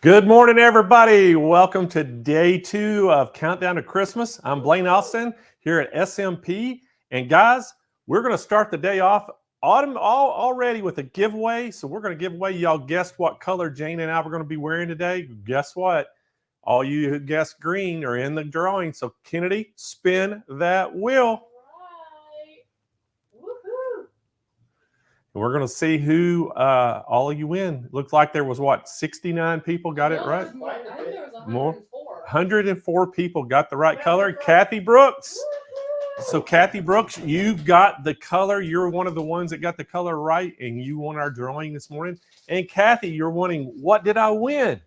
Good morning, everybody. Welcome to day 2 of Countdown to Christmas. I'm Blaine Austin here at SMP. And guys, we're going to start the day off already with a giveaway. So we're going to give away, y'all guessed what color Jane and I were going to be wearing today. Guess what? All you who guessed green are in the drawing. So Kennedy, spin that wheel. We're going to see who all of you win. Looks like there was, what, 69 people got it right? I think there was 104. More? 104 people got the right color. Kathy Brooks. So Kathy Brooks, you got the color. You're one of the ones that got the color right, and you won our drawing this morning. And Kathy, you're winning, what did I win?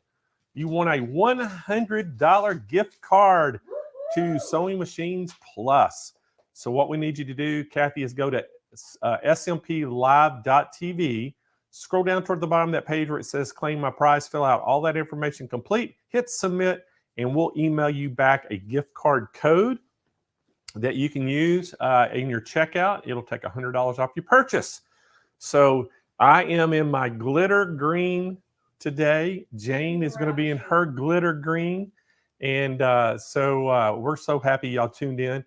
You won a $100 gift card to Sewing Machines Plus. So what we need you to do, Kathy, is go to SMPLive.tv. Scroll down toward the bottom of that page where it says claim my prize, fill out all that information complete, hit submit, and we'll email you back a gift card code that you can use in your checkout. It'll take $100 off your purchase. So I am in my glitter green today. Jane is going to be in her glitter green. And so we're so happy y'all tuned in.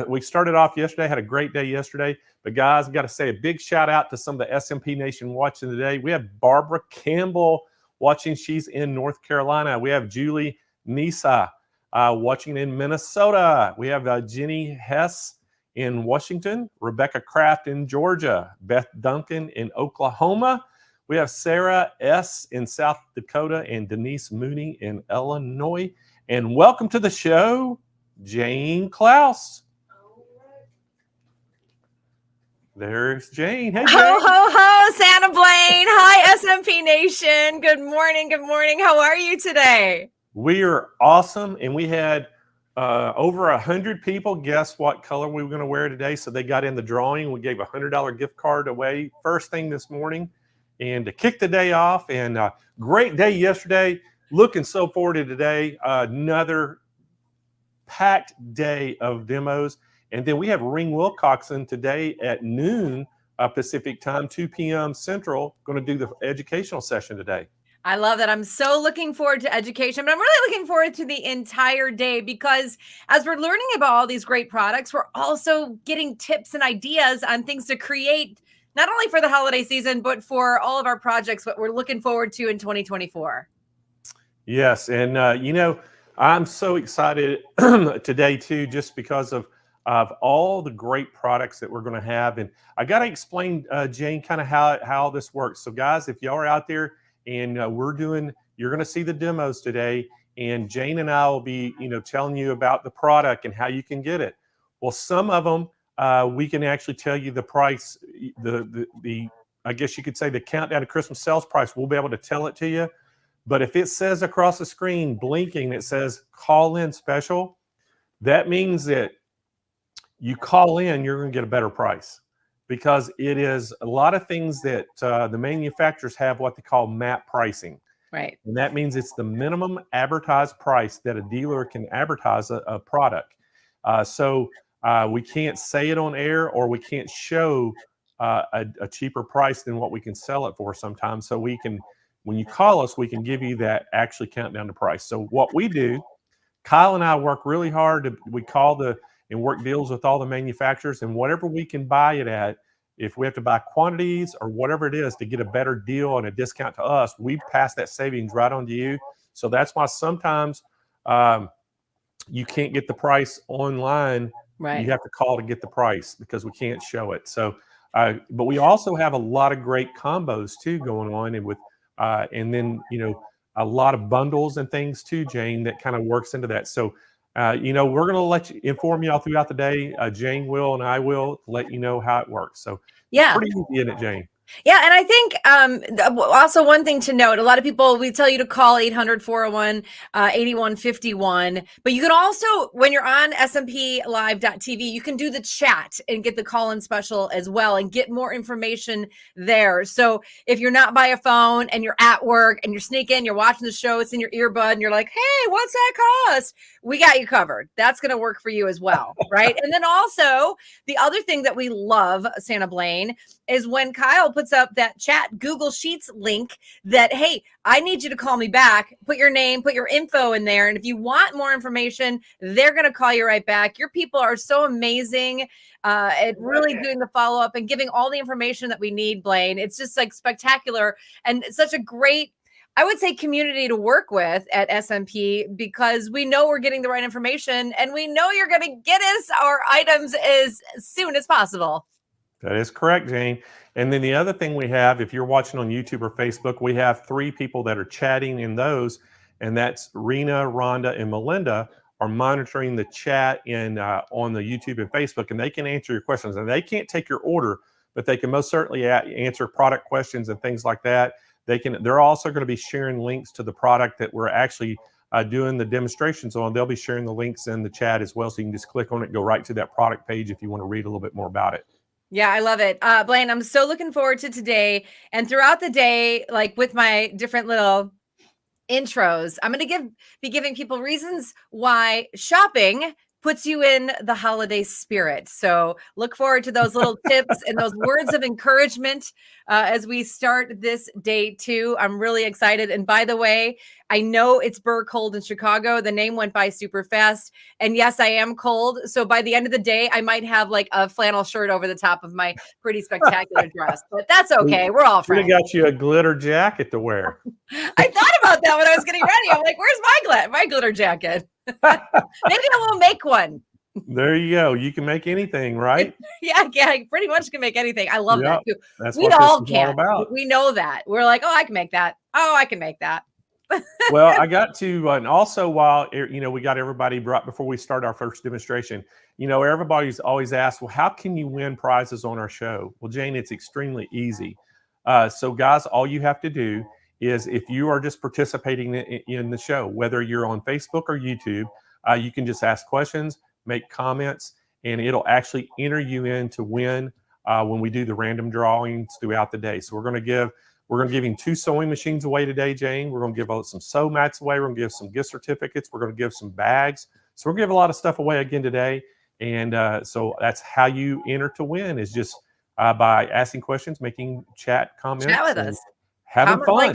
We started off yesterday, had a great day yesterday. But guys, I've got to say a big shout out to some of the SMP Nation watching today. We have Barbara Campbell watching. She's in North Carolina. We have Julie Nisa watching in Minnesota. We have Jenny Hess in Washington, Rebecca Kraft in Georgia, Beth Duncan in Oklahoma. We have Sarah S. in South Dakota and Denise Mooney in Illinois. And welcome to the show, Jane Klaus. There's Jane. Hey, Jane. Ho, ho, ho, Santa Blaine. Hi, SMP Nation. Good morning. Good morning. How are you today? We are awesome. And we had over 100 people guess what color we were going to wear today. So they got in the drawing. We gave a $100 gift card away first thing this morning. And to kick the day off, and great day yesterday. Looking so forward to today. Another packed day of demos. And then we have Ring Wilcoxon today at noon Pacific time, 2 p.m. Central, going to do the educational session today. I love that. I'm so looking forward to education, but I'm really looking forward to the entire day because as we're learning about all these great products, we're also getting tips and ideas on things to create, not only for the holiday season, but for all of our projects, what we're looking forward to in 2024. Yes. And, I'm so excited today, too, just because of all the great products that we're going to have. And I got to explain, Jane, kind of how this works. So guys, if y'all are out there and you're going to see the demos today, and Jane and I will be, telling you about the product and how you can get it. Well, some of them, we can actually tell you the price, I guess you could say the countdown to Christmas sales price. We'll be able to tell it to you. But if it says across the screen, blinking, it says call in special, that means that you call in, you're going to get a better price, because it is a lot of things that the manufacturers have what they call MAP pricing. Right. And that means it's the minimum advertised price that a dealer can advertise a product. So we can't say it on air, or we can't show a cheaper price than what we can sell it for sometimes. So we can, when you call us, we can give you that actually countdown to price. So what we do, Kyle and I work really hard. We call and work deals with all the manufacturers, and whatever we can buy it at, if we have to buy quantities or whatever it is to get a better deal and a discount to us, we pass that savings right on to you. So that's why sometimes you can't get the price online. Right. You have to call to get the price because we can't show it. So, but we also have a lot of great combos too going on, and with and then a lot of bundles and things too, Jane, that kind of works into that. So. We're going to inform you all throughout the day. Jane will, and I will let you know how it works. So yeah, pretty easy in it, Jane. Yeah. And I think also one thing to note, a lot of people, we tell you to call 800-401-8151, but you can also, when you're on SMPLive.tv, you can do the chat and get the call-in special as well and get more information there. So if you're not by a phone and you're at work and you're sneaking, you're watching the show, it's in your earbud and you're like, hey, what's that cost? We got you covered. That's going to work for you as well. Right. And then also the other thing that we love, Santa Blaine, is when Kyle puts up that chat Google Sheets link that, hey, I need you to call me back. Put your name, put your info in there. And if you want more information, they're going to call you right back. Your people are so amazing at really doing the follow-up and giving all the information that we need, Blaine. It's just like spectacular and such a great, I would say, community to work with at SMP, because we know we're getting the right information and we know you're going to get us our items as soon as possible. That is correct, Jane. And then the other thing we have, if you're watching on YouTube or Facebook, we have 3 people that are chatting in those, and that's Rena, Rhonda, and Melinda are monitoring the chat in on the YouTube and Facebook, and they can answer your questions. And they can't take your order, but they can most certainly answer product questions and things like that. They're also going to be sharing links to the product that we're actually doing the demonstrations on. They'll be sharing the links in the chat as well, so you can just click on it and go right to that product page if you want to read a little bit more about it. Yeah, I love it. Blaine, I'm so looking forward to today. And throughout the day, like with my different little intros, I'm going to be giving people reasons why shopping puts you in the holiday spirit. So look forward to those little tips and those words of encouragement as we start this day 2. I'm really excited. And by the way, I know it's burr cold in Chicago. The name went by super fast. And yes, I am cold. So by the end of the day, I might have like a flannel shirt over the top of my pretty spectacular dress, but that's okay. We're all friends. We got you a glitter jacket to wear. I thought about that when I was getting ready. I'm like, where's my glitter jacket? Maybe I will make one. There you go. You can make anything, right? Yeah, I pretty much can make anything. I love that too. That's we what all this is can. all about. We know that. We're like, oh, I can make that. Oh, I can make that. Well, I got to, and also while, we got everybody right before we start our first demonstration, everybody's always asked, well, how can you win prizes on our show? Well, Jane, it's extremely easy. So guys, all you have to do is, if you are just participating in the show, whether you're on Facebook or YouTube, you can just ask questions, make comments, and it'll actually enter you in to win when we do the random drawings throughout the day. So we're going to give you 2 sewing machines away today, Jane. We're going to give some sew mats away. We're going to give some gift certificates. We're going to give some bags. So we're going to give a lot of stuff away again today. And so that's how you enter to win, is just by asking questions, making chat comments. Chat with us. Having fun.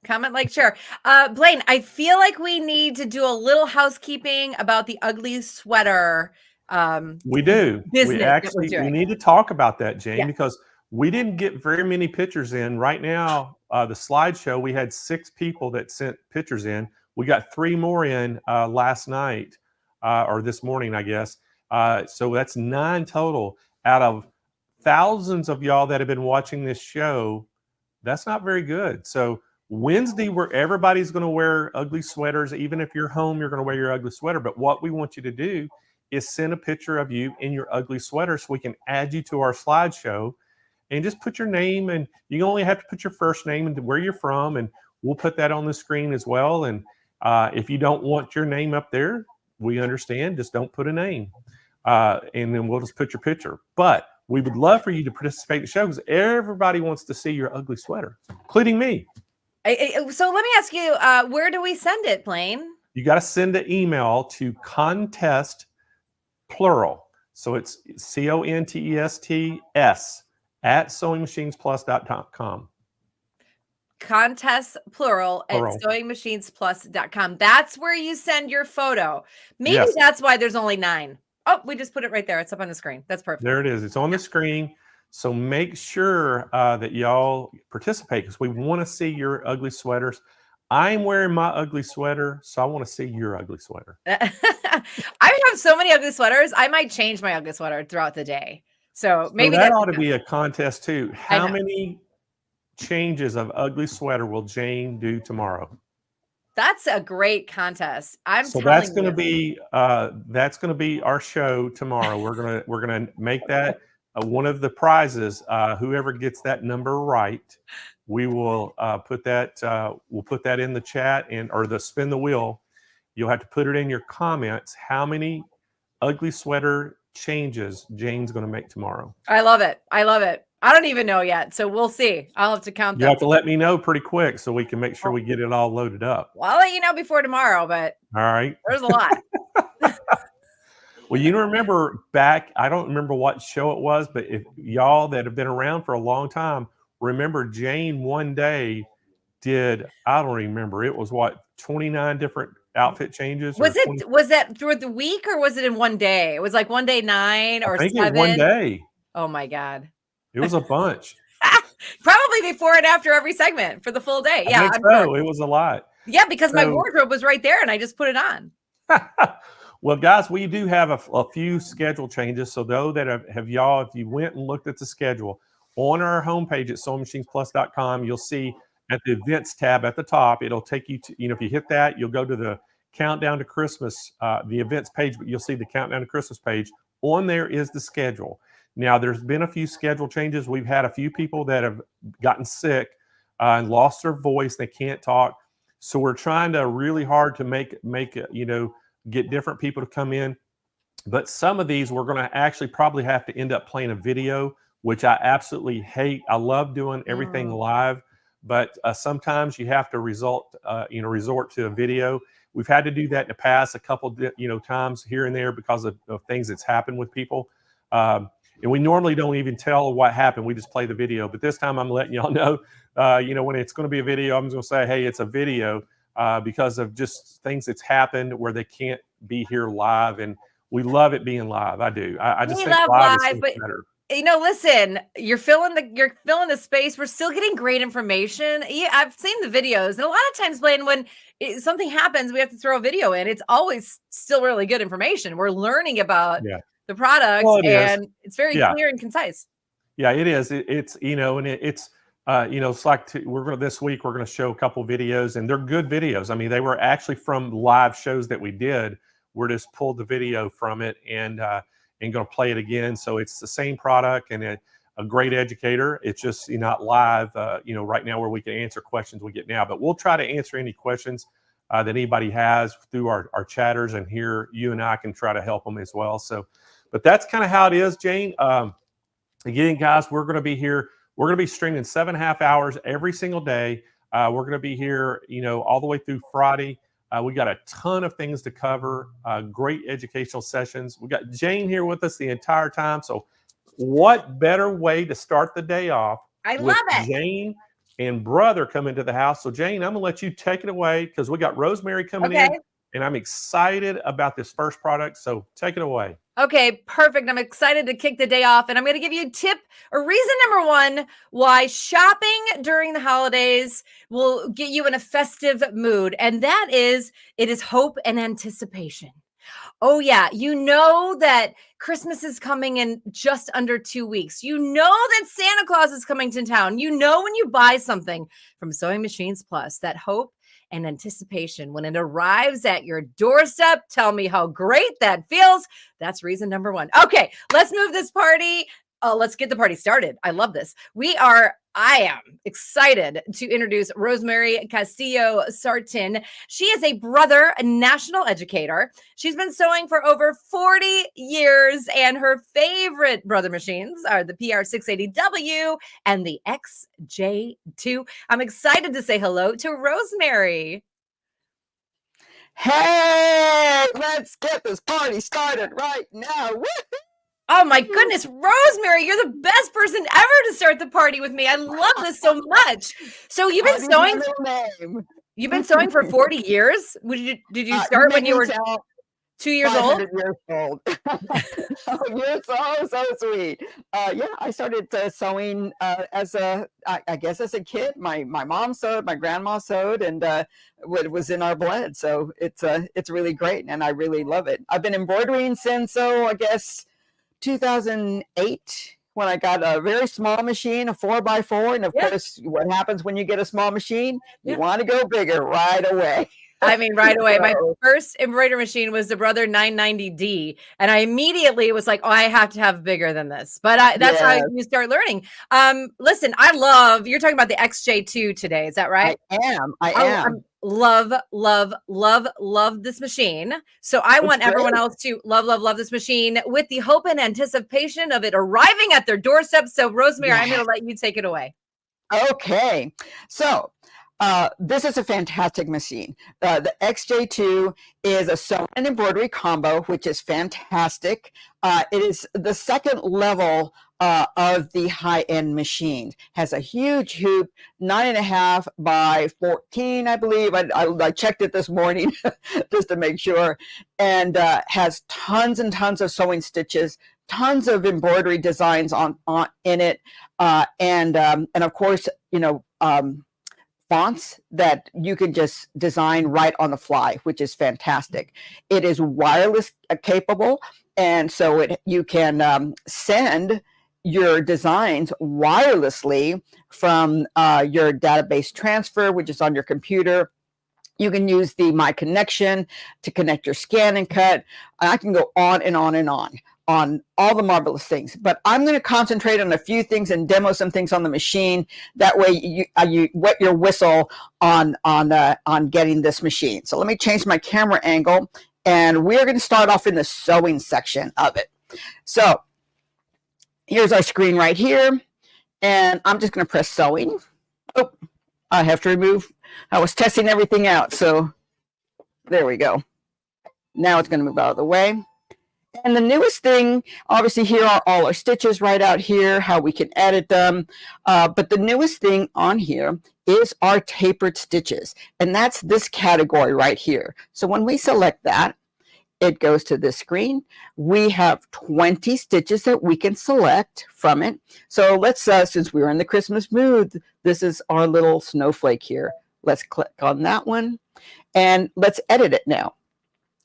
Comment, like, share. Blaine, I feel like we need to do a little housekeeping about the ugly sweater. We do. We need to talk about that, Jane, because we didn't get very many pictures in. Right now, the slideshow, we had 6 people that sent pictures in. We got 3 more in last night or this morning, I guess. So that's 9 total out of thousands of y'all that have been watching this show. That's not very good. So Wednesday, where everybody's going to wear ugly sweaters, even if you're home, you're going to wear your ugly sweater. But what we want you to do is send a picture of you in your ugly sweater so we can add you to our slideshow, and just put your name, and you only have to put your first name and where you're from, and we'll put that on the screen as well. And if you don't want your name up there, we understand. Just don't put a name, and then we'll just put your picture. But we would love for you to participate in the show, because everybody wants to see your ugly sweater, including me. So let me ask you, where do we send it, Blaine? You got to send an email to contest, plural. So it's CONTESTS at SewingMachinesPlus.com. Contest, plural, at SewingMachinesPlus.com. That's where you send your photo. Maybe that's why there's only 9. Oh, we just put it right there. It's up on the screen. That's perfect. There it is. It's on the screen. So make sure that y'all participate, because we want to see your ugly sweaters. I'm wearing my ugly sweater, so I want to see your ugly sweater. I have so many ugly sweaters. I might change my ugly sweater throughout the day. So maybe that ought to be a contest too. How many changes of ugly sweater will Jane do tomorrow? That's a great contest. That's going to be our show tomorrow. We're gonna make that one of the prizes. Whoever gets that number right, we will put that. We'll put that in the chat or the spin the wheel. You'll have to put it in your comments. How many ugly sweater changes Jane's going to make tomorrow? I love it. I don't even know yet, so we'll see. I'll have to count them. You have to let me know pretty quick so we can make sure we get it all loaded up. Well, I'll let you know before tomorrow, but all right. There's a lot. Well, remember back, I don't remember what show it was, but if y'all that have been around for a long time remember Jane one day did, I don't remember, it was what, 29 different outfit changes? Was that through the week or was it in one day? It was like one day 9 or I think 7. it one day. Oh my God. It was a bunch. Probably before and after every segment for the full day. Yeah, I think I'm so. sure. It was a lot. Yeah, because my So- wardrobe was right there and I just put it on. Well, guys, we do have a few schedule changes. So those that have y'all, if you went and looked at the schedule on our homepage at SewingMachinesPlus.com, you'll see at the events tab at the top, it'll take you to, if you hit that, you'll go to the countdown to Christmas, the events page, but you'll see the countdown to Christmas page. On there is the schedule. Now, there's been a few schedule changes. We've had a few people that have gotten sick and lost their voice. They can't talk. So we're trying to really hard to make get different people to come in. But some of these we're going to actually probably have to end up playing a video, which I absolutely hate. I love doing everything live, but sometimes you have to resort to a video. We've had to do that in the past a couple times here and there because of things that's happened with people. And we normally don't even tell what happened. We just play the video. But this time I'm letting y'all know, when it's going to be a video, I'm just going to say, hey, it's a video because of just things that's happened where they can't be here live. And we love it being live. I do. I just think live is so much better. Listen, you're filling the space. We're still getting great information. Yeah, I've seen the videos, and a lot of times, Blaine, when something happens, we have to throw a video in. It's always still really good information. We're learning about the products, and it's very clear and concise. Yeah, it is. It's it's like this week we're going to show a couple videos, and they're good videos. I mean, they were actually from live shows that we did. We're just pulled the video from it and going to play it again. So it's the same product and a great educator. It's just not live, right now where we can answer questions we get now. But we'll try to answer any questions that anybody has through our chatters, and here you and I can try to help them as well. So, but that's kind of how it is, Jane. Again, guys, we're going to be here. We're going to be streaming 7.5 hours every single day. We're going to be here, all the way through Friday. We got a ton of things to cover, great educational sessions. We got Jane here with us the entire time. So what better way to start the day off? I love it. Jane and brother come into the house. So Jane, I'm going to let you take it away because we got Rosemary coming in, and I'm excited about this first product. So take it away. Okay, perfect. I'm excited to kick the day off, and I'm going to give you a tip or reason number 1 why shopping during the holidays will get you in a festive mood, and that is it is hope and anticipation. Oh yeah, you know that Christmas is coming in just under 2 weeks. You know that Santa Claus is coming to town. You know when you buy something from Sewing Machines Plus, that hope and anticipation when it arrives at your doorstep. Tell me how great that feels. That's reason number 1. Okay, let's move this party. Let's get the party started. I love this. I am excited to introduce Rosemary Castillo Sartin. She is a Brother national educator. She's been sewing for over 40 years, and her favorite Brother machines are the PR680W and the XJ2. I'm excited to say hello to Rosemary. Hey, let's get this party started right now. Woo-hoo! Oh my goodness, Rosemary, you're the best person ever to start the party with me. I love this so much. So you've been sewing. You've been sewing for 40 years. Did you start when you were 2 years old? Years old. Oh, you're so sweet. I started sewing as a kid. My mom sewed, my grandma sewed, and it was in our blood. So it's really great, and I really love it. I've been embroidering since 2008, when I got a very small machine, a 4x4. And of course, what happens when you get a small machine? You want to go bigger right away. I mean, right away. My first embroidery machine was the Brother 990D. And I immediately was like, oh, I have to have bigger than this. But that's how you start learning. Listen, you're talking about the XJ2 today. Is that right? I am. Love this machine. So I want everyone else to love this machine with the hope and anticipation of it arriving at their doorstep. So Rosemary, I'm going to let you take it away. Okay. So this is a fantastic machine. The XJ2 is a sewing and embroidery combo, which is fantastic. It is the second level of the high-end machines. Has a huge hoop, 9.5 by 14, I believe. I checked it this morning just to make sure, and has tons and tons of sewing stitches, tons of embroidery designs in it, and of course, fonts that you can just design right on the fly, which is fantastic. It is wireless capable, and so you can send your designs wirelessly from your database transfer, which is on your computer. You can use the My Connection to connect your scan and cut. I can go on and on and on all the marvelous things, but I'm going to concentrate on a few things and demo some things on the machine. That way you wet your whistle on getting this machine. So let me change my camera angle, and we're going to start off in the sewing section of it. So here's our screen right here, and I'm just going to press sewing. Oh, I have to remove. I was testing everything out, so there we go. Now it's going to move out of the way. And the newest thing, obviously, here are all our stitches right out here, how we can edit them. But the newest thing on here is our tapered stitches, and that's this category right here. So when we select that, it goes to this screen. We have 20 stitches that we can select from it. So let's, since we're in the Christmas mood, this is our little snowflake here. Let's click on that one, and let's edit it now.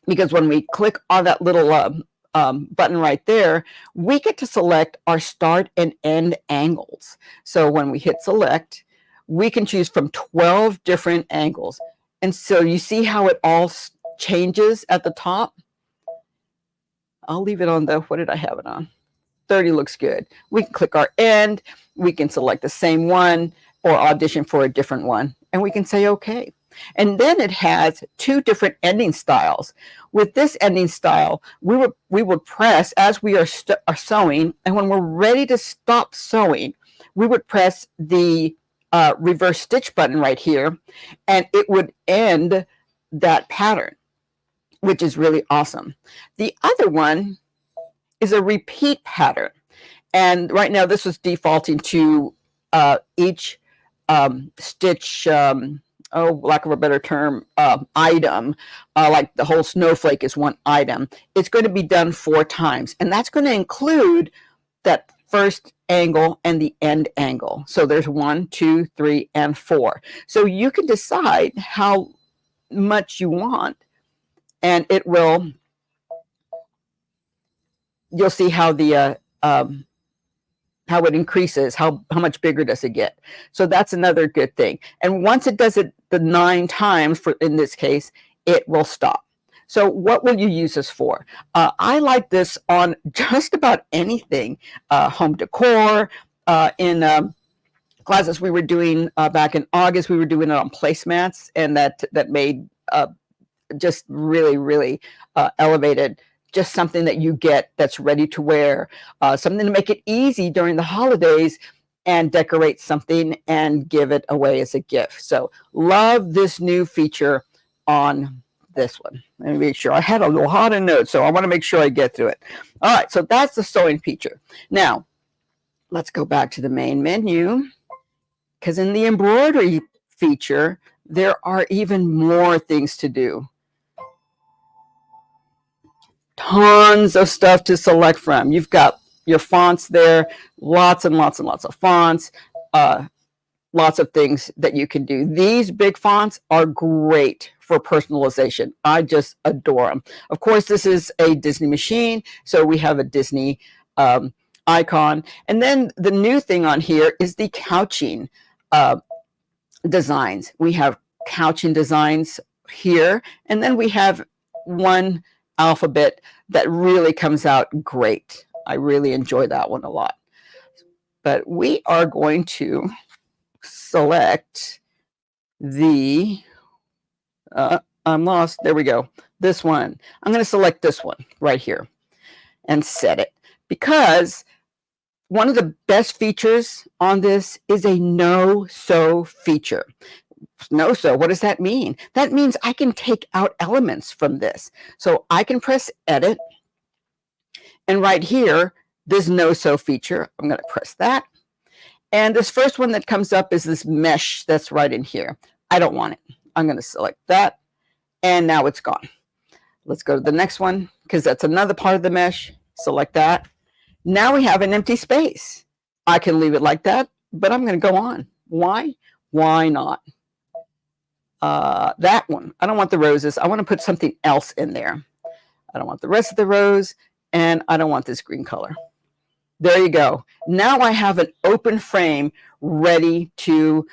Because when we click on that little button right there, we get to select our start and end angles. So when we hit select, we can choose from 12 different angles. And so you see how it all changes at the top? I'll leave it on the, what did I have it on? 30 looks good. We can click our end. We can select the same one or audition for a different one. And we can say, okay. And then it has two different ending styles. With this ending style, we would press as we are sewing, and when we're ready to stop sewing, we would press the reverse stitch button right here, and it would end that pattern, which is really awesome. The other one is a repeat pattern, and right now this was defaulting to each stitch, lack of a better term, item, like the whole snowflake is one item. It's going to be done 4 times, and that's going to include that first angle and the end angle. So there's 1, 2, 3, and 4. So you can decide how much you want, and it will, you'll see how the how it increases, how much bigger does it get. So that's another good thing. And once it does it the 9 times, for in this case, it will stop. So what will you use this for? I like this on just about anything. Home decor, in classes we were doing back in August, we were doing it on placemats, and that made just really elevated, just something that you get that's ready to wear, something to make it easy during the holidays, and decorate something and give it away as a gift. So love this new feature on this one. Let me make sure. I had a lot of notes, so I want to make sure I get through it. All right, so that's the sewing feature. Now, let's go back to the main menu, because in the embroidery feature, there are even more things to do. Tons of stuff to select from. You've got your fonts there, lots and lots and lots of fonts, lots of things that you can do. These big fonts are great for personalization. I just adore them. Of course, this is a Disney machine, so we have a Disney icon. And then the new thing on here is the couching designs. We have couching designs here, and then we have one alphabet that really comes out great. I really enjoy that one a lot. But we are going to select the, I'm lost, there we go, this one. I'm going to select this one right here and set it, because one of the best features on this is a no-sew feature. No sew, what does that mean? That means I can take out elements from this. So I can press edit, and right here, this no sew feature. I'm going to press that. And this first one that comes up is this mesh that's right in here. I don't want it. I'm going to select that. And now it's gone. Let's go to the next one because that's another part of the mesh. Select that. Now we have an empty space. I can leave it like that, but I'm going to go on. Why? Why not? That one. I don't want the roses. I want to put something else in there. I don't want the rest of the rose, and I don't want this green color. There you go. Now I have an open frame ready to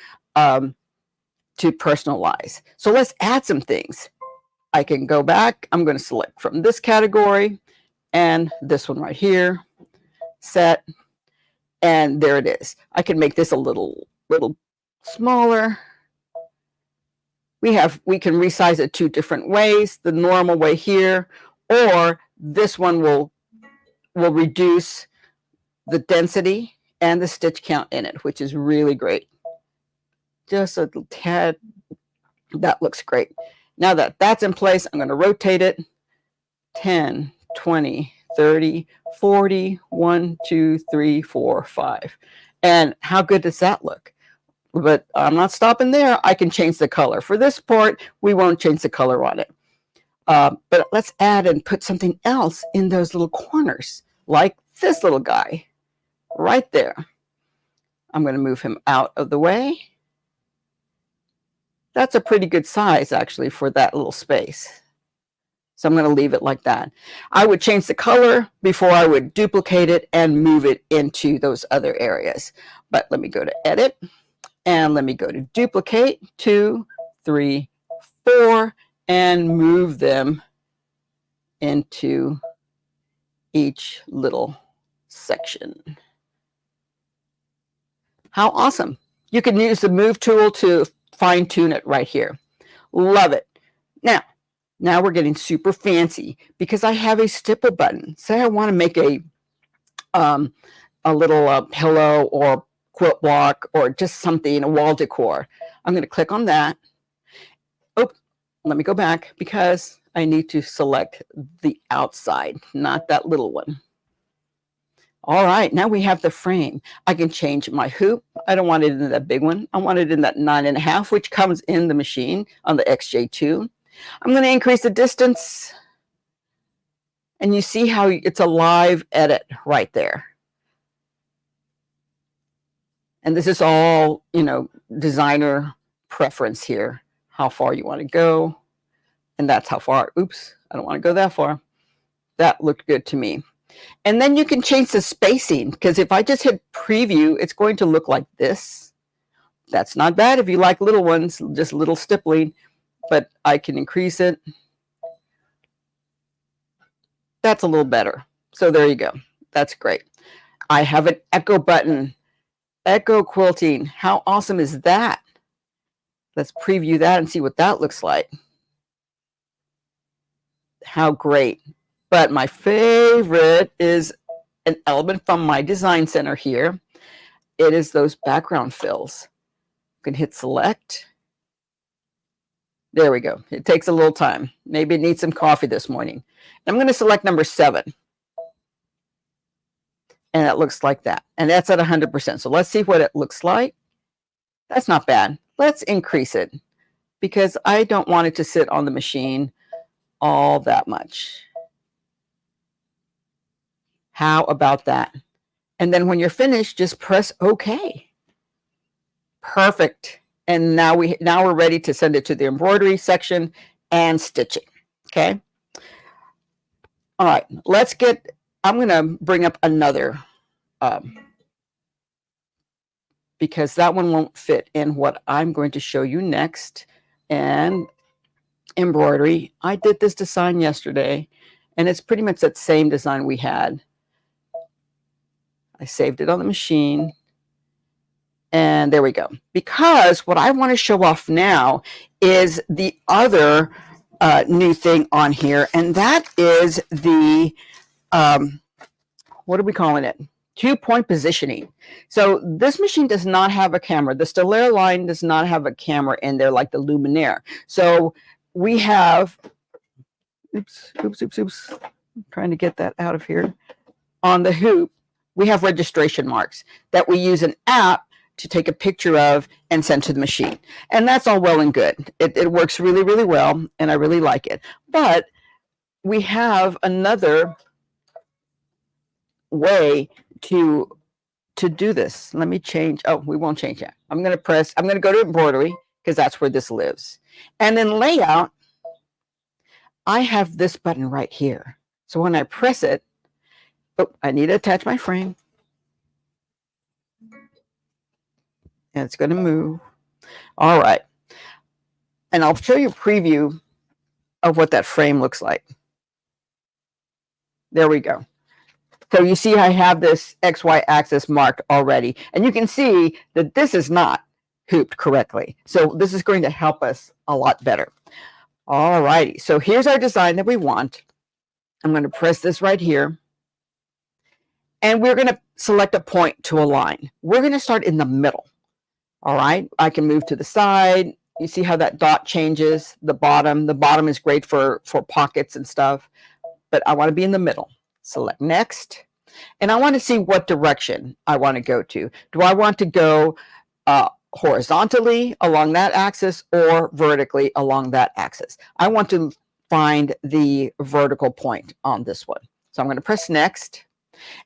personalize. So let's add some things. I can go back. I'm going to select from this category and this one right here. Set. And there it is. I can make this a little smaller. We can resize it 2 different ways. The normal way here, or this one will reduce the density and the stitch count in it, which is really great. Just a little tad. That looks great. Now that that's in place, I'm going to rotate it 10, 20, 30, 40, 1, 2, 3, 4, 5. And how good does that look? But I'm not stopping there. I can change the color. For this part, we won't change the color on it. But let's add and put something else in those little corners, like this little guy right there. I'm going to move him out of the way. That's a pretty good size, actually, for that little space. So I'm going to leave it like that. I would change the color before I would duplicate it and move it into those other areas. But let me go to Edit, and let me go to Duplicate, 2, 3, 4, and move them into each little section. How awesome. You can use the Move tool to fine-tune it right here. Love it. Now we're getting super fancy because I have a stipple button. Say I want to make a little pillow or quilt block or just something, a wall decor. I'm going to click on that. Oh, let me go back because I need to select the outside, not that little one. All right, now we have the frame. I can change my hoop. I don't want it in that big one. I want it in that 9.5, which comes in the machine on the XJ2. I'm going to increase the distance. And you see how it's a live edit right there. And this is all, designer preference here, how far you want to go. And that's how far. Oops, I don't want to go that far. That looked good to me. And then you can change the spacing, because if I just hit preview, it's going to look like this. That's not bad if you like little ones, just little stippling, but I can increase it. That's a little better. So there you go. That's great. I have an echo button. Echo quilting. How awesome is that? Let's preview that and see what that looks like. How great. But my favorite is an element from my design center here. It is those background fills. You can hit select. There we go. It takes a little time. Maybe it needs some coffee this morning. I'm going to select number 7. And it looks like that. And that's at 100%. So let's see what it looks like. That's not bad. Let's increase it because I don't want it to sit on the machine all that much. How about that? And then when you're finished, just press OK. Perfect. And now we're ready to send it to the embroidery section and stitching. Okay. All right. I'm going to bring up another because that one won't fit in what I'm going to show you next. And embroidery. I did this design yesterday, and it's pretty much that same design we had. I saved it on the machine. And there we go. Because what I want to show off now is the other new thing on here. And that is the, what are we calling it? 2-point positioning. So this machine does not have a camera. The Stellaire line does not have a camera in there like the Luminaire. So we have, oops. I'm trying to get that out of here. On the hoop, we have registration marks that we use an app to take a picture of and send to the machine. And that's all well and good. It works really, really well, and I really like it. But we have another way to do this. Let me change. Oh, we won't change that. I'm going to go to embroidery because that's where this lives. And then layout, I have this button right here. So when I press it, oh, I need to attach my frame. And it's going to move. All right. And I'll show you a preview of what that frame looks like. There we go. So you see I have this XY axis marked already. And you can see that this is not hooped correctly. So this is going to help us a lot better. All righty. So here's our design that we want. I'm going to press this right here. And we're going to select a point to align. We're going to start in the middle. All right. I can move to the side. You see how that dot changes the bottom. The bottom is great for pockets and stuff. But I want to be in the middle. Select next. And I want to see what direction I want to go to. Do I want to go horizontally along that axis or vertically along that axis? I want to find the vertical point on this one. So I'm going to press next.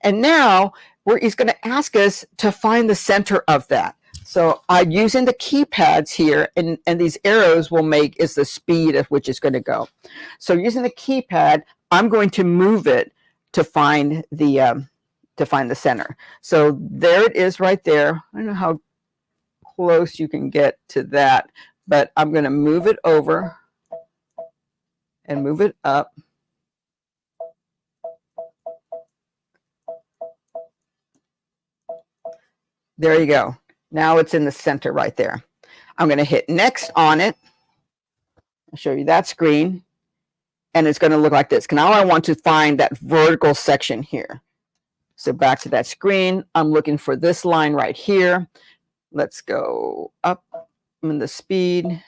And now he's going to ask us to find the center of that. So I'm using the keypads here, and these arrows will make is the speed at which it's going to go. So using the keypad, I'm going to move it to find the center. So there it is right there. I don't know how close you can get to that, but I'm going to move it over and move it up. There you go. Now it's in the center right there. I'm going to hit next on it. I'll show you that screen. And it's going to look like this. Now I want to find that vertical section here. So back to that screen. I'm looking for this line right here. Let's go up in the speed.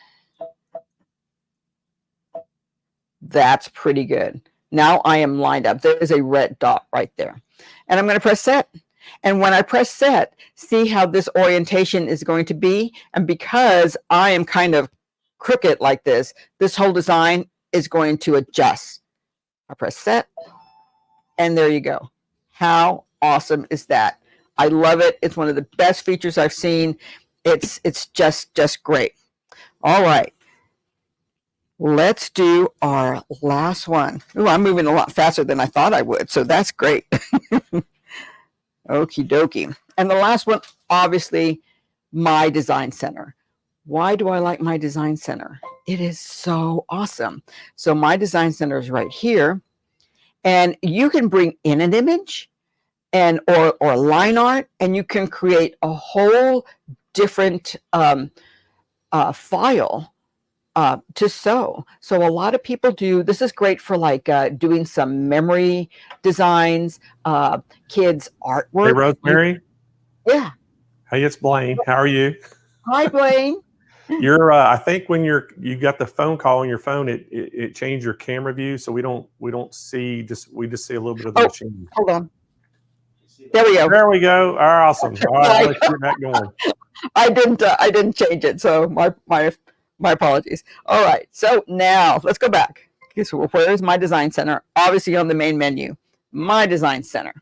That's pretty good. Now I am lined up. There's a red dot right there. And I'm going to press set. And when I press set, see how this orientation is going to be. And because I am kind of crooked like this whole design is going to adjust. I press set, and there you go. How awesome is that? I love it. It's one of the best features I've seen. It's just great. All right. Let's do our last one. Ooh, I'm moving a lot faster than I thought I would, so that's great. Okie dokie. And the last one, obviously, my design center. Why do I like my design center? It is so awesome. So my design center is right here, and you can bring in an image and or line art, and you can create a whole different file to sew. So a lot of people do, this is great for like doing some memory designs, kids artwork. Hey, Rosemary. Yeah. Hey, it's Blaine. How are you? Hi, Blaine. You're I think when you got the phone call on your phone, it changed your camera view, so we don't see, we just see a little bit of the machine. Hold on. There we go. There we go. Awesome. All right, let's get that going. I didn't change it, so my apologies. All right, so now let's go back. Okay, so where's my design center? Obviously on the main menu, my design center.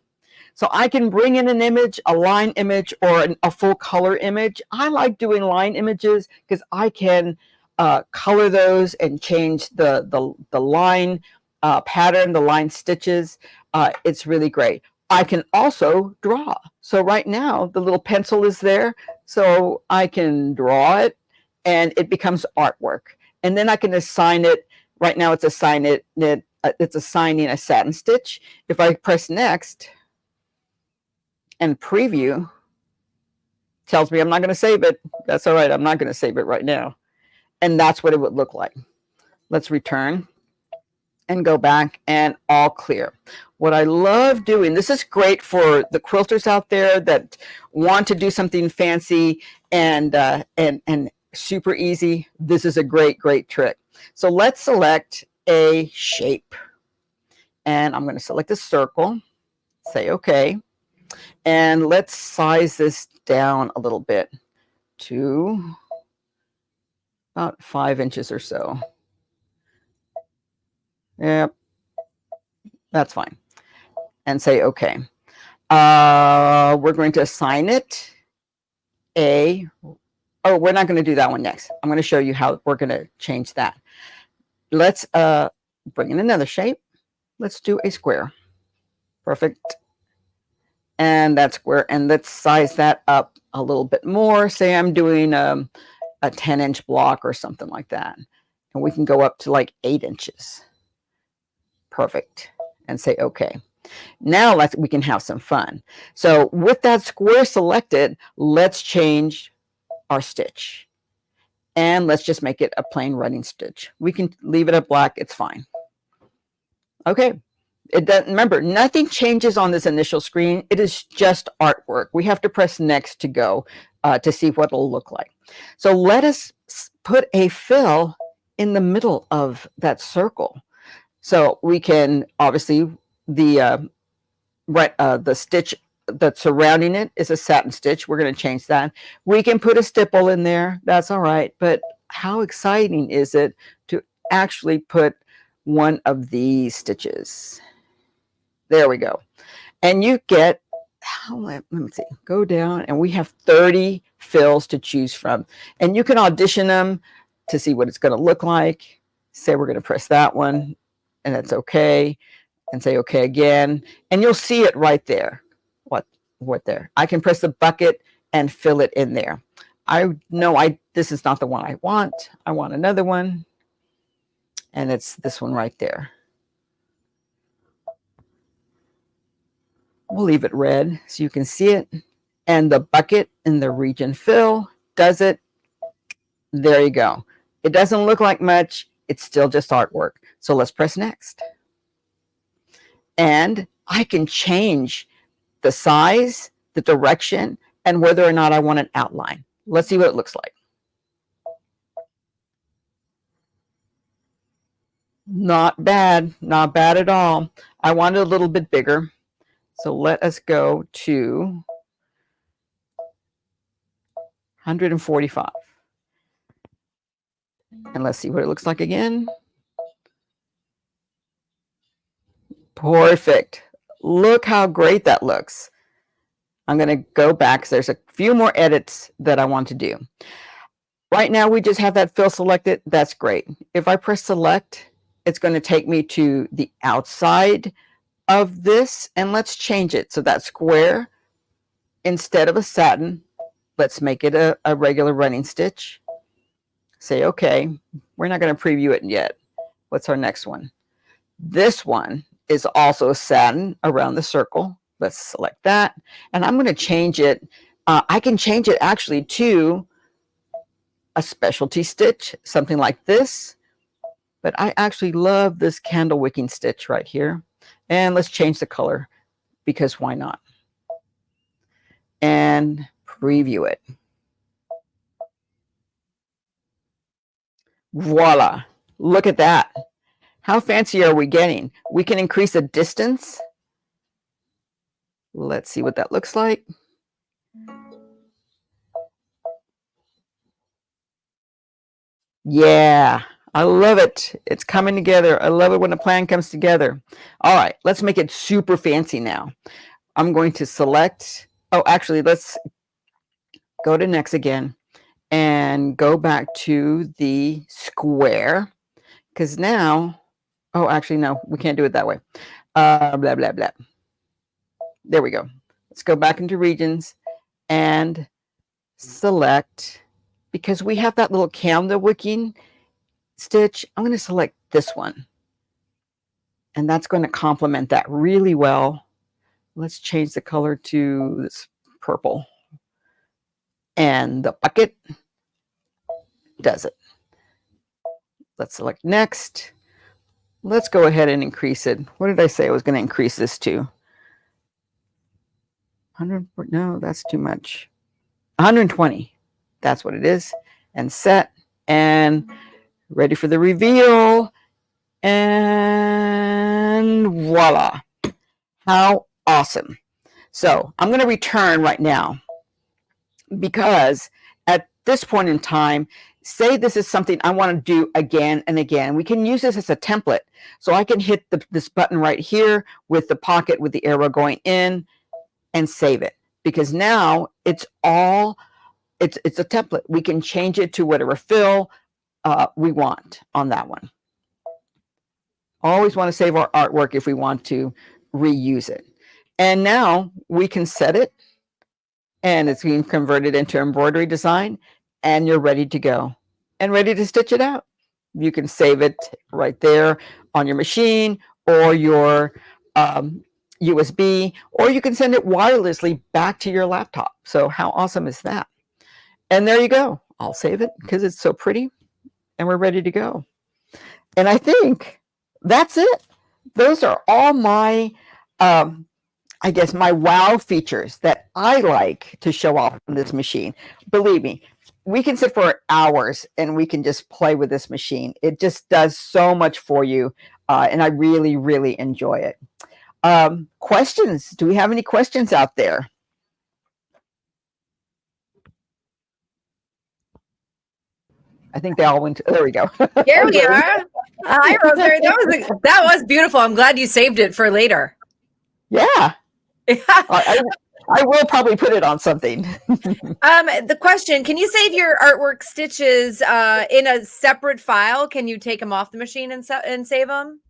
So I can bring in an image, a line image, or a full color image. I like doing line images because I can color those and change the line pattern, the line stitches. It's really great. I can also draw. So right now the little pencil is there, so I can draw it and it becomes artwork. And then I can assign it. Right now it's assigning a satin stitch. If I press next and preview, tells me I'm not going to save it. That's all right. I'm not going to save it right now. And that's what it would look like. Let's return and go back, and all clear. What I love doing, this is great for the quilters out there that want to do something fancy and super easy. This is a great trick. So let's select a shape, and I'm going to select a circle, say okay. And let's size this down a little bit to about 5 inches or so. Yep, that's fine. And say okay. We're going to assign it oh, we're not going to do that one next. I'm going to show you how we're going to change that. Let's bring in another shape. Let's do a square. Perfect. And that's square. And let's size that up a little bit more. Say I'm doing a 10-inch block or something like that. And we can go up to like 8 inches. Perfect. And say okay. Now we can have some fun. So with that square selected, let's change our stitch. And let's just make it a plain running stitch. We can leave it at black. It's fine. Okay. It doesn't, remember, nothing changes on this initial screen. It is just artwork. We have to press next to go to see what it'll look like. So let us put a fill in the middle of that circle. So we can obviously the stitch that's surrounding it is a satin stitch. We're going to change that. We can put a stipple in there. That's all right. But how exciting is it to actually put one of these stitches? There we go. And you get, let me see, go down, and we have 30 fills to choose from. And you can audition them to see what it's going to look like. Say we're going to press that one, and that's okay. And say okay again. And you'll see it right there. What there? I can press the bucket and fill it in there. I know this is not the one I want. I want another one. And it's this one right there. We'll leave it red so you can see it. And the bucket in the region fill does it. There you go. It doesn't look like much. It's still just artwork. So let's press next. And I can change the size, the direction, and whether or not I want an outline. Let's see what it looks like. Not bad. Not bad at all. I want it a little bit bigger. So let us go to 145. And let's see what it looks like again. Perfect. Look how great that looks. I'm going to go back because there's a few more edits that I want to do. Right now, we just have that fill selected. That's great. If I press select, it's going to take me to the outside of this. And let's change it. So that square, instead of a satin, let's make it a regular running stitch. Say, okay, we're not going to preview it yet. What's our next one? This one is also satin around the circle. Let's select that. And I'm going to change it. I can change it actually to a specialty stitch, something like this. But I actually love this candle wicking stitch right here. And let's change the color because why not? And preview it. Voila. Look at that. How fancy are we getting? We can increase the distance. Let's see what that looks like. Yeah, I love it. It's coming together. I love it when a plan comes together. All right, let's make it super fancy now. I'm going to select, oh, actually, let's go to next again and go back to the square because now, oh, actually, no, we can't do it that way. Blah, blah, blah. There we go. Let's go back into regions and select, because we have that little candle wicking stitch. I'm going to select this one. And that's going to complement that really well. Let's change the color to this purple. And the bucket does it. Let's select next. Let's go ahead and increase it. What did I say I was going to increase this to? 100, no, that's too much. 120. That's what it is. And set. And ready for the reveal. And voila. How awesome. So I'm going to return right now, because at this point in time, say this is something I want to do again and again. We can use this as a template. So I can hit this button right here with the pocket with the arrow going in and save it, because now it's a template. We can change it to whatever fill we want on that one. Always want to save our artwork if we want to reuse it. And now we can set it, and it's being converted into embroidery design, and you're ready to go and ready to stitch it out. You can save it right there on your machine or your USB, or you can send it wirelessly back to your laptop. So how awesome is that? And there you go. I'll save it because it's so pretty, and we're ready to go. And I think that's it. Those are all my, I guess, my wow features that I like to show off on this machine. Believe me, we can sit for hours and we can just play with this machine. It just does so much for you, and I really, really enjoy it. Questions? Do we have any questions out there? I think they all went. There we go. Here we are. Hi, Rosemary. That was beautiful. I'm glad you saved it for later. Yeah. I will probably put it on something. The question, can you save your artwork stitches in a separate file? Can you take them off the machine and save them?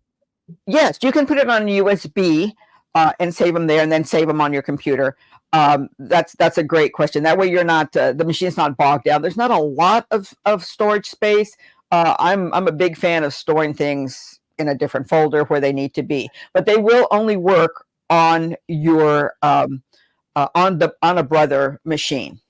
Yes, you can put it on USB and save them there, and then save them on your computer. That's a great question. That way you're not, the machine's not bogged down. There's not a lot of storage space. I'm a big fan of storing things in a different folder where they need to be, but they will only work on your on a Brother machine.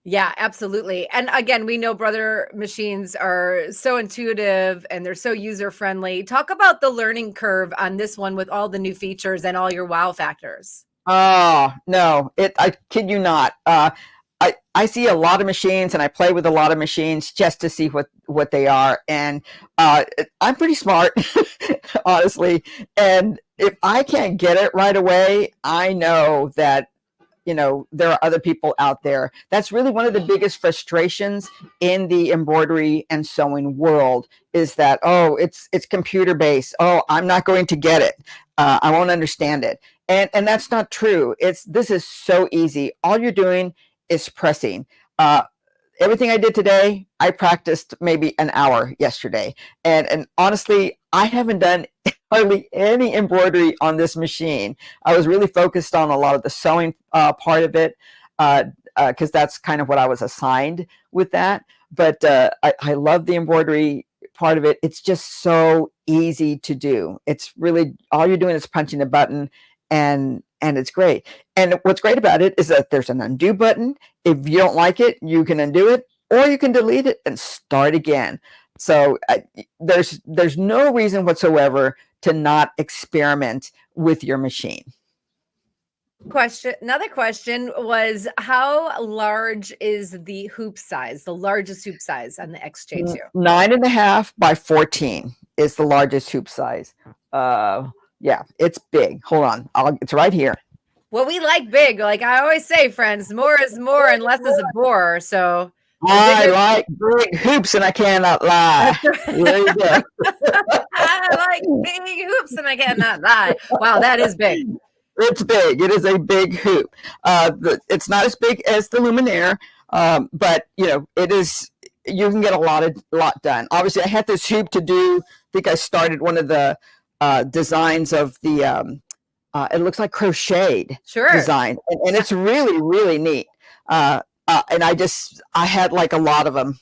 Yeah, absolutely. And again, we know Brother machines are so intuitive and they're so user friendly. Talk about the learning curve on this one with all the new features and all your wow factors. Oh no, I kid you not. I see a lot of machines and I play with a lot of machines just to see what they are. And I'm pretty smart, honestly. And if I can't get it right away, I know that, you know, there are other people out there. That's really one of the biggest frustrations in the embroidery and sewing world, is that, oh, it's computer based. Oh, I'm not going to get it. I won't understand it. And that's not true. This is so easy. All you're doing is pressing. Everything I did today, I practiced maybe an hour yesterday. And honestly, I haven't done hardly any embroidery on this machine. I was really focused on a lot of the sewing part of it, because that's kind of what I was assigned with that. But I love the embroidery part of it. It's just so easy to do. It's really, all you're doing is punching a button, and it's great. And what's great about it is that there's an undo button. If you don't like it, you can undo it, or you can delete it and start again. So there's no reason whatsoever to not experiment with your machine. Another question was, how large is the hoop size, the largest hoop size on the XJ2? 9.5 by 14 is the largest hoop size. Yeah, it's big. Hold on, it's right here. Well, we like big. Like I always say, friends, more is more and less is a bore. So I like big hoops, and I cannot lie. There you go. I like big hoops, and I cannot lie. Wow, that is big. It's big. It is a big hoop. It's not as big as the Luminaire, but you know, it is. You can get a lot done. Obviously, I had this hoop to do. I think I started one of the designs of the. It looks like crocheted design, and it's really, really neat. And I had like a lot of them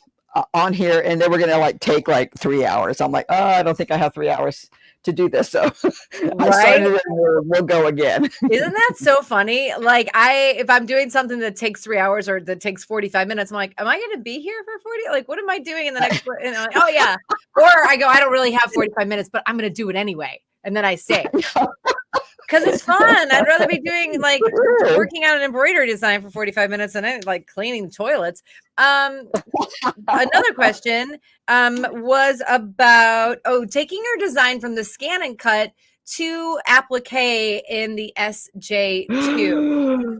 on here, and they were going to like take like 3 hours. I'm like, oh, I don't think I have 3 hours to do this. So I started it, and we'll go again. Isn't that so funny? Like if I'm doing something that takes 3 hours or that takes 45 minutes, I'm like, am I going to be here for 40? Like, what am I doing in the next? And I'm like, oh yeah. Or I go, I don't really have 45 minutes, but I'm going to do it anyway. And then I say, because it's fun. I'd rather be doing like working on an embroidery design for 45 minutes than like cleaning toilets. Another question was about taking your design from the scan and cut 2 applique in the SJ2.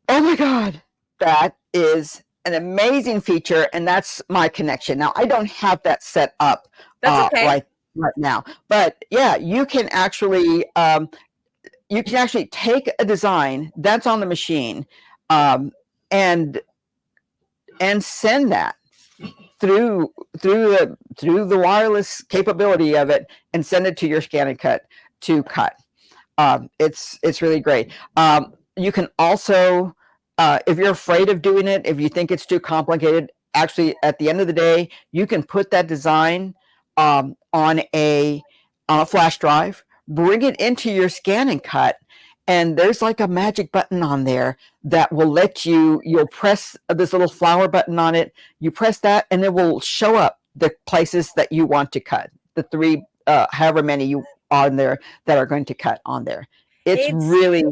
Oh my God. That is an amazing feature. And that's my connection. Now, I don't have that set up That's okay. right now. But yeah, you can actually take a design that's on the machine and send that through the wireless capability of it and send it to your scan and cut to cut. It's really great. You can also, if you're afraid of doing it, if you think it's too complicated, actually at the end of the day, you can put that design on a flash drive, bring it into your scan and cut, and there's like a magic button on there that will let you'll press this little flower button on it. You press that and it will show up the places that you want to cut, the 3, however many you are in there that are going to cut on there. It's really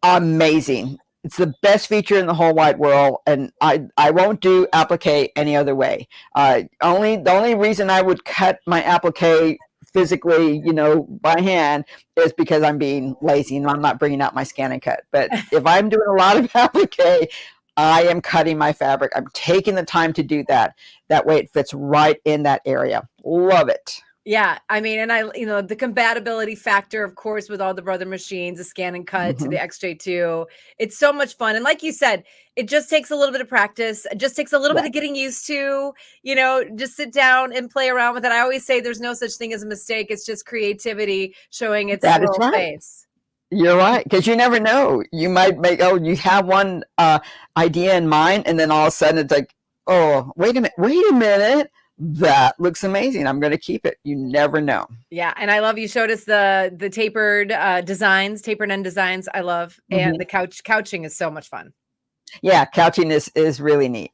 amazing. It's the best feature in the whole wide world, and I won't do applique any other way. The only reason I would cut my applique physically, by hand, is because I'm being lazy and I'm not bringing out my scan and cut. But if I'm doing a lot of applique, I am cutting my fabric. I'm taking the time to do that. That way it fits right in that area. Love it. Yeah, I mean, and the compatibility factor, of course, with all the brother machines, the scan and cut to the XJ2, it's so much fun. And like you said, it just takes a little bit of practice. It just takes a little bit of getting used to, just sit down and play around with it. I always say there's no such thing as a mistake. It's just creativity showing its little face. You're right, because you never know. You might you have one idea in mind, and then all of a sudden it's like, oh, wait a minute. That looks amazing. I'm going to keep it. You never know. Yeah. And I love, you showed us the tapered designs, tapered end designs. I love, and the couching is so much fun. Yeah. Couching is really neat.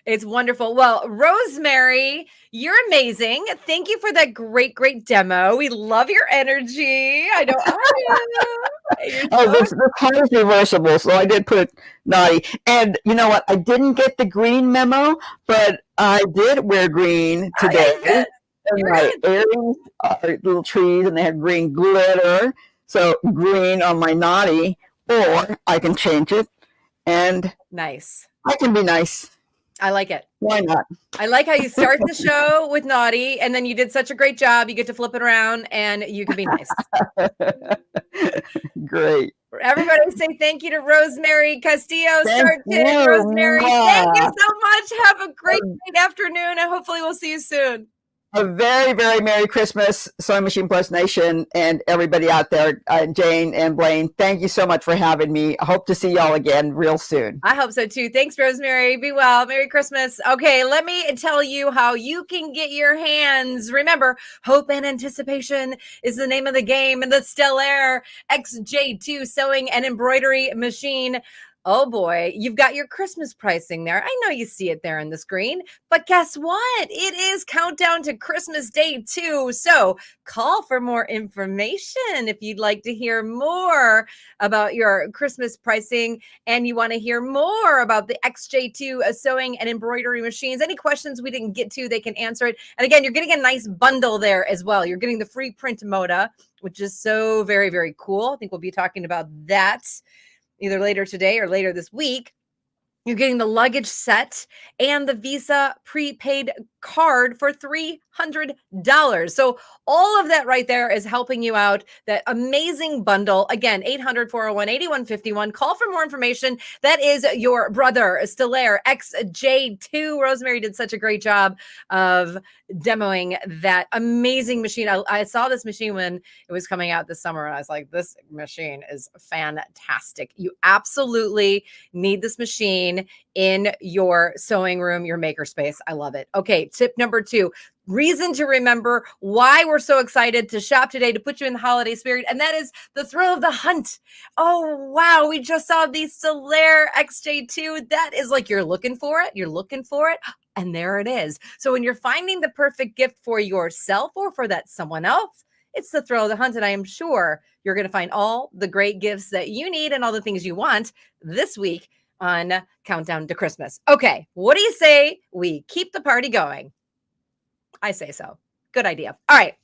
It's wonderful. Well, Rosemary, you're amazing. Thank you for that great demo. We love your energy. I know. This part is reversible, so I did put naughty. And you know what? I didn't get the green memo, but I did wear green today. And my earrings are little trees, and they have green glitter. So green on my naughty, or I can change it. And nice. I can be nice. I like it. Why not? I like how you start the show with naughty, and then you did such a great job. You get to flip it around, and you can be nice. Great. Everybody say thank you to Rosemary Castillo. Rosemary, Ma. thank you so much. Have a great afternoon, and hopefully we'll see you soon. A very, very Merry Christmas, Sewing Machine Plus Nation, and everybody out there. Jane and Blaine, thank you so much for having me. I hope to see y'all again real soon. I hope so too. Thanks, Rosemary. Be well. Merry Christmas. Okay, let me tell you how you can get your hands. Remember, Hope and Anticipation is the name of the game, and the Stellaire XJ2 sewing and embroidery machine. Oh boy, you've got your Christmas pricing there. I know you see it there on the screen, but guess what? It is countdown to Christmas Day too. So call for more information if you'd like to hear more about your Christmas pricing and you want to hear more about the XJ2 sewing and embroidery machines. Any questions we didn't get to, they can answer it. And again, you're getting a nice bundle there as well. You're getting the free print Moda, which is so very, very cool. I think we'll be talking about that either later today or later this week. You're getting the luggage set and the Visa prepaid card for $300. So all of that right there is helping you out. That amazing bundle. Again, 800-401-8151. Call for more information. That is your brother, Stellaire XJ2. Rosemary did such a great job of demoing that amazing machine. I saw this machine when it was coming out this summer, and I was like, this machine is fantastic. You absolutely need this machine in your sewing room, your makerspace. I love it. Okay, tip number 2. Reason to remember why we're so excited to shop today to put you in the holiday spirit, and that is the thrill of the hunt. Oh, wow. We just saw the Stellaire XJ2. That is like you're looking for it, and there it is. So when you're finding the perfect gift for yourself or for that someone else, it's the thrill of the hunt, and I am sure you're going to find all the great gifts that you need and all the things you want this week on Countdown to Christmas. Okay, what do you say we keep the party going? I say so. Good idea. All right.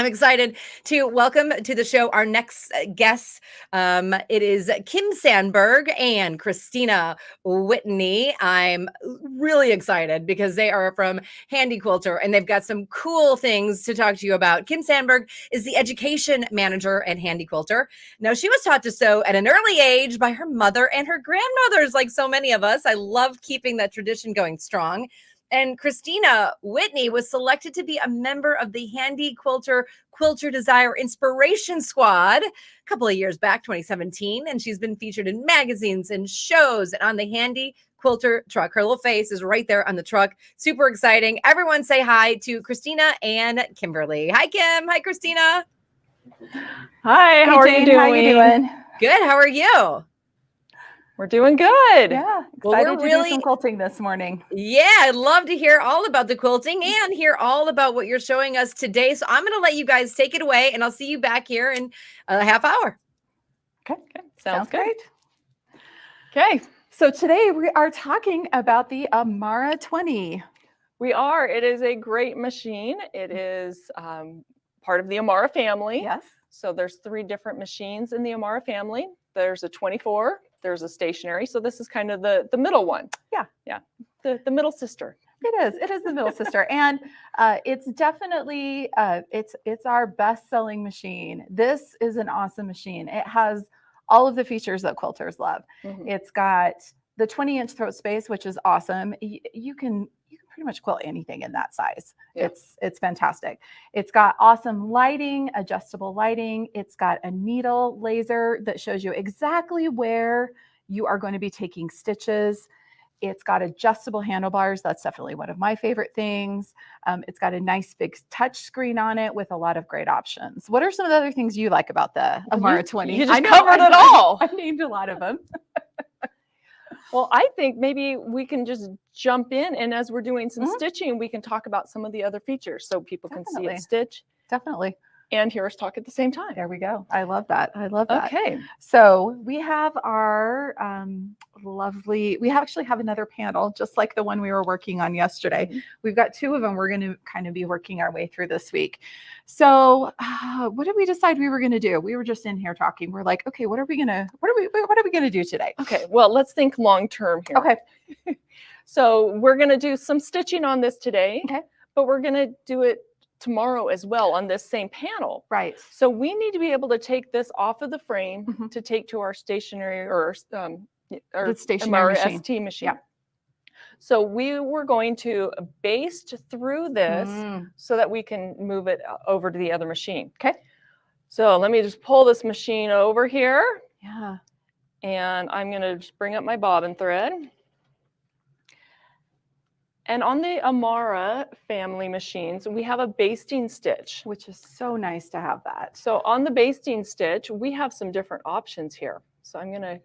I'm excited to welcome to the show our next guests. It is Kim Sandberg and Christina Whitney. I'm really excited because they are from Handi Quilter and they've got some cool things to talk to you about. Kim Sandberg is the education manager at Handi Quilter. Now, she was taught to sew at an early age by her mother and her grandmothers, like so many of us. I love keeping that tradition going strong. And Christina Whitney was selected to be a member of the Handi Quilter Quilter Desire Inspiration Squad a couple of years back, 2017. And she's been featured in magazines and shows and on the Handi Quilter truck. Her little face is right there on the truck. Super exciting. Everyone say hi to Christina and Kimberly. Hi, Kim. Hi, Christina. Hi, how are you doing? How you doing? Good. How are you? We're doing good. Yeah, Well, excited we're to do some quilting this morning. Yeah, I'd love to hear all about the quilting and hear all about what you're showing us today. So I'm going to let you guys take it away, and I'll see you back here in a half hour. Okay, Sounds good. great. Okay, So today we are talking about the Amara 20. we are. It is a great machine. It is part of the Amara family. Yes. So there's 3 different machines in the Amara family. There's a 24. There's a stationary. So this is kind of the middle one. Yeah. Yeah. The middle sister. It is. It is the middle sister, and it's definitely it's our best-selling machine. This is an awesome machine. It has all of the features that quilters love. Mhm. It's got the 20-inch throat space, which is awesome. You can pretty much quilt anything in that size. Yeah. It's fantastic. It's got awesome lighting, adjustable lighting. It's got a needle laser that shows you exactly where you are going to be taking stitches. It's got adjustable handlebars. That's definitely one of my favorite things. It's got a nice big touch screen on it with a lot of great options. What are some of the other things you like about the Amara 20? You just I know, covered it all. I named a lot of them. Well, I think maybe we can just jump in, and as we're doing some Mhm. stitching, we can talk about some of the other features so people can see Definitely. it stitch Definitely. and hear us talk at the same time. There we go. I love that. I love that. Okay. So we have our we actually have another panel, just like the one we were working on yesterday. Mhm. We've got 2 of them we're going to kind of be working our way through this week. So what did we decide we were going to do? We were just in here talking. We're like, okay, what are we going to do today? Okay. Well, let's think long term here. Okay. So we're going to do some stitching on this today, Okay. but we're going to do it tomorrow as well on this same panel. Right. So we need to be able to take this off of the frame Mhm. to take to our stationary or The stationary our machine. ST machine. Yeah. So we were going to baste through this so that we can move it over to the other machine. Okay. So let me just pull this machine over here, Yeah. and I'm going to just bring up my bobbin thread. And on the Amara family machines, we have a basting stitch. Which is so nice to have that. So on the basting stitch, we have some different options here. So I'm going to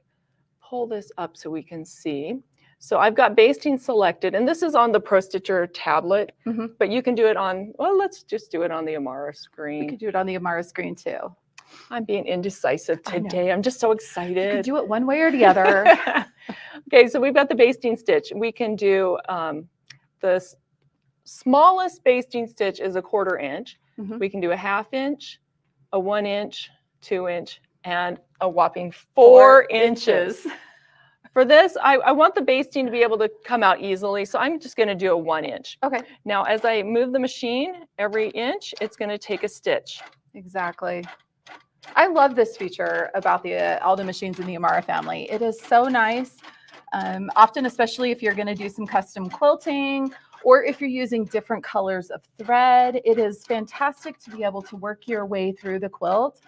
pull this up so we can see. So I've got basting selected, and this is on the Pro Stitcher tablet, Mhm. but you can do it on, well, let's just do it on the Amara We screen. could do it on the Amara screen too. I'm being indecisive I know. today. I'm just so You could excited. do it one way or the other. Okay, so we've got the basting stitch. We can do the smallest basting stitch is a 1/4 inch. Mhm. We can do a 1/2 inch, a 1 inch, 2 inch, and a whopping 4 inches. For this, I want the basting to be able to come out easily, so I'm just going to do a 1 inch. Okay. Now, as I move the machine, every inch, it's going to take a stitch. Exactly. I love this feature about all the machines in the Amara family. It is so nice. Often, especially if you're going to do some custom quilting or if you're using different colors of thread, it is fantastic to be able to work your way through the quilt,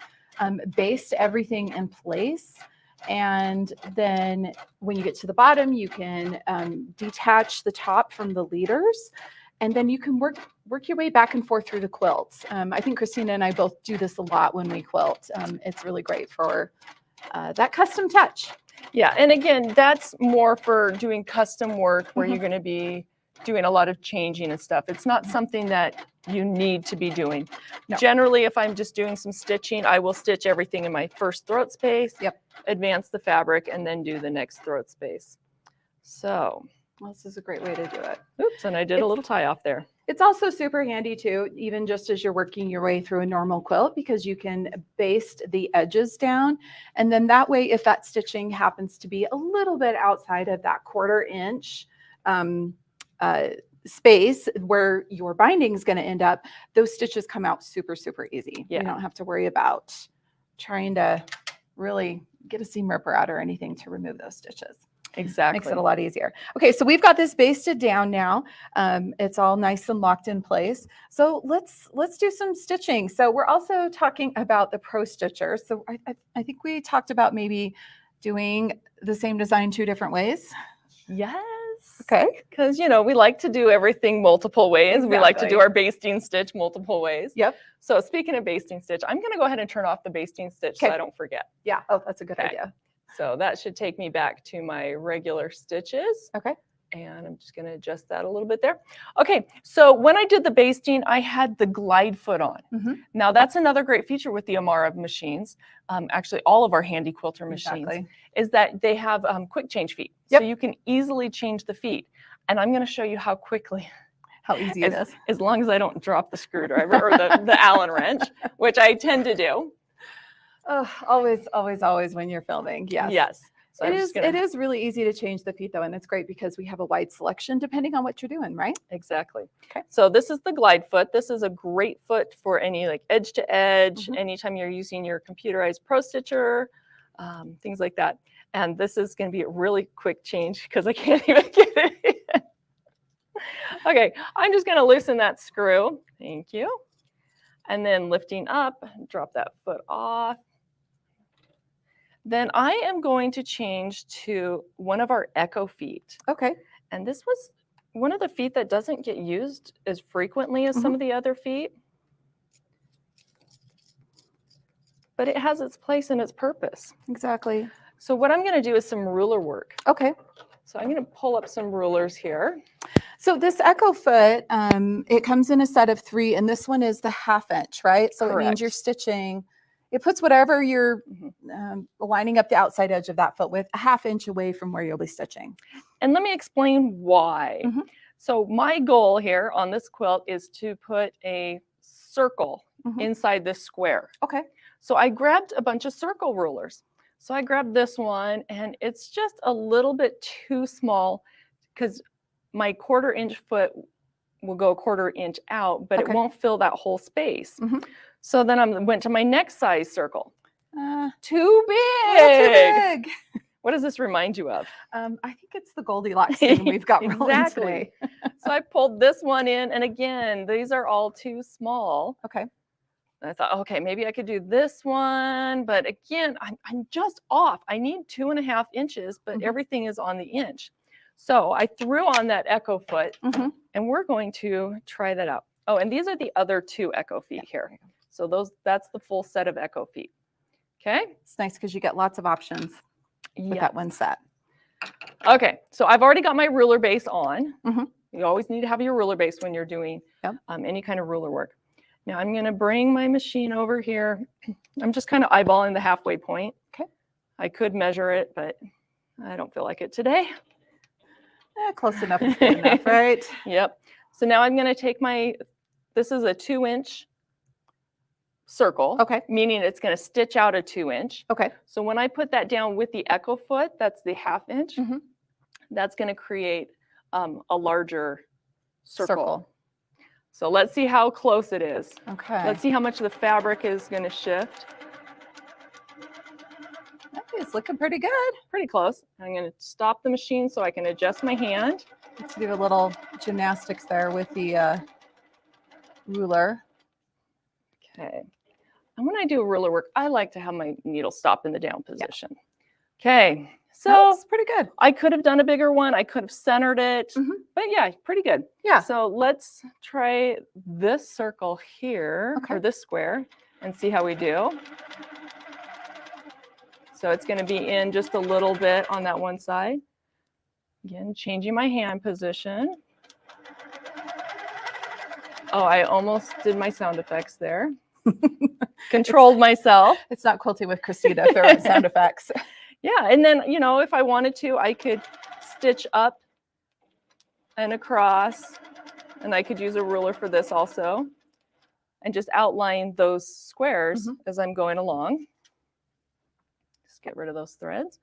baste everything in place. And then when you get to the bottom, you can detach the top from the leaders. And then you can work your way back and forth through the quilts. I think Christina and I both do this a lot when we quilt. It's really great for that custom touch. Yeah, and again, that's more for doing custom work where Mhm. you're going to be doing a lot of changing and stuff. It's not something that you need to be doing. No. Generally, if I'm just doing some stitching, I will stitch everything in my first throat space, Yep. advance the fabric, and then do the next throat space. So Well, this is a great way to do it. Oops, and I did a little tie off there. It's also super handy too, even just as you're working your way through a normal quilt, because you can baste the edges down. And then that way, if that stitching happens to be a little bit outside of that 1/4 inch space where your binding is going to end up, those stitches come out super, super easy. Yeah. You don't have to worry about trying to really get a seam ripper out or anything to remove those stitches. Exactly. Makes it a lot easier. Okay, so we've got this basted down now. It's all nice and locked in place. So let's do some stitching. So we're also talking about the Pro Stitcher. So I think we talked about maybe doing the same design 2 different ways. Yes. Okay. Because, you know, we like to do everything multiple ways. We like to do Exactly. our basting stitch multiple ways. Yep. So speaking of basting stitch, I'm going to go ahead and turn off the basting stitch so Okay. I don't forget. Yeah. Oh, that's a good Okay. idea. So that should take me back to my regular stitches. Okay. And I'm just going to adjust that a little bit there. Okay, so when I did the basting, I had the glide foot on. Mhm. Now that's another great feature with the Amara machines. Actually, all of our Handi Quilter machines Exactly. is that they have quick change feet. Yep. So you can easily change the feet. And I'm going to show you how quickly, How easy it is. as long as I don't drop the screwdriver or the Allen wrench, which I tend to do. Oh, always, always, always when you're filming. Yes. Yes. So I'm just It is really easy to change the feet though, and it's great because we have a wide selection depending on what you're doing, right? Exactly. Okay. So this is the glide foot. This is a great foot for any like edge to edge, Mhm. anytime you're using your computerized Pro Stitcher, things like that. And this is going to be a really quick change because I can't even get it in. Okay, I'm just going to loosen that screw. Thank you. And then lifting up, drop that foot off. Then I am going to change to one of our Echo feet. Okay. And this was one of the feet that doesn't get used as frequently as some of the other feet. But it has its place and its purpose. Exactly. So what I'm going to do is some ruler work. Okay. So I'm going to pull up some rulers here. So this Echo foot, it comes in a set of 3, and this one is the 1/2 inch, right? So it means you're Correct. stitching. It puts whatever you're lining up the outside edge of that foot with 1/2 inch away from where you'll be stitching. And let me explain why. Mhm. So my goal here on this quilt is to put a circle Mhm. inside this square. Okay. So I grabbed a bunch of circle rulers. So I grabbed this one, and it's just a little bit too small because my 1/4 inch foot will go 1/4 inch out, but Okay. it won't fill that whole space. Mhm. So then I went to my next size circle. Too Big. big. What does this remind you of? I think it's the Goldilocks thing we've got rolling Exactly. today. So I pulled this one in, and again, these are all too small. Okay. And I thought, okay, maybe I could do this one, but again, I'm just off. I need 2.5 inches, but Mhm. everything is on the inch. So I threw on that Echo foot, Mhm. and we're going to try that out. Oh, and these are the other 2 Echo feet here. So that's the full set of Echo feet. Okay. It's nice because you get lots of options with Yeah. that one set. Okay. So I've already got my ruler base on. Mhm. You always need to have your ruler base when you're doing Yep. any kind of ruler work. Now I'm going to bring my machine over here. I'm just kind of eyeballing the halfway point. Okay. I could measure it, but I don't feel like it today. Close enough is good enough, right? Yep. So now I'm going to take this is a 2-inch circle. Okay. Meaning it's going to stitch out a 2-inch. Okay. So when I put that down with the Echo foot, that's the 1/2 inch. Mhm. That's going to create a larger circle. Circle. So let's see how close it is. Okay. Let's see how much the fabric is going to shift. It's looking pretty good. Pretty close. I'm going to stop the machine so I can adjust my hand. Let's do a little gymnastics there with the ruler. Okay. And when I do ruler work, I like to have my needle stop in the down position. Okay. So That's pretty good. I could have done a bigger one. I could have centered it, Mhm. but yeah, pretty good. Yeah. So let's try this circle here, Okay. or this square, and see how we do. So it's going to be in just a little bit on that one side. Again, changing my hand position. Oh, I almost did my sound effects there. Controlled myself. It's not quilting with Christina if there aren't sound effects. Yeah, and then, if I wanted to, I could stitch up and across. And I could use a ruler for this also. And just outline those squares as I'm going along. Just get rid of those threads.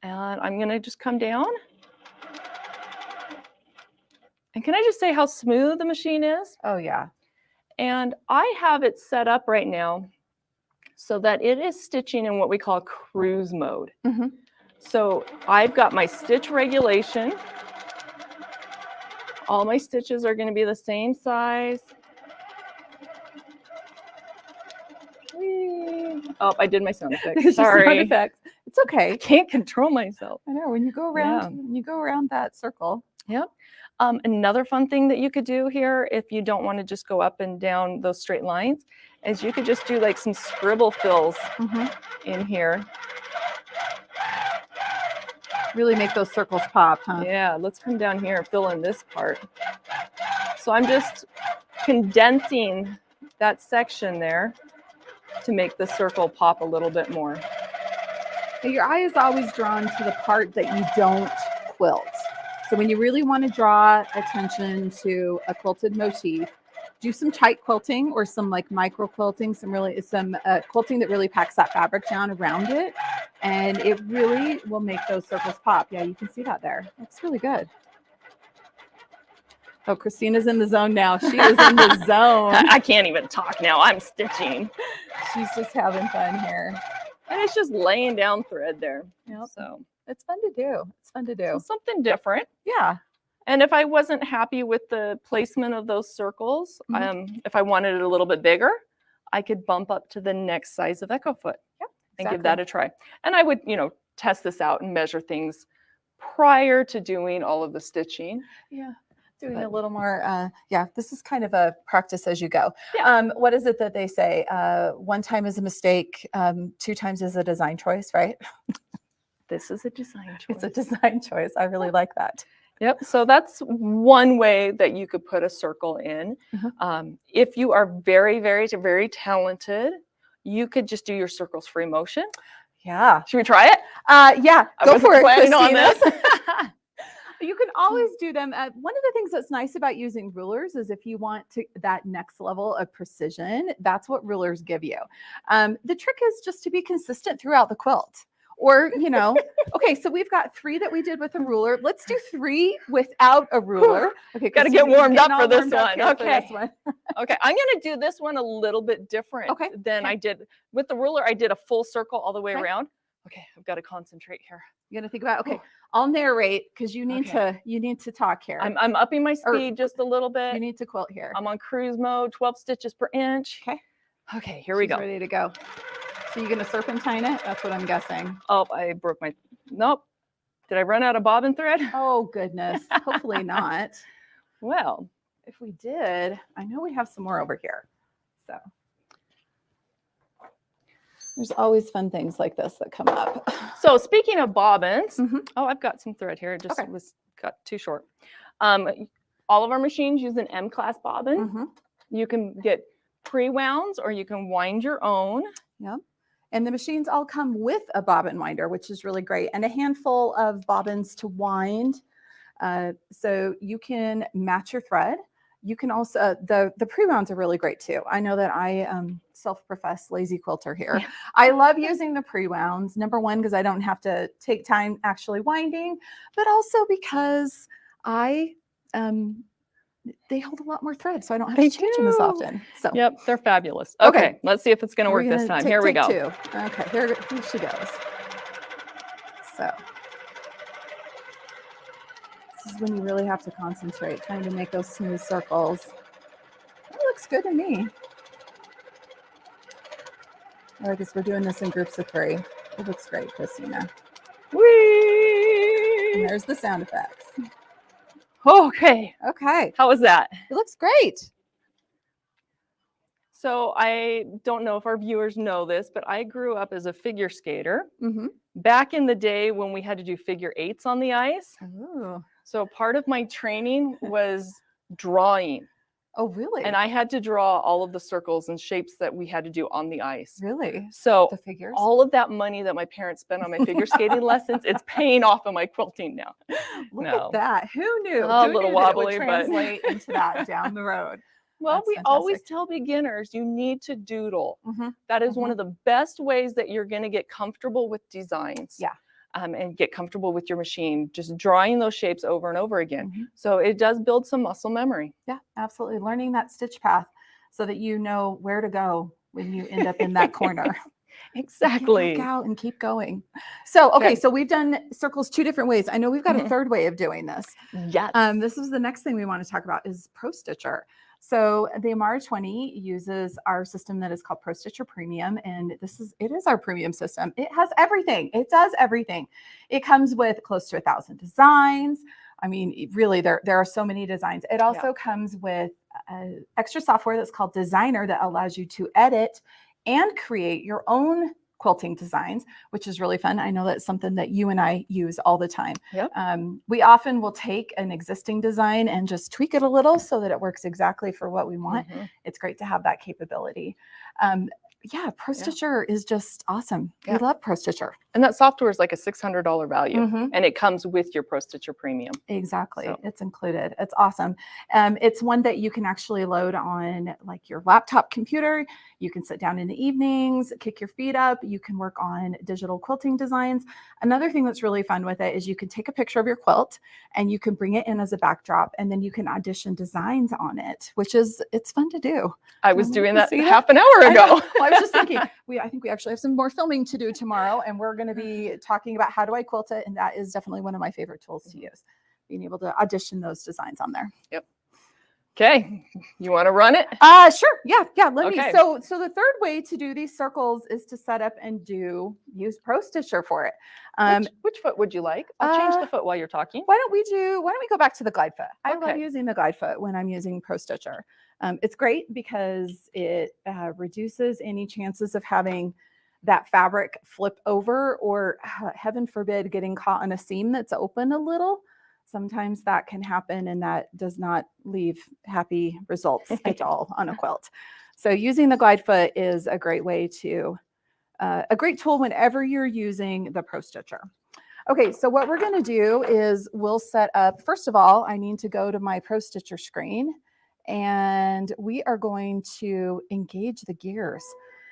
And I'm going to just come down. And can I just say how smooth the machine is? Oh, yeah. And I have it set up right now so that it is stitching in what we call cruise mode. So I've got my stitch regulation. All my stitches are going to be the same size. Oh, I did my sound effects. Sorry. Sound effects. It's okay. I can't control myself. I know when you go around, when you go around that circle. Yep. Another fun thing that you could do here, if you don't want to just go up and down those straight lines, is you could just do like some scribble fills in here. Really make those circles pop, huh? Yeah, let's come down here and fill in this part. So I'm just condensing that section there to make the circle pop a little bit more. Your eye is always drawn to the part that you don't quilt. So when you really want to draw attention to a quilted motif, do some tight quilting or some like micro quilting, some quilting that really packs that fabric down around it, and it really will make those circles pop. Yeah, you can see that there. That's really good. Oh, Christina's in the zone now. She is in the zone. I can't even talk now. I'm stitching. She's just having fun here. And it's just laying down thread there. Yep. So it's fun to do. It's fun to do. so something different. Yeah. And if I wasn't happy with the placement of those circles, if I wanted it a little bit bigger, I could bump up to the next size of Echo Foot and give that a try. And I would, test this out and measure things prior to doing all of the stitching. Yeah. Doing a little more, this is kind of a practice as you go. Yeah. What is it that they say? One time is a mistake, 2 times is a design choice, right? This is a design choice. It's a design choice. I really like that. Yep. So that's one way that you could put a circle in. If you are very, very, very talented, you could just do your circles free motion. Yeah. Should we try it? Yeah. Go for it, Christina. on this. You can always do them. One of the things that's nice about using rulers is if you want that next level of precision, that's what rulers give you. The trick is just to be consistent throughout the quilt. Or, okay, so we've got 3 that we did with a ruler. Let's do 3 without a ruler. Okay, got to get warmed up for this one. Okay. Okay, I'm going to do this one a little bit different than I did with the ruler. I did a full circle all the way around. Okay, I've got to concentrate here. You got to think about, okay, I'll narrate because you need to talk here. I'm upping my speed just a little bit. You need to quilt here. I'm on cruise mode, 12 stitches per inch. Okay, here we go. Ready to go. So you're going to serpentine it? That's what I'm guessing. Oh, I broke my, nope. Did I run out of bobbin thread? Oh, goodness. Hopefully not. Well, if we did, I know we have some more over here. So there's always fun things like this that come up. So speaking of bobbins, oh, I've got some thread here. It just got too short. All of our machines use an M-class bobbin. You can get pre-wounds or you can wind your own. Yep. And the machines all come with a bobbin winder, which is really great, and a handful of bobbins to wind. So you can match your thread. You can also, the pre-wounds are really great too. I know that I self-professed lazy quilter here. Yeah. I love using the pre-wounds. Number one, because I don't have to take time actually winding, but also because they hold a lot lot more thread, so I don't have to change them as often. So yep, they're fabulous. Okay, let's see if it's going to work this time. Here we go. Okay, here she goes. So this is when you really have to concentrate, trying to make those smooth circles. It looks good to me. I guess we're doing this in groups of 3. It looks great, Christina. Whee! And there's the sound effects. Okay. Okay. How was that? It looks great. So I don't know if our viewers know this, but I grew up as a figure skater. Mm-hmm. Back in the day when we had to do figure 8s on the ice. Ooh. So part of my training was drawing. Oh, really? And I had to draw all of the circles and shapes that we had to do on the ice. Really? So The figures? all of that money that my parents spent on my figure skating lessons, it's paying off in my quilting now. Look No. at that. Who knew? A Who little knew that it wobbly, would but- translate into that down the road? Well, That's we always fantastic. tell beginners you need to doodle. Mhm. That is one of the best ways that you're going to get comfortable with designs. Yeah. And get comfortable with your machine, just drawing those shapes over and over again. Mhm. So it does build some muscle memory. Yeah, absolutely. Learning that stitch path so that you know where to go when you end up in that corner. Exactly. Get back out and keep going. So, okay, Okay. so we've done circles 2 different ways. I know we've got a Mhm. third way of doing this. Yes. This is the next thing we want to talk about is Pro Stitcher. So the Amara 20 uses our system that is called Pro Stitcher Premium, and it is our premium system. It has everything. It does everything. It comes with close to 1,000 designs. I mean, really, there are so many designs. It also comes with extra software that's called Designer that allows you to edit and create your own quilting designs, which is really fun. I know that's something that you and I use all the time. Yep. We often will take an existing design and just tweak it a little so that it works exactly for what we want. Mhm. It's great to have that capability. Pro Stitcher is just awesome. Yeah. We love Pro Stitcher. And that software is like a $600 value, Mhm. and it comes with your Pro Stitcher Premium. Exactly. So- It's included. It's awesome. It's one that you can actually load on like your laptop computer. You can sit down in the evenings, kick your feet up. You can work on digital quilting designs. Another thing that's really fun with it is you can take a picture of your quilt and you can bring it in as a backdrop, and then you can audition designs on it, it's fun to do. I was Can doing you that see that? half an hour I know. ago. Well, I was just thinking, I think we actually have some more filming to do tomorrow, and we're going to be talking about how do I quilt it, and that is definitely one of my favorite tools to use, being able to audition those designs on there. Okay, you want to run it? Sure. Yeah. Let me. Okay. So the third way to do these circles is to set up and use Pro Stitcher for it. Which foot would you like? I'll change the foot while you're talking. Why don't we go back to the glide foot? I love Okay. using the glide foot when I'm using Pro Stitcher. It's great because it reduces any chances of having that fabric flip over or heaven forbid getting caught on a seam that's open a little. Sometimes that can happen, and that does not leave happy results at all on a quilt. So using the glide foot is a great way to a great tool whenever you're using the Pro Stitcher. Okay, so what we're going to do is we'll set up, first of all, I need to go to my Pro Stitcher screen, and we are going to engage the gears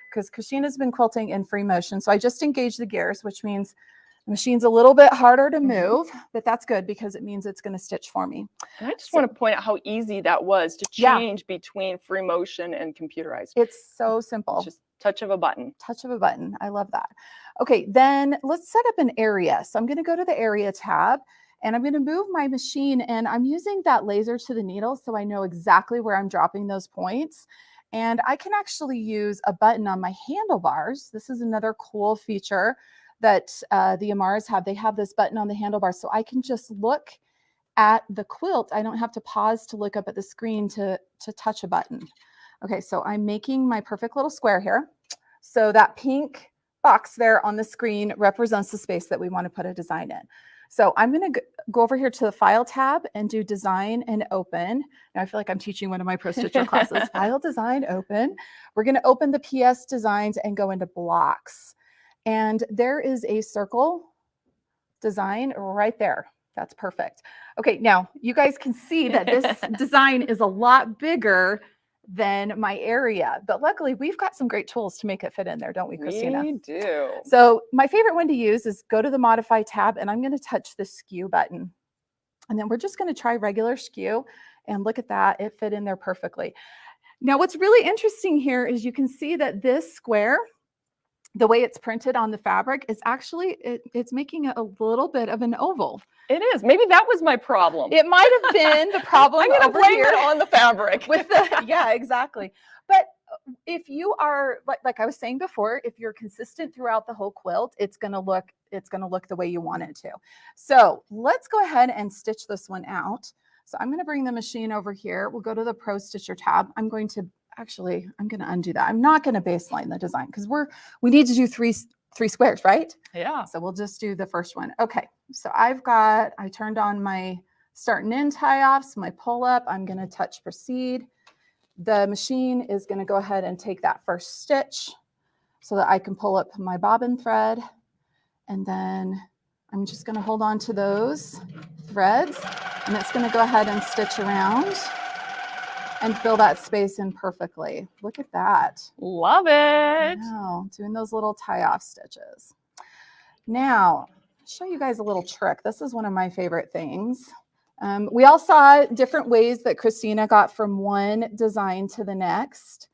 because Christina's been quilting in free motion. So I just engaged the gears, which means the machine's a little bit harder to move, but that's good because it means it's going to stitch for me. And I just want to point out how easy that was to Yeah. change between free motion and computerized. It's so simple. Just touch of a button. Touch of a button. I love that. Okay, then let's set up an area. So I'm going to go to the area tab, and I'm going to move my machine, and I'm using that laser to the needle so I know exactly where I'm dropping those points. And I can actually use a button on my handlebars. This is another cool feature that the Amaras have. They have this button on the handlebars, so I can just look at the quilt. I don't have to pause to look up at the screen to touch a button. Okay, so I'm making my perfect little square here. So that pink box there on the screen represents the space that we want to put a design in. So I'm going to go over here to the File tab and do Design and Open. Now I feel like I'm teaching one of my Pro Stitcher classes. File, Design, Open. We're going to open the PS designs and go into Blocks. And there is a circle design right there. That's perfect. Okay, now you guys can see that this design is a lot bigger than my area, but luckily we've got some great tools to make it fit in there, don't we, Christina? We do. So my favorite one to use is go to the Modify tab, and I'm going to touch the Skew button. And then we're just going to try regular skew, and look at that. It fit in there perfectly. Now, what's really interesting here is you can see that this square, the way it's printed on the fabric, is actually, it's making it a little bit of an oval. It is. Maybe that was my problem. It might have been the problem. I'm going to over blame here it on the fabric. with the, yeah, exactly. But if you are, like I was saying before, if you're consistent throughout the whole quilt, it's going to look the way you want it to. So let's go ahead and stitch this one out. So I'm going to bring the machine over here. We'll go to the Pro Stitcher tab. I'm going to undo that. I'm not going to baseline the design because we need to do three squares, right? Yeah. So we'll just do the first one. Okay. So I turned on my start and end tie offs, my pull up. I'm going to touch proceed. the machine is going to go ahead and take that first stitch so that I can pull up my bobbin thread. And then I'm just going to hold on to those threads, and it's going to go ahead and stitch around and fill that space in perfectly. Look at that. Love it. Wow, doing those little tie-off stitches. Now, I'll show you guys a little trick. This is one of my favorite things. We all saw different ways that Christina got from one design to the next,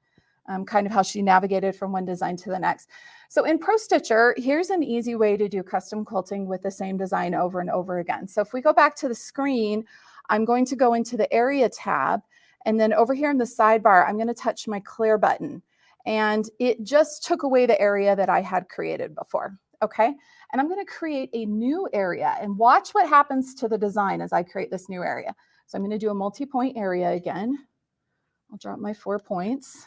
kind of how she navigated from one design to the next. So in Pro Stitcher, here's an easy way to do custom quilting with the same design over and over again. So if we go back to the screen, I'm going to go into the area tab, and then over here in the sidebar, I'm going to touch my clear button, and it just took away the area that I had created before. Okay. And I'm going to create a new area, and watch what happens to the design as I create this new area. So I'm going to do a multi-point area again. I'll drop my 4 points.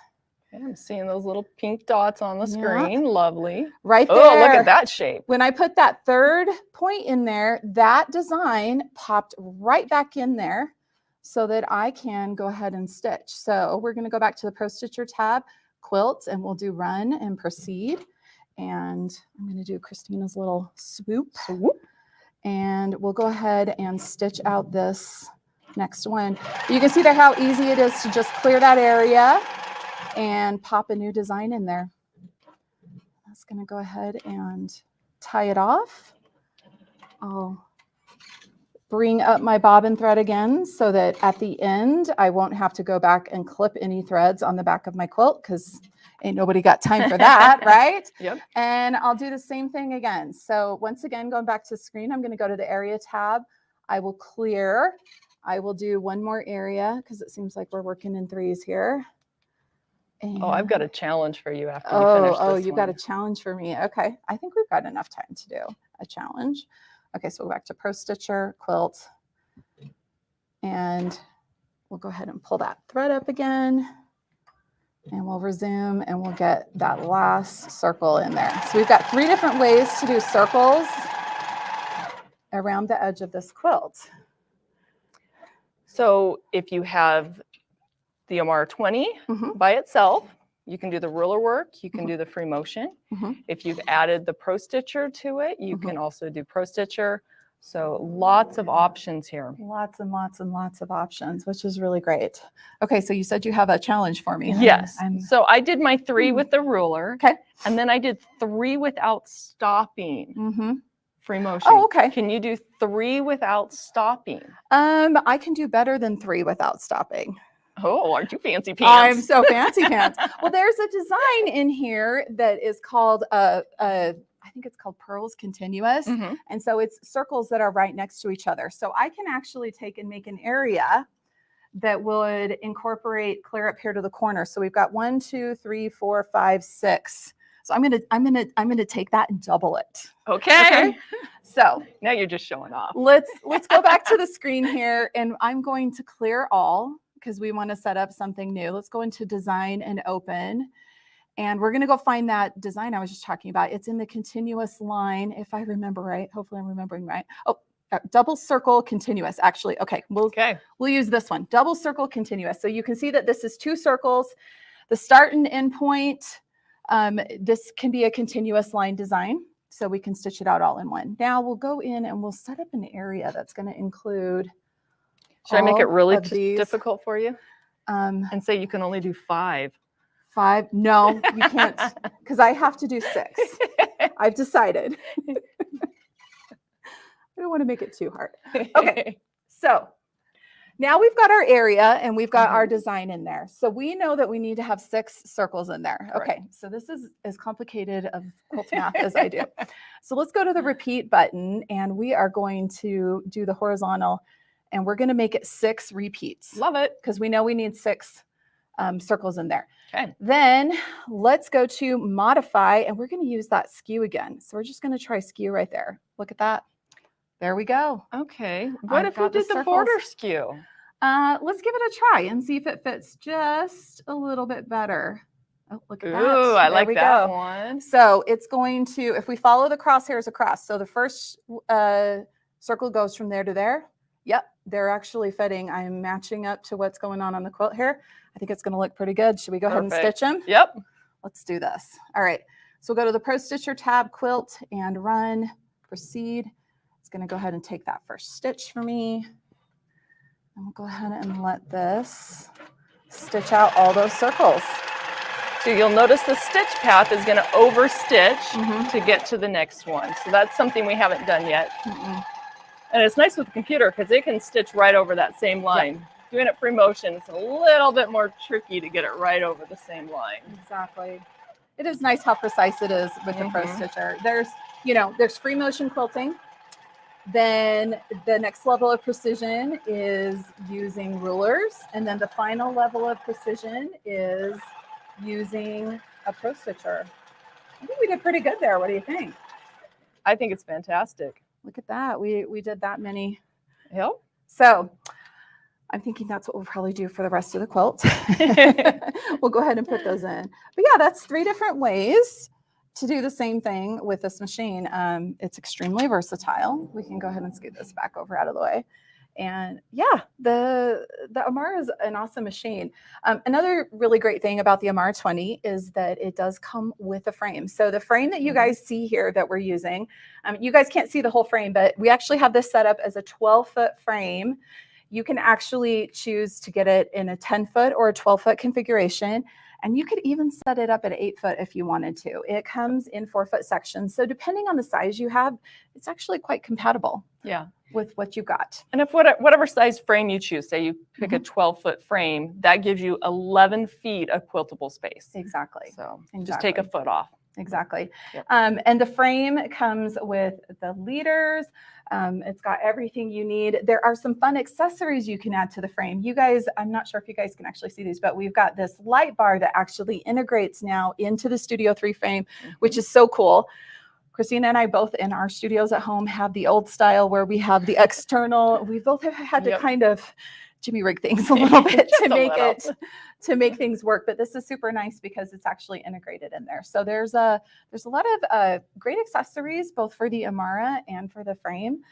Okay, I'm seeing those little pink dots on the screen. Lovely. Right there. Oh, look at that shape. When I put that third point in there, that design popped right back in there so that I can go ahead and stitch. So we're going to go back to the Pro Stitcher tab, quilt, and we'll do run and proceed. And I'm going to do Christina's little swoop. And we'll go ahead and stitch out this next one. You can see there how easy it is to just clear that area and pop a new design in there. That's going to go ahead and tie it off. I'll bring up my bobbin thread again so that at the end, I won't have to go back and clip any threads on the back of my quilt, because ain't nobody got time for that, right? Yep. And I'll do the same thing again. So once again, going back to the screen, I'm going to go to the area tab. I will clear. I will do one more area because it seems like we're working in threes here. And Oh, I've got a challenge for you after you finish this Oh, you've got a one. challenge for me. Okay. I think we've got enough time to do a challenge. Okay, so we'll go back to Pro Stitcher, quilt, and we'll go ahead and pull that thread up again, and we'll resume, and we'll get that last circle in there. So we've got 3 different ways to do circles around the edge of this quilt. So if you have the Omar 20 by itself, you can do the ruler work, you can do the free motion. If you've added the Pro Stitcher to it, you can also do Pro Stitcher. So lots of options here. Lots and lots and lots of options, which is really great. Okay, so you said you have a challenge for me. Yes. So I did my 3 with the ruler. Okay. And then I did 3 without stopping. Free motion. Oh, okay. Can you do 3 without stopping? I can do better than 3 without stopping. Oh, aren't you fancy pants? I'm so fancy pants. Well, there's a design in here that is called I think it's called Pearls Continuous. And so it's circles that are right next to each other. So I can actually take and make an area that would incorporate clear up here to the corner. So we've got 1, 2, 3, 4, 5, 6. So I'm gonna take that and double it. Okay. So now you're just showing off. let's go back to the screen here, and I'm going to clear all because we want to set up something new. Let's go into design and open. And we're going to go find that design I was just talking about. It's in the continuous line, if I remember right. Hopefully I'm remembering right. Oh, double circle continuous, actually. Okay, we'll use this one. Double circle continuous. So you can see that this is 2 circles. The start and end point, this can be a continuous line design. So we can stitch it out all in one. Now we'll go in and we'll set up an area that's going to include. Should I make it really difficult for you? And say you can only do 5. 5? No, you can't, because I have to do 6. I've decided. I don't want to make it too hard. Okay, so now we've got our area and we've got our design in there. So we know that we need to have 6 circles in there. Okay, so this is as complicated of quilt math as I do. So let's go to the repeat button, and we are going to do the horizontal, and we're going to make it 6 repeats. Love it. Because we know we need 6 circles in there. Okay. Then let's go to modify, and we're going to use that skew again. So we're just going to try skew right there. Look at that. There we go. Okay. What if we did the border skew? Let's give it a try and see if it fits just a little bit better. Oh, look at that. Ooh, I like that one. So it's going to, if we follow the crosshairs across, so the first circle goes from there to there, Yep, they're actually fitting. I'm matching up to what's going on the quilt here. I think it's going to look pretty good. Should we go ahead and Perfect. stitch them? Yep. Let's do this. All right. So we'll go to the Pro Stitcher tab, quilt, and run, proceed. It's going to go ahead and take that first stitch for me. And we'll go ahead and let this stitch out all those circles. So you'll notice the stitch path is going to overstitch to get to the next one. So that's something we haven't done yet. And it's nice with the computer because it can stitch right over that same line. Yep. Doing it free motion, it's a little bit more tricky to get it right over the same line. Exactly. It is nice how precise it is with the Pro Stitcher. There's, there's free motion quilting. Then the next level of precision is using rulers. And then the final level of precision is using a Pro Stitcher. I think we did pretty good there. What do you think? I think it's fantastic. Look at that. We did that many. Yep. So I'm thinking that's what we'll probably do for the rest of the quilt. We'll go ahead and put those in. But yeah, that's 3 different ways to do the same thing with this machine. It's extremely versatile. We can go ahead and scoot this back over out of the way. And yeah, the Amara is an awesome machine. Another really great thing about the Amara 20 is that it does come with a frame. So the frame that you guys see here that we're using, you guys can't see the whole frame, but we actually have this set up as a 12-foot frame. You can actually choose to get it in a 10-foot or a 12-foot configuration. And you could even set it up at 8-foot if you wanted to. It comes in 4-foot sections. So depending on the size you have, it's actually quite compatible. Yeah. With what you got. And if whatever size frame you choose, say you pick a 12-foot frame, that gives you 11 feet of quiltable space. Exactly. So just take a foot off. Exactly. Yep. And the frame comes with the leaders. It's got everything you need. There are some fun accessories you can add to the frame. You guys, I'm not sure if you guys can actually see these, but we've got this light bar that actually integrates now into the Studio 3 frame, which is so cool. Christina and I both in our studios at home have the old style where we have the external. We both have had to kind of jimmy rig things a little bit to make things work. But this is super nice because it's actually integrated in there. So there's a lot of great accessories both for the Amara and for the frame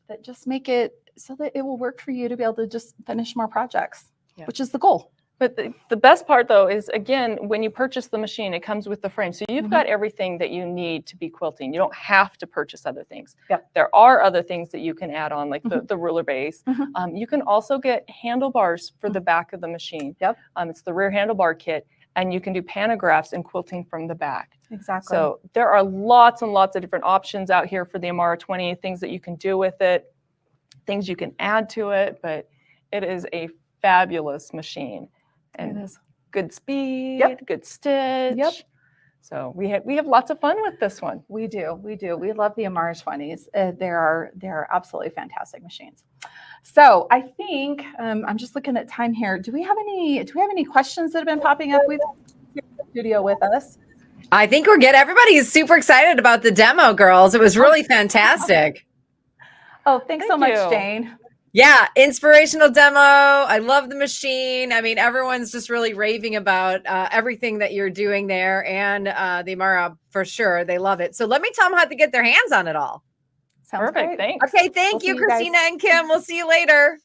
that just make it so that it will work for you to be able to just finish more projects, which is the goal. But the best part, though, is, again, when you purchase the machine, it comes with the frame. So you've got everything that you need to be quilting. You don't have to purchase other things. Yep. There are other things that you can add on, like the ruler base. You can also get handlebars for the back of the machine. Yep. It's the rear handlebar kit, and you can do pantographs and quilting from the back. Exactly. So there are lots and lots of different options out here for the Amara 20, things that you can do with it, things you can add to it, but it is a fabulous machine. And it is. Good speed, good stitch. Yep. So we have lots of fun with this one. We do. We love the Amara 20s. They're absolutely fantastic machines. So I think I'm just looking at time here. Do we have any questions that have been popping up? We've in the studio with us. I think we're good. Everybody is super excited about the demo, girls. It was really fantastic. Oh, thanks so much, Jane. Yeah, inspirational demo. I love the machine. I mean, everyone's just really raving about everything that you're doing there, and the Amara for sure. They love it. So let me tell them how to get their hands on it all. Sounds perfect. Great. Thanks. Okay, thank you, Christina and Kim. We'll see you later.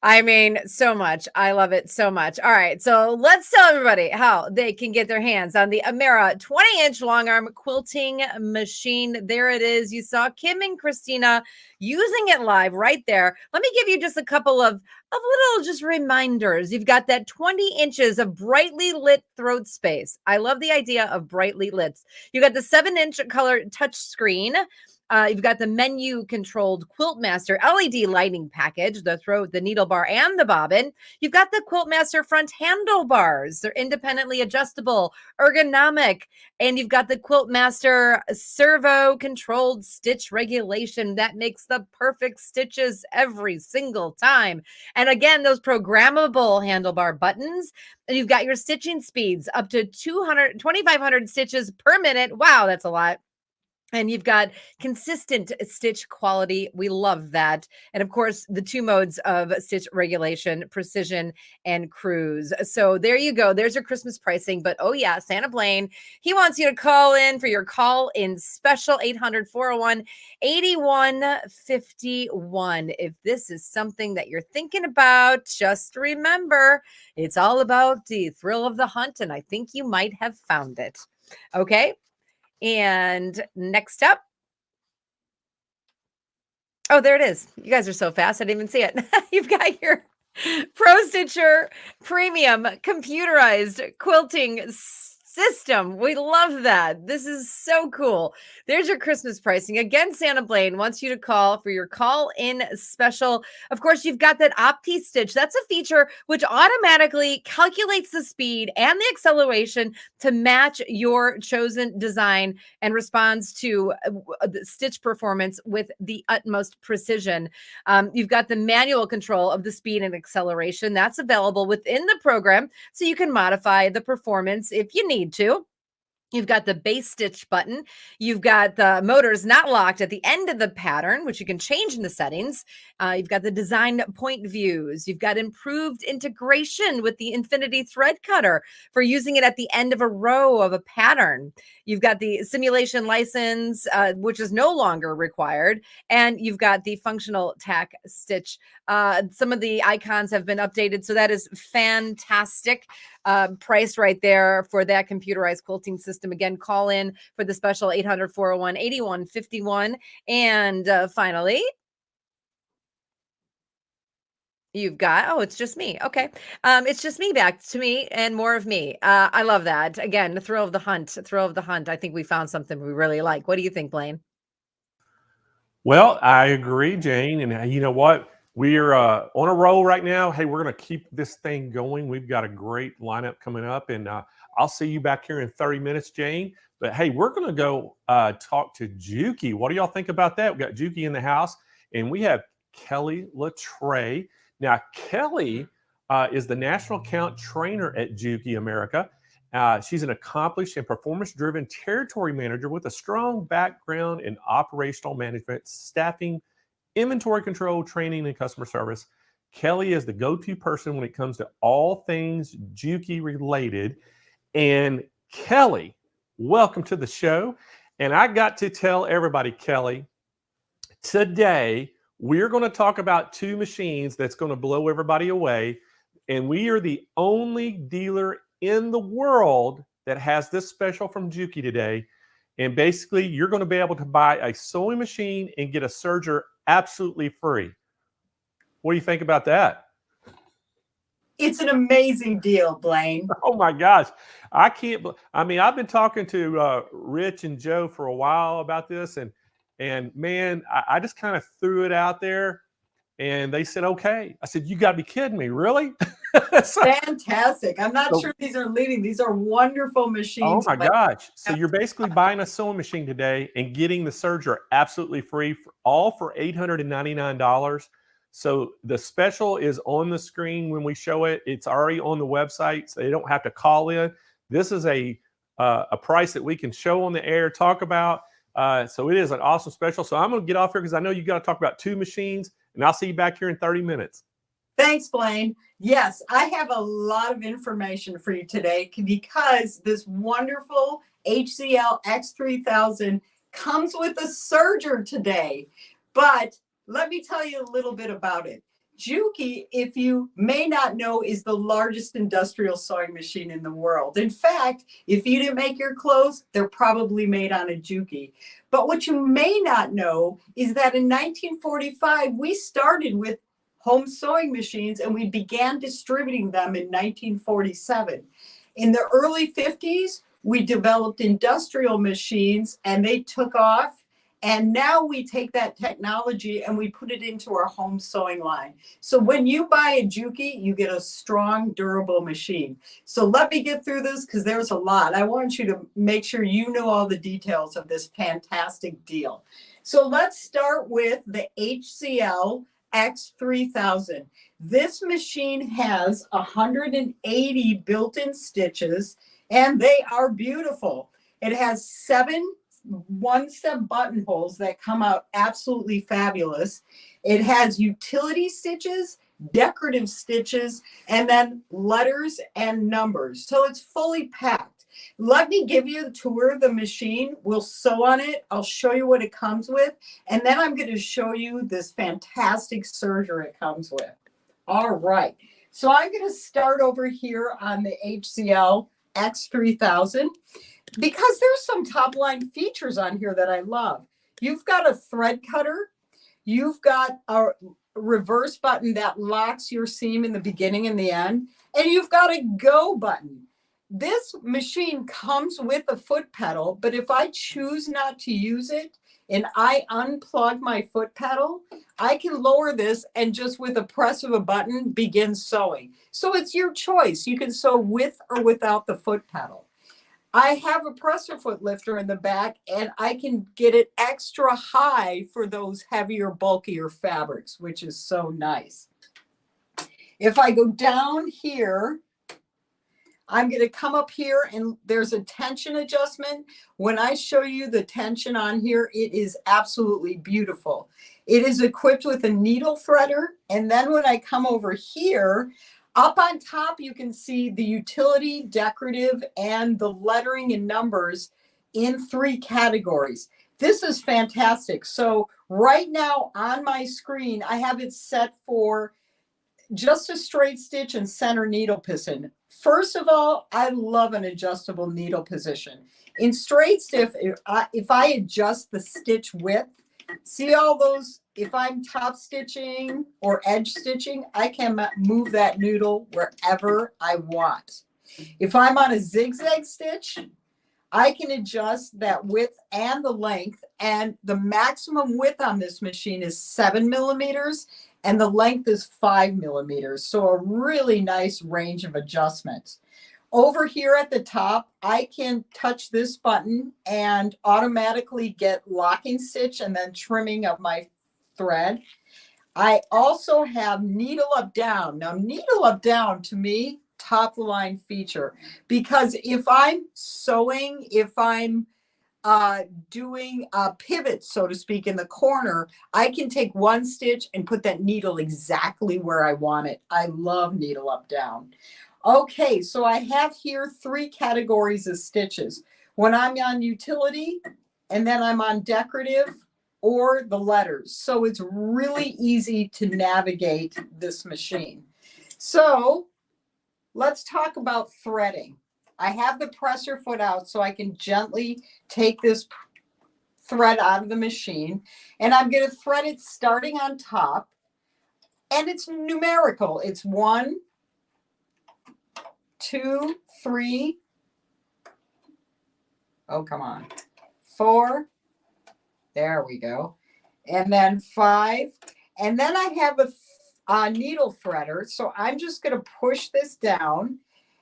I mean, so much. I love it so much. All right. So let's tell everybody how they can get their hands on the Amara 20-inch long arm quilting machine. There it is. You saw Kim and Christina using it live right there. Let me give you just a couple of little just reminders. You've got that 20 inches of brightly lit throat space. I love the idea of brightly lit. You got the 7-inch color touch screen. You've got the menu controlled Quiltmaster LED lighting package, the throat, the needle bar, and the bobbin. You've got the Quiltmaster front handlebars. They're independently adjustable, ergonomic. And you've got the Quiltmaster servo controlled stitch regulation that makes the perfect stitches every single time. And again, those programmable handlebar buttons. And you've got your stitching speeds up to 2,500 stitches per minute. Wow, that's a lot. And you've got consistent stitch quality. We love that. And of course, the 2 modes of stitch regulation, precision and cruise. So there you go. There's your Christmas pricing. But oh yeah, Santa Blaine, he wants you to call in for your call in special 800-401-8151. If this is something that you're thinking about, just remember, it's all about the thrill of the hunt. And I think you might have found it. Okay. And next up. Oh, there it is. You guys are so fast. I didn't even see it. You've got your Pro Stitcher Premium computerized quilting system. We love that. This is so cool. There's your Christmas pricing. Again, Santa Blaine wants you to call for your call-in special. Of course, you've got that Opti Stitch. That's a feature which automatically calculates the speed and the acceleration to match your chosen design and responds to the stitch performance with the utmost precision. You've got the manual control of the speed and acceleration. That's available within the program, so you can modify the performance if you need to. You've got the base stitch button. You've got the motors not locked at the end of the pattern, which you can change in the settings. You've got the design point views. You've got improved integration with the Infinity Thread Cutter for using it at the end of a row of a pattern. You've got the simulation license, which is no longer required. And you've got the functional tack stitch. Some of the icons have been updated, so that is fantastic. Price right there for that computerized quilting system. Again, call in for the special 800-401-8151. And finally, you've got, oh, it's just me. Okay. It's just me, back to me and more of me. I love that. Again, the thrill of the hunt, thrill of the hunt. I think we found something we really like. What do you think, Blaine? Well, I agree, Jane. And you know what? We're on a roll right now. Hey, we're going to keep this thing going. We've got a great lineup coming up, and I'll see you back here in 30 minutes, Jane. But hey, we're going to go talk to Juki. What do y'all think about that? We've got Juki in the house, and we have Kelly Latreille. Now, Kelly is the national account trainer at Juki America. She's an accomplished and performance-driven territory manager with a strong background in operational management, staffing, inventory control, training, and customer service. Kelly is the go-to person when it comes to all things Juki related. And Kelly, welcome to the show. And I got to tell everybody, Kelly, today we're going to talk about 2 machines that's going to blow everybody away. And we are the only dealer in the world that has this special from Juki today. And basically, you're going to be able to buy a sewing machine and get a serger absolutely free. What do you think about that? It's an amazing deal, Blaine. Oh my gosh. I can't, I mean, I've been talking to Rich and Joe for a while about this, and man, I just kind of threw it out there, and they said, okay. I said, you got to be kidding me, really? Fantastic. I'm not sure these are leading. These are wonderful machines. Oh my gosh. So you're basically buying a sewing machine today and getting the serger absolutely free, all for $899. So the special is on the screen when we show it. It's already on the website, so they don't have to call in. This is a price that we can show on the air, talk about. So it is an awesome special. So I'm going to get off here because I know you got to talk about 2 machines, and I'll see you back here in 30 minutes. Thanks, Blaine. Yes, I have a lot of information for you today because this wonderful HCL X3000 comes with a serger today. But let me tell you a little bit about it. Juki, if you may not know, is the largest industrial sewing machine in the world. In fact, if you didn't make your clothes, they're probably made on a Juki. But what you may not know is that in 1945, we started with home sewing machines and we began distributing them in 1947. In the early 50s, we developed industrial machines and they took off. And now we take that technology and we put it into our home sewing line. So when you buy a Juki, you get a strong, durable machine. So let me get through this because there's a lot. I want you to make sure you know all the details of this fantastic deal. So let's start with the HCL X3000. This machine has 180 built-in stitches and they are beautiful. It has 7 one-step buttonholes that come out absolutely fabulous. It has utility stitches, decorative stitches, and then letters and numbers. So it's fully packed. Let me give you a tour of the machine. We'll sew on it. I'll show you what it comes with. And then I'm going to show you this fantastic serger it comes with. All right. So I'm going to start over here on the HCL X3000 because there's some top line features on here that I love. You've got a thread cutter. You've got a reverse button that locks your seam in the beginning and the end. And you've got a go button. This machine comes with a foot pedal, but if I choose not to use it and I unplug my foot pedal, I can lower this and just with a press of a button begin sewing. So it's your choice. You can sew with or without the foot pedal. I have a presser foot lifter in the back and I can get it extra high for those heavier, bulkier fabrics, which is so nice. If I go down here, I'm going to come up here and there's a tension adjustment. When I show you the tension on here, it is absolutely beautiful. It is equipped with a needle threader. And then when I come over here, up on top, you can see the utility, decorative, and the lettering and numbers in 3 categories. This is fantastic. So right now on my screen, I have it set for just a straight stitch and center needle position. First of all, I love an adjustable needle position. In straight stitch, if I adjust the stitch width, see all those, if I'm top stitching or edge stitching, I can move that needle wherever I want. If I'm on a zigzag stitch, I can adjust that width and the length, and the maximum width on this machine is 7 millimeters and the length is 5 millimeters. So a really nice range of adjustments. Over here at the top, I can touch this button and automatically get locking stitch and then trimming of my thread. I also have needle up down. Now needle up down to me, top of the line feature, because if I'm sewing, if I'm doing a pivot, so to speak, in the corner, I can take one stitch and put that needle exactly where I want it. I love needle up down. Okay, so I have here 3 categories of stitches. When I'm on utility, and then I'm on decorative or the letters. So it's really easy to navigate this machine. So let's talk about threading. I have the presser foot out so I can gently take this thread out of the machine, and I'm going to thread it starting on top, and it's numerical. It's 1, 2, 3. Oh, come on. 4. There we go. And then 5. And then I have a needle threader. So I'm just going to push this down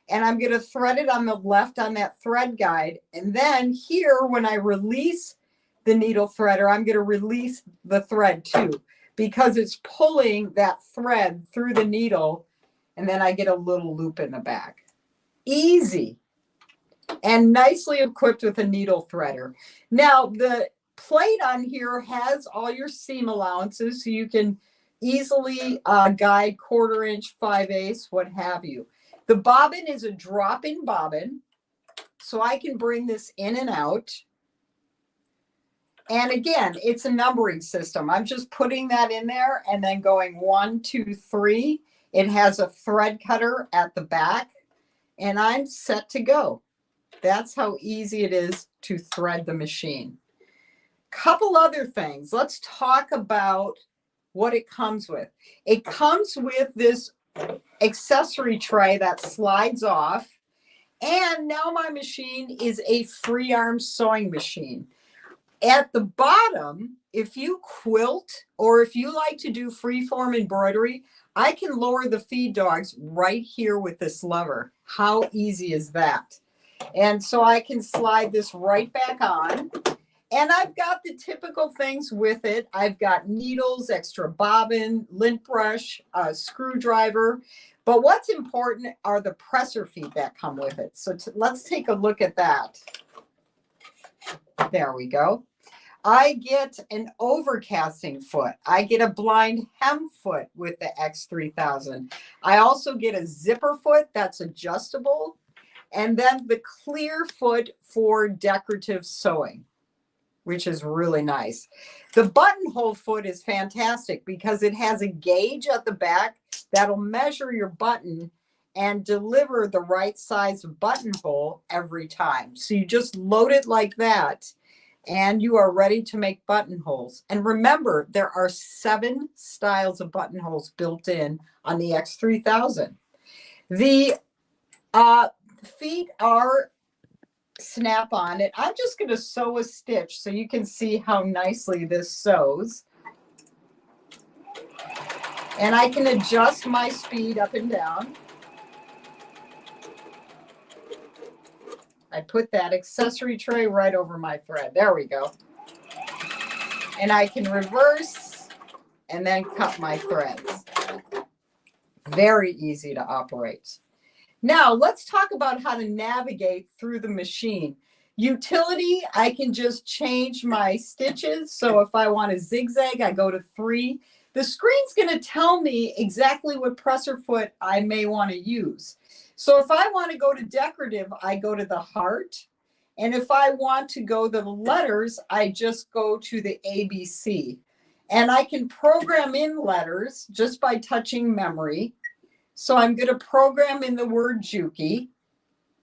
and I'm going to thread it on the left on that thread guide. And then here, when I release the needle threader, I'm going to release the thread too, because it's pulling that thread through the needle. And then I get a little loop in the back. Easy and nicely equipped with a needle threader. Now the plate on here has all your seam allowances, so you can easily guide 1/4 inch, 5/8, what have you. The bobbin is a drop-in bobbin, so I can bring this in and out. And again, it's a numbering system. I'm just putting that in there and then going 1, 2, 3. It has a thread cutter at the back, and I'm set to go. That's how easy it is to thread the machine. Couple other things. Let's talk about what it comes with. It comes with this accessory tray that slides off. And now my machine is a free arm sewing machine. At the bottom, if you quilt or if you like to do freeform embroidery, I can lower the feed dogs right here with this lever. How easy is that? And so I can slide this right back on. And I've got the typical things with it. I've got needles, extra bobbin, lint brush, a screwdriver. But what's important are the presser feet that come with it. So let's take a look at that. There we go. I get an overcasting foot. I get a blind hem foot with the X3000. I also get a zipper foot that's adjustable. And then the clear foot for decorative sewing, which is really nice. The buttonhole foot is fantastic because it has a gauge at the back that'll measure your button and deliver the right size buttonhole every time. So you just load it like that and you are ready to make buttonholes. And remember, there are 7 styles of buttonholes built in on the X3000. The feet are snap on it. I'm just going to sew a stitch so you can see how nicely this sews. And I can adjust my speed up and down. I put that accessory tray right over my thread. There we go. And I can reverse and then cut my threads. Very easy to operate. Now let's talk about how to navigate through the machine. Utility, I can just change my stitches. So if I want to zigzag, I go to 3. The screen's going to tell me exactly what presser foot I may want to use. So if I want to go to decorative, I go to the heart. And if I want to go to the letters, I just go to the ABC. And I can program in letters just by touching memory. So I'm going to program in the word Juki.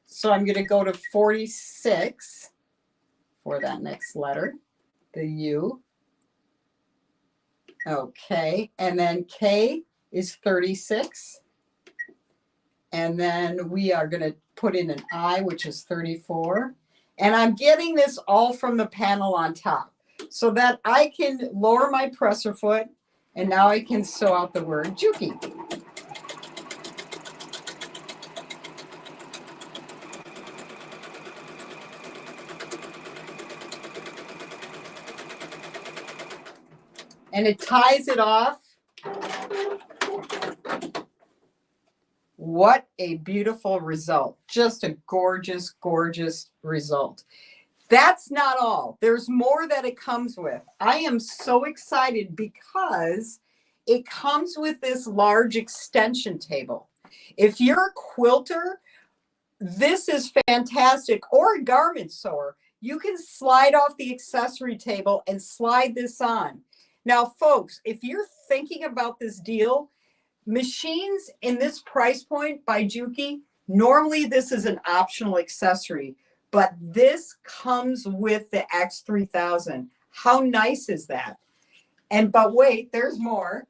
So I'm going to go to 46 for that next letter, the U. Okay, and then K is 36. And then we are going to put in an I, which is 34. And I'm getting this all from the panel on top so that I can lower my presser foot. And now I can sew out the word Juki. And it ties it off. What a beautiful result. Just a gorgeous, gorgeous result. That's not all. There's more that it comes with. I am so excited because it comes with this large extension table. If you're a quilter, this is fantastic, or a garment sewer. You can slide off the accessory table and slide this on. Now, folks, if you're thinking about this deal, machines in this price point by Juki, normally this is an optional accessory, but this comes with the X3000. How nice is that? But wait, there's more.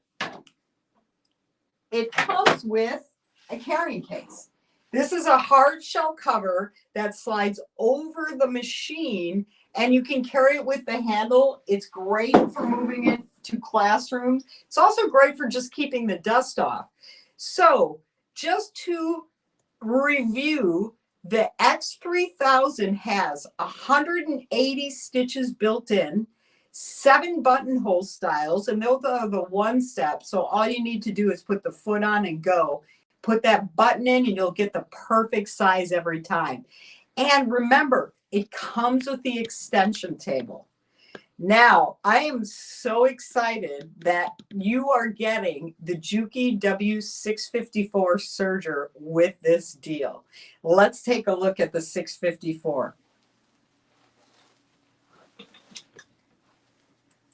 It comes with a carrying case. This is a hard shell cover that slides over the machine and you can carry it with the handle. It's great for moving it to classrooms. It's also great for just keeping the dust off. So just to review, the X3000 has 180 stitches built in, 7 buttonhole styles, and those are the one step. So all you need to do is put the foot on and go. Put that button in and you'll get the perfect size every time. And remember, it comes with the extension table. Now, I am so excited that you are getting the Juki W654 serger with this deal. Let's take a look at the 654.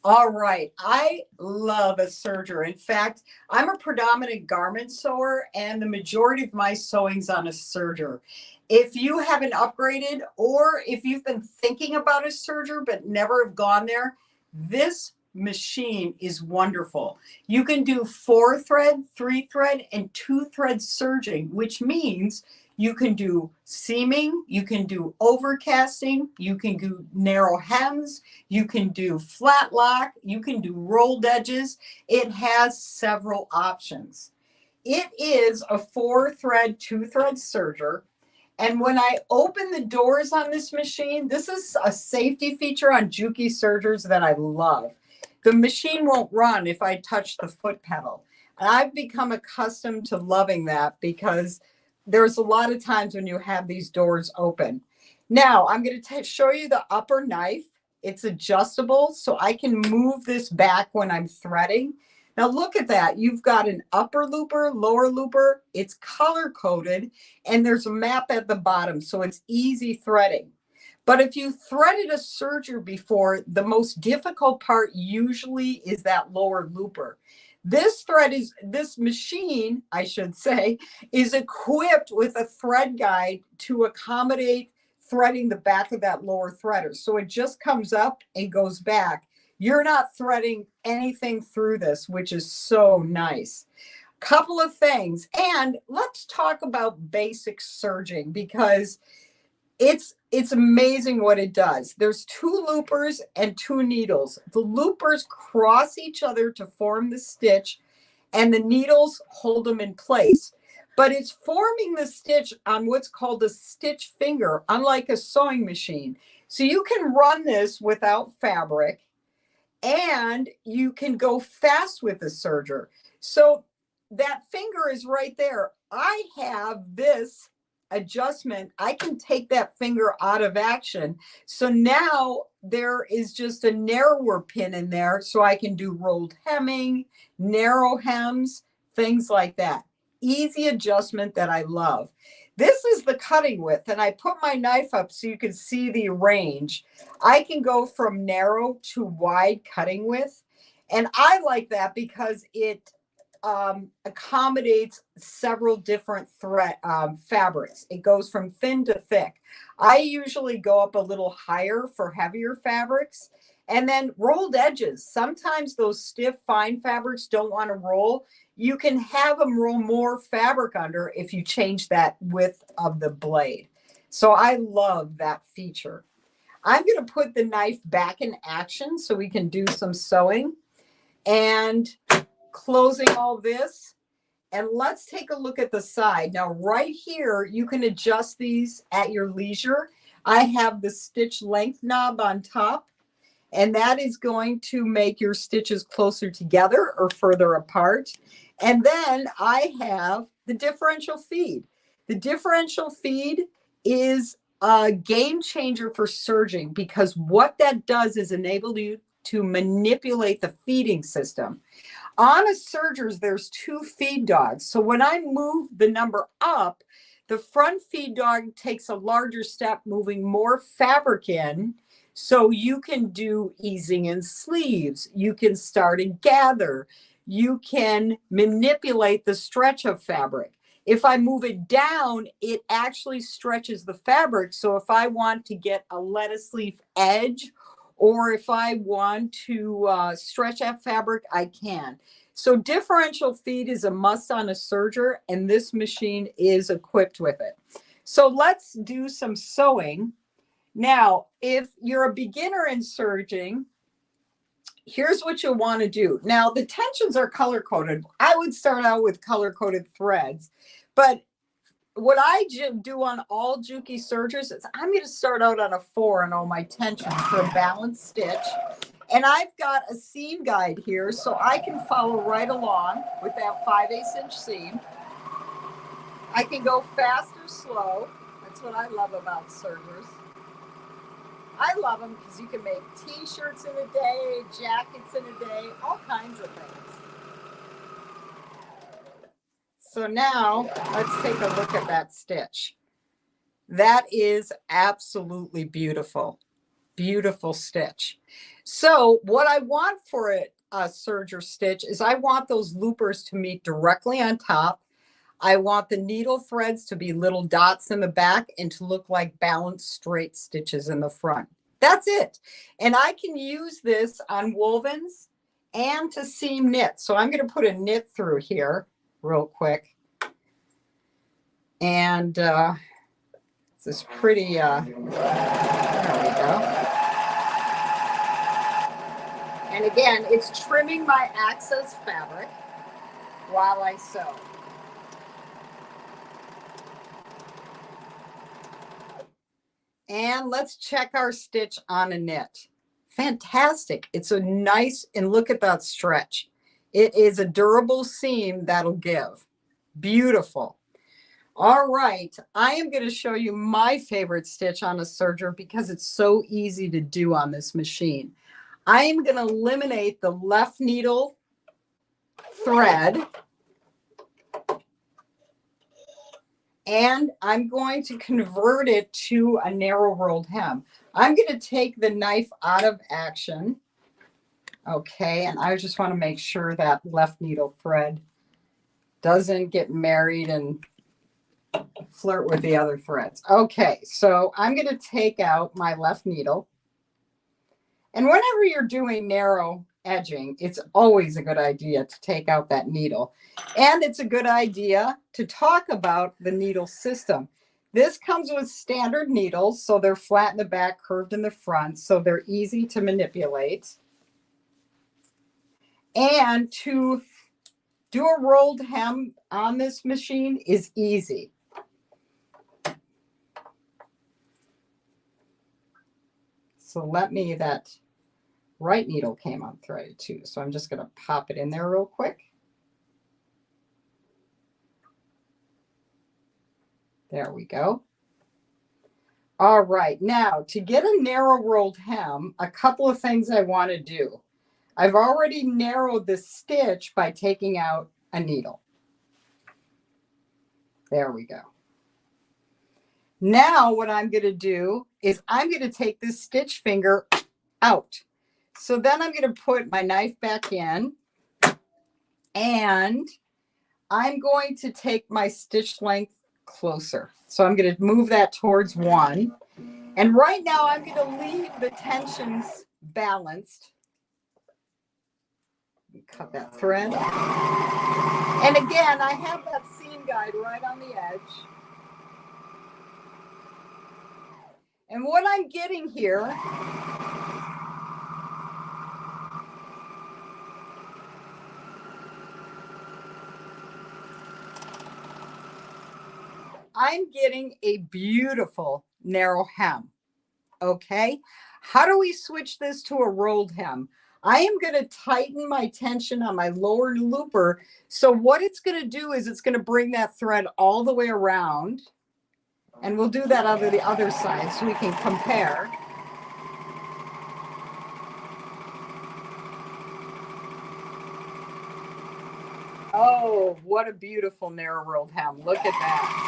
All right, I love a serger. In fact, I'm a predominant garment sewer and the majority of my sewing's on a serger. If you haven't upgraded or if you've been thinking about a serger but never have gone there, this machine is wonderful. You can do 4-thread, 3-thread, and 2-thread serging, which means you can do seaming, you can do overcasting, you can do narrow hems, you can do flat lock, you can do rolled edges. It has several options. It is a 4-thread, 2-thread serger. And when I open the doors on this machine, this is a safety feature on Juki sergers that I love. The machine won't run if I touch the foot pedal. And I've become accustomed to loving that because there's a lot of times when you have these doors open. Now I'm going to show you the upper knife. It's adjustable, so I can move this back when I'm threading. Now look at that. You've got an upper looper, lower looper. It's color coded, and there's a map at the bottom, so it's easy threading. But if you threaded a serger before, the most difficult part usually is that lower looper. This machine, I should say, is equipped with a thread guide to accommodate threading the back of that lower threader. So it just comes up and goes back. You're not threading anything through this, which is so nice. Couple of things. And let's talk about basic serging, because it's amazing what it does. There's 2 loopers and 2 needles. The loopers cross each other to form the stitch, and the needles hold them in place. But it's forming the stitch on what's called a stitch finger, unlike a sewing machine. So you can run this without fabric, and you can go fast with the serger. So that finger is right there. I have this adjustment. I can take that finger out of action. So now there is just a narrower pin in there, so I can do rolled hemming, narrow hems, things like that. Easy adjustment that I love. This is the cutting width, and I put my knife up so you can see the range. I can go from narrow to wide cutting width, and I like that because it accommodates several different fabrics. It goes from thin to thick. I usually go up a little higher for heavier fabrics. And then rolled edges. Sometimes those stiff, fine fabrics don't want to roll. You can have them roll more fabric under if you change that width of the blade. So I love that feature. I'm going to put the knife back in action so we can do some sewing. And closing all this, and let's take a look at the side. Now right here, you can adjust these at your leisure. I have the stitch length knob on top, and that is going to make your stitches closer together or further apart. And then I have the differential feed. The differential feed is a game changer for serging, because what that does is enable you to manipulate the feeding system. On a sergers, there's 2 feed dogs. So when I move the number up, the front feed dog takes a larger step, moving more fabric in. So you can do easing in sleeves. You can start and gather. You can manipulate the stretch of fabric. If I move it down, it actually stretches the fabric. So if I want to get a lettuce leaf edge, or if I want to stretch that fabric, I can. So differential feed is a must on a serger, and this machine is equipped with it. So let's do some sewing. Now, if you're a beginner in serging, here's what you'll want to do. Now, the tensions are color-coded. I would start out with color-coded threads, but what I do on all Juki sergers is I'm going to start out on a 4 on all my tensions for a balanced stitch. And I've got a seam guide here, so I can follow right along with that 5/8 inch seam. I can go fast or slow. That's what I love about sergers. I love them because you can make t-shirts in a day, jackets in a day, all kinds of things. So now let's take a look at that stitch. That is absolutely beautiful. Beautiful stitch. So what I want for a serger stitch is I want those loopers to meet directly on top. I want the needle threads to be little dots in the back and to look like balanced straight stitches in the front. That's it. And I can use this on wovens and to seam knit. So I'm going to put a knit through here real quick. And this is pretty, there we go. And again, it's trimming my excess fabric while I sew. And let's check our stitch on a knit. Fantastic. It's a nice, and look at that stretch. It is a durable seam that'll give. Beautiful. All right, I am going to show you my favorite stitch on a serger because it's so easy to do on this machine. I am going to eliminate the left needle thread, and I'm going to convert it to a narrow rolled hem. I'm going to take the knife out of action. Okay, and I just want to make sure that left needle thread doesn't get married and flirt with the other threads. Okay, so I'm going to take out my left needle. And whenever you're doing narrow edging, it's always a good idea to take out that needle. And it's a good idea to talk about the needle system. This comes with standard needles, so they're flat in the back, curved in the front, so they're easy to manipulate. And to do a rolled hem on this machine is easy. So that right needle came unthreaded too. So I'm just going to pop it in there real quick. There we go. All right, now to get a narrow rolled hem, a couple of things I want to do. I've already narrowed the stitch by taking out a needle. There we go. Now what I'm going to do is I'm going to take this stitch finger out. So then I'm going to put my knife back in, and I'm going to take my stitch length closer. So I'm going to move that towards 1. And right now I'm going to leave the tensions balanced. Cut that thread. And again, I have that seam guide right on the edge. And what I'm getting here I'm getting a beautiful narrow hem. Okay. How do we switch this to a rolled hem? I am going to tighten my tension on my lower looper. So what it's going to do is it's going to bring that thread all the way around. And we'll do that on the other side so we can compare. Oh, what a beautiful narrow rolled hem. Look at that.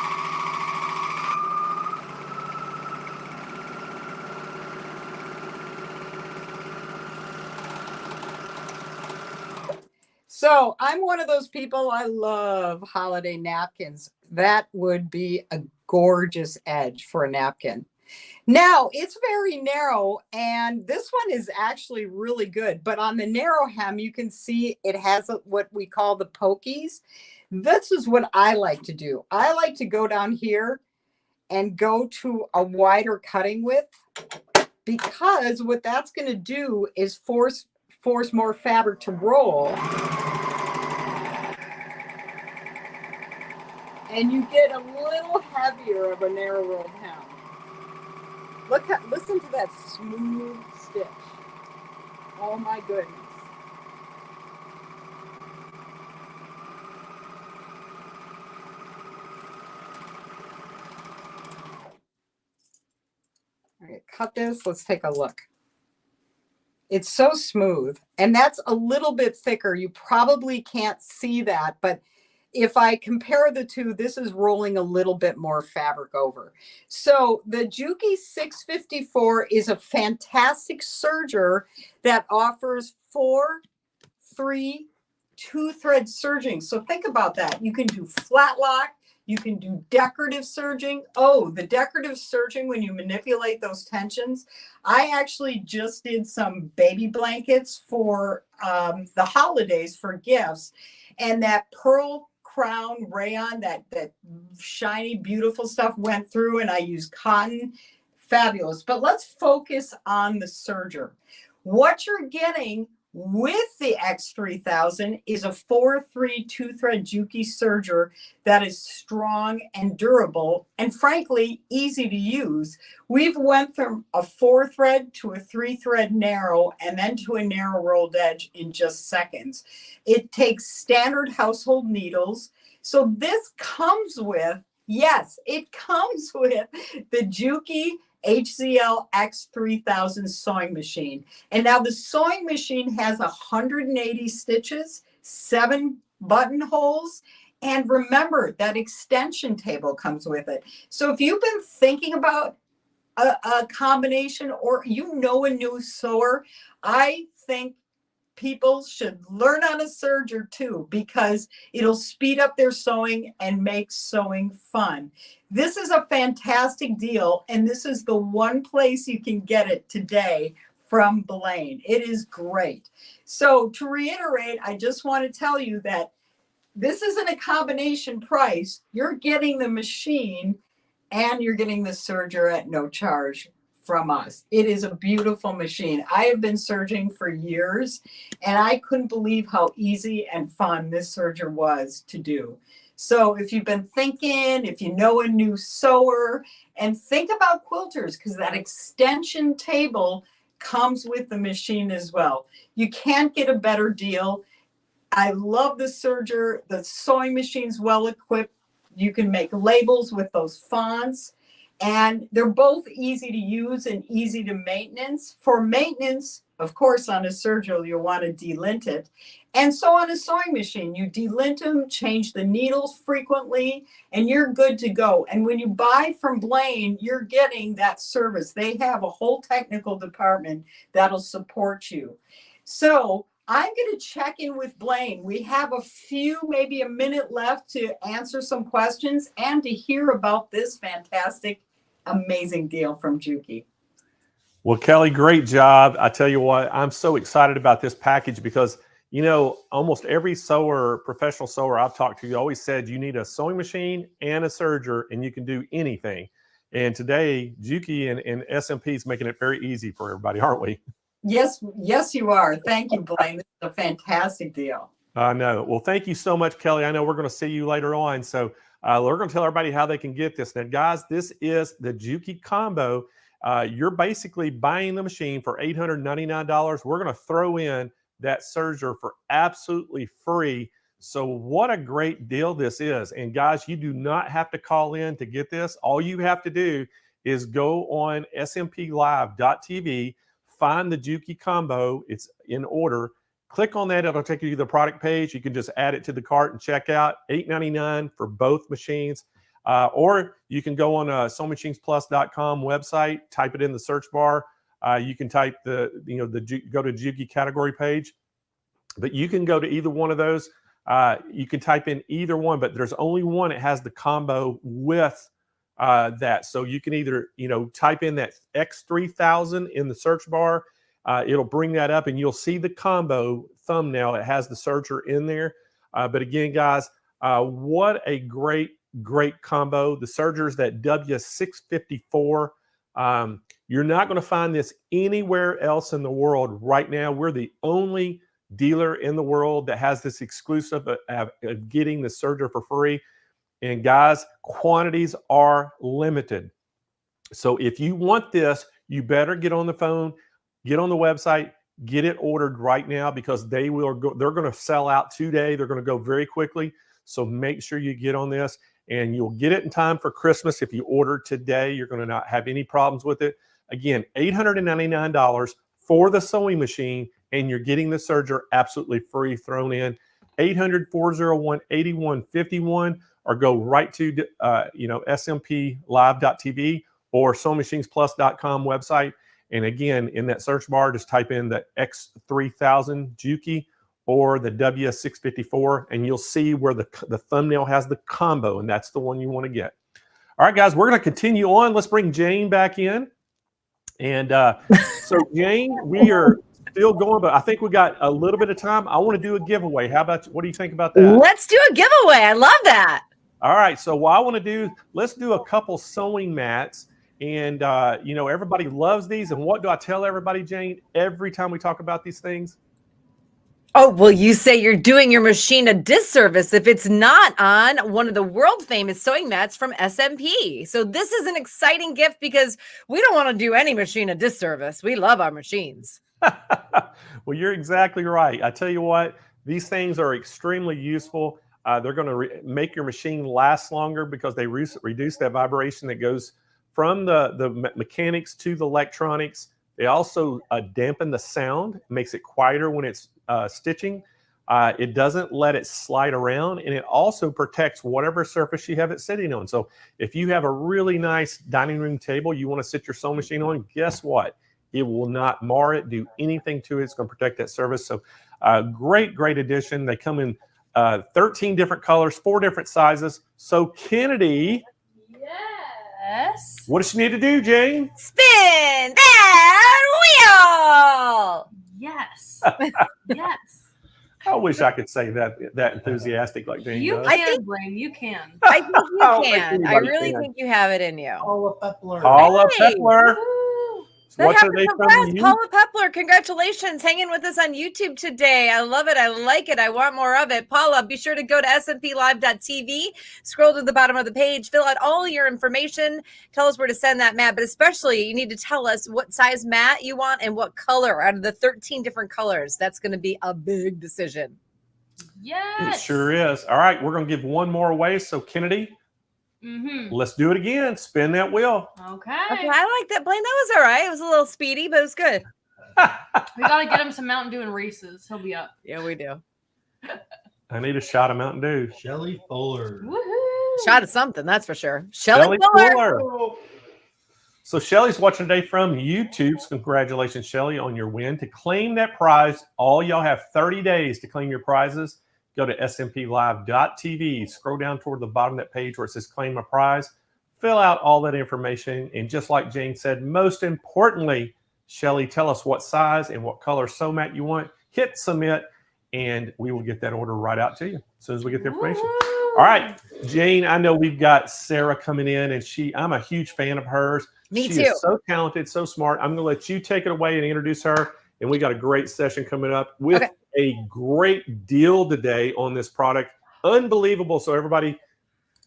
So I'm one of those people, I love holiday napkins. That would be a gorgeous edge for a napkin. Now, it's very narrow, and this one is actually really good. But on the narrow hem, you can see it has what we call the pokies. This is what I like to do. I like to go down here and go to a wider cutting width, because what that's going to do is force more fabric to roll. And you get a little heavier of a narrow rolled hem. Listen to that smooth stitch. Oh my goodness. All right, cut this. Let's take a look. It's so smooth, and that's a little bit thicker. You probably can't see that, but if I compare the two, this is rolling a little bit more fabric over. So the Juki 654 is a fantastic serger that offers 4, 3, 2-thread serging. So think about that. You can do flat lock. You can do decorative serging. Oh, the decorative serging, when you manipulate those tensions. I actually just did some baby blankets for the holidays for gifts. And that pearl crown rayon, that shiny, beautiful stuff went through, and I used cotton. Fabulous. But let's focus on the serger. What you're getting with the X3000 is a 4-3 2-thread Juki serger that is strong and durable, and frankly, easy to use. We've went from a 4-thread to a 3-thread narrow, and then to a narrow rolled edge in just seconds. It takes standard household needles. So this comes with Yes, it comes with the Juki HCL X3000 sewing machine. And now the sewing machine has 180 stitches, 7 buttonholes, and remember that extension table comes with it. So if you've been thinking about a combination, or you know a new sewer, I think people should learn on a serger too, because it'll speed up their sewing and make sewing fun. This is a fantastic deal, and this is the one place you can get it today from Blaine. It is great. So to reiterate, I just want to tell you that this isn't a combination price. You're getting the machine and you're getting the serger at no charge from us. It is a beautiful machine. I have been serging for years, and I couldn't believe how easy and fun this serger was to do. So if you've been thinking, if you know a new sewer, and think about quilters, because that extension table comes with the machine as well. You can't get a better deal. I love the serger. The sewing machine's well equipped. You can make labels with those fonts, and they're both easy to use and easy to maintenance. For maintenance, of course, on a serger, you'll want to delint it. And so on a sewing machine, you delint them, change the needles frequently, and you're good to go. And when you buy from Blaine, you're getting that service. They have a whole technical department that'll support you. So I'm going to check in with Blaine. We have a few, maybe a minute left to answer some questions and to hear about this fantastic, amazing deal from Juki. Well, Kelly, great job. I tell you what, I'm so excited about this package because, you know, almost every sewer, professional sewer I've talked to, always said you need a sewing machine and a serger and you can do anything. And today, Juki and SMP is making it very easy for everybody, aren't we? Yes, you are. Thank you, Blaine. This is a fantastic deal. I know. Well, thank you so much, Kelly. I know we're going to see you later on. So we're going to tell everybody how they can get this. Now, guys, this is the Juki combo. You're basically buying the machine for $899. We're going to throw in that serger for absolutely free. So what a great deal this is. And guys, you do not have to call in to get this. All you have to do is go on SMPLive.tv, find the Juki combo. It's in order. Click on that. It'll take you to the product page. You can just add it to the cart and check out. $899 for both machines. Or you can go on SewingMachinesPlus.com website, type it in the search bar. You can type go to Juki category page. But you can go to either one of those. You can type in either one, but there's only one that has the combo with that. So you can either, type in that X3000 in the search bar. It'll bring that up and you'll see the combo thumbnail. It has the serger in there. But again, guys, what a great combo. The serger's that W654. You're not going to find this anywhere else in the world right now. We're the only dealer in the world that has this exclusive of getting the serger for free. And guys, quantities are limited. So if you want this, you better get on the phone, get on the website, get it ordered right now, because they're going to sell out today. They're going to go very quickly. So make sure you get on this, and you'll get it in time for Christmas. If you order today, you're going to not have any problems with it. Again, $899 for the sewing machine, and you're getting the serger absolutely free thrown in. 800-401-8151. Or go right to SMPLive.tv or SewingMachinesPlus.com website. And again, in that search bar, just type in the X3000 Juki or the W654, and you'll see where the thumbnail has the combo, and that's the one you want to get. All right, guys, we're going to continue on. Let's bring Jane back in. And so, Jane, we are still going, but I think we got a little bit of time. I want to do a giveaway. What do you think about that? Let's do a giveaway. I love that. All right. So what I want to do, let's do a couple sewing mats. And, everybody loves these. And what do I tell everybody, Jane, every time we talk about these things? Oh, well, you say you're doing your machine a disservice if it's not on one of the world famous sewing mats from SMP. So this is an exciting gift because we don't want to do any machine a disservice. We love our machines. Well, you're exactly right. I tell you what, these things are extremely useful. They're going to make your machine last longer because they reduce that vibration that goes from the mechanics to the electronics. They also dampen the sound, makes it quieter when it's stitching. It doesn't let it slide around, and it also protects whatever surface you have it sitting on. So if you have a really nice dining room table you want to sit your sewing machine on, guess what? It will not mar it, do anything to it. It's going to protect that surface. So great addition. They come in 13 different colors, 4 different sizes. So Kennedy, Yes. what does she need to do, Jane? Spin that wheel. Yes. Yes. I wish I could say that enthusiastic like Jane You does. can, Blaine. You can. I think you I don't think can. I anybody really can. think you have it in you. Paula Pepler. Paula Hey. Pepler. Woo. That Watching happened today so from fast. you. Paula Pepler, congratulations. Hanging with us on YouTube today. I love it. I like it. I want more of it. Paula, be sure to go to SMPLive.tv. Scroll to the bottom of the page. Fill out all your information. Tell us where to send that mat. But especially, you need to tell us what size mat you want and what color out of the 13 different colors. That's going to be a big decision. It Yes. sure is. All right, we're going to give one more away. So Kennedy, Mm-hmm. let's do it again. Spin that wheel. Okay. Okay, I like that, Blaine. That was all right. It was a little speedy, but it was good. We got to get him some Mountain Dew and Reese's. He'll be up. Yeah, we do. I need a shot of Mountain Dew. Shelly Fuller. Woohoo. Shot of something, that's for sure. Shelly Shelley Fuller. Fuller. So Shelly's watching today from YouTube. So congratulations, Shelly, on your win. To claim that prize, all y'all have 30 days to claim your prizes. Go to SMPLive.tv. Scroll down toward the bottom of that page where it says claim a prize. Fill out all that information. And just like Jane said, most importantly, Shelly, tell us what size and what color sew mat you want. Hit submit, and we will get that order right out to you as soon as we get the information. Woo. All right, Jane, I know we've got Sarah coming in, and I'm a huge fan of hers. Me She too. is so talented, so smart. I'm going to let you take it away and introduce her. And we got a great session coming up with a great deal today on this product. Unbelievable. So everybody,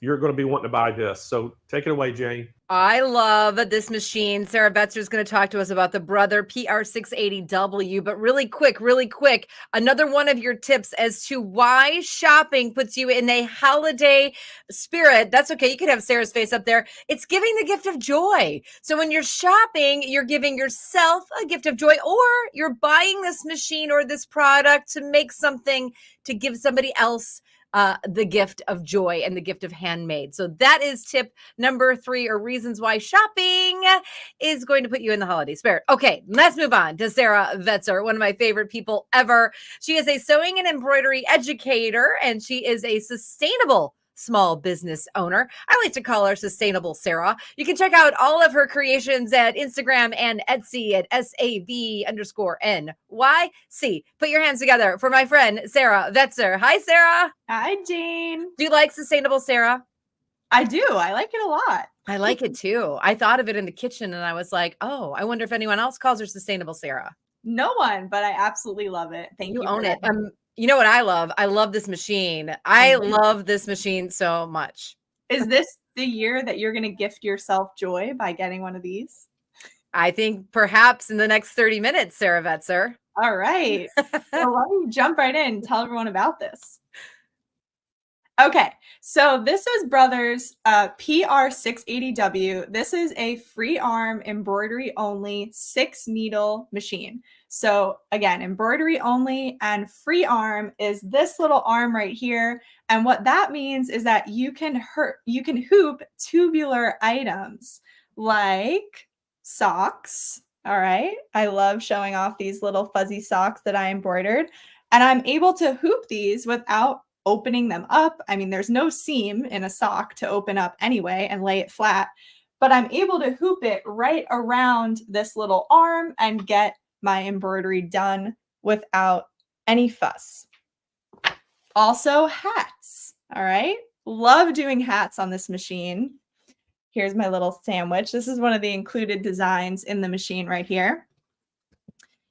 you're going to be wanting to buy this. So take it away, Jane. I love this machine. Sarah Betzer is going to talk to us about the Brother PR680W. But really quick, another one of your tips as to why shopping puts you in a holiday spirit. That's okay. You could have Sarah's face up there. It's giving the gift of joy. So when you're shopping, you're giving yourself a gift of joy, or you're buying this machine or this product to make something to give somebody else the gift of joy and the gift of handmade. So that is tip number 3, or reasons why shopping is going to put you in the holiday spirit. Okay, let's move on to Sarah Betzer, one of my favorite people ever. She is a sewing and embroidery educator, and she is a sustainable small business owner. I like to call her Sustainable Sarah. You can check out all of her creations at Instagram and Etsy at SAV_NYC. Put your hands together for my friend, Sarah Betzer. Hi, Sarah. Hi, Jane. Do you like Sustainable Sarah? I do. I like it a lot. I like it too. I thought of it in the kitchen and I was like, oh, I wonder if anyone else calls her Sustainable Sarah. No one, but I absolutely love it. Thank you. You for own it. letting me- You know what I love? I love this machine. I love this machine so much. Is this the year that you're going to gift yourself joy by getting one of these? I think perhaps in the next 30 minutes, Sarah Betzer. All right. Well, why don't you jump right in and tell everyone about this? Okay, so this is Brothers PR680W. This is a free arm embroidery only 6 needle machine. So again, embroidery only and free arm is this little arm right here. And what that means is that you can hoop tubular items like socks. All right. I love showing off these little fuzzy socks that I embroidered. And I'm able to hoop these without opening them up. I mean, there's no seam in a sock to open up anyway and lay it flat, but I'm able to hoop it right around this little arm and get my embroidery done without any fuss. Also hats. All right. Love doing hats on this machine. Here's my little sandwich. This is one of the included designs in the machine right here.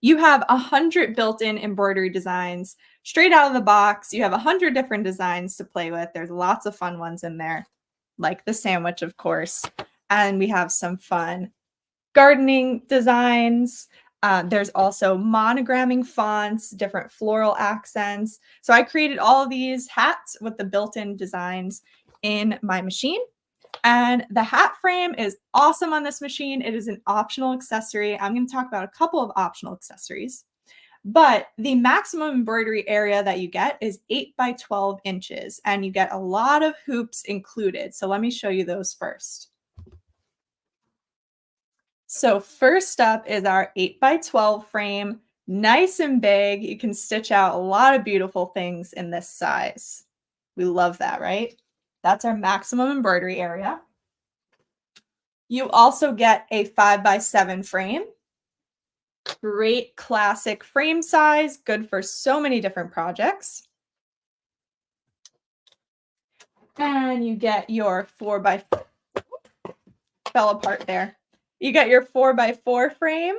You have 100 built-in embroidery designs straight out of the box. You have 100 different designs to play with. There's lots of fun ones in there, like the sandwich, of course. And we have some fun gardening designs. There's also monogramming fonts, different floral accents. So I created all of these hats with the built-in designs in my machine. And the hat frame is awesome on this machine. It is an optional accessory. I'm going to talk about a couple of optional accessories. But the maximum embroidery area that you get is 8 by 12 inches, and you get a lot of hoops included. So let me show you those first. So first up is our 8 by 12 frame, nice and big. You can stitch out a lot of beautiful things in this size. We love that, right? That's our maximum embroidery area. You also get a 5 by 7 frame. Great classic frame size, good for so many different projects. And you get your 4 by fell apart there. You get your 4 by 4 frame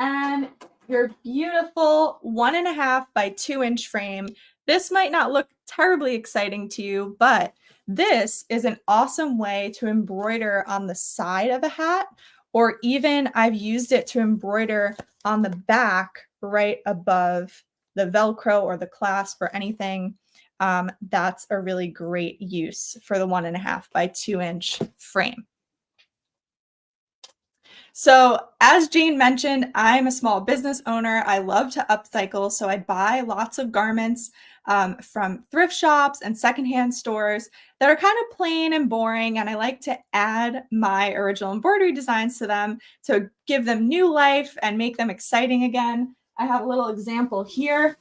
and your beautiful 1.5 by 2 inch frame. This might not look terribly exciting to you, but this is an awesome way to embroider on the side of a hat, or even I've used it to embroider on the back right above the Velcro or the clasp or anything. That's a really great use for the 1.5 by 2 inch frame. So as Jane mentioned, I'm a small business owner. I love to upcycle, so I buy lots of garments from thrift shops and secondhand stores that are kind of plain and boring, and I like to add my original embroidery designs to them to give them new life and make them exciting again. I have a little example here.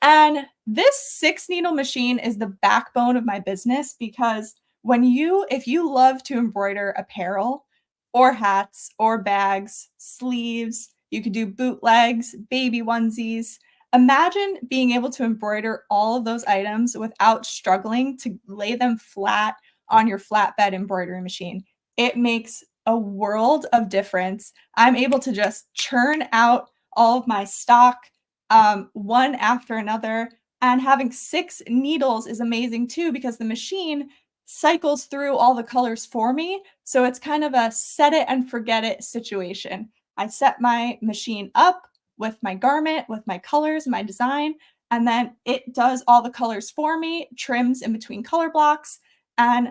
And this 6-needle machine is the backbone of my business, because if you love to embroider apparel or hats or bags, sleeves, you could do bootlegs, baby onesies. Imagine being able to embroider all of those items without struggling to lay them flat on your flatbed embroidery machine. It makes a world of difference. I'm able to just churn out all of my stock one after another. And having 6 needles is amazing too, because the machine cycles through all the colors for me. So it's kind of a set it and forget it situation. I set my machine up with my garment, with my colors, my design, and then it does all the colors for me, trims in between color blocks, and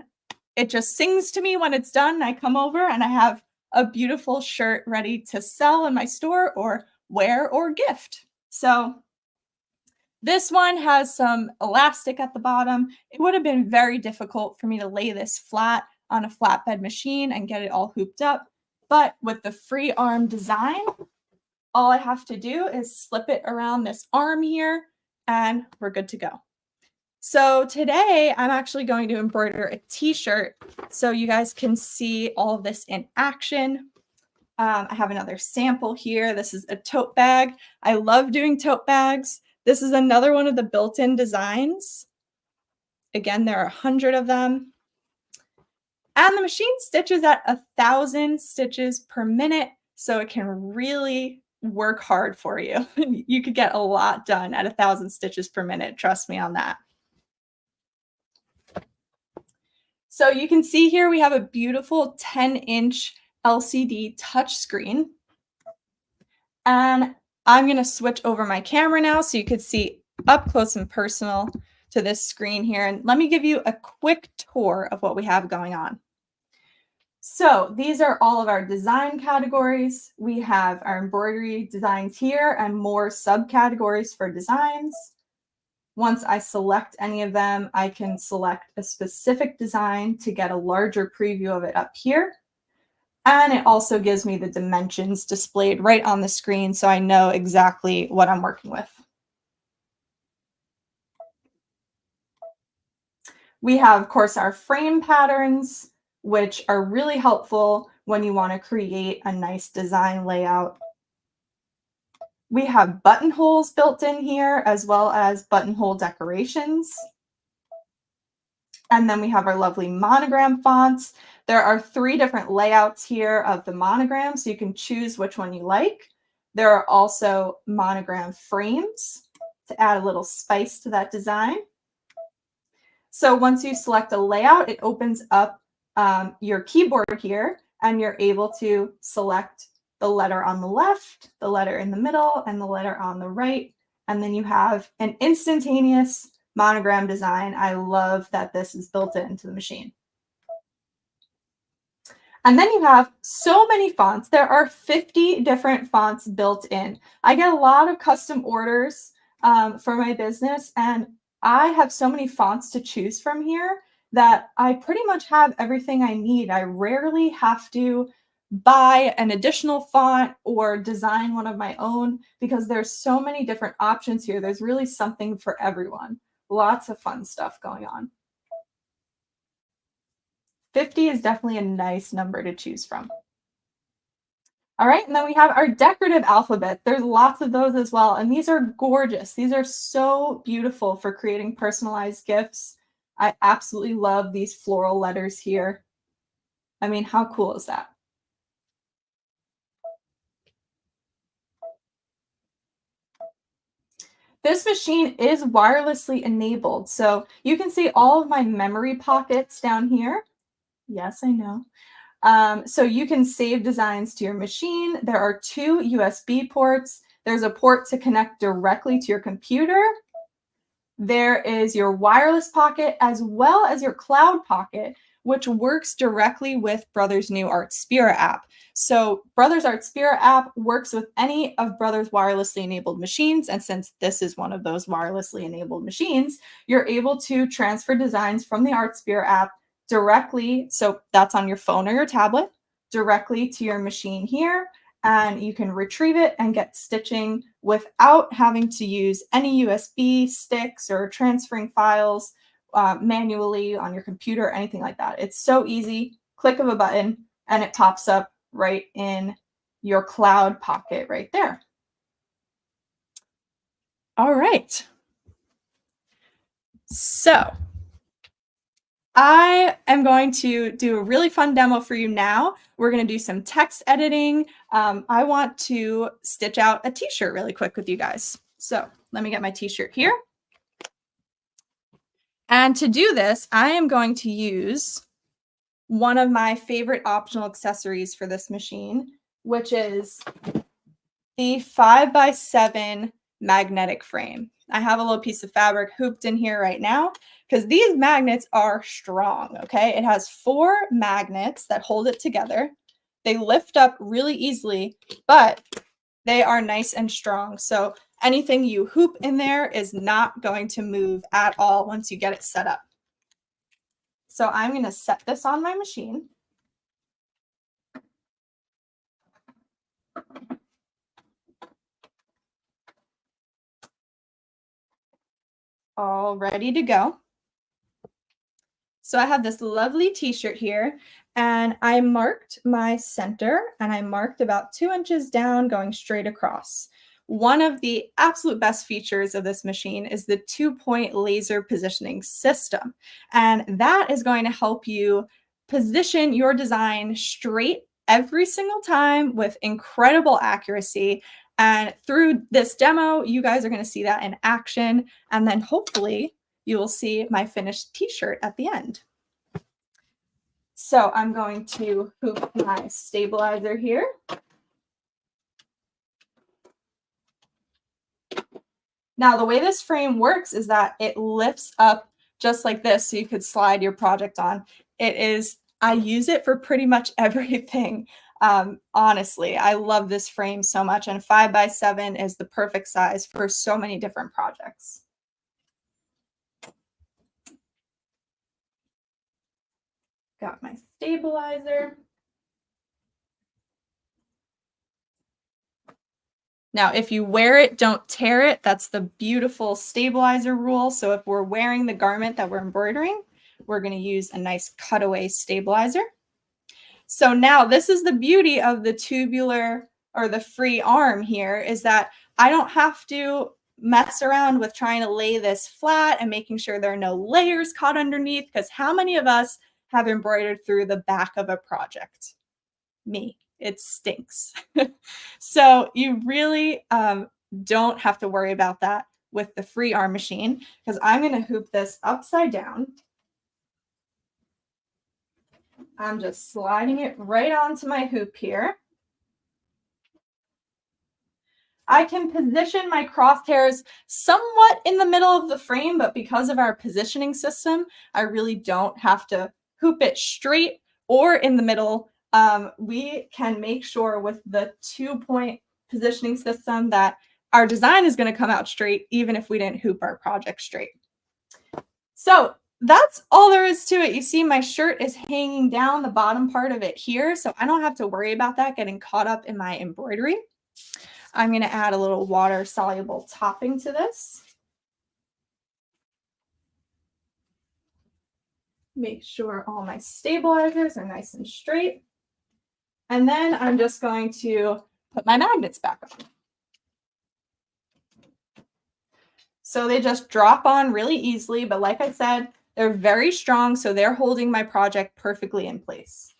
it just sings to me when it's done. I come over and I have a beautiful shirt ready to sell in my store or wear or gift. So this one has some elastic at the bottom. It would have been very difficult for me to lay this flat on a flatbed machine and get it all hooped up. But with the free arm design, all I have to do is slip it around this arm here and we're good to go. So today I'm actually going to embroider a t-shirt so you guys can see all of this in action. I have another sample here. This is a tote bag. I love doing tote bags. This is another one of the built-in designs. Again, there are 100 of them. And the machine stitches at 1,000 stitches per minute, so it can really work hard for you. You could get a lot done at 1,000 stitches per minute. Trust me on that. So you can see here we have a beautiful 10-inch LCD touchscreen. And I'm going to switch over my camera now so you could see up close and personal to this screen here. And let me give you a quick tour of what we have going on. So these are all of our design categories. We have our embroidery designs here and more subcategories for designs. Once I select any of them, I can select a specific design to get a larger preview of it up here. And it also gives me the dimensions displayed right on the screen so I know exactly what I'm working with. We have, of course, our frame patterns, which are really helpful when you want to create a nice design layout. We have buttonholes built in here, as well as buttonhole decorations. And then we have our lovely monogram fonts. There are 3 different layouts here of the monogram, so you can choose which one you like. There are also monogram frames to add a little spice to that design. So once you select a layout, it opens up your keyboard here, and you're able to select the letter on the left, the letter in the middle, and the letter on the right. And then you have an instantaneous monogram design. I love that this is built into the machine. And then you have so many fonts. There are 50 different fonts built in. I get a lot of custom orders for my business, and I have so many fonts to choose from here that I pretty much have everything I need. I rarely have to buy an additional font or design one of my own because there's so many different options here. There's really something for everyone. Lots of fun stuff going on. 50 is definitely a nice number to choose from. All right, and then we have our decorative alphabet. There's lots of those as well, and these are gorgeous. These are so beautiful for creating personalized gifts. I absolutely love these floral letters here. I mean, how cool is that? This machine is wirelessly enabled, so you can see all of my memory pockets down here. Yes, I know. So you can save designs to your machine. There are 2 USB ports. There's a port to connect directly to your computer. There is your wireless pocket as well as your cloud pocket, which works directly with Brother's new Artspira app. So Brother's Artspira app works with any of Brother's wirelessly enabled machines. And since this is one of those wirelessly enabled machines, you're able to transfer designs from the Artspira app directly. So that's on your phone or your tablet, directly to your machine here. And you can retrieve it and get stitching without having to use any USB sticks or transferring files manually on your computer or anything like that. It's so easy. Click of a button and it pops up right in your cloud pocket right there. All right. So I am going to do a really fun demo for you now. We're going to do some text editing. I want to stitch out a t-shirt really quick with you guys. So let me get my t-shirt here. And to do this, I am going to use one of my favorite optional accessories for this machine, which is the 5x7 magnetic frame. I have a little piece of fabric hooped in here right now because these magnets are strong, okay? It has 4 magnets that hold it together. They lift up really easily, but they are nice and strong. So anything you hoop in there is not going to move at all once you get it set up. So I'm going to set this on my machine. All ready to go. So I have this lovely t-shirt here, and I marked my center, and I marked about 2 inches down going straight across. One of the absolute best features of this machine is the 2-point laser positioning system. And that is going to help you position your design straight every single time with incredible accuracy. And through this demo, you guys are going to see that in action. And then hopefully you will see my finished t-shirt at the end. So I'm going to hoop my stabilizer here. Now, the way this frame works is that it lifts up just like this, so you could slide your project on. I use it for pretty much everything. Honestly, I love this frame so much, and 5x7 is the perfect size for so many different projects. Got my stabilizer. Now, if you wear it, don't tear it. That's the beautiful stabilizer rule. So if we're wearing the garment that we're embroidering, we're going to use a nice cutaway stabilizer. So now this is the beauty of the tubular or the free arm here, is that I don't have to mess around with trying to lay this flat and making sure there are no layers caught underneath, because how many of us have embroidered through the back of a project? Me. It stinks. So you really don't have to worry about that with the free arm machine, because I'm going to hoop this upside down. I'm just sliding it right onto my hoop here. I can position my crosshairs somewhat in the middle of the frame, but because of our positioning system, I really don't have to hoop it straight or in the middle. We can make sure with the 2-point positioning system that our design is going to come out straight, even if we didn't hoop our project straight. So that's all there is to it. You see my shirt is hanging down the bottom part of it here, so I don't have to worry about that getting caught up in my embroidery. I'm going to add a little water-soluble topping to this. Make sure all my stabilizers are nice and straight. And then I'm just going to put my magnets back on. So they just drop on really easily, but like I said, they're very strong, so they're holding my project perfectly in place.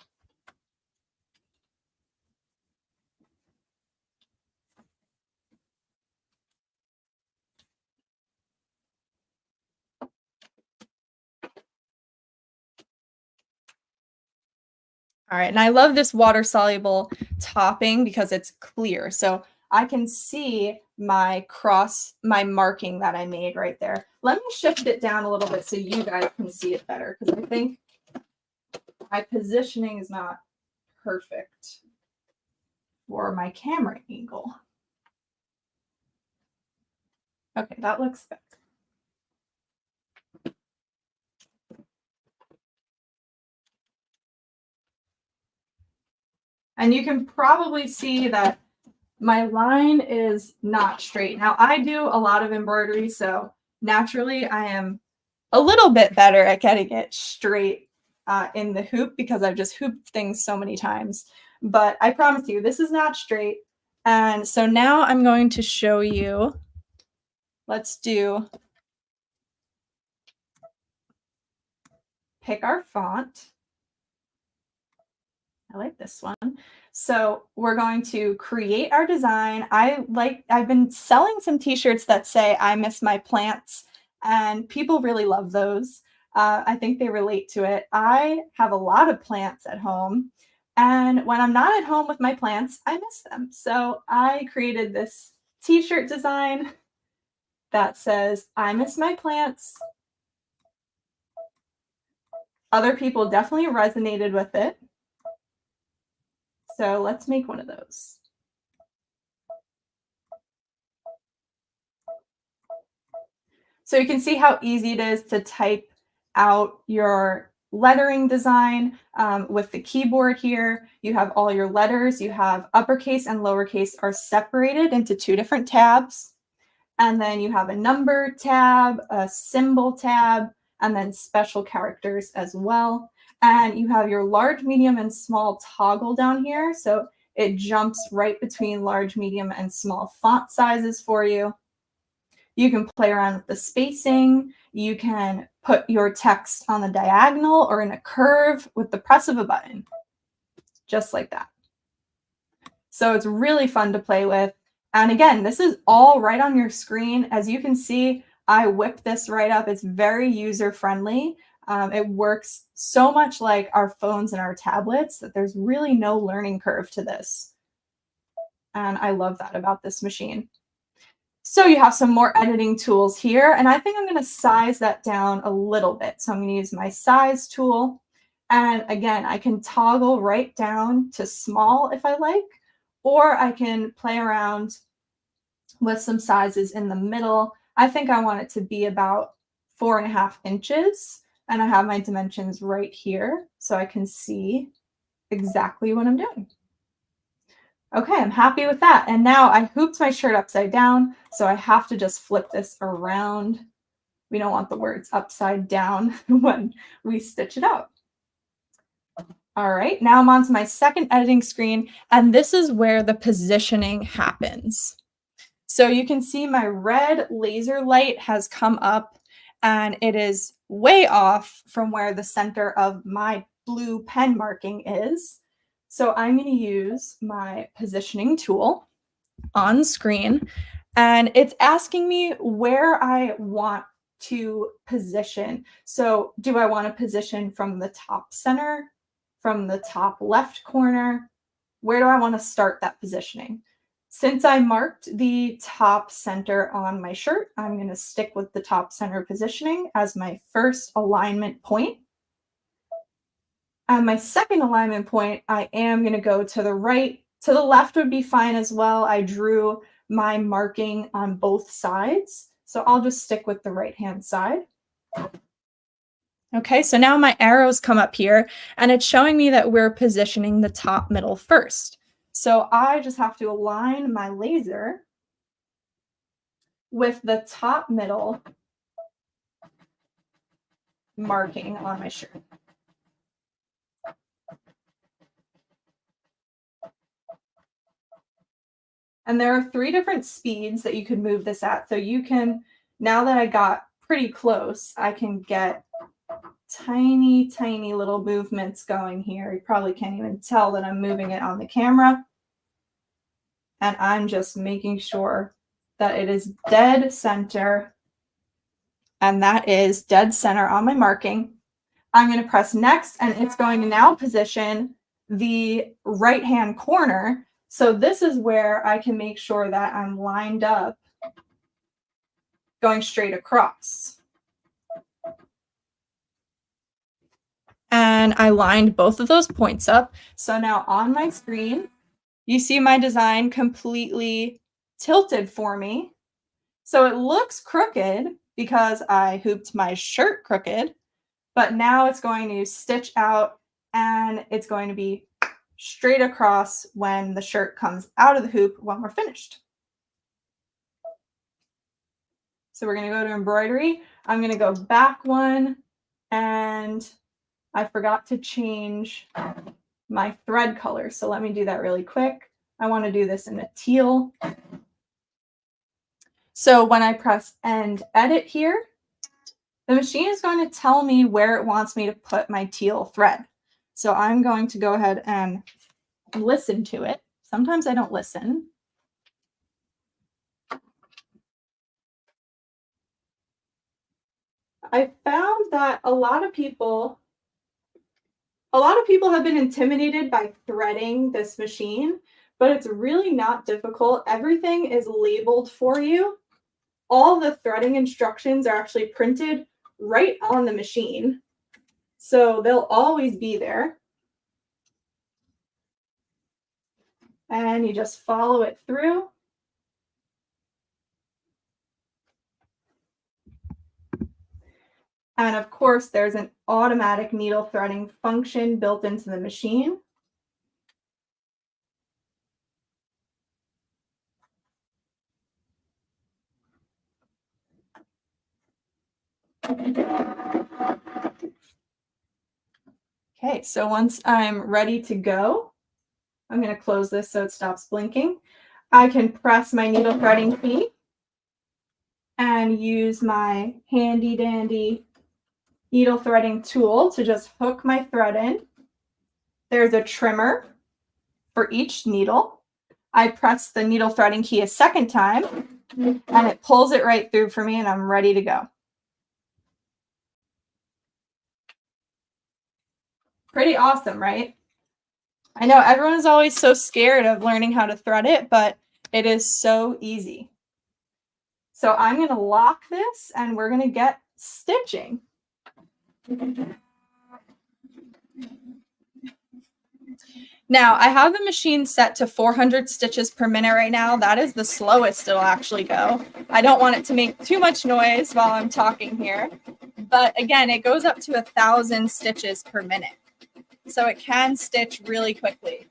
All right, and I love this water-soluble topping because it's clear. So I can see my marking that I made right there. Let me shift it down a little bit so you guys can see it better, because I think my positioning is not perfect for my camera angle. Okay, that looks better. And you can probably see that my line is not straight. Now, I do a lot of embroidery, so naturally I am a little bit better at getting it straight in the hoop because I've just hooped things so many times. But I promise you, this is not straight. And so now I'm going to show you. Let's pick our font. I like this one. So we're going to create our design. I've been selling some t-shirts that say I miss my plants, and people really love those. I think they relate to it. I have a lot of plants at home, and when I'm not at home with my plants, I miss them. So I created this t-shirt design that says I miss my plants. Other people definitely resonated with it. So let's make one of those. So you can see how easy it is to type out your lettering design with the keyboard here. You have all your letters. You have uppercase and lowercase are separated into 2 different tabs. And then you have a number tab, a symbol tab, and then special characters as well. And you have your large, medium, and small toggle down here. So it jumps right between large, medium, and small font sizes for you. You can play around with the spacing. You can put your text on the diagonal or in a curve with the press of a button, just like that. So it's really fun to play with. And again, this is all right on your screen. As you can see, I whipped this right up. It's very user-friendly. It works so much like our phones and our tablets that there's really no learning curve to this. And I love that about this machine. So you have some more editing tools here, and I think I'm going to size that down a little bit. So I'm going to use my size tool. And again, I can toggle right down to small if I like, or I can play around with some sizes in the middle. I think I want it to be about 4.5 inches. And I have my dimensions right here so I can see exactly what I'm doing. Okay, I'm happy with that. And now I hooped my shirt upside down, so I have to just flip this around. We don't want the words upside down when we stitch it out. All right, now I'm on to my second editing screen, and this is where the positioning happens. So you can see my red laser light has come up, and it is way off from where the center of my blue pen marking is. So I'm going to use my positioning tool on screen, and it's asking me where I want to position. So do I want to position from the top center, from the top left corner? Where do I want to start that positioning? Since I marked the top center on my shirt, I'm going to stick with the top center positioning as my first alignment point. And my second alignment point, I am going to go to the right. To the left would be fine as well. I drew my marking on both sides, so I'll just stick with the right-hand side. Okay, so now my arrows come up here, and it's showing me that we're positioning the top middle first. So I just have to align my laser with the top middle marking on my shirt. And there are 3 different speeds that you could move this at. So you can, now that I got pretty close, I can get tiny, tiny little movements going here. You probably can't even tell that I'm moving it on the camera. And I'm just making sure that it is dead center. And that is dead center on my marking. I'm going to press next, and it's going to now position the right-hand corner. So this is where I can make sure that I'm lined up going straight across. And I lined both of those points up. So now on my screen, you see my design completely tilted for me. So it looks crooked because I hooped my shirt crooked, but now it's going to stitch out and it's going to be straight across when the shirt comes out of the hoop when we're finished. So we're going to go to embroidery. I'm going to go back one, and I forgot to change my thread color. So let me do that really quick. I want to do this in a teal. So when I press end edit here, the machine is going to tell me where it wants me to put my teal thread. So I'm going to go ahead and listen to it. Sometimes I don't listen. I found that a lot of people have been intimidated by threading this machine, but it's really not difficult. Everything is labeled for you. All the threading instructions are actually printed right on the machine, so they'll always be there. And you just follow it through. And of course, there's an automatic needle threading function built into the machine. Okay, so once I'm ready to go, I'm going to close this so it stops blinking. I can press my needle threading key and use my handy dandy needle threading tool to just hook my thread in. There's a trimmer for each needle. I press the needle threading key a second time, and it pulls it right through for me, and I'm ready to go. Pretty awesome, right? I know everyone is always so scared of learning how to thread it, but it is so easy. So I'm going to lock this, and we're going to get stitching. Now, I have the machine set to 400 stitches per minute right now. That is the slowest it'll actually go. I don't want it to make too much noise while I'm talking here. But again, it goes up to 1,000 stitches per minute. So it can stitch really quickly.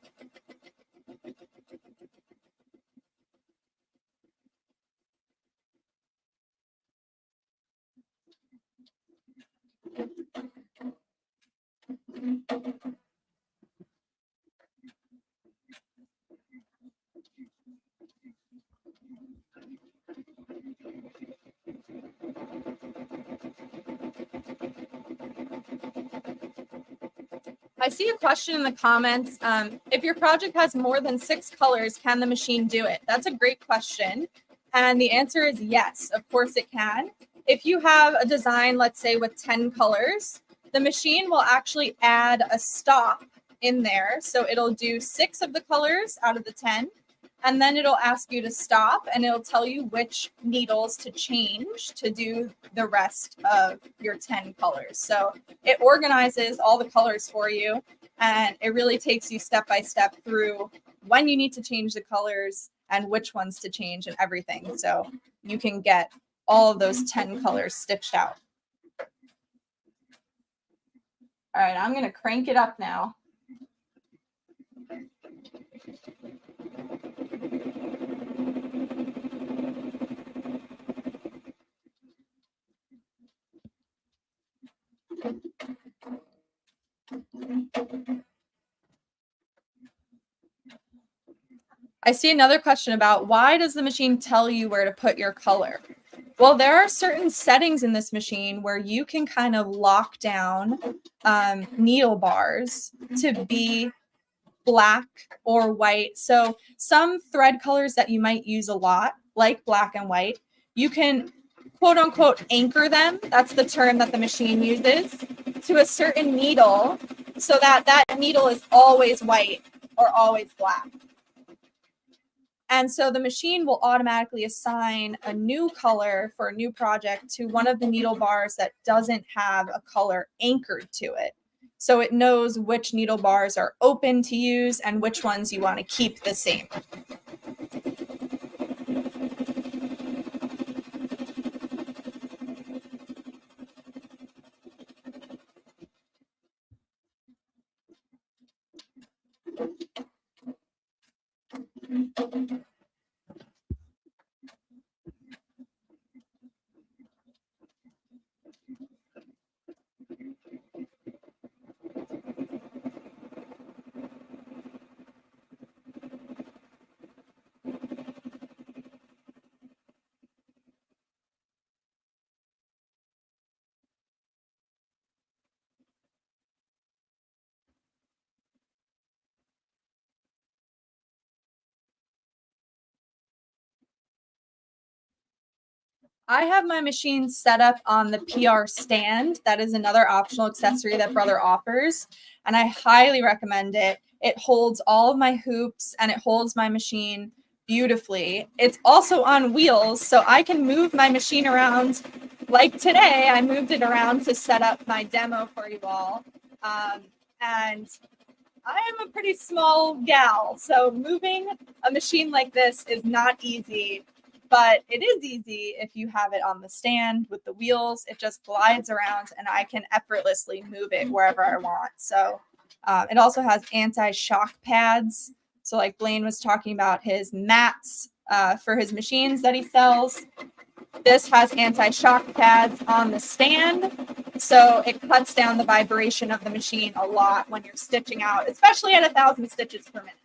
I see a question in the comments. If your project has more than 6 colors, can the machine do it? That's a great question. And the answer is yes, of course it can. If you have a design, let's say with 10 colors, the machine will actually add a stop in there. So it'll do 6 of the colors out of the 10. and then it'll ask you to stop, and it'll tell you which needles to change to do the rest of your 10 colors. So it organizes all the colors for you, and it really takes you step by step through when you need to change the colors and which ones to change and everything. So you can get all of those 10 colors stitched out. All right, I'm going to crank it up now. I see another question about why does the machine tell you where to put your color? Well, there are certain settings in this machine where you can kind of lock down needle bars to be black or white. So some thread colors that you might use a lot, like black and white, you can quote unquote anchor them. That's the term that the machine uses, to a certain needle so that that needle is always white or always black. And so the machine will automatically assign a new color for a new project to one of the needle bars that doesn't have a color anchored to it. So it knows which needle bars are open to use and which ones you want to keep the same. I have my machine set up on the PR stand. That is another optional accessory that Brother offers, and I highly recommend it. It holds all of my hoops and it holds my machine beautifully. It's also on wheels, so I can move my machine around. Like today, I moved it around to set up my demo for you all. And I am a pretty small gal, so moving a machine like this is not easy. But it is easy if you have it on the stand with the wheels. It just glides around and I can effortlessly move it wherever I want. So it also has anti-shock pads. So like Blaine was talking about his mats for his machines that he sells. This has anti-shock pads on the stand. So it cuts down the vibration of the machine a lot when you're stitching out, especially at 1,000 stitches per minute.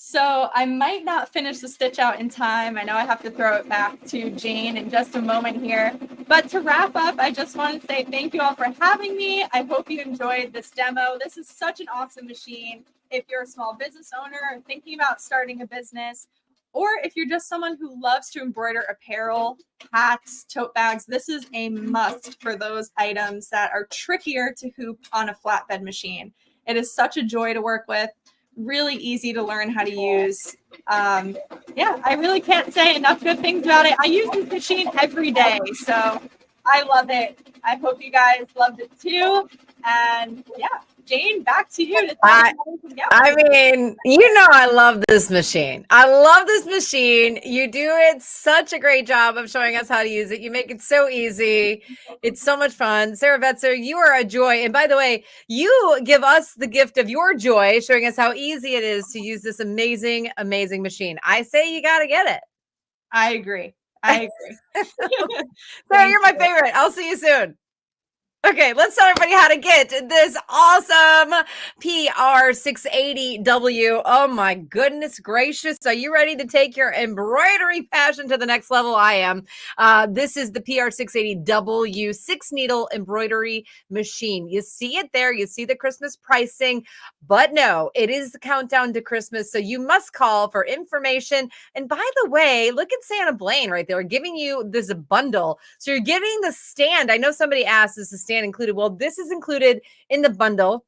So I might not finish the stitch out in time. I know I have to throw it back to Jane in just a moment here. But to wrap up, I just want to say thank you all for having me. I hope you enjoyed this demo. This is such an awesome machine. If you're a small business owner or thinking about starting a business, or if you're just someone who loves to embroider apparel, hats, tote bags, this is a must for those items that are trickier to hoop on a flatbed machine. It is such a joy to work with. Really easy to learn how to use. Yeah, I really can't say enough good things about it. I use this machine every day, so I love it. I hope you guys loved it too. And yeah, Jane, back to you. I mean, you know, I love this machine. I love this machine. You do it such a great job of showing us how to use it. You make it so easy. It's so much fun. Sarah Betzer, you are a joy. And by the way, you give us the gift of your joy, showing us how easy it is to use this amazing, amazing machine. I say you got to get it. I agree. I agree. Sarah, you're my favorite. I'll see you soon. Okay, let's tell everybody how to get this awesome PR680W. Oh my goodness gracious. Are you ready to take your embroidery passion to the next level? I am. This is the PR680W 6-needle embroidery machine. You see it there. You see the Christmas pricing, but no, it is the countdown to Christmas. So you must call for information. And by the way, look at Santa Blaine right there giving you this bundle. So you're getting the stand. I know somebody asked, is the stand included? Well, this is included in the bundle.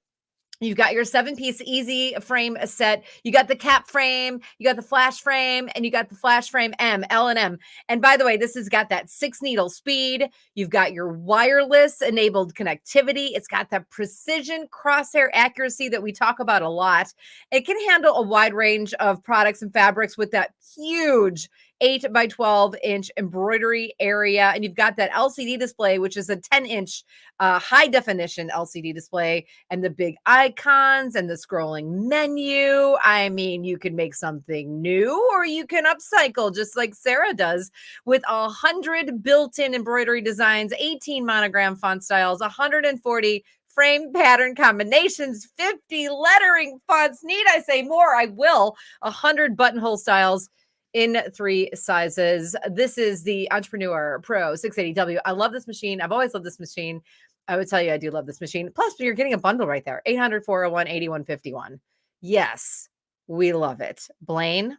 You've got your 7-piece easy frame set. You got the cap frame, you got the flash frame, and you got the flash frame L and M. And by the way, this has got that 6-needle speed. You've got your wireless enabled connectivity. It's got that precision crosshair accuracy that we talk about a lot. It can handle a wide range of products and fabrics with that huge 8 by 12 inch embroidery area. And you've got that LCD display, which is a 10-inch high definition LCD display, and the big icons and the scrolling menu. I mean, you can make something new or you can upcycle just like Sarah does with 100 built-in embroidery designs, 18 monogram font styles, 140 frame pattern combinations, 50 lettering fonts. Need I say more? I will. 100 buttonhole styles in 3 sizes. This is the Entrepreneur Pro 680W. I love this machine. I've always loved this machine. I would tell you I do love this machine. Plus, you're getting a bundle right there. 800-401-8151. Yes, we love it. Blaine?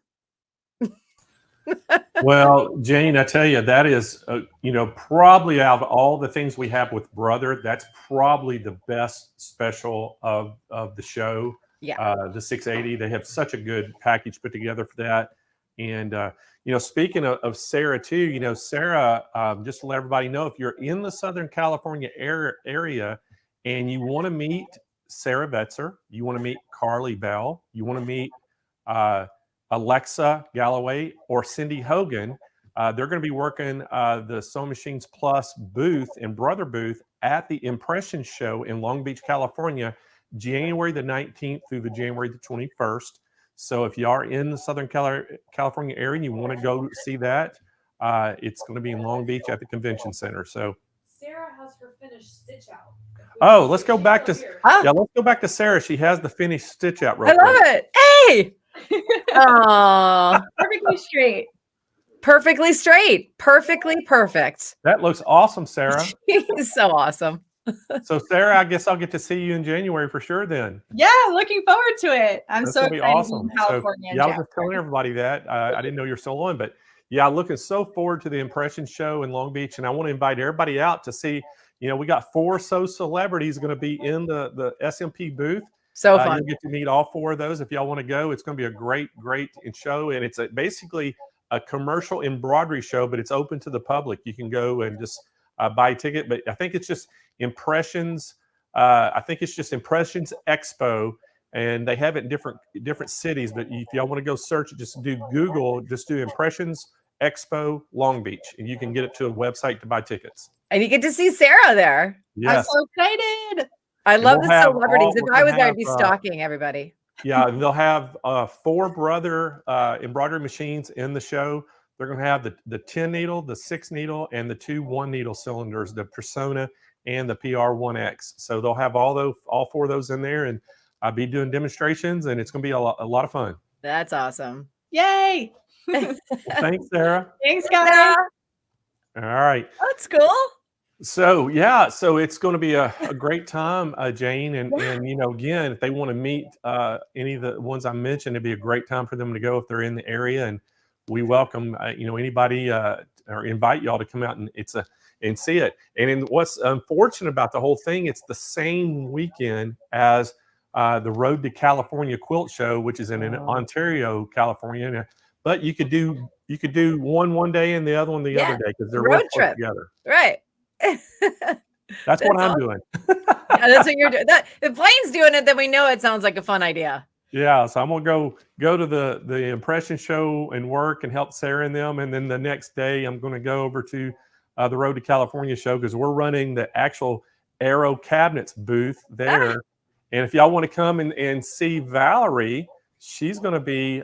Well, Jane, I tell you, that is, probably out of all the things we have with Brother, that's probably the best special of the show. Yeah. The 680, they have such a good package put together for that. And, speaking of Sarah too, Sarah, just to let everybody know, if you're in the Southern California area and you want to meet Sarah Vetzer, you want to meet Carly Bell, you want to meet Alexa Galloway or Cindy Hogan, they're going to be working the Sewing Machines Plus booth and Brother booth at the Impression Show in Long Beach, California, January the 19th through the January the 21st. So if you are in the Southern California area and you want to go see that, it's going to be in Long Beach at the Convention Center. So Sarah has her finished stitch out. Oh, let's go back to let's go back to Sarah. She has the finished stitch out. I love it. Hey. Oh, Perfectly straight. Perfectly straight. Perfectly perfect. That looks awesome, Sarah. He's so awesome. So Sarah, I guess I'll get to see you in January for sure then. Yeah, looking forward to it. I'm That's so gonna be excited awesome. to be in California. So, yeah, I was just telling everybody that. I didn't know you're still on, but yeah, looking so forward to the Impression Show in Long Beach. And I want to invite everybody out to see, we got 4 celebrities going to be in the SMP booth. So fun. You'll get to meet all 4 of those. If y'all want to go, it's going to be a great show. And it's basically a commercial embroidery show, but it's open to the public. You can go and just buy a ticket. But I think it's just Impressions. I think it's just Impressions Expo, and they have it in different cities. But if y'all want to go search it, just do Google, just do Impressions Expo Long Beach, and you can get it to a website to buy tickets. And you get to see Sarah there. Yes. I'm so excited. I love we'll the celebrities. If I was there, I'd be have, stalking everybody. Yeah, and they'll have 4 Brother embroidery machines in the show. They're going to have the 10 needle, the 6 needle, and the 2 1 needle cylinders, the Persona and the PR1X. So they'll have all 4 of those in there, and I'll be doing demonstrations, and it's going to be a lot of fun. That's awesome. Yay. Well, thanks, Sarah. Thanks, guys. All right. That's cool. So yeah, so it's going to be a great time, Jane, and again, if they want to meet any of the ones I mentioned, it'd be a great time for them to go if they're in the area, and we welcome anybody or invite y'all to come out and see it. And what's unfortunate about the whole thing, it's the same weekend as the Road to California Quilt Show, which is in Ontario, California. But you could do one day and the other one the other day because they're road both trip together. Right. That's what I'm doing. Yeah, that's what you're doing. If Blaine's doing it, then we know it sounds like a fun idea. Yeah, so I'm gonna go to the Impression Show and work and help Sarah and them, and then the next day I'm gonna go over to the Road to California show because we're running the actual Aero Cabinets booth there. And if y'all want to come and see Valerie, she's going to be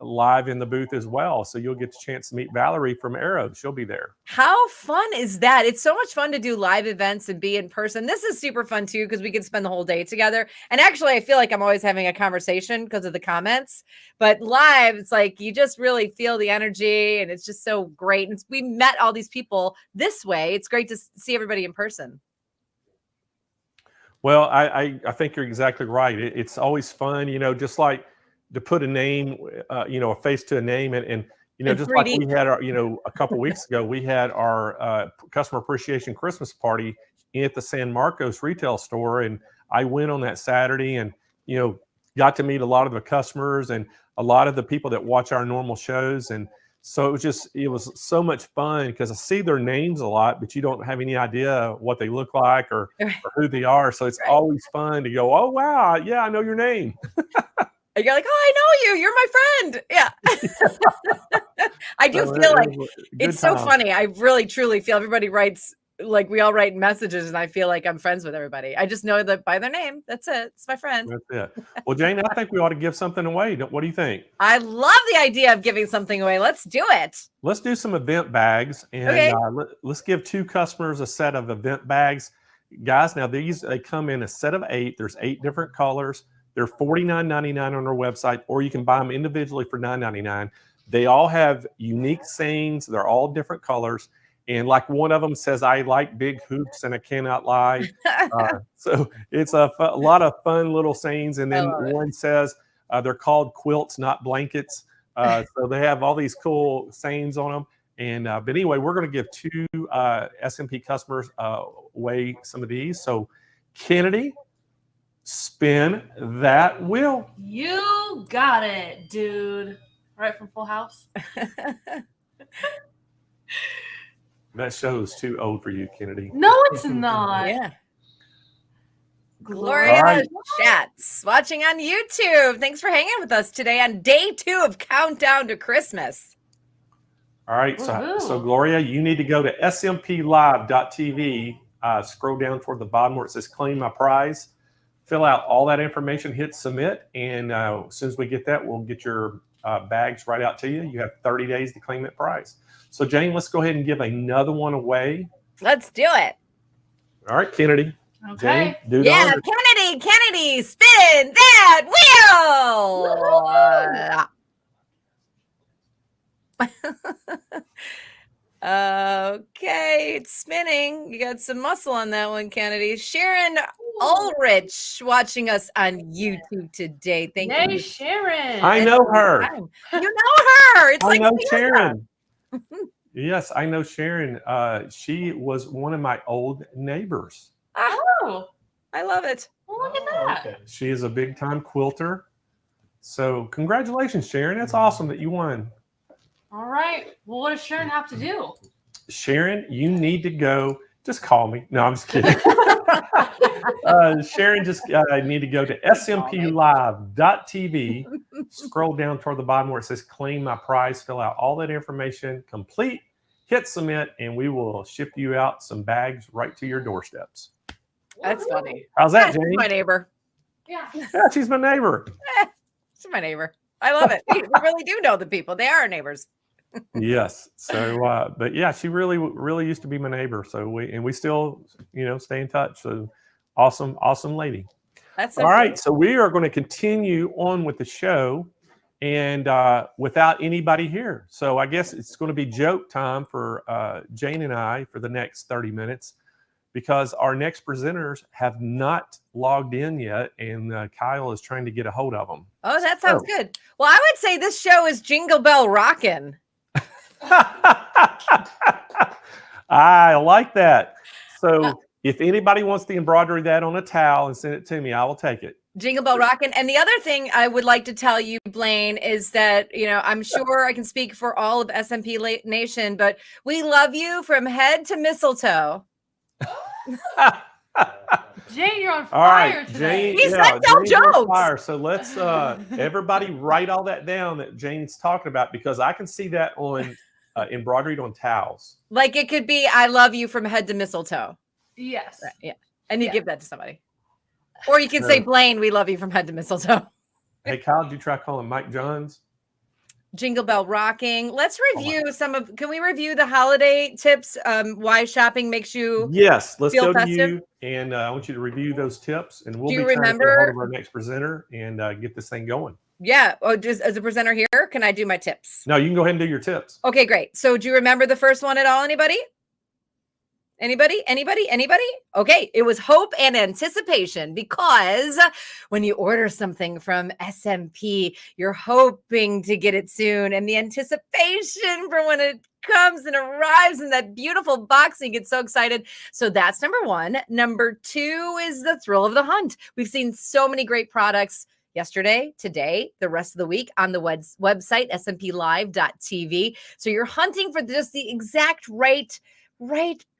live in the booth as well. So you'll get a chance to meet Valerie from Arrow. She'll be there. How fun is that? It's so much fun to do live events and be in person. This is super fun too, because we can spend the whole day together. And actually, I feel like I'm always having a conversation because of the comments. But live, it's like you just really feel the energy, and it's just so great. And we met all these people this way. It's great to see everybody in person. Well, I think you're exactly right. It's always fun, just like to put a name, a face to a name, and just 3D. like we had our, a couple weeks ago, we had our customer appreciation Christmas party at the San Marcos retail store, and I went on that Saturday, and got to meet a lot of the customers and a lot of the people that watch our normal shows, and so it was so much fun because I see their names a lot, but you don't have any idea what they look like or who they are. So it's always fun to go, oh wow, yeah, I know your name. You're like, oh, I know you. You're my friend. Yeah. I do feel like it's so funny. I really, truly feel everybody writes, like we all write messages, and I feel like I'm friends with everybody. I just know that by their name. That's it. It's my friend. That's it. Well, Jane, I think we ought to give something away. What do you think? I love the idea of giving something away. Let's do it. Let's do some event bags, and let's give 2 customers a set of event bags. Guys, now they come in a set of 8. There's 8 different colors. They're $49.99 on our website, or you can buy them individually for $9.99. They all have unique sayings. They're all different colors. And like one of them says, I like big hoops and I cannot lie. So it's a lot of fun little sayings. And then one says they're called quilts, not blankets. So they have all these cool sayings on them. And but anyway, we're going to give 2 SMP customers away some of these. So Kennedy, spin that wheel. You got it, dude. Right from Full House. That show is too old for you, Kennedy. No, it's not. Yeah. Gloria Chats watching on YouTube. Thanks for hanging with us today on day 2 of Countdown to Christmas. All right. So Gloria, you need to go to SMPLive.tv. Scroll down toward the bottom where it says claim my prize. Fill out all that information, hit submit, and as soon as we get that, we'll get your bags right out to you. You have 30 days to claim that prize. So Jane, let's go ahead and give another one away. Let's do it. All right, Kennedy. Okay. Jane, Kennedy, spin that wheel. Okay, it's spinning. You got some muscle on that one, Kennedy. Sharon Ulrich watching us on YouTube today. Thank you. Hey, Sharon. I know her. You know her. It's I like know Sharon. Yes, I know Sharon. She was one of my old neighbors. Oh, I love it. well, look at that. Okay. She is a big time quilter. So congratulations, Sharon. That's awesome that you won. All right. Well, what does Sharon have to do? Sharon, you need to go. Just call me. No, I'm just kidding. Sharon, just need to go to SMPLive.tv. Scroll down toward the bottom where it says claim my prize. Fill out all that information. Complete. Hit submit, and we will ship you out some bags right to your doorsteps. That's funny. How's that, She's Jane? my neighbor. Yeah. Yeah, she's my neighbor. She's my neighbor. I love it. We really do know the people. They are our neighbors. Yes. So, but yeah, she really used to be my neighbor. So we still, stay in touch. So awesome lady. That's All right. So we are going to continue on with the show and without anybody here. So I guess it's going to be joke time for Jane and I for the next 30 minutes because our next presenters have not logged in yet. And Kyle is trying to get a hold of them. Oh, that sounds good. Well, I would say this show is Jingle Bell Rockin'. I like that. So if anybody wants to embroider that on a towel and send it to me, I will take it. Jingle Bell Rockin'. And the other thing I would like to tell you, Blaine, is that, I'm sure I can speak for all of SMP Nation, but we love you from head to mistletoe. Jane, you're on All right, fire today. Jane. He said no Jane's on jokes. fire. So let's everybody write all that down that Jane's talking about because I can see that on embroidered on towels. Like it could be, I love you from head to mistletoe. Yes. Yeah. And you give that to somebody. Or you can say, Blaine, we love you from head to mistletoe. Hey, Kyle, did you try calling Mike Johns? Jingle Bell Rocking. Let's review can we review the holiday tips? Why shopping makes you Yes, let's feel go to festive? you, and I want you to review those tips, and we'll Do be you trying to get a hold remember? of our next presenter and get this thing going. Yeah. Oh, just as a presenter here, can I do my tips? No, you can go ahead and do your tips. Okay, great. So do you remember the first one at all? Anybody? Anybody? Okay, it was hope and anticipation, because when you order something from SMP, you're hoping to get it soon, and the anticipation for when it comes and arrives in that beautiful box, and you get so excited. So that's number one. Number two is the thrill of the hunt. We've seen so many great products yesterday, today, the rest of the week on the website, SMPLive.tv. So you're hunting for just the exact right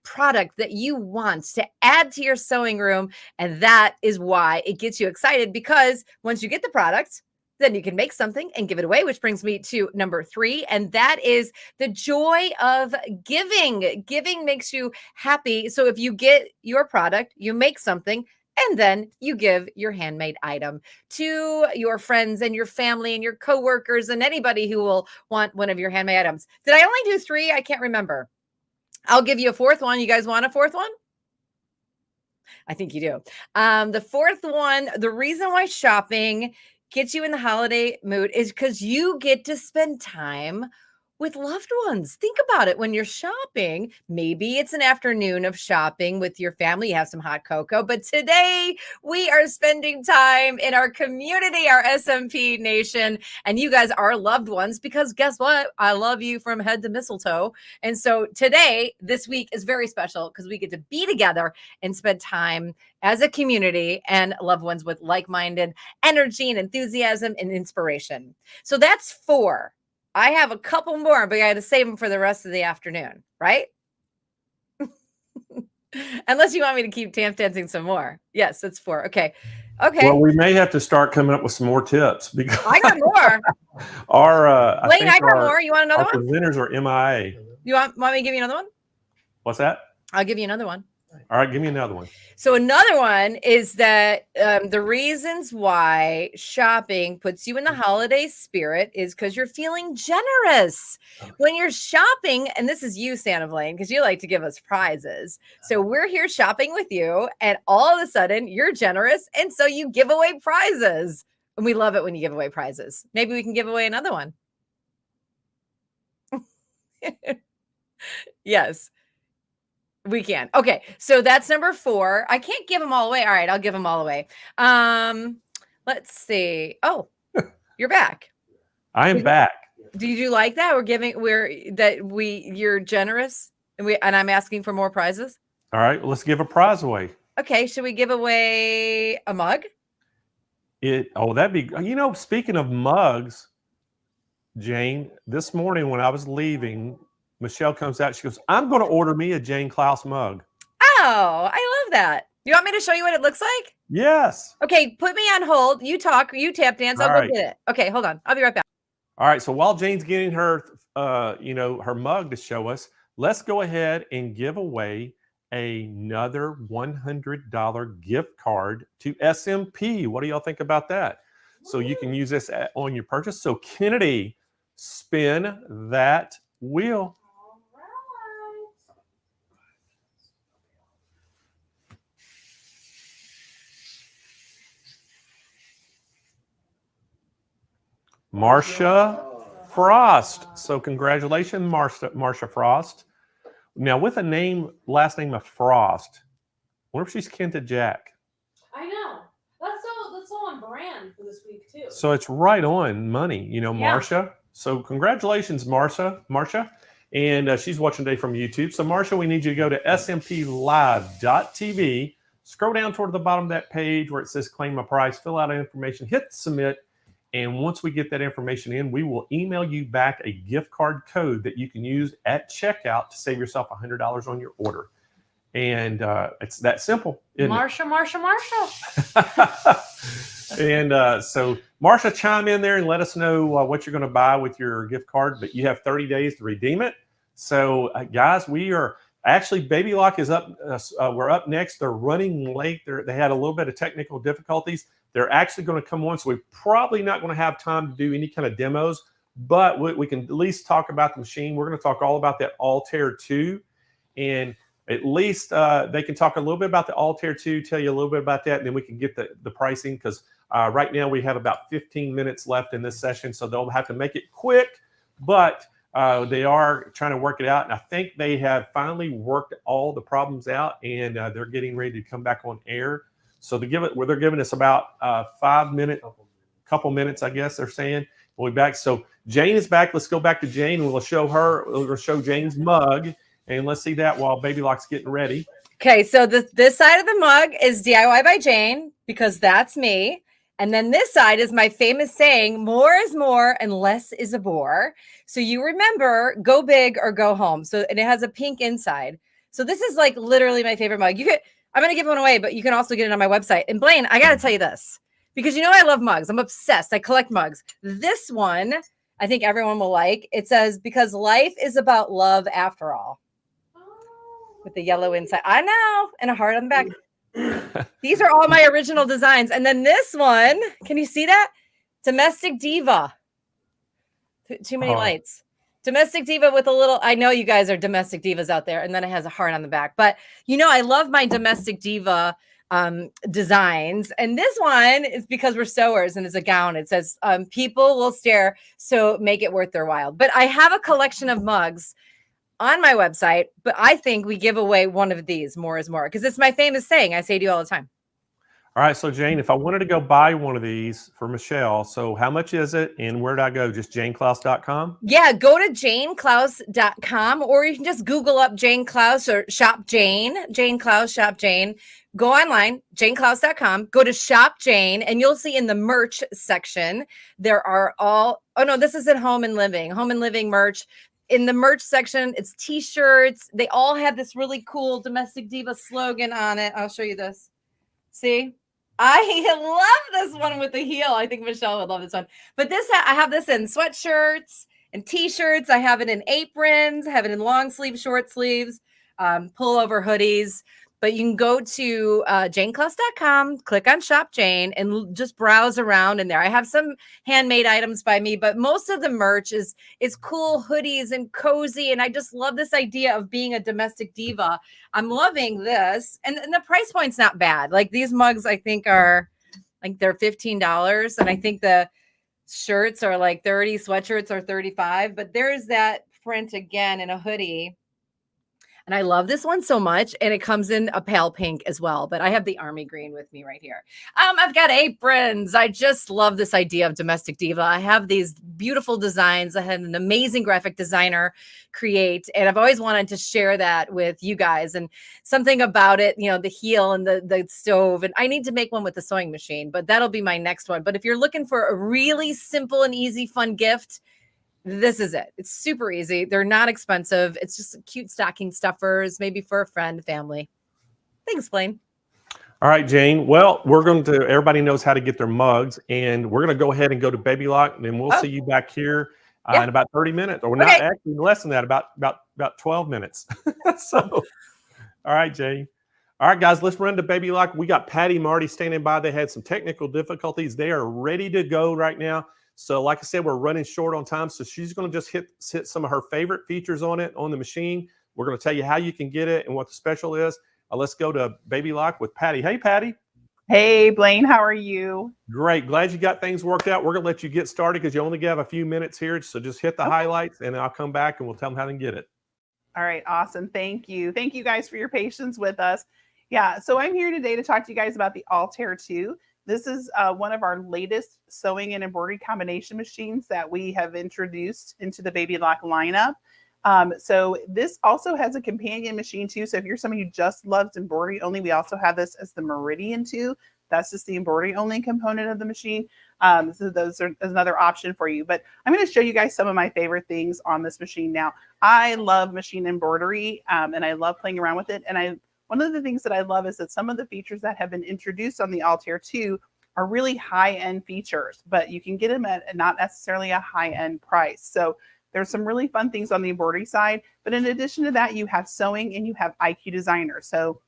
product that you want to add to your sewing room. And that is why it gets you excited, because once you get the product, then you can make something and give it away, which brings me to number three. And that is the joy of giving. Giving makes you happy. So if you get your product, you make something, and then you give your handmade item to your friends and your family and your coworkers and anybody who will want one of your handmade items. Did I only do three? I can't remember. I'll give you a fourth one. You guys want a fourth one? I think you do. The fourth one, the reason why shopping gets you in the holiday mood is because you get to spend time with loved ones. Think about it when you're shopping. Maybe it's an afternoon of shopping with your family. You have some hot cocoa. But today we are spending time in our community, our SMP Nation. And you guys are loved ones, because guess what? I love you from head to mistletoe. And so today, this week is very special because we get to be together and spend time as a community and loved ones with like-minded energy and enthusiasm and inspiration. So that's four. I have a couple more, but I had to save them for the rest of the afternoon, right? Unless you want me to keep tap dancing some more. Yes, that's four. Okay. Well, we may have to start coming up with some more tips, because I got more. Lane, I got more. You want another one? Presenters are MIA. You want me to give you another one? What's that? I'll give you another one. All right, give me another one. So another one is that the reasons why shopping puts you in the holiday spirit is because you're feeling generous. When you're shopping, and this is you, Santa Blaine, because you like to give us prizes. So we're here shopping with you, and all of a sudden you're generous, and so you give away prizes. And we love it when you give away prizes. Maybe we can give away another one. Yes. We can. Okay. So that's number four. I can't give them all away. All right. I'll give them all away. Let's see. Oh, you're back. I am back. Did you like that? You're generous, and I'm asking for more prizes. All right. Let's give a prize away. Okay. Should we give away a mug? That'd be, speaking of mugs, Jane, this morning when I was leaving, Michelle comes out. She goes, "I'm going to order me a Jane Klaus mug." Oh, I love that. You want me to show you what it looks like? Yes. Okay, put me on hold. You talk, you tap dance. I'll go get it. Okay, hold on. I'll be right back. All right. So while Jane's getting her, her mug to show us, let's go ahead and give away another $100 gift card to SMP. What do y'all think about that? So you can use this on your purchase. So Kennedy, spin that wheel. Marcia Frost. So congratulations, Marcia Frost. Now with a last name of Frost, I wonder if she's kin to Jack. I know. That's so on brand for this week too. So it's right on money, Marcia. So congratulations, Marcia. And she's watching today from YouTube. So Marcia, we need you to go to SMPLive.tv, scroll down toward the bottom of that page where it says claim my prize, fill out information, hit submit. And once we get that information in, we will email you back a gift card code that you can use at checkout to save yourself $100 on your order. And it's that simple. Marcia. And so Marcia, chime in there and let us know what you're going to buy with your gift card. But you have 30 days to redeem it. So guys, we are actually, Baby Lock is up. We're up next. They're running late. They had a little bit of technical difficulties. They're actually going to come on, so we're probably not going to have time to do any kind of demos, but we can at least talk about the machine. We're going to talk all about that Altair 2, and at least they can talk a little bit about the Altair 2, tell you a little bit about that, and then we can get the pricing, because right now we have about 15 minutes left in this session, so they'll have to make it quick, but they are trying to work it out, and I think they have finally worked all the problems out, and they're getting ready to come back on air. So they're giving us about 5 minutes, couple minutes, I guess they're saying. We'll be back. So Jane is back. Let's go back to Jane, and we'll show Jane's mug, and let's see that while Baby Lock's getting ready. Okay, so this side of the mug is DIY by Jane, because that's me. And then this side is my famous saying, more is more and less is a bore. So you remember, go big or go home. So, and it has a pink inside. So this is like literally my favorite mug. I'm going to give one away, but you can also get it on my website. And Blaine, I got to tell you this, because you know I love mugs. I'm obsessed. I collect mugs. This one, I think everyone will like. It says, because life is about love after all. With the yellow inside. I know. And a heart on the back. These are all my original designs. And then this one, can you see that? Domestic Diva. Too many lights. Domestic Diva with a little, I know you guys are domestic divas out there. And then it has a heart on the back. But you know, I love my Domestic Diva designs. And this one is because we're sewers and it's a gown. It says, people will stare, so make it worth their while. But I have a collection of mugs on my website, but I think we give away one of these, more is more, because it's my famous saying I say to you all the time. All right, so Jane, if I wanted to go buy one of these for Michelle, so how much is it, and where do I go? Just JaneClouse.com? Yeah, go to JaneClouse.com, or you can just Google up Jane Clouse or Shop Jane, Jane Clouse, Shop Jane. Go online, JaneClouse.com, go to Shop Jane, and you'll see in the merch section, there are all, oh no, this is at Home and Living merch. In the merch section, it's t-shirts. They all have this really cool Domestic Diva slogan on it. I'll show you this. See? I love this one with the heel. I think Michelle would love this one. But this, I have this in sweatshirts and t-shirts. I have it in aprons. I have it in long sleeve, short sleeves, pullover hoodies. But you can go to JaneClouse.com, click on Shop Jane, and just browse around in there. I have some handmade items by me, but most of the merch is cool hoodies and cozy. And I just love this idea of being a domestic diva. I'm loving this. And the price point's not bad. Like these mugs, I think they're $15. And I think the shirts are like 30, sweatshirts are 35. But there's that print again in a hoodie. And I love this one so much. And it comes in a pale pink as well. But I have the army green with me right here. I've got aprons. I just love this idea of domestic diva. I have these beautiful designs. I had an amazing graphic designer create. And I've always wanted to share that with you guys. And something about it, you know, the heel and the stove. And I need to make one with the sewing machine. But that'll be my next one. But if you're looking for a really simple and easy, fun gift, this is it. It's super easy. They're not expensive. It's just cute stocking stuffers, maybe for a friend, family. Thanks, Blaine. All right, Jane. Well, everybody knows how to get their mugs, and we're going to go ahead and go to Baby Lock, and then we'll see you back here in about 30 minutes, or not actually less than that, about 12 minutes. So, all right, Jane. All right, guys, let's run to Baby Lock. We got Patty and Marty standing by. They had some technical difficulties. They are ready to go right now. So like I said, we're running short on time. So she's going to just hit some of her favorite features on the machine. We're going to tell you how you can get it and what the special is. Let's go to Baby Lock with Patty. Hey, Patty. Hey, Blaine. How are you? Great. Glad you got things worked out. We're going to let you get started because you only have a few minutes here. So just hit the highlights and I'll come back and we'll tell them how to get it. All right. Awesome. Thank you. Thank you guys for your patience with us. Yeah. So I'm here today to talk to you guys about the Altair 2. This is one of our latest sewing and embroidery combination machines that we have introduced into the Baby Lock lineup. So this also has a companion machine too. So if you're somebody who just loves embroidery only, we also have this as the Meridian 2. That's just the embroidery only component of the machine. So those are another option for you. But I'm going to show you guys some of my favorite things on this machine now. I love machine embroidery and I love playing around with it. And one of the things that I love is that some of the features that have been introduced on the Altair 2 are really high-end features, but you can get them at not necessarily a high-end price. So there's some really fun things on the embroidery side. But in addition to that, you have sewing and you have IQ Designer. So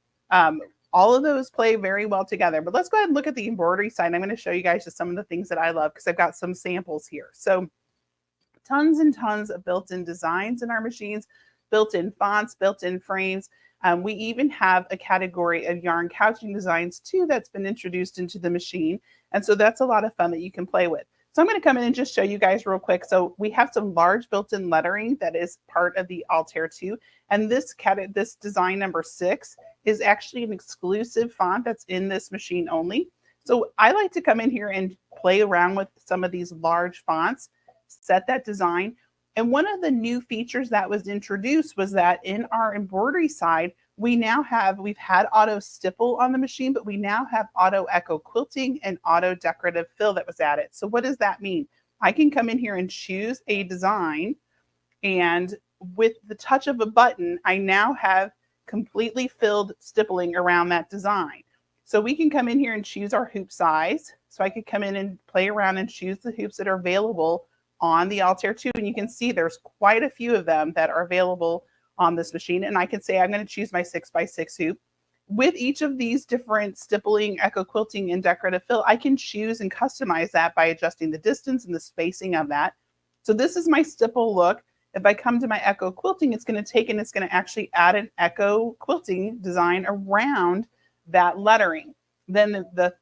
all of those play very well together. But let's go ahead and look at the embroidery side. I'm going to show you guys just some of the things that I love because I've got some samples here. So tons and tons of built-in designs in our machines, built-in fonts, built-in frames. We even have a category of yarn couching designs too that's been introduced into the machine. And so that's a lot of fun that you can play with. So I'm going to come in and just show you guys real quick. So we have some large built-in lettering that is part of the Altair 2. And this design number 6 is actually an exclusive font that's in this machine only. So I like to come in here and play around with some of these large fonts, set that design. And one of the new features that was introduced was that in our embroidery side, we've had auto stipple on the machine, but we now have auto echo quilting and auto decorative fill that was added. So what does that mean? I can come in here and choose a design, and with the touch of a button, I now have completely filled stippling around that design. So we can come in here and choose our hoop size. So I could come in and play around and choose the hoops that are available on the Altair 2, and you can see there's quite a few of them that are available on this machine. And I can say I'm going to choose my 6x6 hoop. With each of these different stippling, echo quilting, and decorative fill, I can choose and customize that by adjusting the distance and the spacing of that. So this is my stipple look. If I come to my echo quilting, it's going to take and it's going to actually add an echo quilting design around that lettering. Then the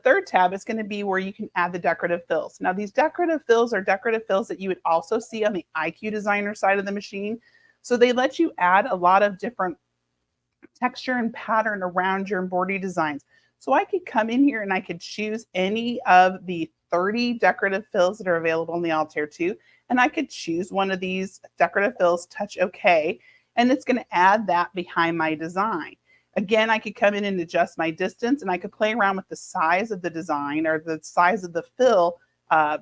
third tab is going to be where you can add the decorative fills. Now, these decorative fills are decorative fills that you would also see on the IQ Designer side of the machine. So they let you add a lot of different texture and pattern around your embroidery designs. So I could come in here and I could choose any of the 30 decorative fills that are available on the Altair 2, and I could choose one of these decorative fills, touch OK, and it's going to add that behind my design. Again, I could come in and adjust my distance, and I could play around with the size of the design or the size of the fill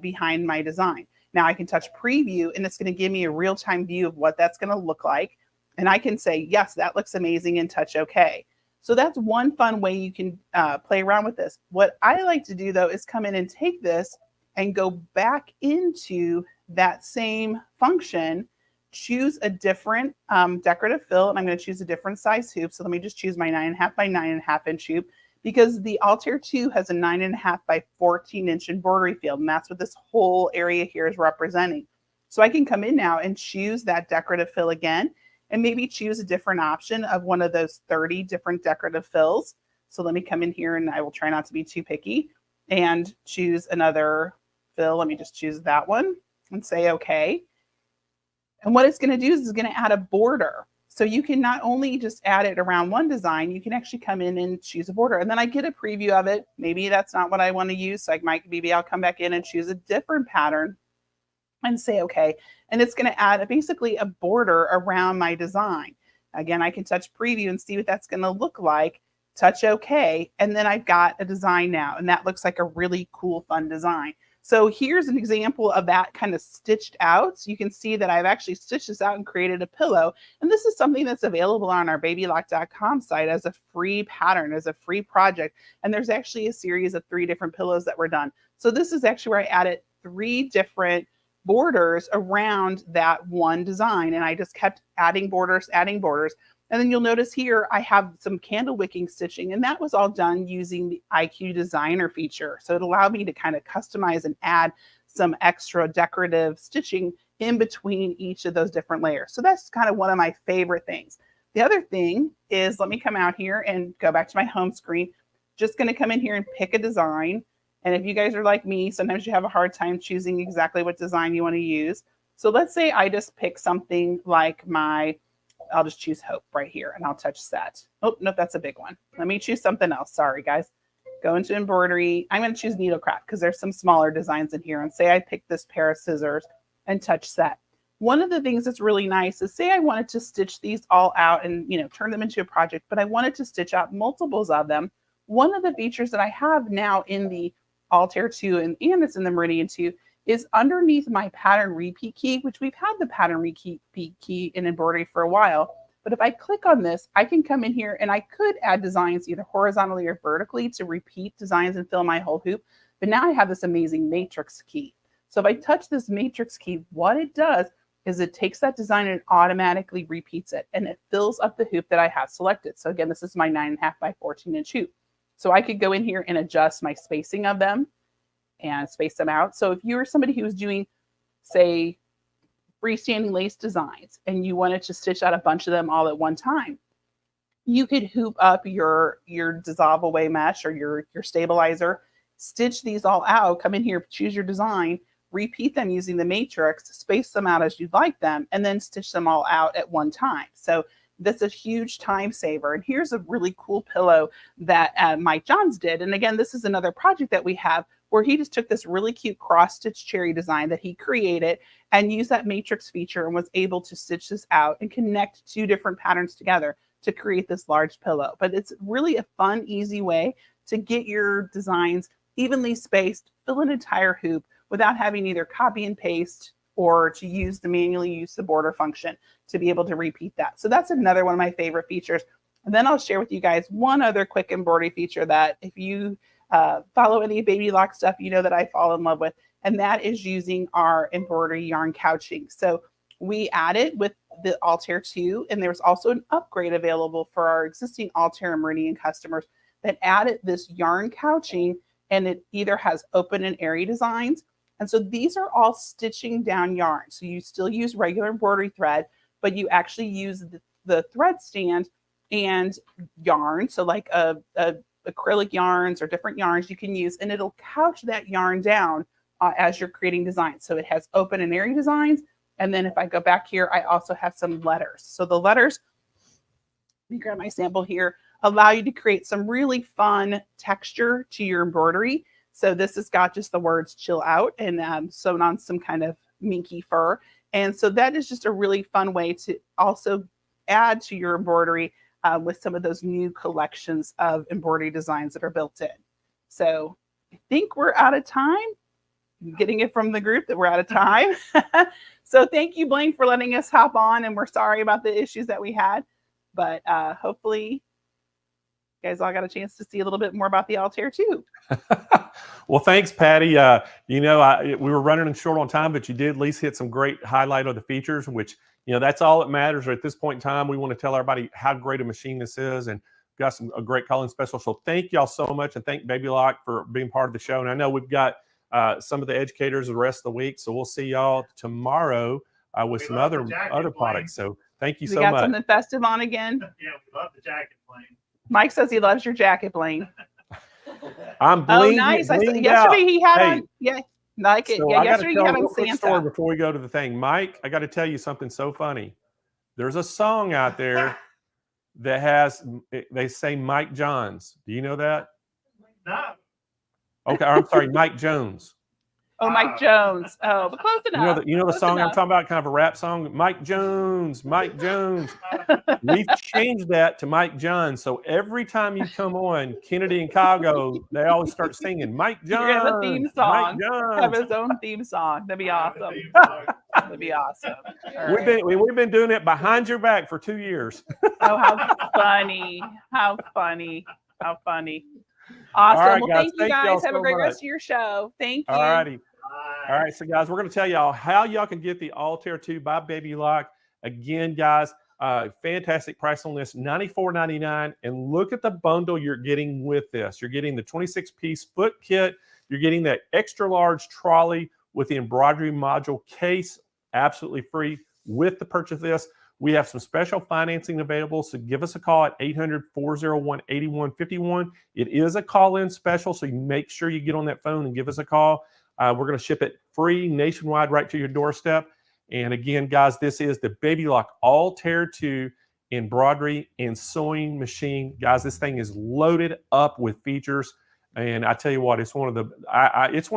behind my design. Now I can touch preview, and it's going to give me a real-time view of what that's going to look like. And I can say, yes, that looks amazing, and touch OK. So that's one fun way you can play around with this. What I like to do, though, is come in and take this and go back into that same function, choose a different decorative fill, and I'm going to choose a different size hoop. So let me just choose my 9.5 by 9.5 inch hoop, because the Altair 2 has a 9.5 by 14 inch embroidery field, and that's what this whole area here is representing. So I can come in now and choose that decorative fill again, and maybe choose a different option of one of those 30 different decorative fills. So let me come in here, and I will try not to be too picky, and choose another fill. Let me just choose that one and say OK. And what it's going to do is it's going to add a border. So you can not only just add it around one design, you can actually come in and choose a border. And then I get a preview of it. Maybe that's not what I want to use. So maybe I'll come back in and choose a different pattern and say OK. And it's going to add basically a border around my design. Again, I can touch preview and see what that's going to look like. Touch OK. And then I've got a design now. And that looks like a really cool, fun design. So here's an example of that kind of stitched out. So you can see that I've actually stitched this out and created a pillow. And this is something that's available on our babylock.com site as a free pattern, as a free project. And there's actually a series of 3 different pillows that were done. So this is actually where I added 3 different borders around that one design. And I just kept adding borders, adding borders. And then you'll notice here, I have some candle wicking stitching, and that was all done using the IQ Designer feature. So it allowed me to kind of customize and add some extra decorative stitching in between each of those different layers. So that's kind of one of my favorite things. The other thing is, let me come out here and go back to my home screen. Just going to come in here and pick a design. And if you guys are like me, sometimes you have a hard time choosing exactly what design you want to use. So let's say I just pick something like I'll just choose Hope right here, and I'll touch set. Oh, no, that's a big one. Let me choose something else. Sorry, guys. Go into embroidery. I'm going to choose needlecraft because there's some smaller designs in here. And say I pick this pair of scissors and touch set. One of the things that's really nice is, say I wanted to stitch these all out and turn them into a project, but I wanted to stitch out multiples of them. One of the features that I have now in the Altair 2 and it's in the Meridian 2 is underneath my pattern repeat key, which we've had the pattern repeat key in embroidery for a while. But if I click on this, I can come in here and I could add designs either horizontally or vertically to repeat designs and fill my whole hoop. But now I have this amazing matrix key. So if I touch this matrix key, what it does is it takes that design and automatically repeats it, and it fills up the hoop that I have selected. So again, this is my 9.5 by 14 inch hoop. So I could go in here and adjust my spacing of them and space them out. So if you were somebody who was doing, say, freestanding lace designs and you wanted to stitch out a bunch of them all at one time, you could hoop up your dissolve away mesh or your stabilizer, stitch these all out, come in here, choose your design, repeat them using the matrix, space them out as you'd like them, and then stitch them all out at one time. So that's a huge time saver. And here's a really cool pillow that Mike Johns did. And again, this is another project that we have where he just took this really cute cross-stitch cherry design that he created and used that matrix feature and was able to stitch this out and connect two different patterns together to create this large pillow. But it's really a fun, easy way to get your designs evenly spaced, fill an entire hoop without having either copy and paste or to manually use the border function to be able to repeat that. So that's another one of my favorite features. And then I'll share with you guys one other quick embroidery feature that if you follow any Baby Lock stuff, you know that I fall in love with, and that is using our embroidery yarn couching. So we added with the Altair 2, and there's also an upgrade available for our existing Altair and Meridian customers that added this yarn couching, and it either has open and airy designs. And so these are all stitching down yarn. So you still use regular embroidery thread, but you actually use the thread stand and yarn. So like acrylic yarns or different yarns you can use, and it'll couch that yarn down as you're creating designs. So it has open and airy designs. And then if I go back here, I also have some letters. So the letters, let me grab my sample here, allow you to create some really fun texture to your embroidery. So this has got just the words chill out and sewn on some kind of minky fur. And so that is just a really fun way to also add to your embroidery with some of those new collections of embroidery designs that are built in. So I think we're out of time. I'm getting it from the group that we're out of time. So thank you, Blaine, for letting us hop on, and we're sorry about the issues that we had, but hopefully you guys all got a chance to see a little bit more about the Altair too. Well, thanks, Patty. We were running short on time, but you did at least hit some great highlight of the features, which, that's all that matters. At this point in time, we want to tell everybody how great a machine this is, and got a great call-in special. So thank y'all so much, and thank Baby Lock for being part of the show. And I know we've got some of the educators the rest of the week, so we'll see y'all tomorrow with some other products. So thank you so much. We got something festive on again. Yeah, we love the jacket, Blaine. Mike says he loves your jacket, Blaine. I'm bleeding. Oh, nice. Yesterday he had on, yeah, like it. So Yeah, yesterday he had on Santa. Story before we go to the thing. Mike, I got to tell you something so funny. There's a song out there that they say Mike Johns. Do you know that? No. Okay, I'm sorry, Mike Jones. Oh, Mike Jones. Oh, but close enough. You know the song I'm talking about, kind of a rap song? Mike Jones, Mike Jones. We've changed that to Mike Johns. So every time you come on, Kennedy and Chicago, they always start singing Mike Johns. You have a theme song. Mike Johns. Have his own theme song. That'd be awesome. That'd be awesome. We've been doing it behind your back for 2 years. Oh, how funny. How funny. How funny. Awesome. Right, well, guys. thank you guys. Have so a great much. rest of your show. Thank you. All righty. All right, so guys, we're going to tell y'all how y'all can get the Altair 2 by Baby Lock. Again, guys, fantastic price on this, $94.99. And look at the bundle you're getting with this. You're getting the 26-piece foot kit. You're getting that extra large trolley with the embroidery module case, absolutely free with the purchase of this. We have some special financing available, so give us a call at 800-401-8151. It is a call-in special, so you make sure you get on that phone and give us a call. We're going to ship it free nationwide right to your doorstep. And again, guys, this is the Baby Lock Altair 2 embroidery and sewing machine. Guys, this thing is loaded up with features. And I tell you what, it's one of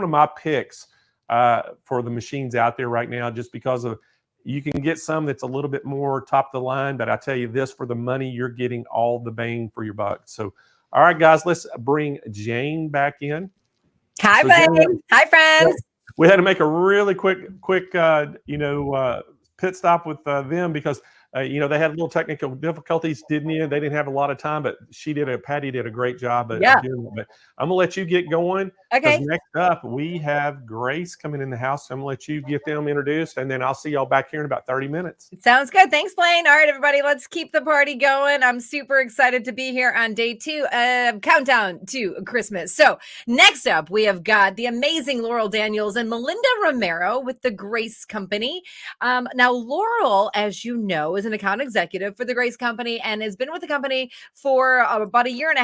my picks for the machines out there right now, just because of you can get some that's a little bit more top of the line, but I tell you this, for the money, you're getting all the bang for your buck. So, all right, guys, let's bring Jane back in. Hi, Jane. Hi, friends. We had to make a really quick pit stop with them because They had little technical difficulties, didn't you? They didn't have a lot of time, but Patty did a great job of doing it. But I'm gonna let you get going. Okay. Next up, we have Grace coming in the house. So I'm gonna let you get them introduced, and then I'll see y'all back here in about 30 minutes. Sounds good. Thanks, Blaine. All right, everybody, let's keep the party going. I'm super excited to be here on day 2 of Countdown to Christmas. So next up, we have got the amazing Laurel Daniels and Melinda Romero with the Grace Company. Now, Laurel, as you know, is an account executive for the Grace Company and has been with the company for about 1.5 years,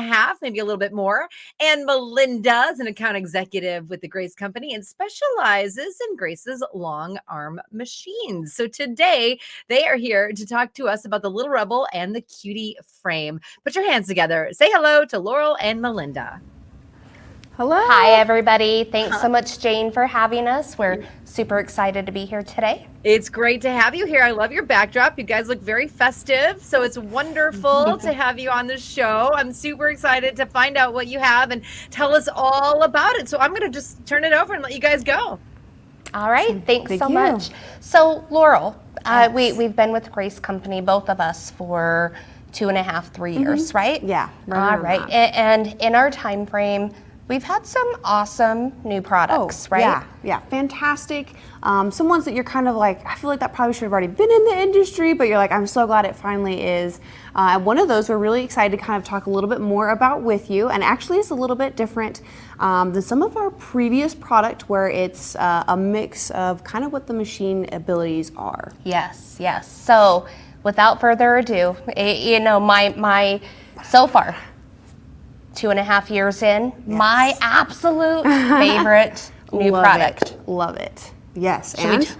maybe a little bit more. And Melinda is an account executive with the Grace Company and specializes in Grace's long arm machines. So today they are here to talk to us about the Little Rebel and the Cutie frame. Put your hands together. Say hello to Laurel and Melinda. Hello. Hi, everybody. Thanks so much, Jane, for having us. We're super excited to be here today. It's great to have you here. I love your backdrop. You guys look very festive, so it's wonderful to have you on the show. I'm super excited to find out what you have and tell us all about it. So I'm going to just turn it over and let you guys go. All right. Thanks so much. So, Laurel, we've been with Grace Company, both of us, for 2.5, 3 years, right? Yeah. All right. And in our time frame, we've had some awesome new products, right? Yeah, fantastic. Some ones that you're kind of like, I feel like that probably should have already been in the industry, but you're like, I'm so glad it finally is. One of those we're really excited to kind of talk a little bit more about with you, and actually it's a little bit different than some of our previous product where it's a mix of kind of what the machine abilities are. Yes. So without further ado, my so far, 2.5 years in, my absolute favorite new product. Love it. Yes.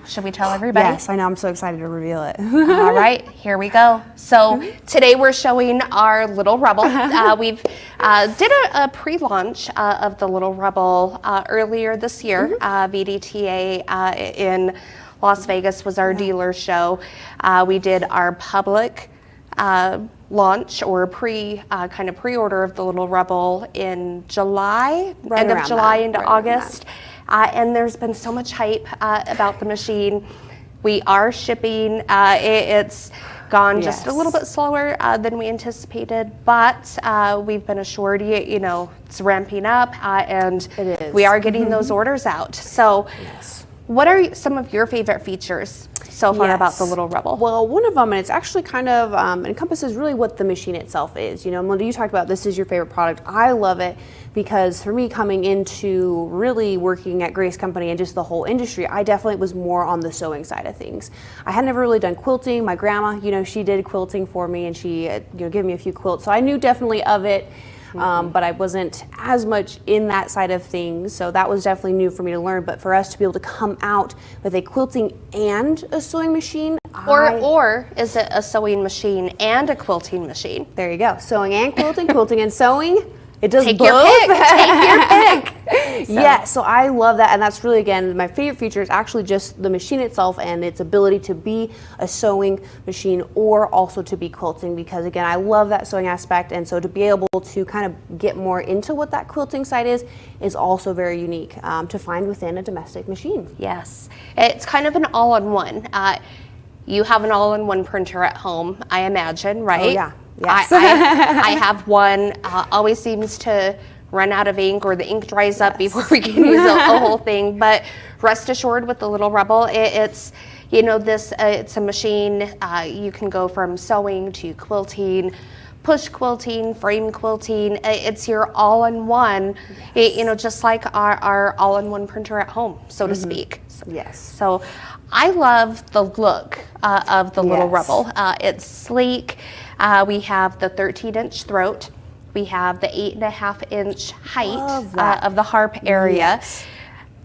Should we tell everybody? Yes, I know. I'm so excited to reveal it. All right, here we go. So today we're showing our Little Rebel. We've did a pre-launch of the Little Rebel earlier this year. VDTA in Las Vegas was our dealer show. We did our public launch or pre-order of the Little Rebel in July, end of July into August. And there's been so much hype about the machine. We are shipping. It's gone just a little bit slower than we anticipated, but we've been assured, it's ramping up and we are getting those orders out. So what are some of your favorite features so far about the Little Rebel? Well, one of them, and it's actually kind of encompasses really what the machine itself is. Melinda, you talked about this is your favorite product. I love it because for me, coming into really working at Grace Company and just the whole industry, I definitely was more on the sewing side of things. I had never really done quilting. My grandma, she did quilting for me, and she, gave me a few quilts, so I knew definitely of it. But I wasn't as much in that side of things, so that was definitely new for me to learn. But for us to be able to come out with a quilting and a sewing machine, or is it a sewing machine and a quilting machine? There you go, sewing and quilting, quilting and sewing. It does Take both. your pick. Take your pick. Yeah, so I love that, and that's really, again, my favorite feature is actually just the machine itself and its ability to be a sewing machine or also to be quilting, because again, I love that sewing aspect, and so to be able to kind of get more into what that quilting side is also very unique to find within a domestic machine. Yes, it's kind of an all-in-one. You have an all-in-one printer at home, I imagine, right? Oh, yeah. Yes. I have one, always seems to run out of ink, or the ink dries up before we can use a whole thing. But rest assured with the Little Rebel, it's a machine. You can go from sewing to quilting, push quilting, frame quilting. It's your all-in-one, just like our all-in-one printer at home, so to speak. So I love the look of the Little Rebel. It's sleek. We have the 13-inch throat. We have the 8.5-inch height of the harp area.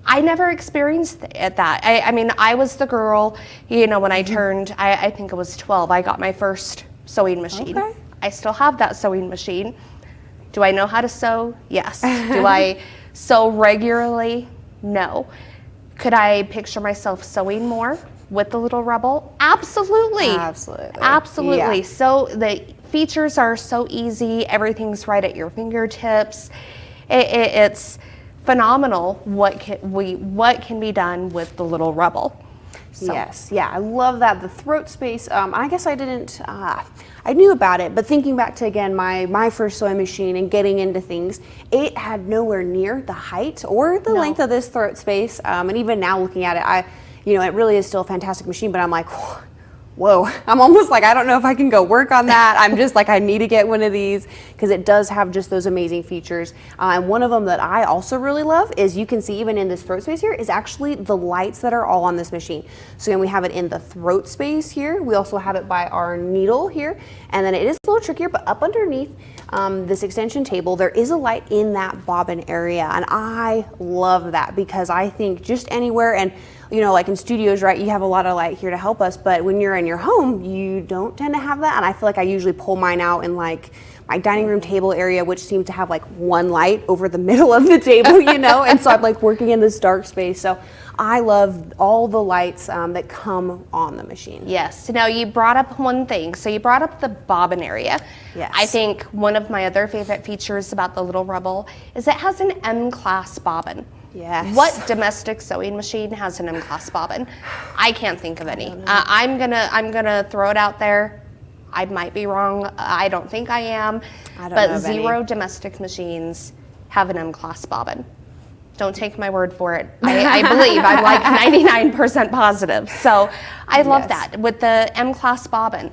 I never experienced that. I mean, I was the girl, when I turned, I think it was 12, I got my first sewing machine. I still have that sewing machine. Do I know how to sew? Yes. Do I sew regularly? No. Could I picture myself sewing more with the Little Rebel? Absolutely. Yeah. So the features are so easy. Everything's right at your fingertips. It's phenomenal what can be done with the Little Rebel. So. Yes, yeah, I love that. The throat space, I guess I didn't, I knew about it, but thinking back to, again, my first sewing machine and getting into things, it had nowhere near the height or the length of this throat space. And even now looking at it, it really is still a fantastic machine, but I'm like, whoa, I'm almost like, I don't know if I can go work on that. I'm just like, I need to get one of these because it does have just those amazing features. And one of them that I also really love is, you can see even in this throat space here, is actually the lights that are all on this machine. So again, we have it in the throat space here. We also have it by our needle here. And then it is a little trickier, but up underneath this extension table, there is a light in that bobbin area. And I love that because I think just anywhere, and like in studios, right, you have a lot of light here to help us, but when you're in your home, you don't tend to have that. And I feel like I usually pull mine out in like my dining room table area, which seems to have like one light over the middle of the table, and so I'm like working in this dark space. So I love all the lights that come on the machine. Yes. Now you brought up one thing. So you brought up the bobbin area. Yes. I think one of my other favorite features about the Little Rebel is it has an M-class bobbin. Yes. What domestic sewing machine has an M-class bobbin? I can't think of any. I'm gonna throw it out there. I might be wrong. I don't think I am. But zero domestic machines have an M-class bobbin. Don't take my word for it. I believe I'm like 99% positive. So I love that. With the M-class bobbin,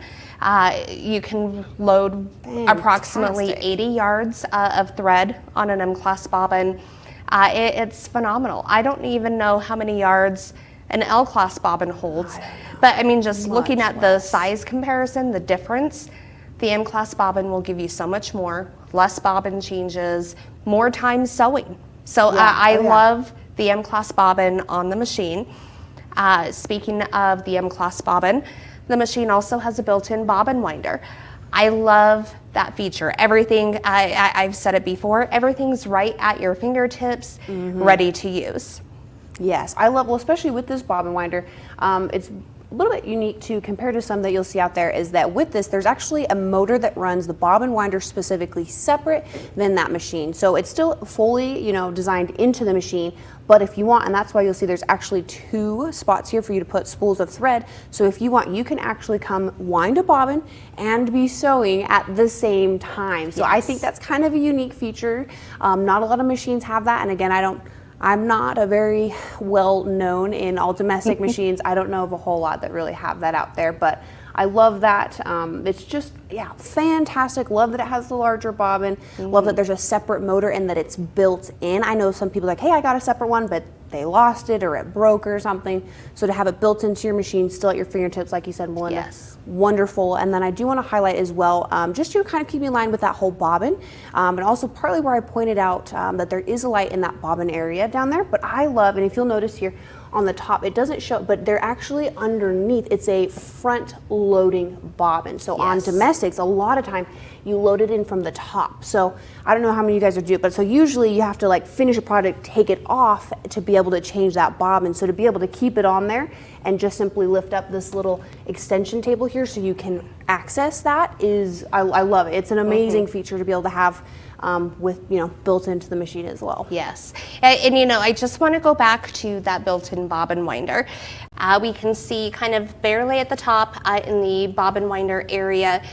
you can load approximately 80 yards of thread on an M-class bobbin. It's phenomenal. I don't even know how many yards an L-class bobbin holds, but I mean, just looking at the size comparison, the difference, the M-class bobbin will give you so much more, less bobbin changes, more time sewing. So I love the M-class bobbin on the machine. Speaking of the M-class bobbin, the machine also has a built-in bobbin winder. I love that feature. Everything, I've said it before, everything's right at your fingertips, ready to use. Yes, I love, well, especially with this bobbin winder, it's a little bit unique too compared to some that you'll see out there, is that with this, there's actually a motor that runs the bobbin winder specifically separate than that machine. So it's still fully, designed into the machine, but if you want, and that's why you'll see there's actually 2 spots here for you to put spools of thread. So if you want, you can actually come wind a bobbin and be sewing at the same time. So I think that's kind of a unique feature. Not a lot of machines have that. And again, I'm not a very well known in all domestic machines. I don't know of a whole lot that really have that out there, but I love that. It's just, fantastic. Love that it has the larger bobbin. Love that there's a separate motor and that it's built in. I know some people are like, hey, I got a separate one, but they lost it or it broke or something. So to have it built into your machine, still at your fingertips, like you said, Melinda, wonderful. And then I do want to highlight as well, just to kind of keep in line with that whole bobbin, and also partly where I pointed out that there is a light in that bobbin area down there. But I love, and if you'll notice here, on the top, it doesn't show, but they're actually underneath. It's a front loading bobbin. So on domestics, a lot of time you load it in from the top. So I don't know how many of you guys are do it, but so usually you have to like finish a product, take it off to be able to change that bobbin. So to be able to keep it on there and just simply lift up this little extension table here so you can access that is, I love it. It's an amazing feature to be able to have with, built into the machine as well. Yes. And I just want to go back to that built-in bobbin winder. We can see kind of barely at the top in the bobbin winder area,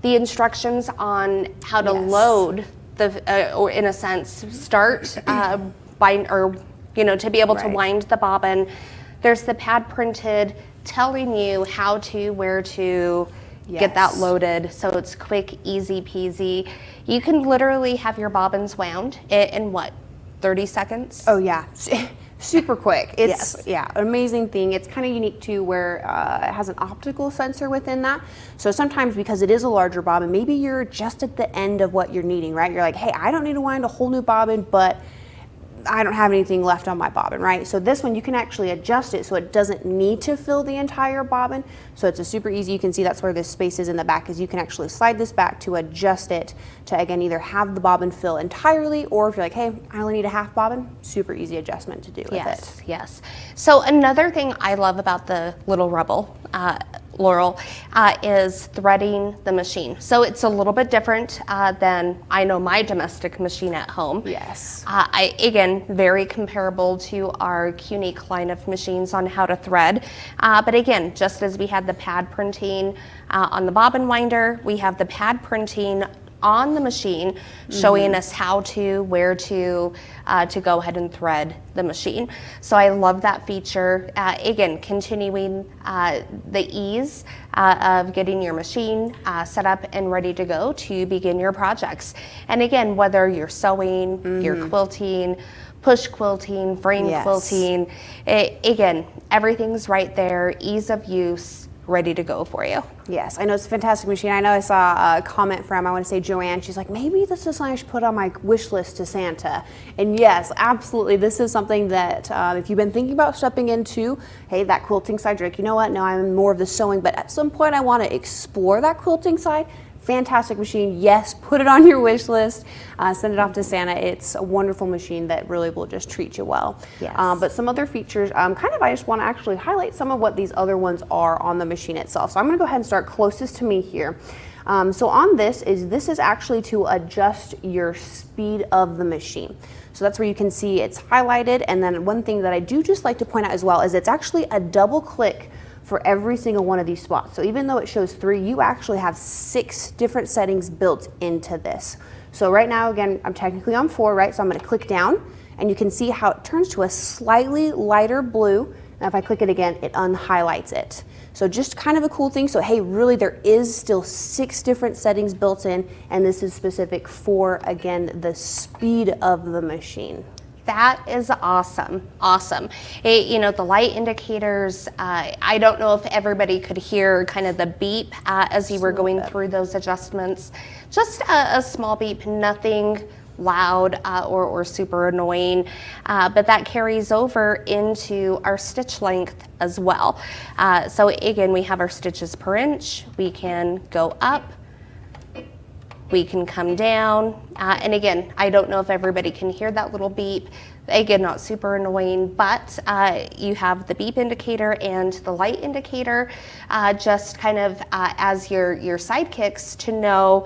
the instructions on how to load the, or in a sense, start bind, or, to be able to wind the bobbin. There's the pad printed telling you how to, where to get that loaded. So it's quick, easy peasy. You can literally have your bobbins wound in what, 30 seconds? Oh yeah, super quick. It's an amazing thing. It's kind of unique too, where it has an optical sensor within that. So sometimes because it is a larger bobbin, maybe you're just at the end of what you're needing, right? You're like, hey, I don't need to wind a whole new bobbin, but I don't have anything left on my bobbin, right? So this one, you can actually adjust it so it doesn't need to fill the entire bobbin. So it's a super easy, you can see that's where this space is in the back, is you can actually slide this back to adjust it to, again, either have the bobbin fill entirely, or if you're like, hey, I only need a half bobbin, super easy adjustment to do with it. Yes. So another thing I love about the Little Rebel, Laurel, is threading the machine. So it's a little bit different than I know my domestic machine at home. Yes. Again, very comparable to our Qnique line of machines on how to thread. But again, just as we had the pad printing on the bobbin winder, we have the pad printing on the machine showing us how to, where to go ahead and thread the machine. So I love that feature. Again, continuing the ease of getting your machine set up and ready to go to begin your projects. And again, whether you're sewing, you're quilting, push quilting, frame quilting, again, everything's right there, ease of use, ready to go for you. Yes, I know it's a fantastic machine. I know I saw a comment from, I want to say Joanne, she's like, maybe this is something I should put on my wish list to Santa. And yes, absolutely, this is something that if you've been thinking about stepping into, hey, that quilting side, you're like, you know what, no, I'm more of the sewing, but at some point I want to explore that quilting side. Fantastic machine. Yes, put it on your wish list. Send it off to Santa. It's a wonderful machine that really will just treat you well. Yes. But some other features, I just want to actually highlight some of what these other ones are on the machine itself. So I'm going to go ahead and start closest to me here. So on this is actually to adjust your speed of the machine. So that's where you can see it's highlighted. And then one thing that I do just like to point out as well is it's actually a double click for every single one of these spots. So even though it shows 3, you actually have 6 different settings built into this. So right now, again, I'm technically on 4, right? So I'm gonna click down and you can see how it turns to a slightly lighter blue. And if I click it again, it unhighlights it. So just kind of a cool thing. So hey, really there is still 6 different settings built in, and this is specific for, again, the speed of the machine. That is awesome, awesome. You know, the light indicators, I don't know if everybody could hear kind of the beep as you were going through those adjustments. Just a small beep, nothing loud or super annoying, but that carries over into our stitch length as well. So again, we have our stitches per inch. We can go up, we can come down, and again, I don't know if everybody can hear that little beep. Again, not super annoying, but you have the beep indicator and the light indicator, just kind of as your sidekicks to know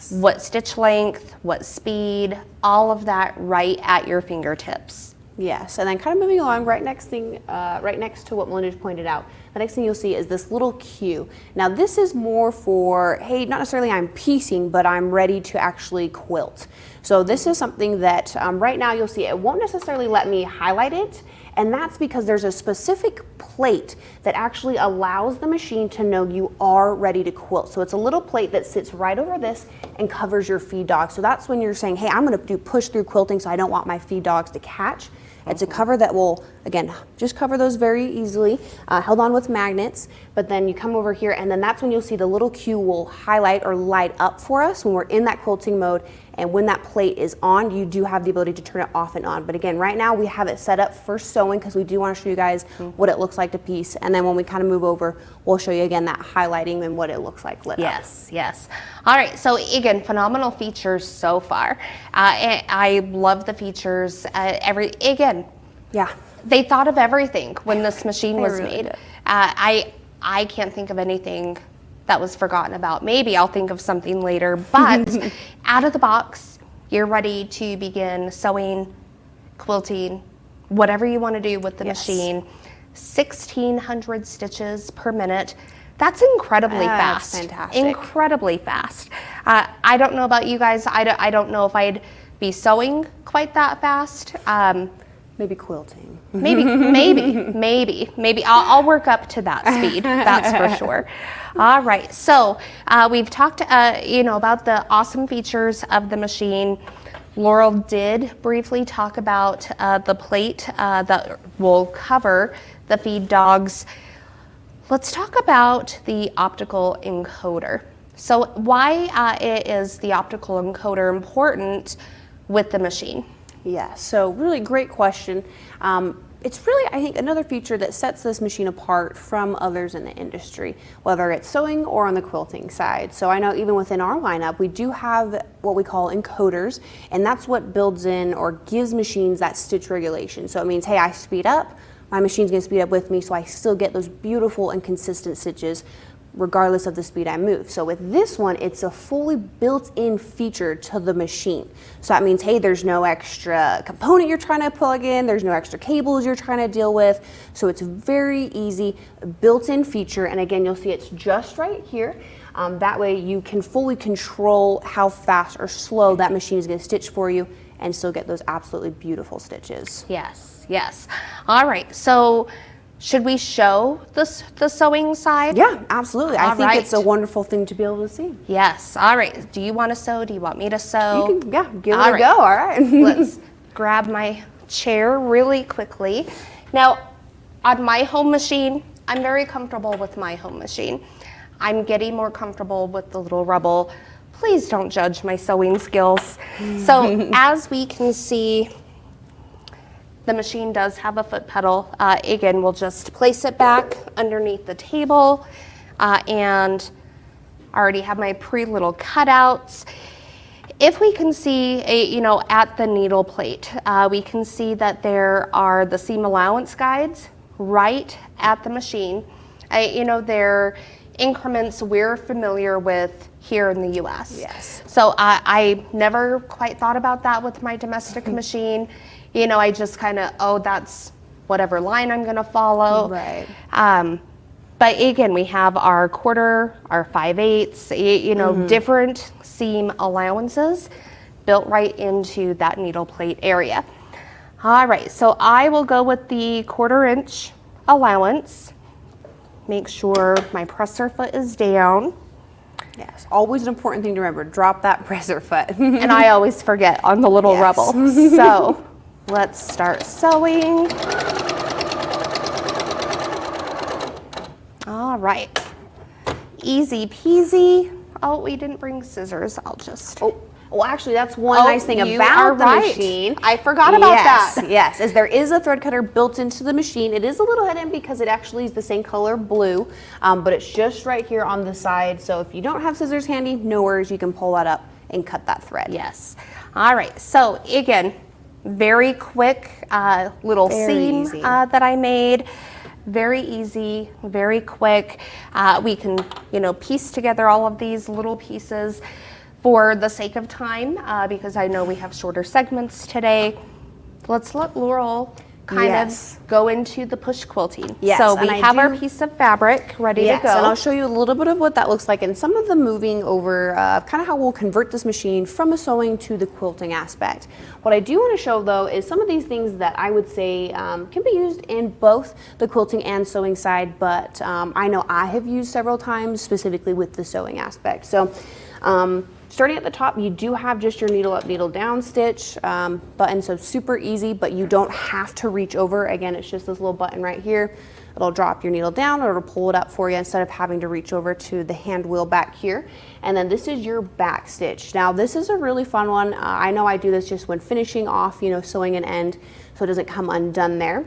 what stitch length, what speed, all of that right at your fingertips. Yes, and then kind of moving along, right next to what Melinda just pointed out, the next thing you'll see is this little cue. Now this is more for, hey, not necessarily I'm piecing, but I'm ready to actually quilt. So this is something that right now you'll see it won't necessarily let me highlight it, and that's because there's a specific plate that actually allows the machine to know you are ready to quilt. So it's a little plate that sits right over this and covers your feed dog. So that's when you're saying, hey, I'm gonna do push through quilting so I don't want my feed dogs to catch. It's a cover that will, again, just cover those very easily, held on with magnets, but then you come over here and then that's when you'll see the little cue will highlight or light up for us when we're in that quilting mode. And when that plate is on, you do have the ability to turn it off and on. But again, right now we have it set up for sewing because we do want to show you guys what it looks like to piece. And then when we kind of move over, we'll show you again that highlighting and what it looks like lit up. Yes, yes. All right, so again, phenomenal features so far. I love the features. Yeah, they thought of everything when this machine was really made. did. I can't think of anything that was forgotten about. Maybe I'll think of something later, but out of the box, you're ready to begin sewing, quilting, whatever you want to do with the machine. 1,600 stitches per minute. That's incredibly fast. Fantastic. Incredibly fast. I don't know about you guys. I don't know if I'd be sewing quite that fast. Maybe quilting. Maybe. I'll work up to that speed. That's for sure. All right. So we've talked, about the awesome features of the machine. Laurel did briefly talk about the plate that will cover the feed dogs. Let's talk about the optical encoder. So why is the optical encoder important with the machine? Yeah, so really great question. It's really, I think, another feature that sets this machine apart from others in the industry, whether it's sewing or on the quilting side. So I know even within our lineup, we do have what we call encoders, and that's what builds in or gives machines that stitch regulation. So it means, hey, I speed up, my machine's gonna speed up with me, so I still get those beautiful and consistent stitches regardless of the speed I move. So with this one, it's a fully built-in feature to the machine. So that means, hey, there's no extra component you're trying to plug in, there's no extra cables you're trying to deal with. So it's very easy, built-in feature. And again, you'll see it's just right here. That way you can fully control how fast or slow that machine is gonna stitch for you and still get those absolutely beautiful stitches. Yes, yes. All right, so should we show the sewing side? Yeah, absolutely. I think it's a right. wonderful thing to be able to see. Yes, all right. Do you want to sew? Do you want me to sew? You can, yeah, give it All a right. go, all right. Let's grab my chair really quickly. Now, on my home machine, I'm very comfortable with my home machine. I'm getting more comfortable with the little Rebel. Please don't judge my sewing skills. So as we can see, the machine does have a foot pedal. Again, we'll just place it back underneath the table, and I already have my little cutouts. If we can see, at the needle plate, we can see that there are the seam allowance guides right at the machine. They're increments we're familiar with here in the U.S. Yes. So I never quite thought about that with my domestic machine. I just kind of, that's whatever line I'm going to follow. Right. But again, we have our quarter, our 5/8, different seam allowances built right into that needle plate area. All right, so I will go with the 1/4 inch allowance. Make sure my presser foot is down. Yes, always an important thing to remember, drop that presser foot. And I always forget on the little Yes. Rebel. So let's start sewing. All right, easy peasy. Oh, we didn't bring scissors. I'll just. Oh, well, actually, that's one nice thing you about are the right. machine. I forgot about Yes, that. yes, as there is a thread cutter built into the machine. It is a little hidden because it actually is the same color blue, but it's just right here on the side. So if you don't have scissors handy, no worries, you can pull that up and cut that thread. Yes. All right. So again, very quick little Very seam easy. that I made. Very easy, very quick. We can, piece together all of these little pieces for the sake of time, because I know we have shorter segments today. Let's let Laurel kind Yes. of go into the push quilting. Yes, So we and I have our do- piece of fabric ready Yes, to go. and I'll show you a little bit of what that looks like and some of the moving over, kind of how we'll convert this machine from a sewing to the quilting aspect. What I do want to show though is some of these things that I would say can be used in both the quilting and sewing side, but I know I have used several times specifically with the sewing aspect. So starting at the top, you do have just your needle up, needle down stitch button, so super easy, but you don't have to reach over. Again, it's just this little button right here. It'll drop your needle down or it'll pull it up for you instead of having to reach over to the hand wheel back here. And then this is your back stitch. Now this is a really fun one. I know I do this just when finishing off, sewing an end, so it doesn't come undone there.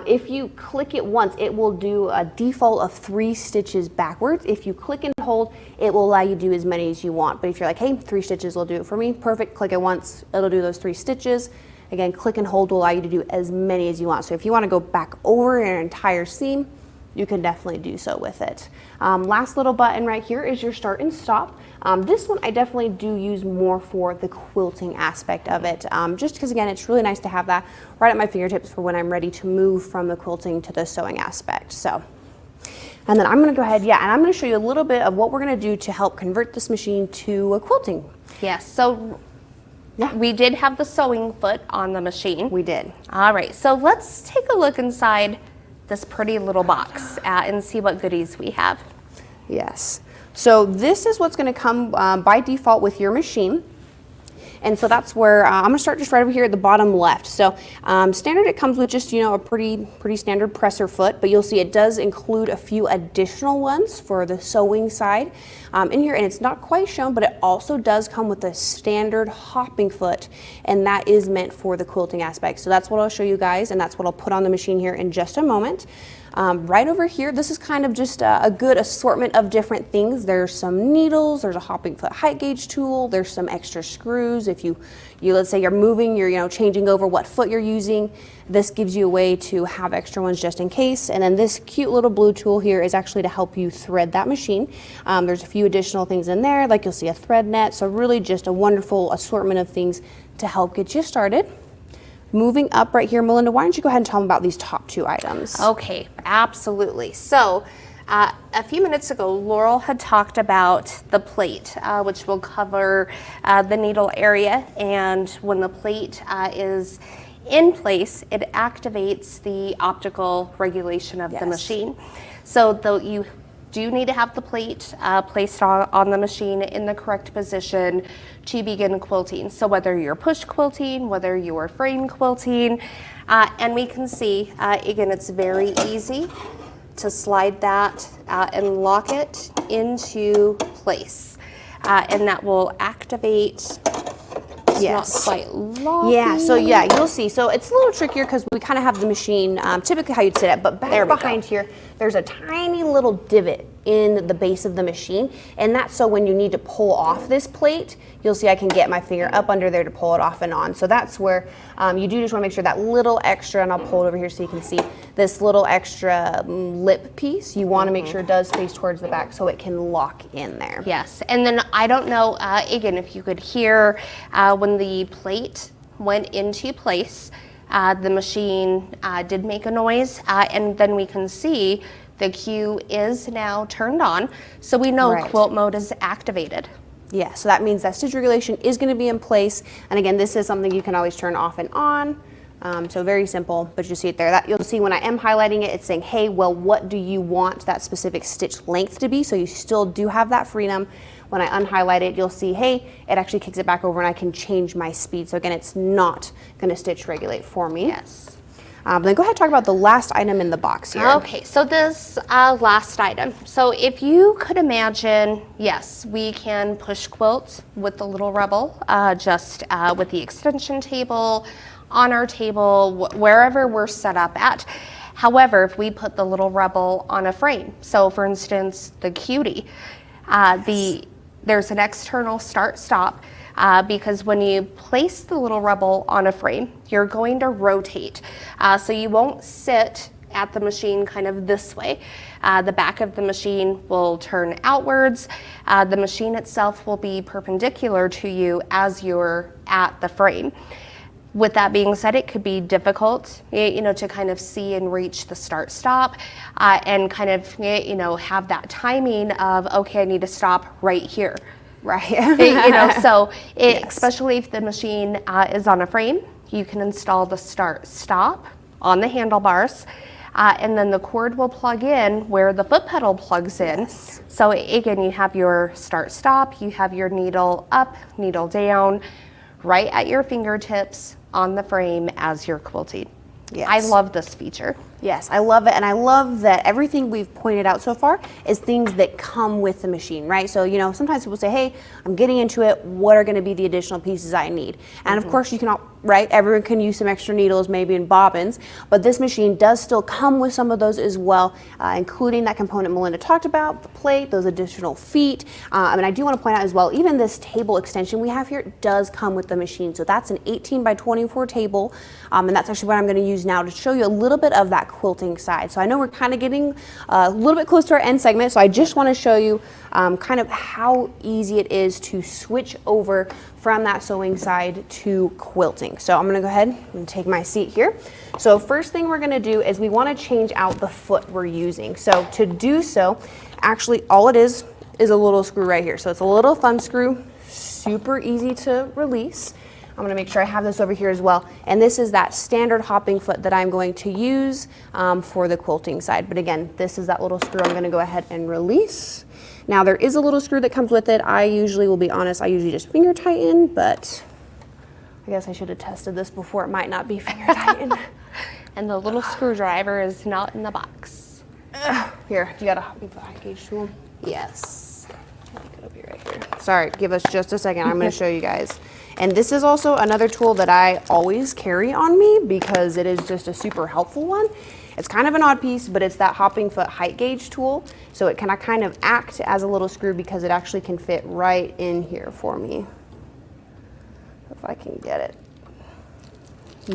If you click it once, it will do a default of 3 stitches backwards. If you click and hold, it will allow you to do as many as you want. But if you're like, hey, 3 stitches will do it for me, perfect, click it once, it'll do those 3 stitches. Again, click and hold will allow you to do as many as you want. So if you want to go back over an entire seam, you can definitely do so with it. Last little button right here is your start and stop. This one I definitely do use more for the quilting aspect of it, just because again, it's really nice to have that right at my fingertips for when I'm ready to move from the quilting to the sewing aspect. So, and then I'm going to go ahead, and I'm going to show you a little bit of what we're going to do to help convert this machine to a quilting. Yes. So we did have the sewing foot on the machine. We did. All right, so let's take a look inside this pretty little box and see what goodies we have. Yes. So this is what's going to come by default with your machine. And so that's where I'm going to start just right over here at the bottom left. So standard, it comes with just, a pretty standard presser foot, but you'll see it does include a few additional ones for the sewing side in here. And it's not quite shown, but it also does come with a standard hopping foot, and that is meant for the quilting aspect. So that's what I'll show you guys, and that's what I'll put on the machine here in just a moment. Right over here, this is kind of just a good assortment of different things. There's some needles, there's a hopping foot height gauge tool, there's some extra screws. If you let's say you're moving, you're changing over what foot you're using, this gives you a way to have extra ones just in case. And then this cute little blue tool here is actually to help you thread that machine. There's a few additional things in there, like you'll see a thread net. So really just a wonderful assortment of things to help get you started. Moving up right here, Melinda, why don't you go ahead and tell them about these top 2 items? Okay, absolutely. So a few minutes ago, Laurel had talked about the plate, which will cover the needle area. And when the plate is in place, it activates the optical regulation of the machine. So though you do need to have the plate placed on the machine in the correct position to begin quilting. So whether you're push quilting, whether you're frame quilting, and we can see, again, it's very easy to slide that and lock it into place. And that will activate. Yes. Not quite locked. Yeah, so yeah, you'll see. So it's a little trickier because we kind of have the machine typically how you'd sit it, but back behind here, there's a tiny little divot in the base of the machine, and that's so when you need to pull off this plate, you'll see I can get my finger up under there to pull it off and on. So that's where you do just want to make sure that little extra, and I'll pull it over here so you can see this little extra lip piece, you want to make sure it does face towards the back so it can lock in there. Yes, and then I don't know, again, if you could hear when the plate went into place, the machine did make a noise, and then we can see the cue is now turned on, so we know quilt mode is activated. Yeah, so that means that stitch regulation is going to be in place, and again, this is something you can always turn off and on. So very simple, but you see it there. That you'll see when I am highlighting it, it's saying, hey, well, what do you want that specific stitch length to be? So you still do have that freedom. When I unhighlight it, you'll see, hey, it actually kicks it back over and I can change my speed. So again, it's not gonna stitch regulate for me. Yes. Then go ahead and talk about the last item in the box here. Okay, so this last item. So if you could imagine, yes, we can push quilt with the little rebel, just with the extension table, on our table, wherever we're set up at. However, if we put the little rebel on a frame, so for instance, the cutie, there's an external start-stop because when you place the little rebel on a frame, you're going to rotate. So you won't sit at the machine kind of this way. The back of the machine will turn outwards. The machine itself will be perpendicular to you as you're at the frame. With that being said, it could be difficult, to kind of see and reach the start-stop and kind of, have that timing of, okay, I need to stop right here. Right. So especially if the machine is on a frame, you can install the start-stop on the handlebars, and then the cord will plug in where the foot pedal plugs in. Yes. So again, you have your start-stop, you have your needle up, needle down, right at your fingertips on the frame as you're quilting. Yes. I love this feature. Yes, I love it, and I love that everything we've pointed out so far is things that come with the machine, right? So, sometimes people say, hey, I'm getting into it, what are gonna be the additional pieces I need? And of course you can, everyone can use some extra needles, maybe in bobbins, but this machine does still come with some of those as well, including that component Melinda talked about, the plate, those additional feet. And I do wanna point out as well, even this table extension we have here does come with the machine. So that's an 18 by 24 table, and that's actually what I'm gonna use now to show you a little bit of that quilting side. So I know we're kind of getting a little bit close to our end segment, so I just want to show you kind of how easy it is to switch over from that sewing side to quilting. So I'm going to go ahead and take my seat here. So first thing we're going to do is we want to change out the foot we're using. So to do so, actually all it is a little screw right here. So it's a little thumb screw, super easy to release. I'm going to make sure I have this over here as well. And this is that standard hopping foot that I'm going to use for the quilting side. But again, this is that little screw I'm going to go ahead and release. Now there is a little screw that comes with it. I usually, will be honest, I usually just finger tighten, but I guess I should have tested this before. It might not be finger tighten. And the little screwdriver is not in the box. Here, do you got a hopping foot height gauge tool? Yes. It'll be right here. Sorry, give us just a second. I'm going to show you guys. And this is also another tool that I always carry on me because it is just a super helpful one. It's kind of an odd piece, but it's that hopping foot height gauge tool. So it can kind of act as a little screw because it actually can fit right in here for me. If I can get it.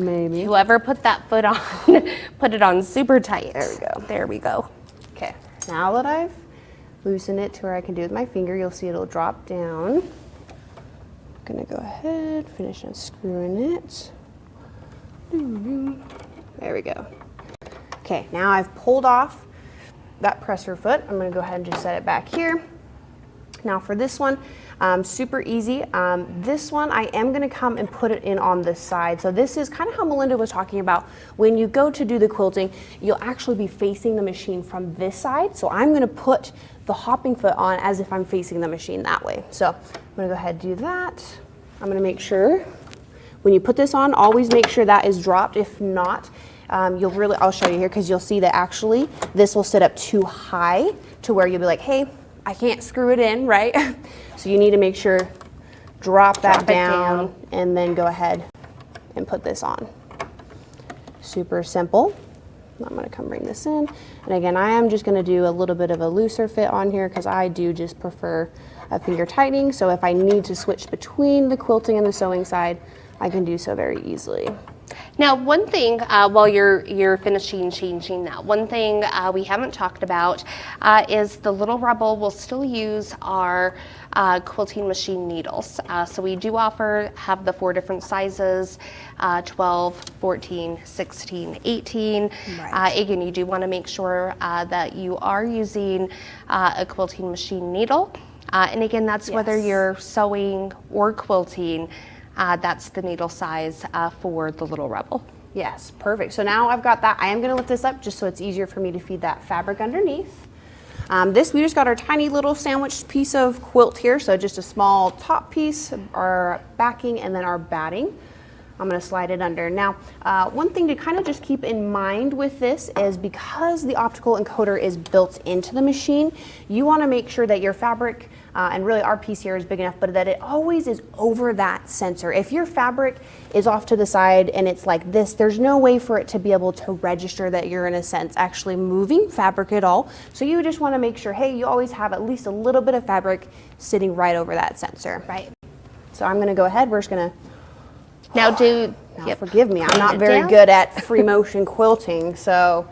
Maybe. Whoever put that foot on, put it on super tight. There we go. There we go. Okay, now that I've loosened it to where I can do with my finger, you'll see it'll drop down. I'm gonna go ahead, finish unscrewing it. There we go. Okay, now I've pulled off that presser foot. I'm gonna go ahead and just set it back here. Now for this one, super easy. This one, I am gonna come and put it in on this side. So this is kind of how Melinda was talking about. When you go to do the quilting, you'll actually be facing the machine from this side. So I'm gonna put the hopping foot on as if I'm facing the machine that way. So I'm gonna go ahead and do that. I'm gonna make sure, when you put this on, always make sure that is dropped. If not, I'll show you here because you'll see that actually this will sit up too high to where you'll be like, hey, I can't screw it in, right? So you need to make sure, drop that down and then go ahead and put this on. Super simple. I'm gonna come bring this in. And again, I am just gonna do a little bit of a looser fit on here because I do just prefer a finger tightening. So if I need to switch between the quilting and the sewing side, I can do so very easily. Now, one thing while you're finishing changing that, one thing we haven't talked about is the little rebel will still use our quilting machine needles. So we do have the 4 different sizes, 12, 14, 16, 18. Right. Again, you do want to make sure that you are using a quilting machine needle. And again, that's whether you're sewing or quilting. That's the needle size for the little rebel. Yes, perfect. So now I've got that. I am gonna lift this up just so it's easier for me to feed that fabric underneath. We just got our tiny little sandwich piece of quilt here. So just a small top piece, our backing, and then our batting. I'm gonna slide it under. Now, one thing to kind of just keep in mind with this is because the optical encoder is built into the machine, you wanna make sure that your fabric, and really our piece here is big enough, but that it always is over that sensor. If your fabric is off to the side and it's like this, there's no way for it to be able to register that you're in a sense actually moving fabric at all. So you just wanna make sure, hey, you always have at least a little bit of fabric sitting right over that sensor. Right. So I'm gonna go ahead, we're just gonna, now forgive me, I'm not very good at free motion quilting, so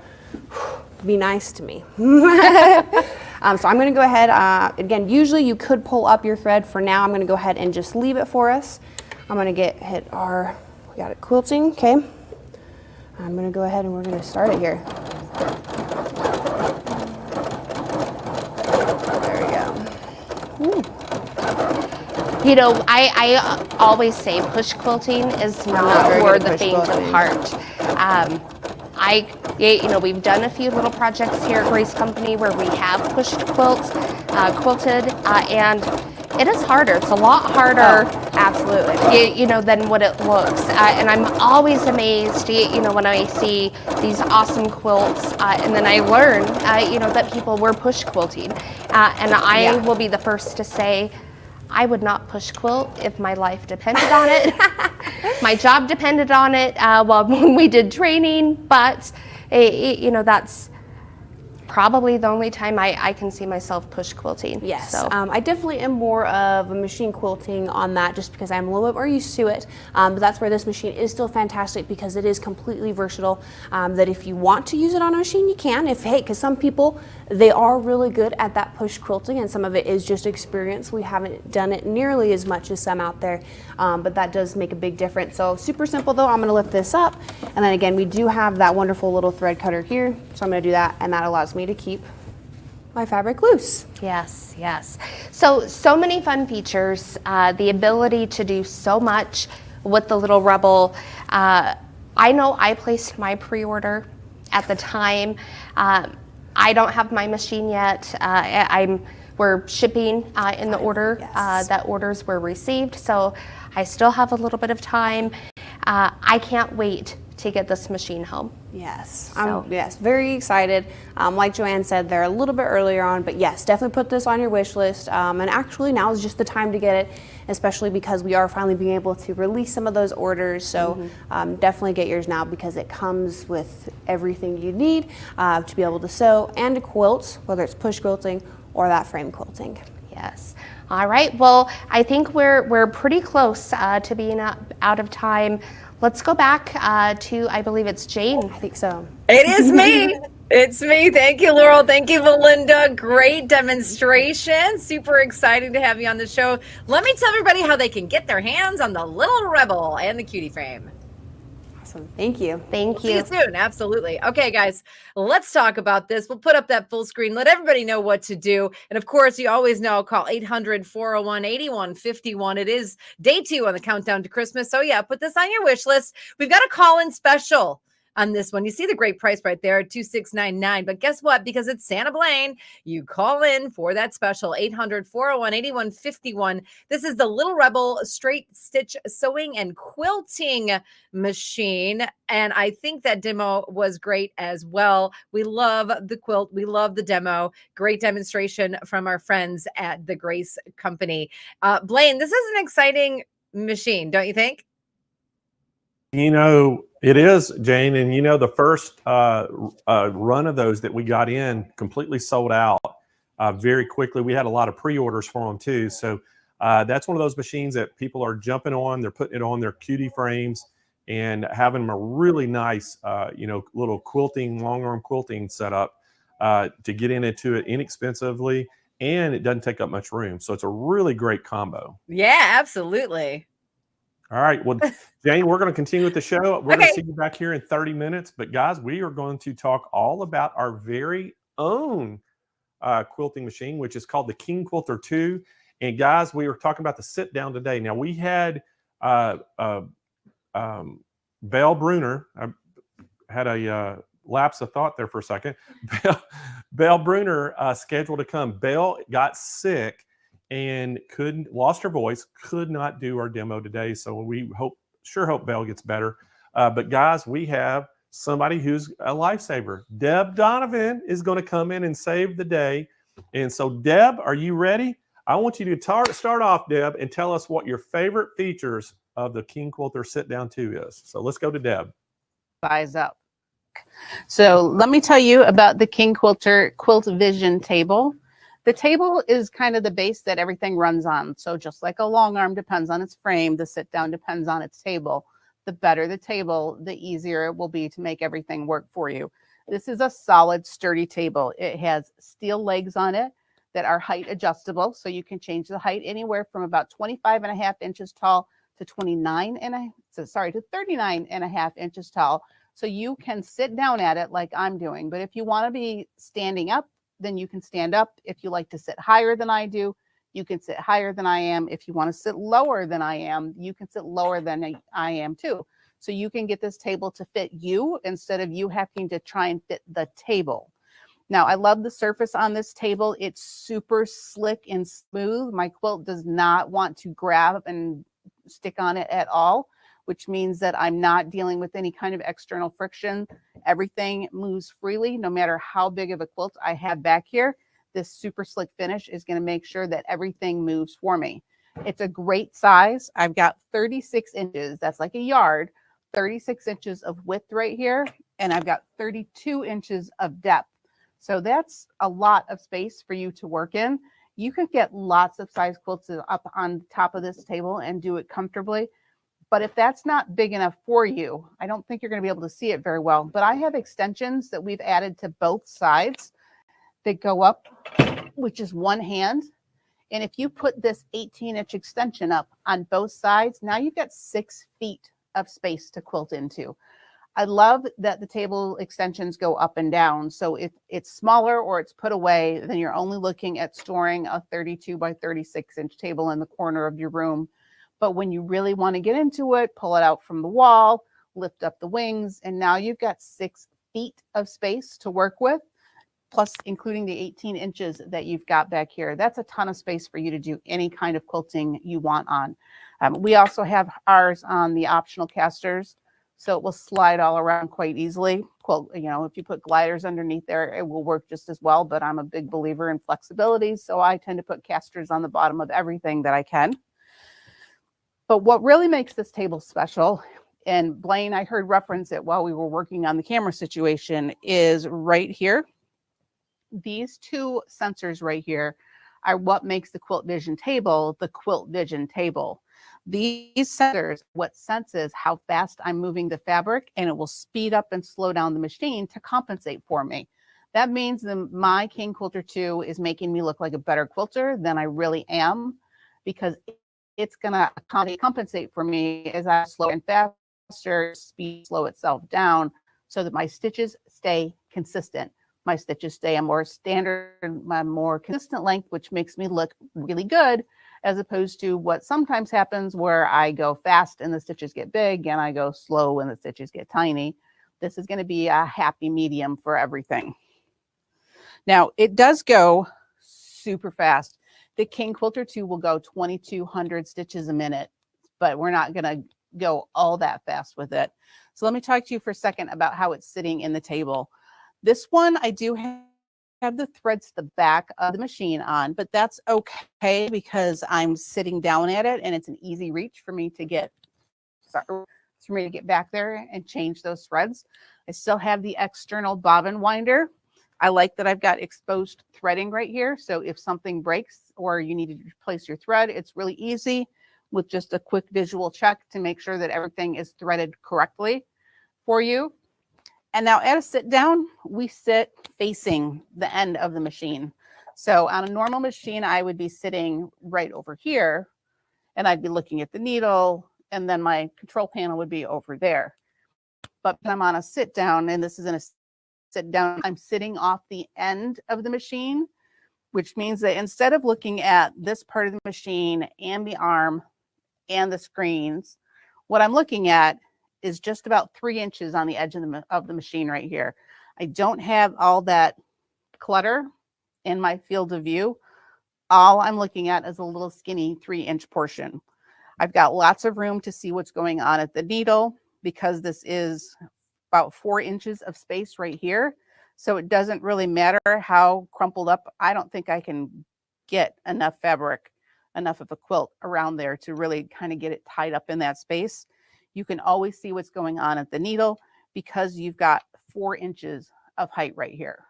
be nice to me. So I'm gonna go ahead, again, usually you could pull up your thread. For now, I'm gonna go ahead and just leave it for us. I'm gonna we got it quilting, okay. I'm gonna go ahead and we're gonna start it here. There we go. Ooh. You know, I always say push quilting is not for the faint of heart. We've done a few little projects here at Grace Company where we have quilted, and it is harder. It's a lot harder, absolutely, than what it looks. And I'm always amazed, when I see these awesome quilts, and then I learn, that people were push quilting, and I will be the first to say, I would not push quilt if my life depended on it. My job depended on it when we did training, but that's probably the only time I can see myself push quilting. Yes, so. I definitely am more of a machine quilting on that just because I'm a little bit more used to it. But that's where this machine is still fantastic because it is completely versatile. That if you want to use it on a machine, you can. Because some people, they are really good at that push quilting, and some of it is just experience. We haven't done it nearly as much as some out there, but that does make a big difference. So super simple though. I'm going to lift this up, and then again, we do have that wonderful little thread cutter here. So I'm going to do that, and that allows me to keep my fabric loose. Yes, yes. So many fun features. The ability to do so much with the little rebel. I know I placed my pre-order at the time. I don't have my machine yet. We're shipping in the order that orders were received, so I still have a little bit of time. I can't wait to get this machine home. Yes, So- yes, very excited. Like Joanne said, they're a little bit earlier on, but yes, definitely put this on your wish list. And actually now is just the time to get it, especially because we are finally being able to release some of those orders. So definitely get yours now because it comes with everything you need to be able to sew and to quilt, whether it's push quilting or that frame quilting. Yes. All right. Well, I think we're pretty close to being out of time. Let's go back to, I believe it's Jane. I think so. It is me. It's me. Thank you, Laurel. Thank you, Belinda. Great demonstration. Super exciting to have you on the show. Let me tell everybody how they can get their hands on the Little Rebel and the Cutie Frame. Awesome. Thank you. Thank See you. you soon. Absolutely. Okay, guys, let's talk about this. We'll put up that full screen. Let everybody know what to do. And of course, you always know, call 800-401-8151. It is day 2 on the countdown to Christmas. So yeah, put this on your wish list. We've got a call-in special on this one. You see the great price right there, $26.99. But guess what? Because it's Santa Blaine, you call in for that special 800-401-8151. This is the Little Rebel straight stitch sewing and quilting machine. And I think that demo was great as well. We love the quilt. We love the demo. Great demonstration from our friends at the Grace Company. Blaine, this is an exciting machine, don't you think? You know, it is, Jane. And, you know, the first run of those that we got in completely sold out very quickly. We had a lot of pre-orders for them, too. So that's one of those machines that people are jumping on. They're putting it on their cutie frames and having them a really nice, you know, little quilting, long arm quilting setup to get into it inexpensively. And it doesn't take up much room. So it's a really great combo. Yeah, absolutely. All right. Well, Jane, we're going to continue with the show. We're going Okay. to see you back here in 30 minutes. But guys, we are going to talk all about our very own quilting machine, which is called the King Quilter 2. And guys, we were talking about the sit down today. Now we had Belle Bruner. I had a lapse of thought there for a second. Belle Bruner scheduled to come. Belle got sick and lost her voice, could not do our demo today. So we sure hope Belle gets better. But guys, we have somebody who's a lifesaver. Deb Donovan is going to come in and save the day. And so Deb, are you ready? I want you to start off, Deb, and tell us what your favorite features of the King Quilter Sit Down 2 is. So let's go to Deb. Size up. So let me tell you about the King Quilter Quilt Vision table. The table is kind of the base that everything runs on. So just like a long arm depends on its frame, the sit down depends on its table. The better the table, the easier it will be to make everything work for you. This is a solid, sturdy table. It has steel legs on it that are height adjustable. So you can change the height anywhere from about 25.5 inches tall to 39 and to 39.5 inches tall. So you can sit down at it like I'm doing. But if you want to be standing up, then you can stand up. If you like to sit higher than I do, you can sit higher than I am. If you want to sit lower than I am, you can sit lower than I am too. So you can get this table to fit you instead of you having to try and fit the table. Now, I love the surface on this table. It's super slick and smooth. My quilt does not want to grab and stick on it at all, which means that I'm not dealing with any kind of external friction. Everything moves freely, no matter how big of a quilt I have back here. This super slick finish is going to make sure that everything moves for me. It's a great size. I've got 36 inches. That's like a yard, 36 inches of width right here. And I've got 32 inches of depth. So that's a lot of space for you to work in. You could get lots of size quilts up on top of this table and do it comfortably. But if that's not big enough for you, I don't think you're going to be able to see it very well. But I have extensions that we've added to both sides that go up, which is one hand. And if you put this 18-inch extension up on both sides, now you've got 6 feet of space to quilt into. I love that the table extensions go up and down. So if it's smaller or it's put away, then you're only looking at storing a 32 by 36 inch table in the corner of your room. But when you really want to get into it, pull it out from the wall, lift up the wings, and now you've got 6 feet of space to work with, plus including the 18 inches that you've got back here. That's a ton of space for you to do any kind of quilting you want on. We also have ours on the optional casters, so it will slide all around quite easily. quilt. You know, if you put gliders underneath there, it will work just as well, but I'm a big believer in flexibility, so I tend to put casters on the bottom of everything that I can. But what really makes this table special, and Blaine, I heard reference it while we were working on the camera situation, is right here. These two sensors right here are what makes the Quilt Vision table the Quilt Vision table. These sensors, what senses how fast I'm moving the fabric, and it will speed up and slow down the machine to compensate for me. That means that my King Quilter 2 is making me look like a better quilter than I really am, because it's going to compensate for me as I slow and faster, speed slow itself down so that my stitches stay consistent. My stitches stay a more standard, my more consistent length, which makes me look really good, as opposed to what sometimes happens where I go fast and the stitches get big and I go slow and the stitches get tiny. This is going to be a happy medium for everything. Now, it does go super fast. The King Quilter 2 will go 2,200 stitches a minute, but we're not going to go all that fast with it. So let me talk to you for a second about how it's sitting in the table. This one, I do have the threads to the back of the machine on, but that's okay because I'm sitting down at it and it's an easy reach for me to get, back there and change those threads. I still have the external bobbin winder. I like that I've got exposed threading right here. So if something breaks or you need to replace your thread, it's really easy with just a quick visual check to make sure that everything is threaded correctly for you. And now at a sit down, we sit facing the end of the machine. So on a normal machine, I would be sitting right over here and I'd be looking at the needle, and then my control panel would be over there. But I'm on a sit down, and this is in a sit down, I'm sitting off the end of the machine, which means that instead of looking at this part of the machine and the arm and the screens, what I'm looking at is just about 3 inches on the edge of the machine right here. I don't have all that clutter in my field of view. All I'm looking at is a little skinny 3-inch portion. I've got lots of room to see what's going on at the needle because this is about 4 inches of space right here. So it doesn't really matter how crumpled up. I don't think I can get enough fabric, enough of a quilt around there to really kind of get it tied up in that space. You can always see what's going on at the needle because you've got 4 inches of height right here.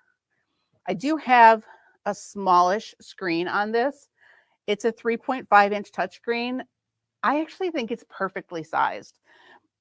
I do have a smallish screen on this. It's a 3.5-inch touchscreen. I actually think it's perfectly sized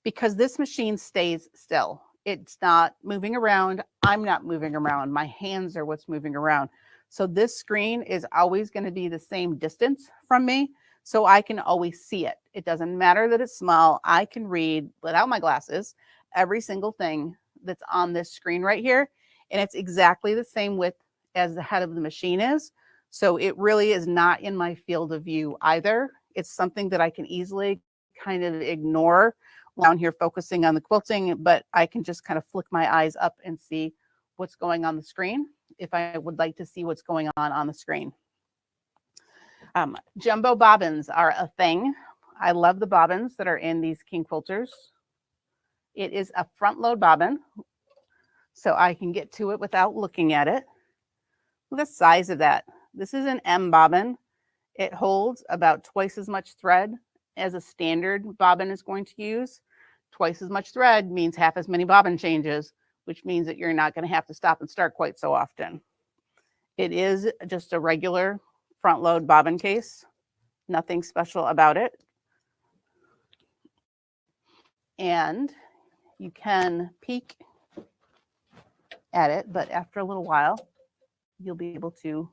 because this machine stays still. It's not moving around. I'm not moving around. My hands are what's moving around. So this screen is always going to be the same distance from me, so I can always see it. It doesn't matter that it's small. I can read without my glasses every single thing that's on this screen right here, and it's exactly the same width as the head of the machine is. So it really is not in my field of view either. It's something that I can easily kind of ignore down here focusing on the quilting, but I can just kind of flick my eyes up and see what's going on the screen if I would like to see what's going on the screen. Jumbo bobbins are a thing. I love the bobbins that are in these King Quilters. It is a front load bobbin, so I can get to it without looking at it. Look at the size of that. This is an M bobbin. It holds about twice as much thread as a standard bobbin is going to use. Twice as much thread means half as many bobbin changes, which means that you're not going to have to stop and start quite so often. It is just a regular front load bobbin case. Nothing special about it. And you can peek at it, but after a little while, you'll be able to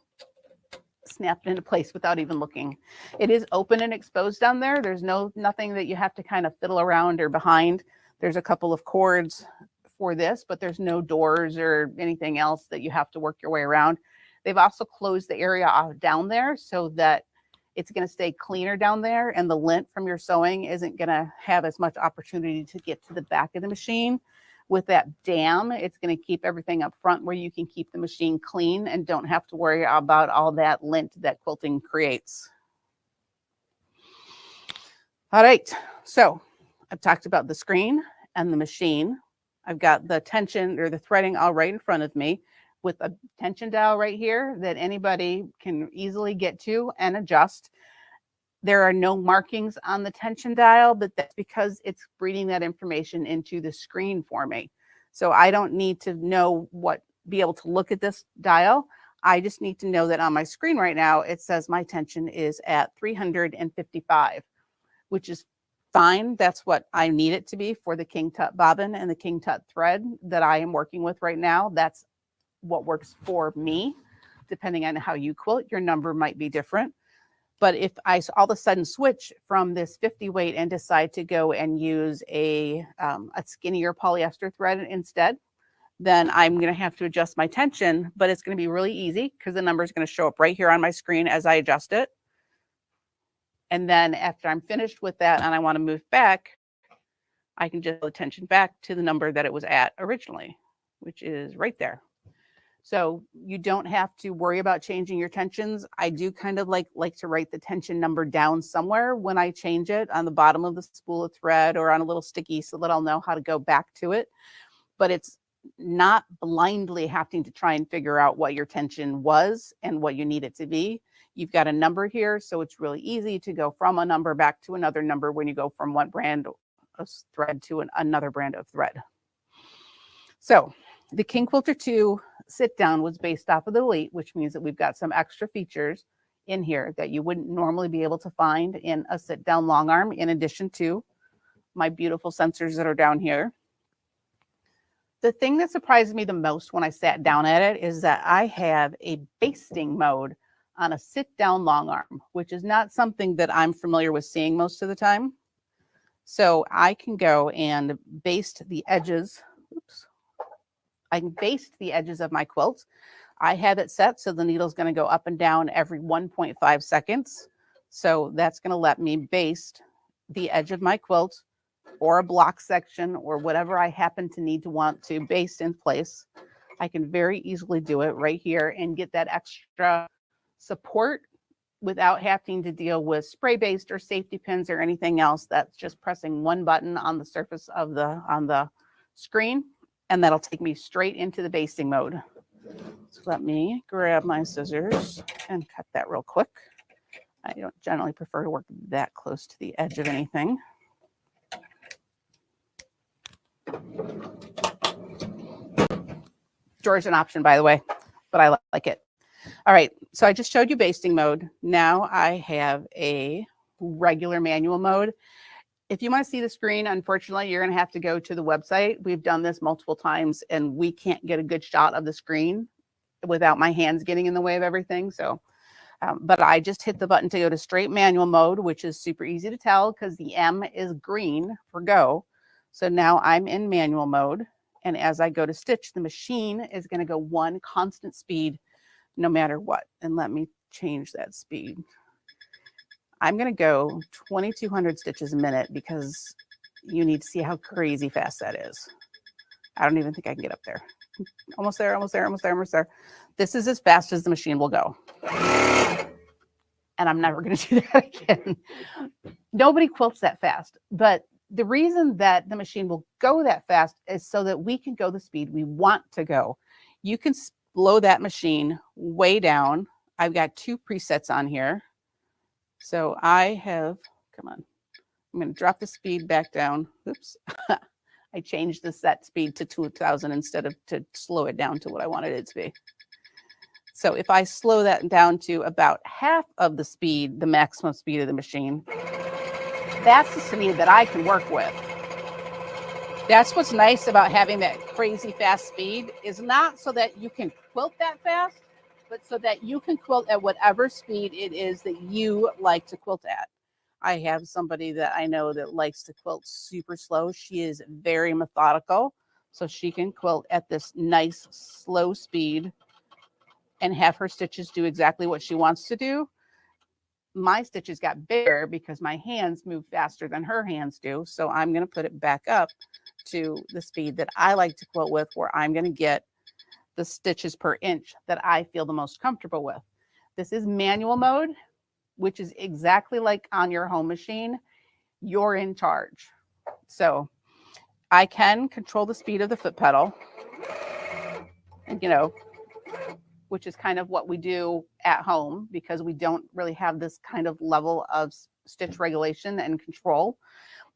snap it into place without even looking. It is open and exposed down there. There's nothing that you have to kind of fiddle around or behind. There's a couple of cords for this, but there's no doors or anything else that you have to work your way around. They've also closed the area off down there so that it's going to stay cleaner down there, and the lint from your sewing isn't going to have as much opportunity to get to the back of the machine. With that dam, it's going to keep everything up front where you can keep the machine clean and don't have to worry about all that lint that quilting creates. All right, so I've talked about the screen and the machine. I've got the tension or the threading all right in front of me with a tension dial right here that anybody can easily get to and adjust. There are no markings on the tension dial, but that's because it's reading that information into the screen for me. So I don't need to be able to look at this dial. I just need to know that on my screen right now, it says my tension is at 355, which is fine. That's what I need it to be for the King Tut bobbin and the King Tut thread that I am working with right now. That's what works for me. Depending on how you quilt, your number might be different. But if I all of a sudden switch from this 50 weight and decide to go and use a skinnier polyester thread instead, then I'm going to have to adjust my tension, but it's going to be really easy because the number is going to show up right here on my screen as I adjust it. And then after I'm finished with that and I want to move back, I can just the tension back to the number that it was at originally, which is right there. So you don't have to worry about changing your tensions. I do kind of like to write the tension number down somewhere when I change it on the bottom of the spool of thread or on a little sticky so that I'll know how to go back to it. But it's not blindly having to try and figure out what your tension was and what you need it to be. You've got a number here, so it's really easy to go from a number back to another number when you go from one brand of thread to another brand of thread. So the King Quilter 2 sit down was based off of the Elite, which means that we've got some extra features in here that you wouldn't normally be able to find in a sit down long arm, in addition to my beautiful sensors that are down here. The thing that surprised me the most when I sat down at it is that I have a basting mode on a sit down long arm, which is not something that I'm familiar with seeing most of the time. So I can go and baste the edges. Oops. I can baste the edges of my quilt. I have it set so the needle is going to go up and down every 1.5 seconds. So that's going to let me baste the edge of my quilt or a block section or whatever I happen to need to want to baste in place. I can very easily do it right here and get that extra support without having to deal with spray baste or safety pins or anything else. That's just pressing one button on the surface of on the screen, and that'll take me straight into the basting mode. So let me grab my scissors and cut that real quick. I don't generally prefer to work that close to the edge of anything. Storage an option, by the way, but I like it. All right, so I just showed you basting mode. Now I have a regular manual mode. If you want to see the screen, unfortunately, you're going to have to go to the website. We've done this multiple times, and we can't get a good shot of the screen without my hands getting in the way of everything. So, but I just hit the button to go to straight manual mode, which is super easy to tell because the M is green for go. So now I'm in manual mode. And as I go to stitch, the machine is going to go one constant speed no matter what. And let me change that speed. I'm going to go 2,200 stitches a minute because you need to see how crazy fast that is. I don't even think I can get up there. Almost there, almost there, almost there, almost there. This is as fast as the machine will go. And I'm never going to do that again. Nobody quilts that fast. But the reason that the machine will go that fast is so that we can go the speed we want to go. You can slow that machine way down. I've got 2 presets on here. So I have, come on, I'm going to drop the speed back down. Oops. I changed the set speed to 2,000 instead of to slow it down to what I wanted it to be. So if I slow that down to about half of the speed, the maximum speed of the machine, that's the speed that I can work with. That's what's nice about having that crazy fast speed, is not so that you can quilt that fast, but so that you can quilt at whatever speed it is that you like to quilt at. I have somebody that I know that likes to quilt super slow. She is very methodical, so she can quilt at this nice slow speed and have her stitches do exactly what she wants to do. My stitches got bigger because my hands move faster than her hands do. So I'm going to put it back up to the speed that I like to quilt with, where I'm going to get the stitches per inch that I feel the most comfortable with. This is manual mode, which is exactly like on your home machine. You're in charge. So I can control the speed of the foot pedal, and, which is kind of what we do at home because we don't really have this kind of level of stitch regulation and control.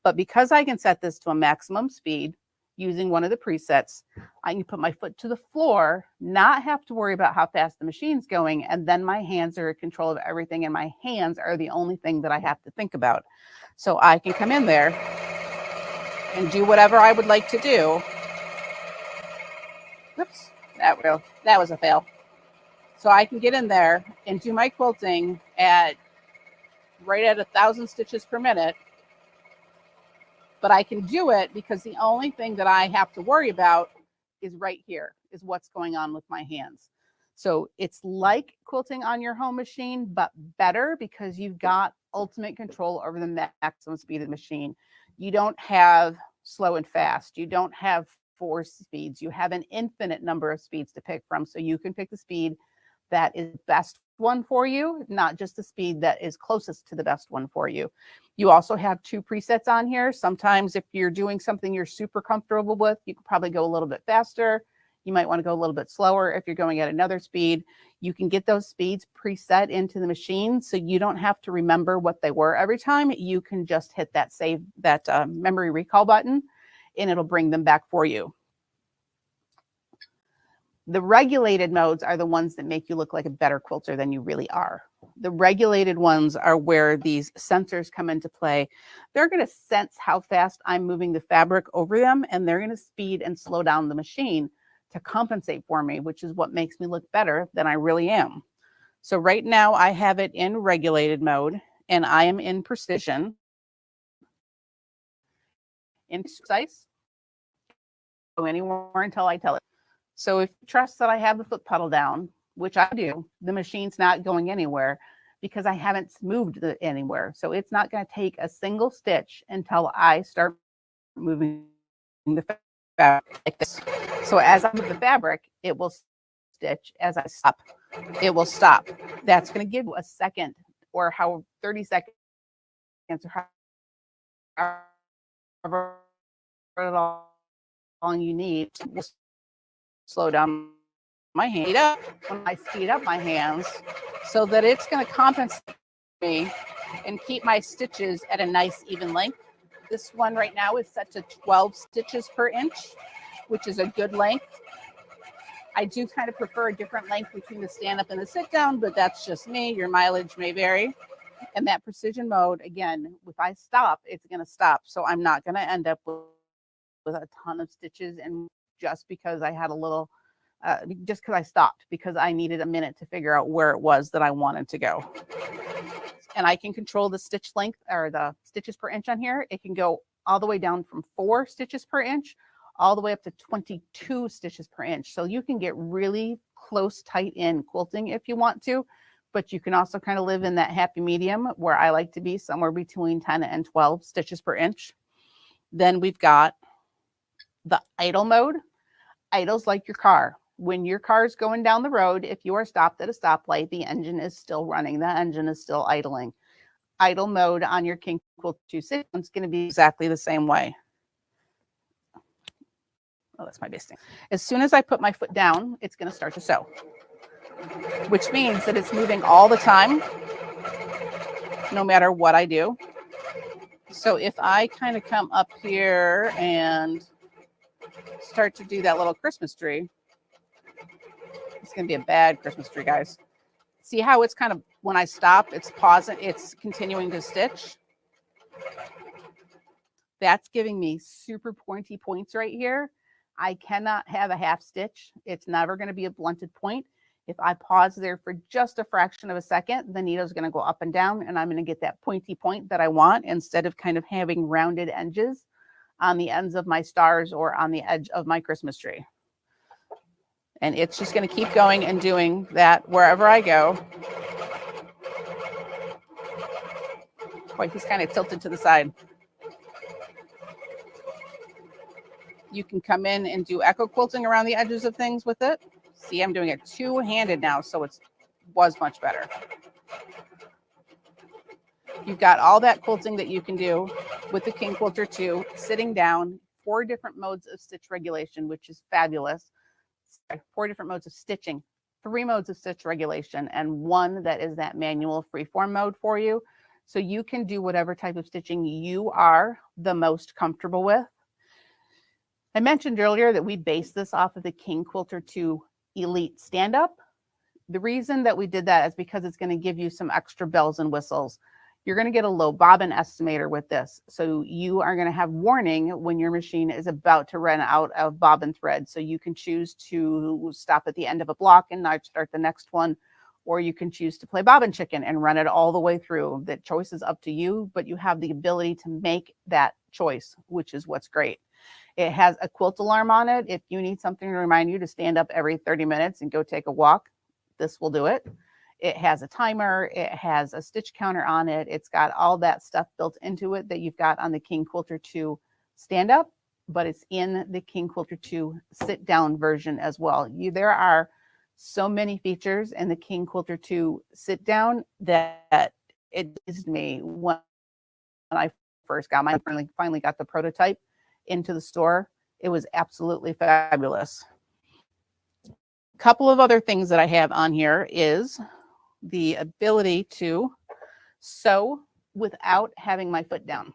But because I can set this to a maximum speed using one of the presets, I can put my foot to the floor, not have to worry about how fast the machine's going, and then my hands are in control of everything, and my hands are the only thing that I have to think about. So I can come in there and do whatever I would like to do. Oops, that was a fail. So I can get in there and do my quilting right at 1,000 stitches per minute. But I can do it because the only thing that I have to worry about is right here, is what's going on with my hands. So it's like quilting on your home machine, but better because you've got ultimate control over the maximum speed of the machine. You don't have slow and fast. You don't have 4 speeds. You have an infinite number of speeds to pick from. So you can pick the speed that is the best one for you, not just the speed that is closest to the best one for you. You also have 2 presets on here. Sometimes if you're doing something you're super comfortable with, you could probably go a little bit faster. You might want to go a little bit slower if you're going at another speed. You can get those speeds preset into the machine so you don't have to remember what they were every time. You can just hit that memory recall button and it'll bring them back for you. The regulated modes are the ones that make you look like a better quilter than you really are. The regulated ones are where these sensors come into play. They're going to sense how fast I'm moving the fabric over them, and they're going to speed and slow down the machine to compensate for me, which is what makes me look better than I really am. So right now I have it in regulated mode, and I am in precision. In precise, go anywhere until I tell it. So if you trust that I have the foot pedal down, which I do, the machine's not going anywhere because I haven't moved it anywhere. So it's not going to take a single stitch until I start moving the fabric like this. So as I move the fabric, it will stitch. As I stop, it will stop. That's going to give you a second or 30 seconds or however long you need to slow down my hand up when I speed up my hands so that it's going to compensate me and keep my stitches at a nice even length. This one right now is set to 12 stitches per inch, which is a good length. I do kind of prefer a different length between the stand up and the sit down, but that's just me. Your mileage may vary. And that precision mode, again, if I stop, it's going to stop. So I'm not going to end up with a ton of stitches, and just because I had a little, just because I stopped, because I needed a minute to figure out where it was that I wanted to go. And I can control the stitch length or the stitches per inch on here. It can go all the way down from 4 stitches per inch all the way up to 22 stitches per inch. So you can get really close, tight in quilting if you want to, but you can also kind of live in that happy medium where I like to be somewhere between 10 and 12 stitches per inch. Then we've got the idle mode. Idle's like your car. When your car is going down the road, if you are stopped at a stoplight, the engine is still running. The engine is still idling. Idle mode on your King Quilt 260 is going to be exactly the same way. Oh, that's my basting. As soon as I put my foot down, it's going to start to sew, which means that it's moving all the time, no matter what I do. So if I kind of come up here and start to do that little Christmas tree, it's going to be a bad Christmas tree, guys. See how it's kind of, when I stop, it's pausing, it's continuing to stitch. That's giving me super pointy points right here. I cannot have a half stitch. It's never going to be a blunted point. If I pause there for just a fraction of a second, the needle is going to go up and down, and I'm going to get that pointy point that I want instead of kind of having rounded edges on the ends of my stars or on the edge of my Christmas tree. And it's just going to keep going and doing that wherever I go. Boy, he's kind of tilted to the side. You can come in and do echo quilting around the edges of things with it. See, I'm doing it two-handed now, so it was much better. You've got all that quilting that you can do with the King Quilter 2, sitting down, 4 different modes of stitch regulation, which is fabulous. 4 different modes of stitching, 3 modes of stitch regulation, and 1 that is that manual freeform mode for you. So you can do whatever type of stitching you are the most comfortable with. I mentioned earlier that we based this off of the King Quilter 2 Elite stand-up. The reason that we did that is because it's going to give you some extra bells and whistles. You're going to get a low bobbin estimator with this. So you are going to have warning when your machine is about to run out of bobbin thread. So you can choose to stop at the end of a block and not start the next one, or you can choose to play bobbin chicken and run it all the way through. That choice is up to you, but you have the ability to make that choice, which is what's great. It has a quilt alarm on it. If you need something to remind you to stand up every 30 minutes and go take a walk, this will do it. It has a timer. It has a stitch counter on it. It's got all that stuff built into it that you've got on the King Quilter 2 stand up, but it's in the King Quilter 2 sit down version as well. There are so many features in the King Quilter 2 sit down that it amazed me when I first got mine. Finally got the prototype into the store. It was absolutely fabulous. A couple of other things that I have on here is the ability to sew without having my foot down.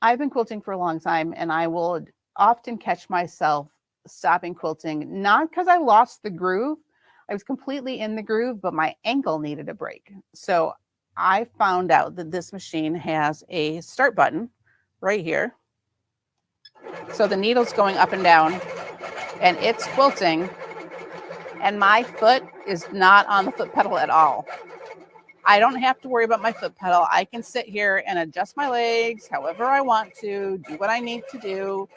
I've been quilting for a long time, and I will often catch myself stopping quilting, not because I lost the groove. I was completely in the groove, but my ankle needed a break. So I found out that this machine has a start button right here. So the needle's going up and down, and it's quilting, and my foot is not on the foot pedal at all. I don't have to worry about my foot pedal. I can sit here and adjust my legs however I want to, do what I need to do.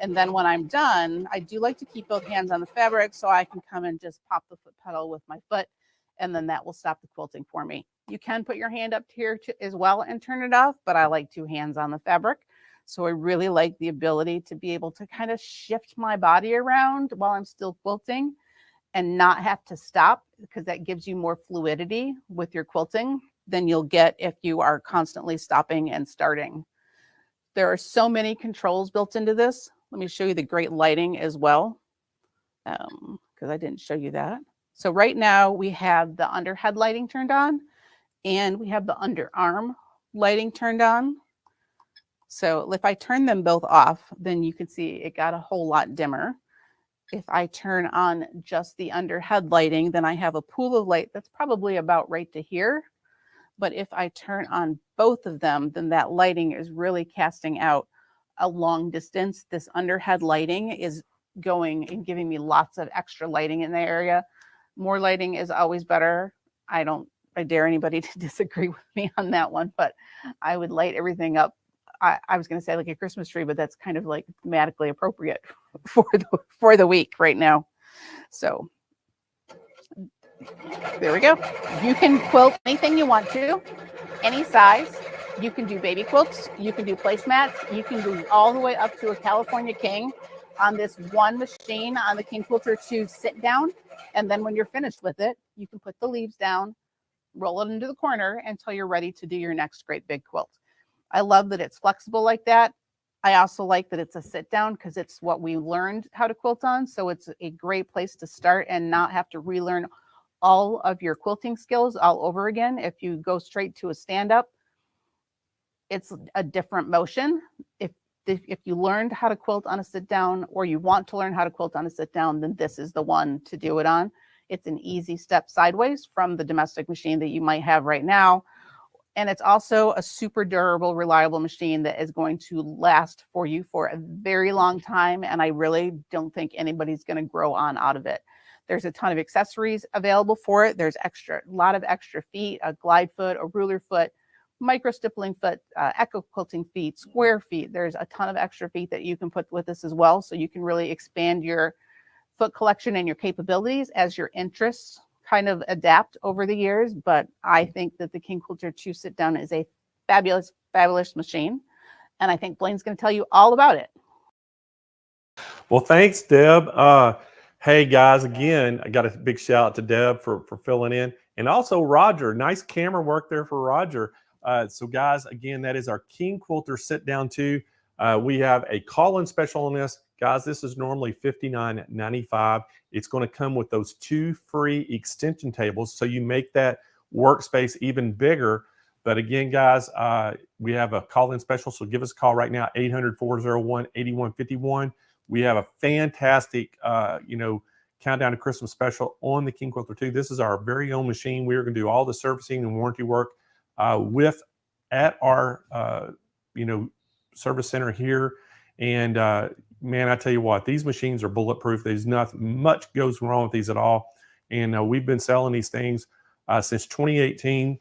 And then when I'm done, I do like to keep both hands on the fabric so I can come and just pop the foot pedal with my foot, and then that will stop the quilting for me. You can put your hand up here as well and turn it off, but I like 2 hands on the fabric. So I really like the ability to be able to kind of shift my body around while I'm still quilting and not have to stop, because that gives you more fluidity with your quilting than you'll get if you are constantly stopping and starting. There are so many controls built into this. Let me show you the great lighting as well, because I didn't show you that. So right now we have the underhead lighting turned on, and we have the underarm lighting turned on. So if I turn them both off, then you can see it got a whole lot dimmer. If I turn on just the underhead lighting, then I have a pool of light that's probably about right to here. But if I turn on both of them, then that lighting is really casting out a long distance. This underhead lighting is going and giving me lots of extra lighting in the area. More lighting is always better. I dare anybody to disagree with me on that one, but I would light everything up. I was going to say like a Christmas tree, but that's kind of like thematically appropriate for the week right now. So there we go. You can quilt anything you want to, any size. You can do baby quilts. You can do placemats. You can do all the way up to a California King on this one machine on the King Quilter 2 sit down. And then when you're finished with it, you can put the leaves down, roll it into the corner until you're ready to do your next great big quilt. I love that it's flexible like that. I also like that it's a sit down because it's what we learned how to quilt on. So it's a great place to start and not have to relearn all of your quilting skills all over again. If you go straight to a stand up, it's a different motion. If you learned how to quilt on a sit down, or you want to learn how to quilt on a sit down, then this is the one to do it on. It's an easy step sideways from the domestic machine that you might have right now. And it's also a super durable, reliable machine that is going to last for you for a very long time. And I really don't think anybody's going to grow on out of it. There's a ton of accessories available for it. There's a lot of extra feet, a glide foot, a ruler foot, micro stippling foot, echo quilting feet, square feet. There's a ton of extra feet that you can put with this as well. So you can really expand your foot collection and your capabilities as your interests kind of adapt over the years. But I think that the King Quilter 2 sit down is a fabulous, fabulous machine. And I think Blaine's going to tell you all about it. Well, thanks, Deb. Hey guys, again, I got a big shout out to Deb for filling in, and also Roger. Nice camera work there for Roger. So guys, again, that is our King Quilter sit down 2. We have a call-in special on this. Guys, this is normally $59.95. It's going to come with those 2 free extension tables, so you make that workspace even bigger. But again, guys, we have a call-in special, so give us a call right now, 800-401-8151. We have a fantastic, countdown to Christmas special on the King Quilter 2. This is our very own machine. We're going to do all the servicing and warranty work at our, service center here. And man, I tell you what, these machines are bulletproof. There's nothing much goes wrong with these at all. And we've been selling these things since 2018.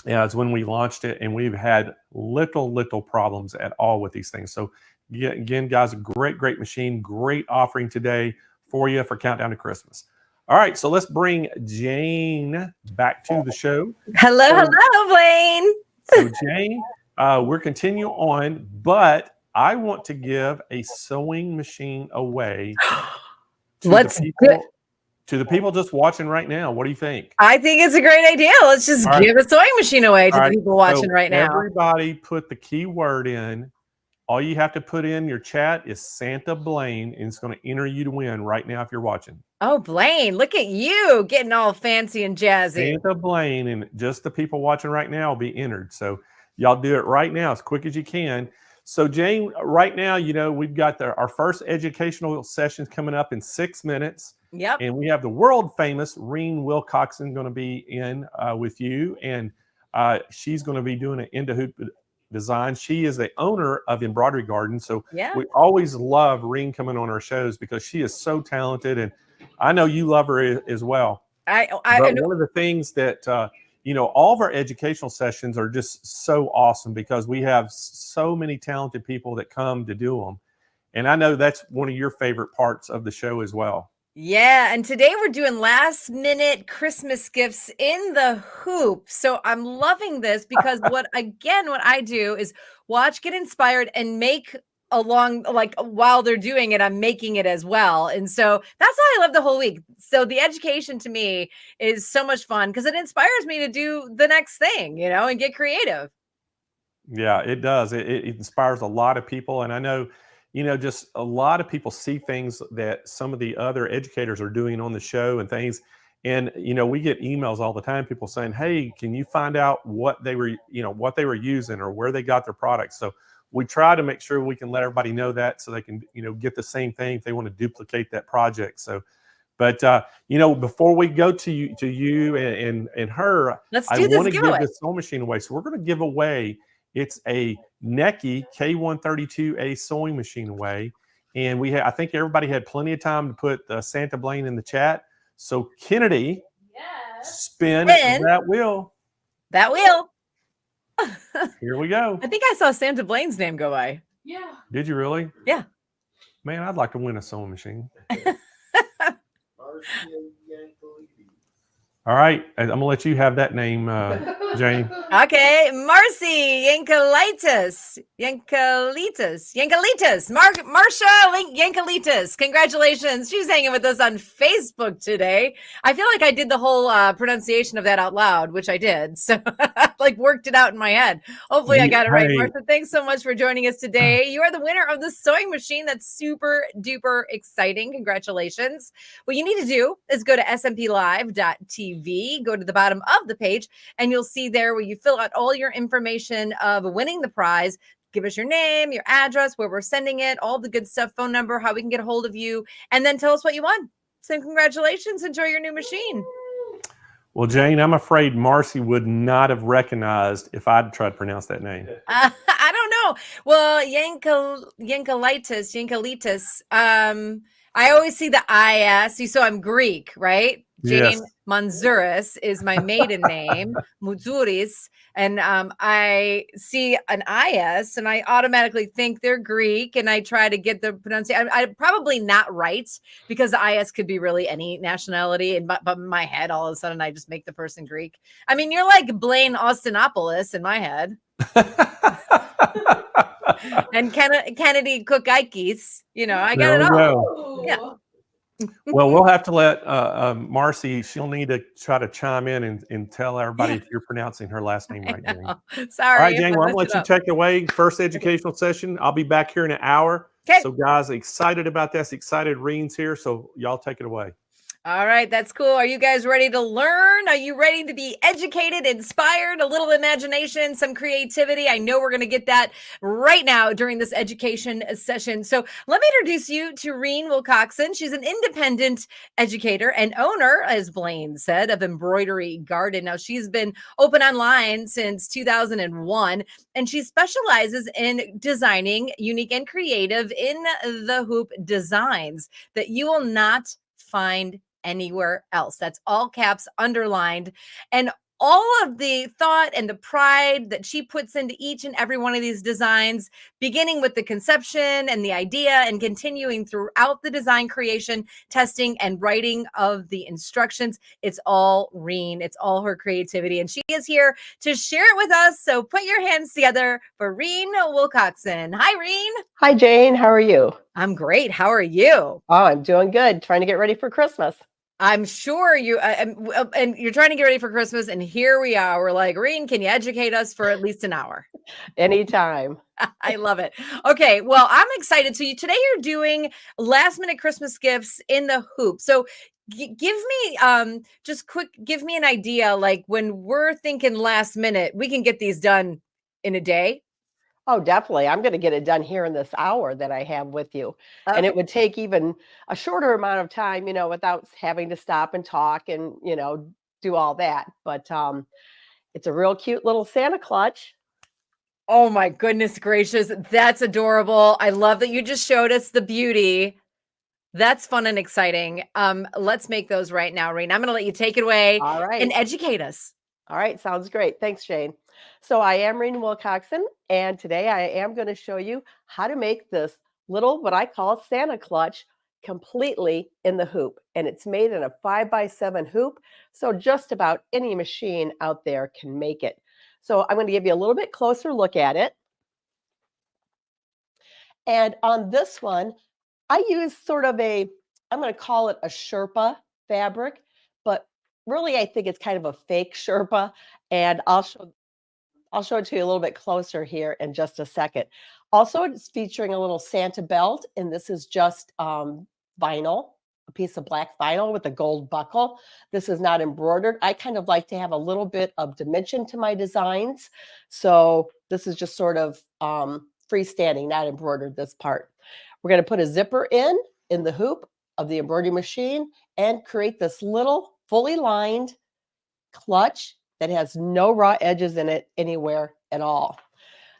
Is when we launched it, and we've had little problems at all with these things. So again, guys, a great machine, great offering today for you for Countdown to Christmas. All right, so let's bring Jane back to the show. Hello, Blaine. So Jane, we're continuing on, but I want to give a sewing machine away to the people just watching right now. What do you think? I think it's a great idea. Let's just give a sewing machine away to the people watching right now. Everybody put the keyword in. All you have to put in your chat is Santa Blaine, and it's going to enter you to win right now if you're watching. Oh, Blaine, look at you getting all fancy and jazzy. Santa Blaine, and just the people watching right now will be entered. So y'all do it right now as quick as you can. So Jane, right now, we've got our first educational sessions coming up in 6 minutes. Yep. And we have the world famous Reen Wilcoxon going to be in with you. And she's going to be doing an end-to-hoop design. She is the owner of Embroidery Garden. So we always love Reen coming on our shows because she is so talented. And I know you love her as well. But one of the things that, all of our educational sessions are just so awesome because we have so many talented people that come to do them. And I know that's one of your favorite parts of the show as well. Yeah, and today we're doing last minute Christmas gifts in the hoop. So I'm loving this because what I do is watch, get inspired, and make along, like while they're doing it, I'm making it as well. And so that's why I love the whole week. So the education to me is so much fun because it inspires me to do the next thing, and get creative. Yeah, it does. It inspires a lot of people. And I know, just a lot of people see things that some of the other educators are doing on the show and things. And, we get emails all the time, people saying, hey, can you find out what they were using or where they got their products? So we try to make sure we can let everybody know that so they can, get the same thing if they want to duplicate that project. So, but, before we go to you and her, I want to give this sewing machine away. So we're going to give away, it's a Necky K132A sewing machine away. And I think everybody had plenty of time to put Santa Blaine in the chat. So Kennedy, spin that wheel. That wheel. Here we go. I think I saw Santa Blaine's name go by. Yeah. Did you really? Yeah. Man, I'd like to win a sewing machine. All right, I'm gonna let you have that name, Jane. Okay, Marcy Yankalitis, Marsha Yankalitis. Congratulations, she's hanging with us on Facebook today. I feel like I did the whole pronunciation of that out loud, which I did. So like worked it out in my head. Hopefully I got it right. Marsha, thanks so much for joining us today. You are the winner of the sewing machine. That's super duper exciting. Congratulations. What you need to do is go to smplive.tv. Go to the bottom of the page and you'll see there where you fill out all your information of winning the prize. Give us your name, your address, where we're sending it, all the good stuff, phone number, how we can get a hold of you, and then tell us what you won. So congratulations. Enjoy your new machine. Well, Jane, I'm afraid Marcy would not have recognized if I'd tried to pronounce that name. I don't know. Well, Yankalitis. I always see the IS. So I'm Greek, right? Jane Manzouris is my maiden name, Moudzouris. And I see an IS and I automatically think they're Greek and I try to get the pronunciation. I'm probably not right because the IS could be really any nationality. And but in my head, all of a sudden, I just make the person Greek. I mean, you're like Blaine Austinopoulos in my head. And Kennedy Cookikes, I got it all. Yeah. Well, we'll have to let Marcy, she'll need to try to chime in and tell everybody if you're pronouncing her last name right, Jane. Sorry. All right, if Jane, I well, I'm messed going to it let you up. take it away. First educational session. I'll be back here in an hour. Okay. So, guys, excited about this. Excited Reen's here. So, y'all take it away. All right, that's cool. Are you guys ready to learn? Are you ready to be educated, inspired, a little imagination, some creativity? I know we're going to get that right now during this education session. So let me introduce you to Reen Wilcoxon. She's an independent educator and owner, as Blaine said, of Embroidery Garden. Now, she's been open online since 2001, and she specializes in designing unique and creative in the hoop designs that you will not find anywhere else. That's all caps underlined. And all of the thought and the pride that she puts into each and every one of these designs, beginning with the conception and the idea and continuing throughout the design creation, testing, and writing of the instructions. It's all Reen. It's all her creativity. And she is here to share it with us. So put your hands together for Reen Wilcoxon. Hi, Reen. Hi, Jane. How are you? I'm great. How are you? Oh, I'm doing good. Trying to get ready for Christmas. I'm sure you, and you're trying to get ready for Christmas, and here we are. We're like, Reen, can you educate us for at least an hour? Anytime. I love it. Okay, well, I'm excited. So today you're doing last minute Christmas gifts in the hoop. So give me give me an idea. Like when we're thinking last minute, we can get these done in a day. Oh, definitely. I'm going to get it done here in this hour that I have with you. Okay. And it would take even a shorter amount of time, without having to stop and talk and, do all that. But it's a real cute little Santa clutch. Oh my goodness gracious. That's adorable. I love that you just showed us the beauty. That's fun and exciting. Let's make those right now, Reen. I'm going to let you take it away. All right. And educate us. All right. Sounds great. Thanks, Shane. So I am Reen Wilcoxon, and today I am going to show you how to make this little, what I call Santa clutch, completely in the hoop. And it's made in a 5x7 hoop. So just about any machine out there can make it. So I'm going to give you a little bit closer look at it. And on this one, I use sort of I'm going to call it a Sherpa fabric, but really I think it's kind of a fake Sherpa. And I'll show it to you a little bit closer here in just a second. Also, it's featuring a little Santa belt, and this is just vinyl, a piece of black vinyl with a gold buckle. This is not embroidered. I kind of like to have a little bit of dimension to my designs. So this is just sort of freestanding, not embroidered, this part. We're going to put a zipper in the hoop of the embroidery machine and create this little fully lined clutch that has no raw edges in it anywhere at all.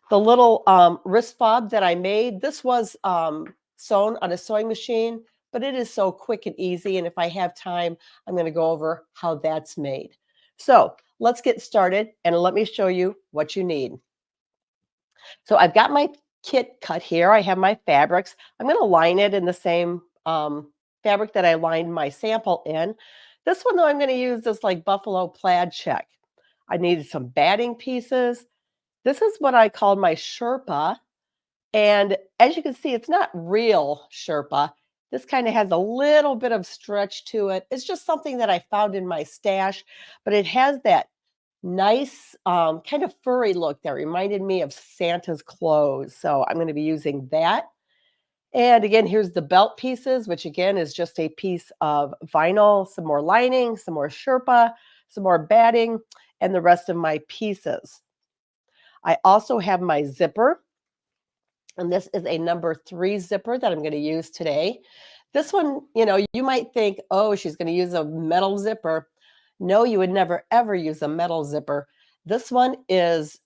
The little wrist fob that I made, this was sewn on a sewing machine, but it is so quick and easy. And if I have time, I'm going to go over how that's made. So let's get started and let me show you what you need. So I've got my kit cut here. I have my fabrics. I'm going to line it in the same fabric that I lined my sample in. This one, though, I'm going to use this like buffalo plaid check. I needed some batting pieces. This is what I called my Sherpa. And as you can see, it's not real Sherpa. This kind of has a little bit of stretch to it. It's just something that I found in my stash, but it has that nice kind of furry look that reminded me of Santa's clothes. So I'm going to be using that. And again, here's the belt pieces, which again is just a piece of vinyl, some more lining, some more Sherpa, some more batting, and the rest of my pieces. I also have my zipper, and this is a number 3 zipper that I'm going to use today. This one, you might think, oh, she's going to use a metal zipper. No, you would never, ever use a metal zipper. This one is,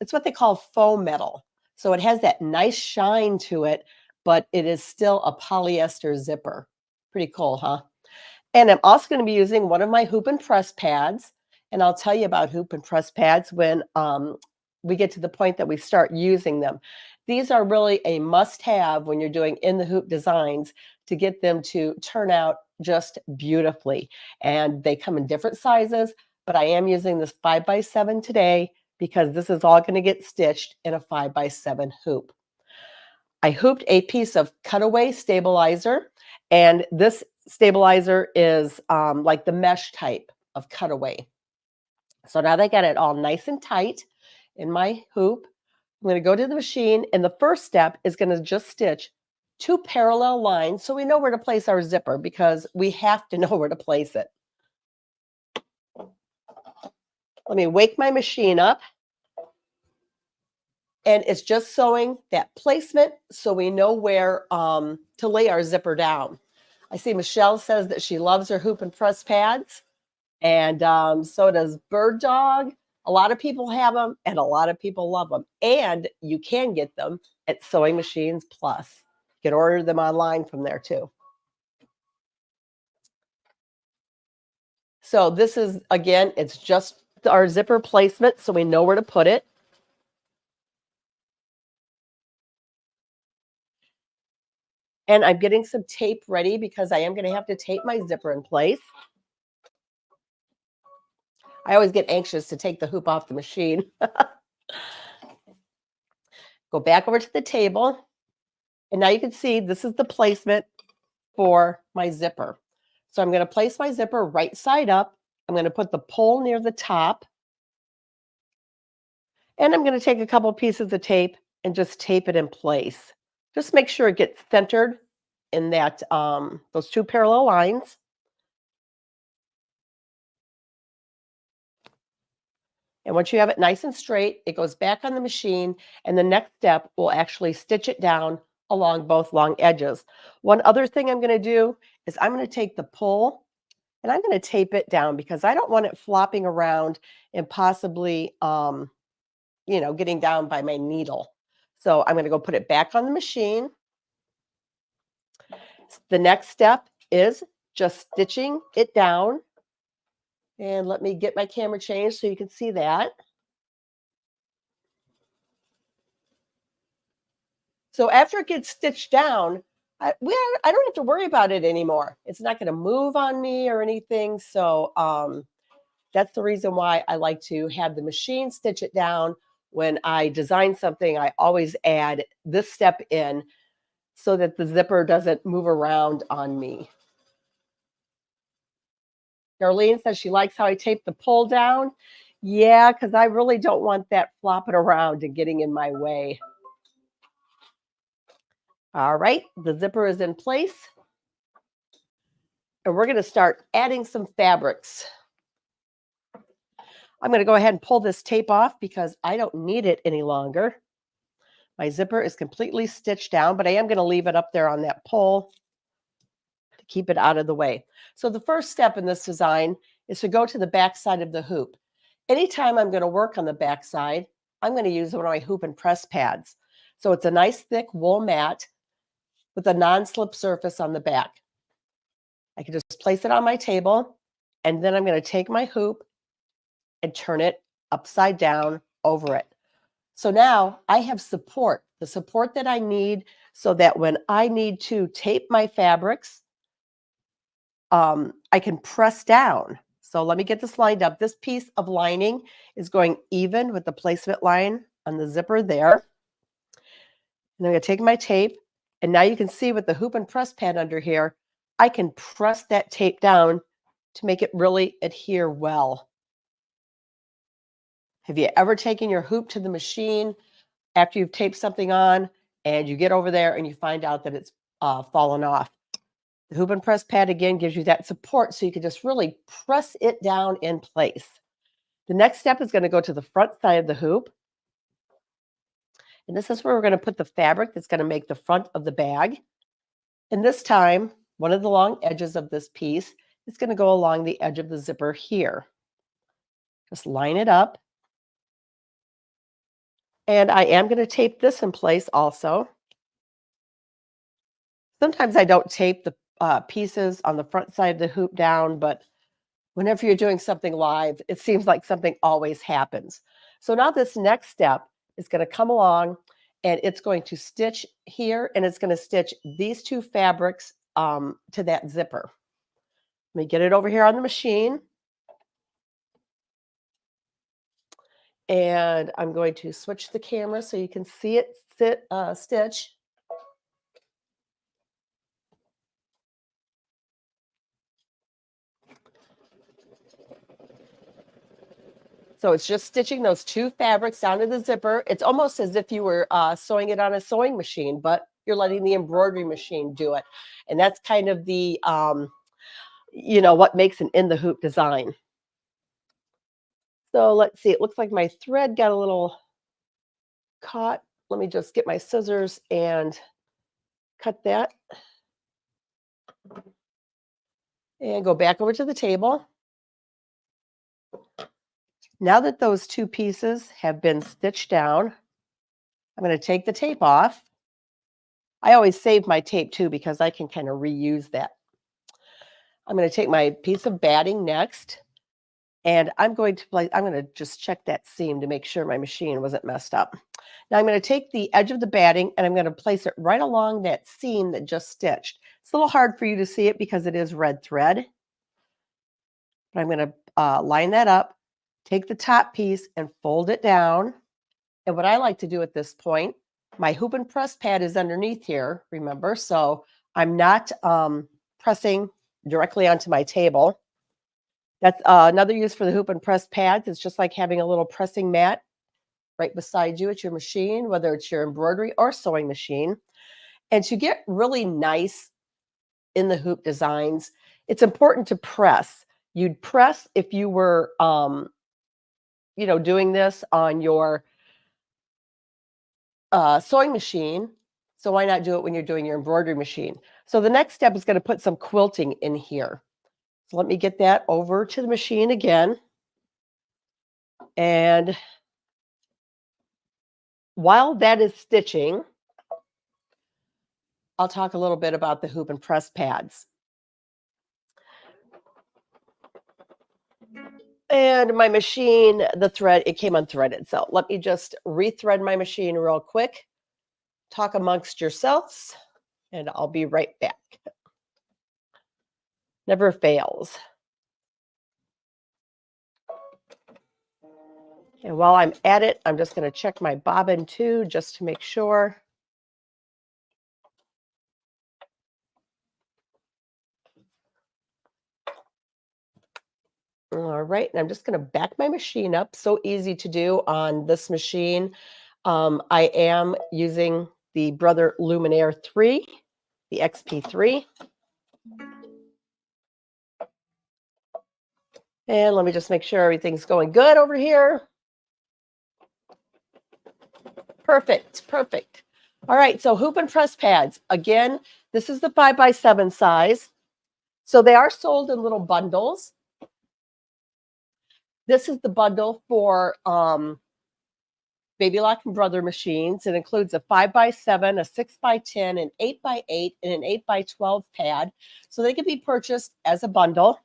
it's what they call faux metal. So it has that nice shine to it, but it is still a polyester zipper. Pretty cool, huh? And I'm also going to be using one of my hoop and press pads. And I'll tell you about hoop and press pads when we get to the point that we start using them. These are really a must-have when you're doing in the hoop designs to get them to turn out just beautifully. And they come in different sizes, but I am using this 5x7 today because this is all going to get stitched in a 5x7 hoop. I hooped a piece of cutaway stabilizer, and this stabilizer is like the mesh type of cutaway. So now that I got it all nice and tight in my hoop, I'm going to go to the machine, and the first step is going to just stitch 2 parallel lines so we know where to place our zipper, because we have to know where to place it. Let me wake my machine up. And it's just sewing that placement so we know where to lay our zipper down. I see Michelle says that she loves her hoop and press pads, and so does Bird Dog. A lot of people have them, and a lot of people love them. And you can get them at Sewing Machines Plus. You can order them online from there too. So this is, again, it's just our zipper placement so we know where to put it. And I'm getting some tape ready because I am going to have to tape my zipper in place. I always get anxious to take the hoop off the machine. Go back over to the table. And now you can see this is the placement for my zipper. So I'm going to place my zipper right side up. I'm going to put the pole near the top. And I'm going to take a couple pieces of tape and just tape it in place. Just make sure it gets centered in that those 2 parallel lines. And once you have it nice and straight, it goes back on the machine, and the next step will actually stitch it down along both long edges. One other thing I'm going to do is I'm going to take the pole and I'm going to tape it down because I don't want it flopping around and possibly, you know, getting down by my needle. So I'm going to go put it back on the machine. The next step is just stitching it down. And let me get my camera changed so you can see that. So after it gets stitched down, I don't have to worry about it anymore. It's not going to move on me or anything. So that's the reason why I like to have the machine stitch it down. When I design something, I always add this step in so that the zipper doesn't move around on me. Darlene says she likes how I tape the pole down. Yeah, because I really don't want that flopping around and getting in my way. All right, the zipper is in place. And we're going to start adding some fabrics. I'm going to go ahead and pull this tape off because I don't need it any longer. My zipper is completely stitched down, but I am going to leave it up there on that pole to keep it out of the way. So the first step in this design is to go to the back side of the hoop. Anytime I'm going to work on the back side, I'm going to use one of my hoop and press pads. So it's a nice thick wool mat with a non-slip surface on the back. I can just place it on my table, and then I'm going to take my hoop and turn it upside down over it. So now I have support, the support that I need so that when I need to tape my fabrics, I can press down. So let me get this lined up. This piece of lining is going even with the placement line on the zipper there. And I'm going to take my tape, and now you can see with the hoop and press pad under here, I can press that tape down to make it really adhere well. Have you ever taken your hoop to the machine after you've taped something on and you get over there and you find out that it's fallen off? The hoop and press pad again gives you that support so you can just really press it down in place. The next step is going to go to the front side of the hoop. And this is where we're going to put the fabric that's going to make the front of the bag. And this time, one of the long edges of this piece is going to go along the edge of the zipper here. Just line it up. And I am going to tape this in place also. Sometimes I don't tape the pieces on the front side of the hoop down, but whenever you're doing something live, it seems like something always happens. So now this next step is going to come along, and it's going to stitch here, and it's going to stitch these 2 fabrics to that zipper. Let me get it over here on the machine. And I'm going to switch the camera so you can see it stitch. So it's just stitching those 2 fabrics down to the zipper. It's almost as if you were sewing it on a sewing machine, but you're letting the embroidery machine do it. And that's kind of the, what makes an in the hoop design. So let's see, it looks like my thread got a little caught. Let me just get my scissors and cut that. And go back over to the table. Now that those 2 pieces have been stitched down, I'm going to take the tape off. I always save my tape too because I can kind of reuse that. I'm going to take my piece of batting next, and I'm going to just check that seam to make sure my machine wasn't messed up. Now I'm going to take the edge of the batting and I'm going to place it right along that seam that just stitched. It's a little hard for you to see it because it is red thread. But I'm going to line that up, take the top piece and fold it down. And what I like to do at this point, my hoop and press pad is underneath here, remember? So I'm not pressing directly onto my table. That's another use for the hoop and press pads. It's just like having a little pressing mat right beside you at your machine, whether it's your embroidery or sewing machine. And to get really nice in the hoop designs, it's important to press. You'd press if you were, doing this on your sewing machine. So why not do it when you're doing your embroidery machine? So the next step is going to put some quilting in here. So let me get that over to the machine again. And while that is stitching, I'll talk a little bit about the hoop and press pads. And my machine, the thread, it came unthreaded. So let me just rethread my machine real quick. Talk amongst yourselves, and I'll be right back. Never fails. And while I'm at it, I'm just going to check my bobbin too, just to make sure. All right, and I'm just going to back my machine up. So easy to do on this machine. I am using the Brother Luminaire 3, the XP3. And let me just make sure everything's going good over here. Perfect, perfect. All right, so hoop and press pads. Again, this is the 5x7 size. So they are sold in little bundles. This is the bundle for Baby Lock and Brother machines. It includes a 5x7, a 6x10, an 8x8, and an 8x12 pad. So they can be purchased as a bundle.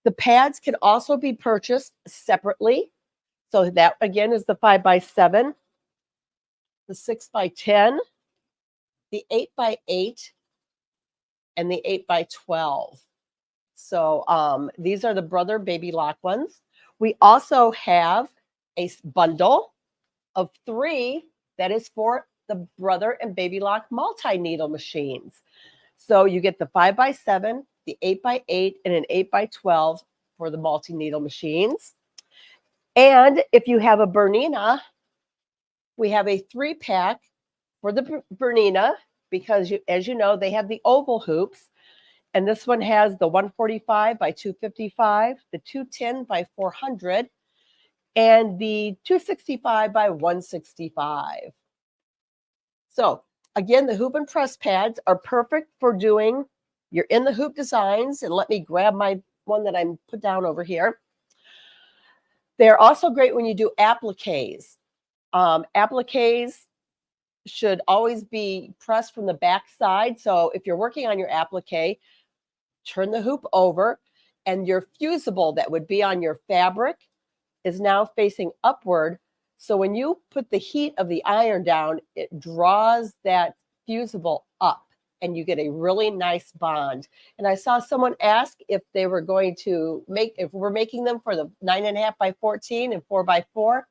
The pads can also be purchased separately. So that, again, is the 5x7, the 6x10, the 8x8, and the 8x12. So these are the Brother Baby Lock ones. We also have a bundle of 3 that is for the Brother and Baby Lock multi-needle machines. So you get the 5x7, the 8x8, and an 8x12 for the multi-needle machines. And if you have a Bernina, we have a 3-pack for the Bernina because, as you know, they have the oval hoops. And this one has the 145 by 255, the 210 by 400, and the 265 by 165. So again, the hoop and press pads are perfect for doing your in the hoop designs. And let me grab my one that I'm put down over here. They're also great when you do appliques. Appliques should always be pressed from the back side. So if you're working on your applique, turn the hoop over, and your fusible that would be on your fabric is now facing upward. So when you put the heat of the iron down, it draws that fusible up and you get a really nice bond. And I saw someone ask if they were going to if we're making them for the 9.5 by 14 and 4 by 4.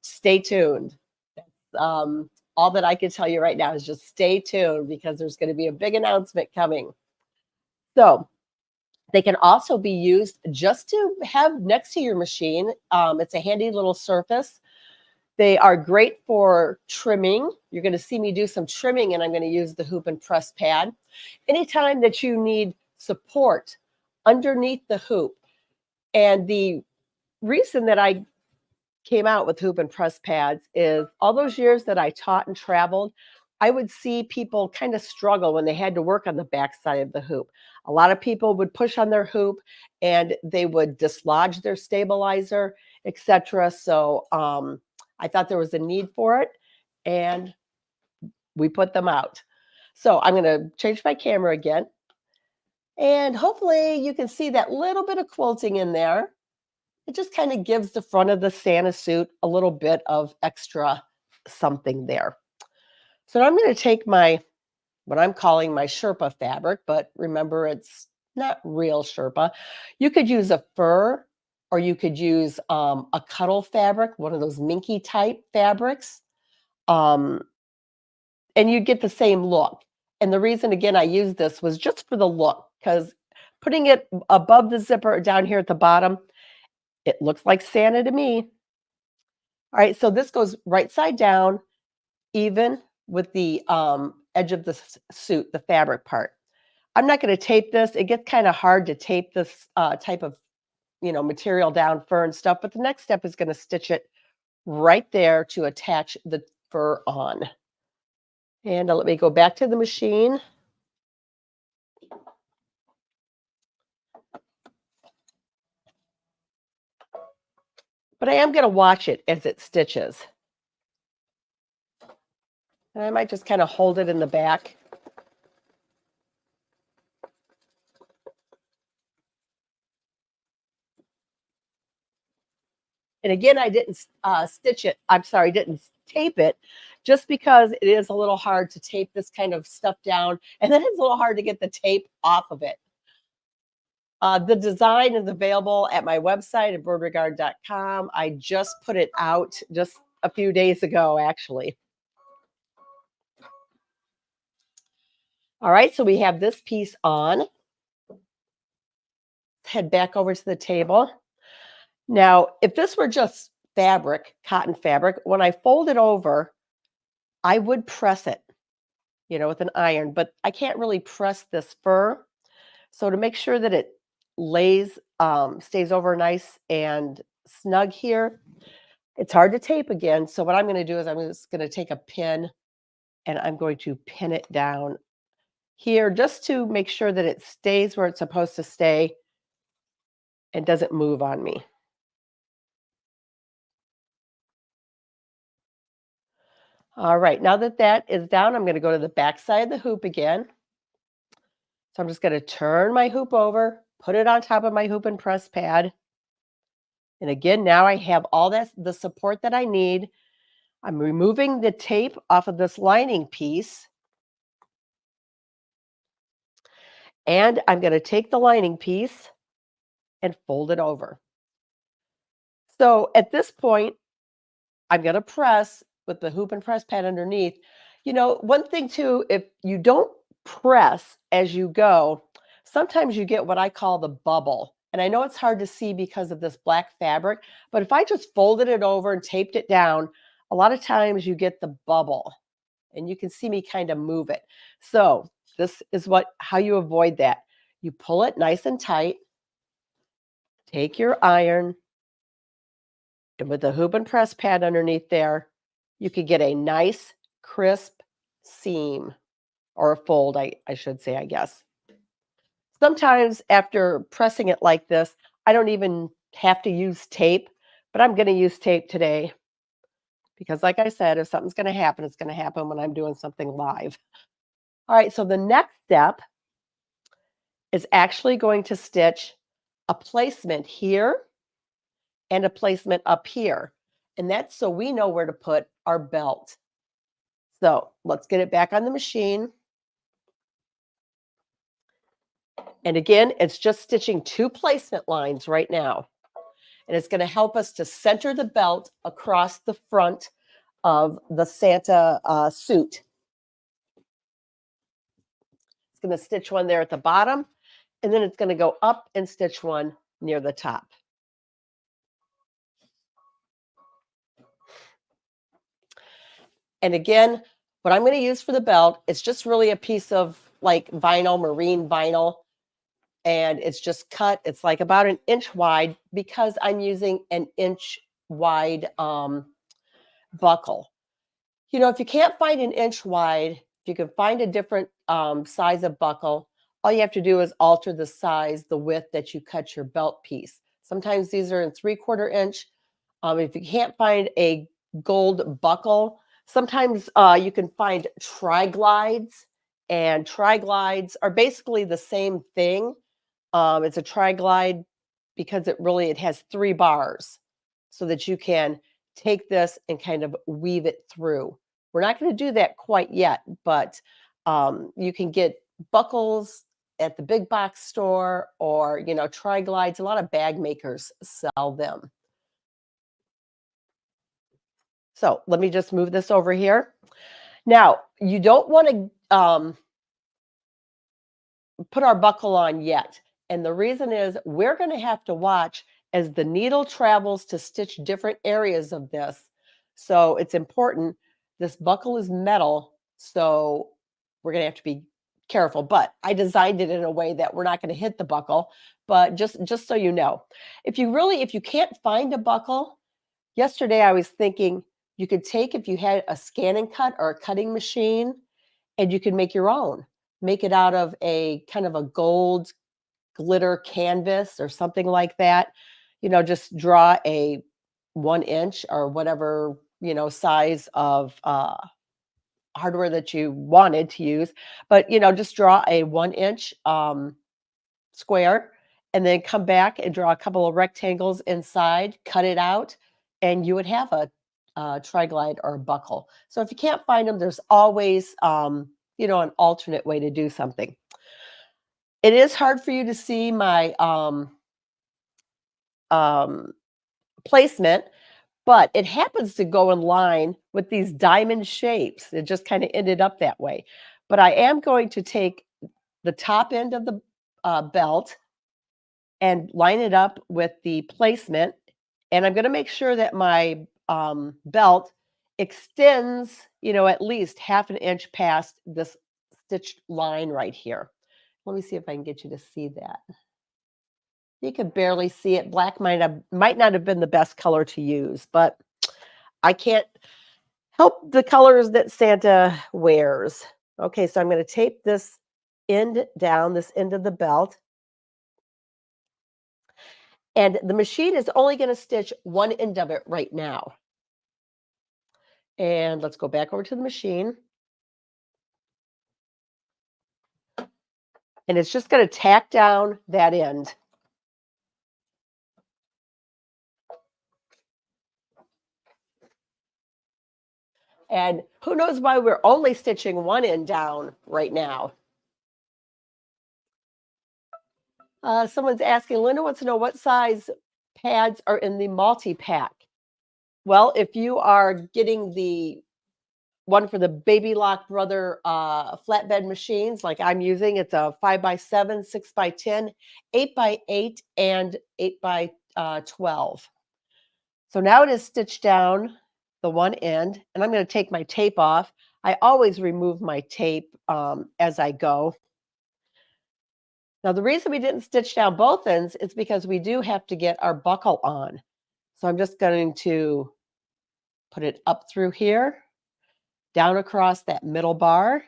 Stay tuned. All that I can tell you right now is just stay tuned because there's going to be a big announcement coming. So They can also be used just to have next to your machine. It's a handy little surface. They are great for trimming. You're going to see me do some trimming, and I'm going to use the hoop and press pad. Anytime that you need support underneath the hoop. And the reason that I came out with hoop and press pads is all those years that I taught and traveled, I would see people kind of struggle when they had to work on the back side of the hoop. A lot of people would push on their hoop and they would dislodge their stabilizer, etc. So I thought there was a need for it, and we put them out. So I'm going to change my camera again. And hopefully you can see that little bit of quilting in there. It just kind of gives the front of the Santa suit a little bit of extra something there. So now I'm going to take my, what I'm calling my Sherpa fabric, but remember it's not real Sherpa. You could use a fur, or you could use a cuddle fabric, one of those minky type fabrics. And you'd get the same look. And the reason, again, I used this was just for the look, because putting it above the zipper down here at the bottom, it looks like Santa to me. All right, so this goes right side down, even with the edge of the suit, the fabric part. I'm not going to tape this. It gets kind of hard to tape this type of, material down, fur and stuff. But the next step is going to stitch it right there to attach the fur on. And let me go back to the machine. But I am going to watch it as it stitches. And I might just kind of hold it in the back. And again, I didn't stitch it. I'm sorry, didn't tape it, just because it is a little hard to tape this kind of stuff down. And then it's a little hard to get the tape off of it. The design is available at my website, embroiderygarden.com. I just put it out just a few days ago, actually. All right, so we have this piece on. Head back over to the table. Now, if this were just fabric, cotton fabric, when I fold it over, I would press it, with an iron, but I can't really press this fur. So to make sure that it stays over nice and snug here, it's hard to tape again. So what I'm going to do is I'm just going to take a pin and I'm going to pin it down here just to make sure that it stays where it's supposed to stay and doesn't move on me. All right, now that that is down, I'm going to go to the back side of the hoop again. So I'm just going to turn my hoop over, put it on top of my hoop and press pad. And again, now I have all the support that I need. I'm removing the tape off of this lining piece. And I'm going to take the lining piece and fold it over. So at this point, I'm going to press with the hoop and press pad underneath. One thing too, if you don't press as you go, sometimes you get what I call the bubble. And I know it's hard to see because of this black fabric, but if I just folded it over and taped it down, a lot of times you get the bubble and you can see me kind of move it. So this is how you avoid that. You pull it nice and tight, take your iron, and with the hoop and press pad underneath there, you could get a nice crisp seam, or a fold, I should say, I guess. Sometimes after pressing it like this, I don't even have to use tape, but I'm going to use tape today because, like I said, if something's going to happen, it's going to happen when I'm doing something live. All right, so the next step is actually going to stitch a placement here and a placement up here. And that's so we know where to put our belt. So let's get it back on the machine. And again, it's just stitching 2 placement lines right now. And it's going to help us to center the belt across the front of the Santa suit. It's going to stitch one there at the bottom and then it's going to go up and stitch one near the top. And again, what I'm going to use for the belt, it's just really a piece of like vinyl, marine vinyl, and it's just cut. It's like about an inch wide because I'm using an inch wide buckle. You know, if you can't find an inch wide, if you can find a different size of buckle, all you have to do is alter the size, the width that you cut your belt piece. Sometimes these are in 3/4 inch. If you can't find a gold buckle, sometimes you can find tri-glides, and tri-glides are basically the same thing. It's a tri-glide because it has 3 bars so that you can take this and kind of weave it through. We're not going to do that quite yet, but you can get buckles at the big box store, or, you know, tri-glides. A lot of bag makers sell them. So let me just move this over here. Now, you don't want to put our buckle on yet. And the reason is we're going to have to watch as the needle travels to stitch different areas of this. So it's important. This buckle is metal, so we're going to have to be careful. But I designed it in a way that we're not going to hit the buckle. But just so you know, if you can't find a buckle, yesterday I was thinking you could take, if you had a scan and cut or a cutting machine, and you could make your own. Make it out of a kind of a gold glitter canvas or something like that. You know, just draw a 1 inch or whatever, you know, size of hardware that you wanted to use. But, you know, just draw a 1 inch square, and then come back and draw a couple of rectangles inside, cut it out, and you would have a tri-glide or a buckle. So if you can't find them, there's always, you know, an alternate way to do something. It is hard for you to see my placement, but it happens to go in line with these diamond shapes. It just kind of ended up that way. But I am going to take the top end of the belt and line it up with the placement. And I'm going to make sure that my belt extends, you know, at least 1/2 inch past this stitched line right here. Let me see if I can get you to see that. You could barely see it. Black might not have been the best color to use, but I can't help the colors that Santa wears. Okay, so I'm going to tape this end down, this end of the belt. And the machine is only going to stitch one end of it right now. And let's go back over to the machine. And it's just going to tack down that end. And who knows why we're only stitching one end down right now. Someone's asking, Linda wants to know what size pads are in the multi-pack. Well, if you are getting the one for the Baby Lock Brother flatbed machines like I'm using, it's a 5x7, 6x10, 8x8, and 8x12. So now it is stitched down the one end, and I'm going to take my tape off. I always remove my tape as I go. Now, the reason we didn't stitch down both ends is because we do have to get our buckle on. So I'm just going to put it up through here, down across that middle bar.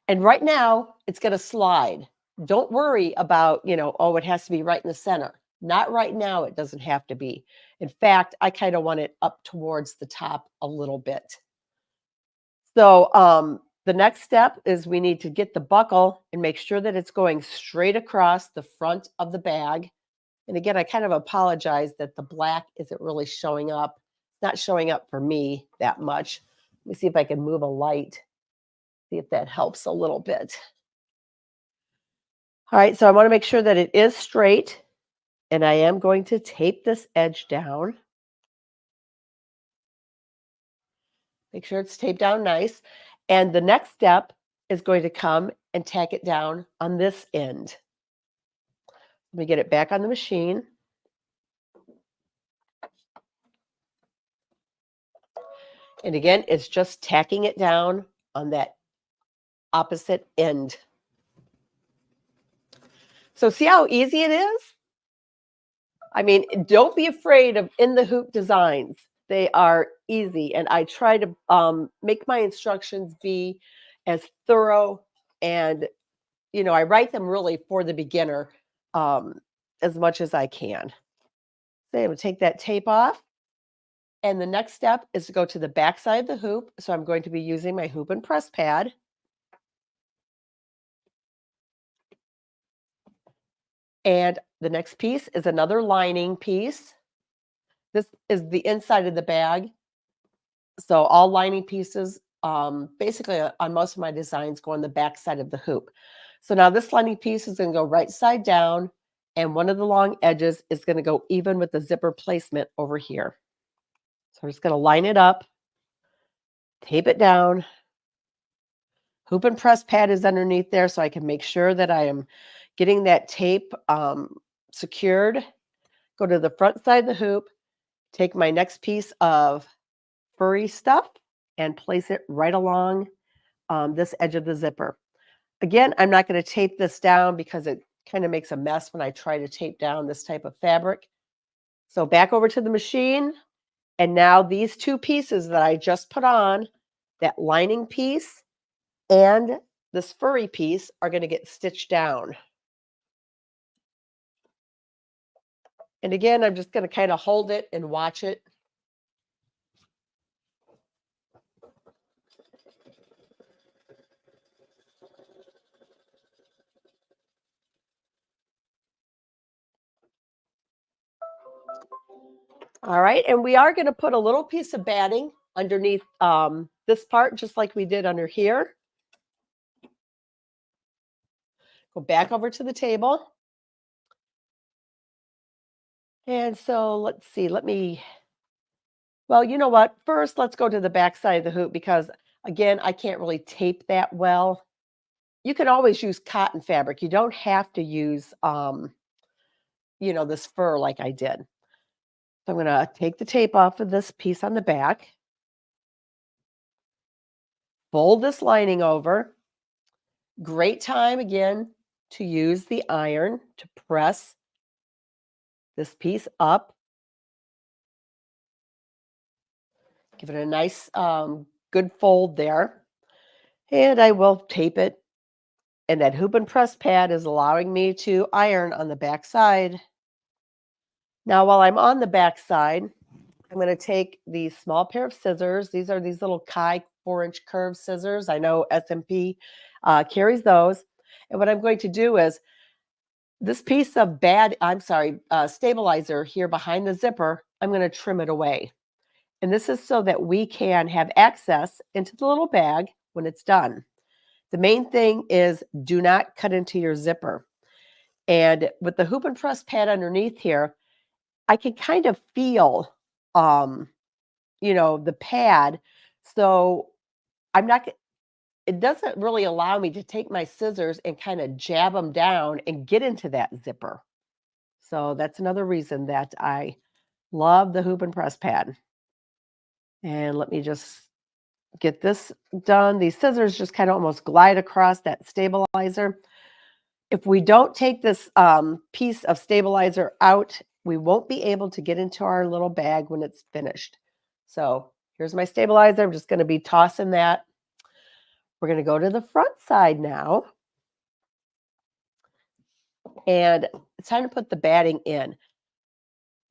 And right now, it's going to slide. Don't worry about, you know, oh, it has to be right in the center. Not right now, it doesn't have to be. In fact, I kind of want it up towards the top a little bit. So the next step is we need to get the buckle and make sure that it's going straight across the front of the bag. And again, I kind of apologize that the black isn't really showing up. It's not showing up for me that much. Let me see if I can move a light. See if that helps a little bit. All right, so I want to make sure that it is straight. And I am going to tape this edge down. Make sure it's taped down nice. And the next step is going to come and tack it down on this end. Let me get it back on the machine. And again, it's just tacking it down on that opposite end. So see how easy it is? I mean, don't be afraid of in the hoop designs. They are easy. And I try to make my instructions be as thorough and, you know, I write them really for the beginner as much as I can. So I'm going to take that tape off. And the next step is to go to the back side of the hoop. So I'm going to be using my hoop and press pad. And the next piece is another lining piece. This is the inside of the bag. So all lining pieces, basically on most of my designs, go on the back side of the hoop. So now this lining piece is going to go right side down, and one of the long edges is going to go even with the zipper placement over here. So we're just going to line it up, tape it down. Hoop and press pad is underneath there, so I can make sure that I am getting that tape secured. Go to the front side of the hoop, take my next piece of furry stuff and place it right along this edge of the zipper. Again, I'm not going to tape this down because it kind of makes a mess when I try to tape down this type of fabric. So back over to the machine. And now these two pieces that I just put on, that lining piece and this furry piece, are going to get stitched down. And again, I'm just going to kind of hold it and watch it. All right, and we are going to put a little piece of batting underneath this part, just like we did under here. Go back over to the table. And so let's see, well, you know what? First, let's go to the back side of the hoop because, again, I can't really tape that well. You can always use cotton fabric. You don't have to use, you know, this fur like I did. So I'm going to take the tape off of this piece on the back. Fold this lining over. Great time, again, to use the iron to press this piece up. Give it a nice, good fold there. And I will tape it. And that hoop and press pad is allowing me to iron on the back side. Now, while I'm on the back side, I'm going to take the small pair of scissors. These are these little Kai 4-inch curved scissors. I know SMP carries those. And what I'm going to do is this piece of stabilizer here behind the zipper, I'm going to trim it away. And this is so that we can have access into the little bag when it's done. The main thing is do not cut into your zipper. And with the hoop and press pad underneath here, I can kind of feel, you know, the pad. So it doesn't really allow me to take my scissors and kind of jab them down and get into that zipper. So that's another reason that I love the hoop and press pad. And let me just get this done. These scissors just kind of almost glide across that stabilizer. If we don't take this piece of stabilizer out, we won't be able to get into our little bag when it's finished. So here's my stabilizer. I'm just going to be tossing that. We're going to go to the front side now. And it's time to put the batting in.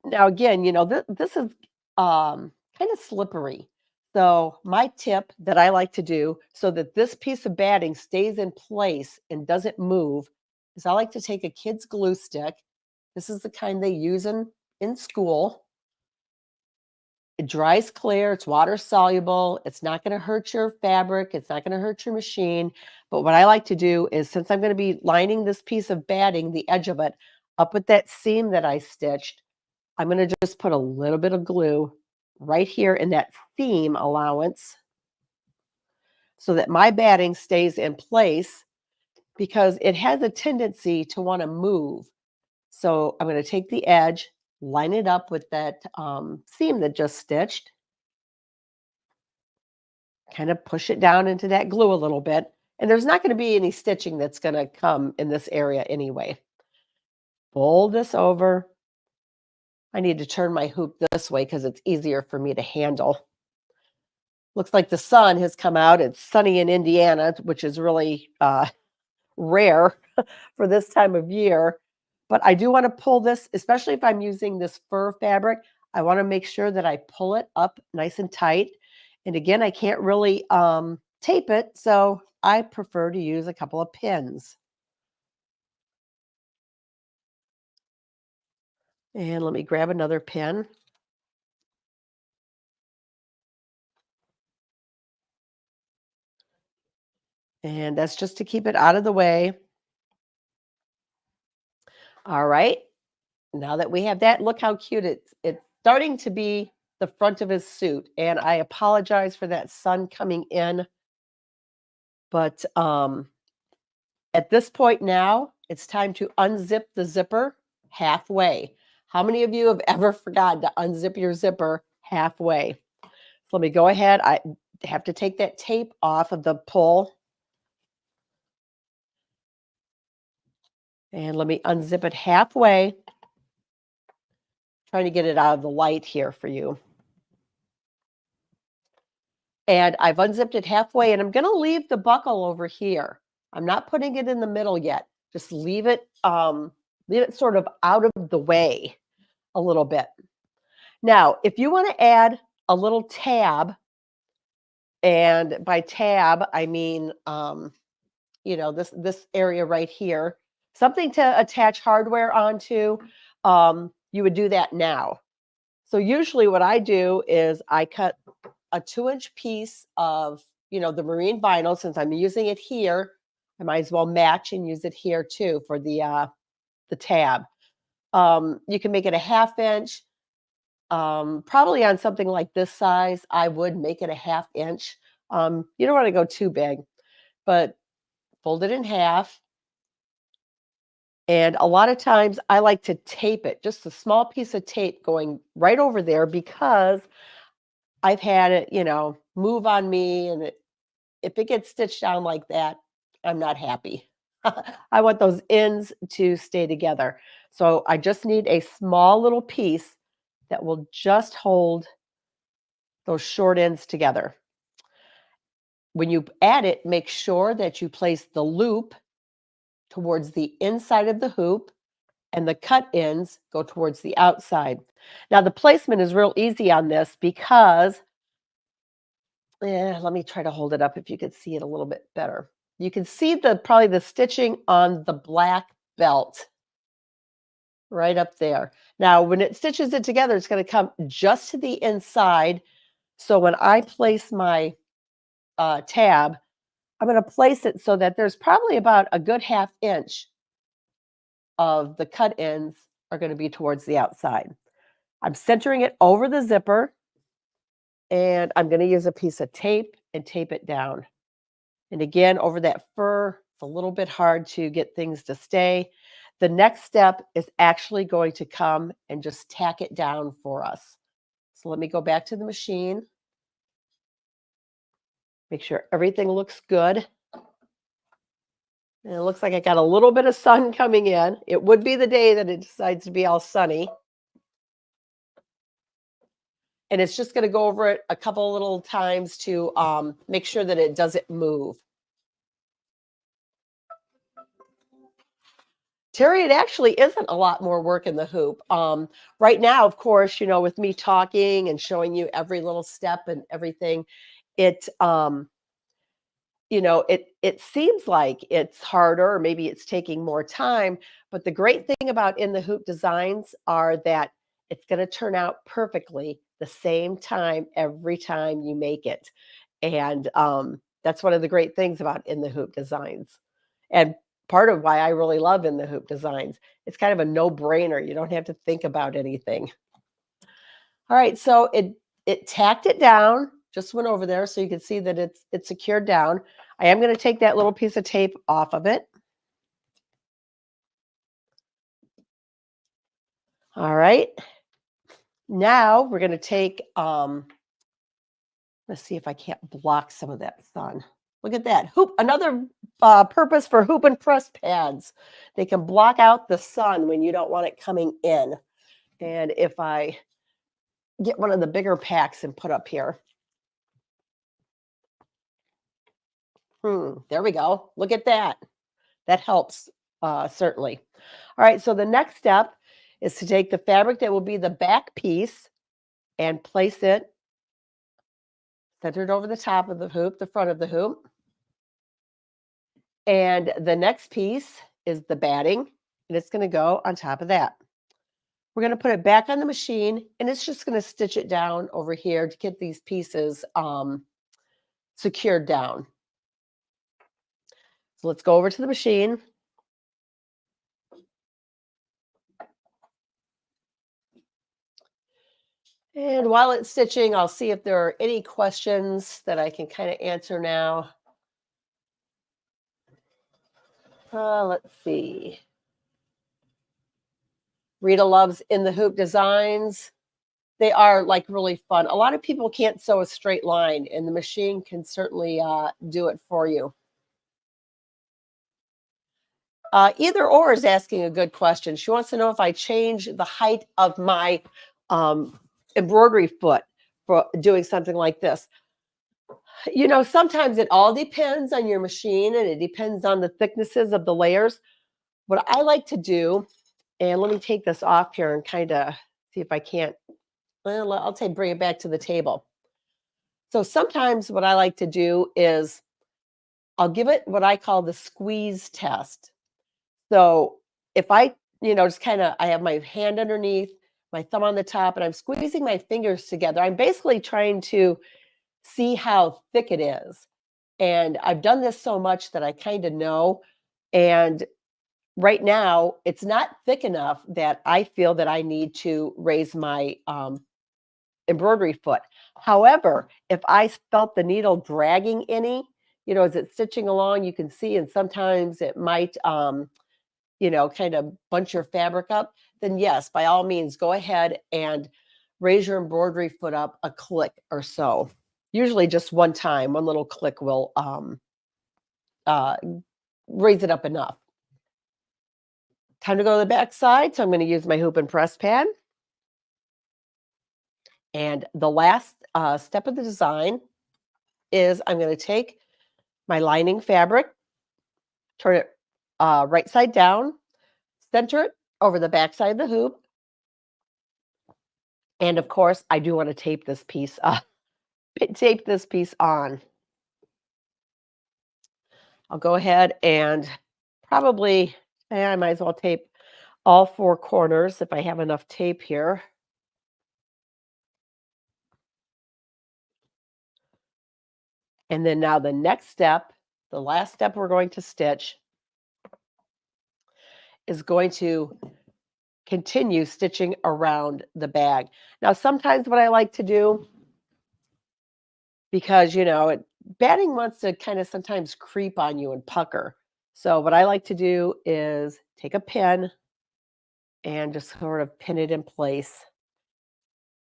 Now, again, you know, this is kind of slippery. So my tip that I like to do so that this piece of batting stays in place and doesn't move is I like to take a kid's glue stick. This is the kind they use in school. It dries clear. It's water soluble. It's not going to hurt your fabric. It's not going to hurt your machine. But what I like to do is, since I'm going to be lining this piece of batting, the edge of it, up with that seam that I stitched, I'm going to just put a little bit of glue right here in that seam allowance so that my batting stays in place. because it has a tendency to want to move. So I'm going to take the edge, line it up with that seam that just stitched, kind of push it down into that glue a little bit. And there's not going to be any stitching that's going to come in this area anyway. Fold this over. I need to turn my hoop this way because it's easier for me to handle. Looks like the sun has come out. It's sunny in Indiana, which is really rare for this time of year. But I do want to pull this, especially if I'm using this fur fabric. I want to make sure that I pull it up nice and tight. And again, I can't really tape it, so I prefer to use a couple of pins. And let me grab another pin. And that's just to keep it out of the way. All right. Now that we have that, look how cute it's starting to be the front of his suit. And I apologize for that sun coming in. But at this point now, it's time to unzip the zipper halfway. How many of you have ever forgotten to unzip your zipper halfway? So let me go ahead. I have to take that tape off of the pull. And let me unzip it halfway. Trying to get it out of the light here for you. And I've unzipped it halfway, and I'm going to leave the buckle over here. I'm not putting it in the middle yet. Just leave it sort of out of the way a little bit. Now, if you want to add a little tab, and by tab, I mean, you know, this area right here, something to attach hardware onto, you would do that now. So usually what I do is I cut a 2-inch piece of, you know, the marine vinyl. Since I'm using it here, I might as well match and use it here too for the tab. You can make it a 1/2 inch. Probably on something like this size, I would make it a 1/2 inch. You don't want to go too big, but fold it in half. And a lot of times I like to tape it, just a small piece of tape going right over there, because I've had it, you know, move on me, and if it gets stitched down like that, I'm not happy. I want those ends to stay together. So I just need a small little piece that will just hold those short ends together. When you add it, make sure that you place the loop towards the inside of the hoop, and the cut ends go towards the outside. Now the placement is real easy on this because, let me try to hold it up if you could see it a little bit better. You can see probably the stitching on the black belt right up there. Now when it stitches it together, it's going to come just to the inside. So when I place my tab, I'm going to place it so that there's probably about a good 1/2 inch of the cut ends are going to be towards the outside. I'm centering it over the zipper, and I'm going to use a piece of tape and tape it down. And again, over that fur, it's a little bit hard to get things to stay. The next step is actually going to come and just tack it down for us. So let me go back to the machine. Make sure everything looks good. And it looks like I got a little bit of sun coming in. It would be the day that it decides to be all sunny. And it's just going to go over it a couple little times to make sure that it doesn't move. Terry, it actually isn't a lot more work in the hoop. Right now, of course, you know, with me talking and showing you every little step and everything, it you know, it seems like it's harder, or maybe it's taking more time. But the great thing about in the hoop designs are that it's going to turn out perfectly the same time every time you make it. And that's one of the great things about in the hoop designs. And part of why I really love in the hoop designs. It's kind of a no-brainer. You don't have to think about anything. All right, so it tacked it down. Just went over there so you can see that it's secured down. I am going to take that little piece of tape off of it. All right. Now we're going to take, let's see if I can't block some of that sun. Look at that. Hoop. Another purpose for hoop and press pads. They can block out the sun when you don't want it coming in. And if I get one of the bigger packs and put up here. There we go. Look at that. That helps, certainly. All right, so the next step is to take the fabric that will be the back piece and place it centered over the top of the hoop, the front of the hoop. And the next piece is the batting, and it's going to go on top of that. We're going to put it back on the machine, and it's just going to stitch it down over here to get these pieces secured down. So let's go over to the machine. And while it's stitching, I'll see if there are any questions that I can kind of answer now. Let's see. Rita loves In the Hoop designs. They are like really fun. A lot of people can't sew a straight line, and the machine can certainly do it for you. Either or is asking a good question. She wants to know if I change the height of my embroidery foot for doing something like this. You know, sometimes it all depends on your machine, and it depends on the thicknesses of the layers. What I like to do, and let me take this off here and kind of see if I can't, well, I'll bring it back to the table. So sometimes what I like to do is I'll give it what I call the squeeze test. So if I, just kind of, I have my hand underneath, my thumb on the top, and I'm squeezing my fingers together. I'm basically trying to see how thick it is. And I've done this so much that I kind of know. And right now, it's not thick enough that I feel that I need to raise my embroidery foot. However, if I felt the needle dragging any, as it's stitching along, you can see, and sometimes it might, kind of bunch your fabric up, then yes, by all means, go ahead and raise your embroidery foot up a click or so. Usually just one time, one little click will raise it up enough. Time to go to the back side, so I'm going to use my hoop and press pad. And the last step of the design is I'm going to take my lining fabric, turn it right side down, center it over the back side of the hoop. And of course, I do want to tape this piece on. I'll go ahead and probably, I might as well tape all four corners if I have enough tape here. And then now the next step, the last step we're going to stitch, is going to continue stitching around the bag. Now, sometimes what I like to do, because, batting wants to kind of sometimes creep on you and pucker. So what I like to do is take a pin and just sort of pin it in place.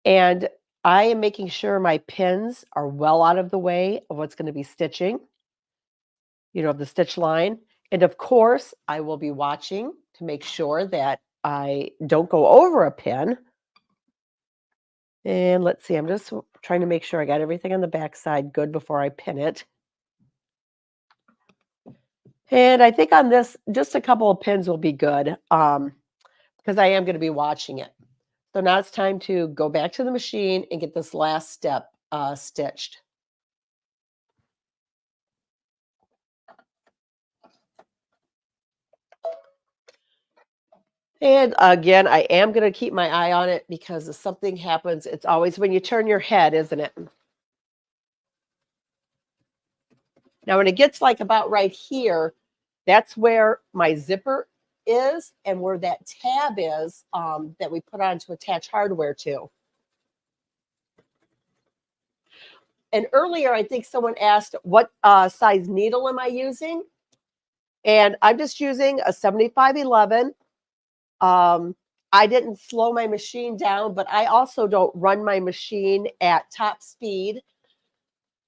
And I am making sure my pins are well out of the way of what's going to be stitching, of the stitch line. And of course, I will be watching to make sure that I don't go over a pin. And let's see, I'm just trying to make sure I got everything on the back side good before I pin it. And I think on this, just a couple of pins will be good because I am going to be watching it. So now it's time to go back to the machine and get this last step stitched. And again, I am going to keep my eye on it because if something happens, it's always when you turn your head, isn't it? Now, when it gets like about right here, that's where my zipper is and where that tab is that we put on to attach hardware to. And earlier, I think someone asked, what size needle am I using? And I'm just using a 7511. I I didn't slow my machine down, but I also don't run my machine at top speed.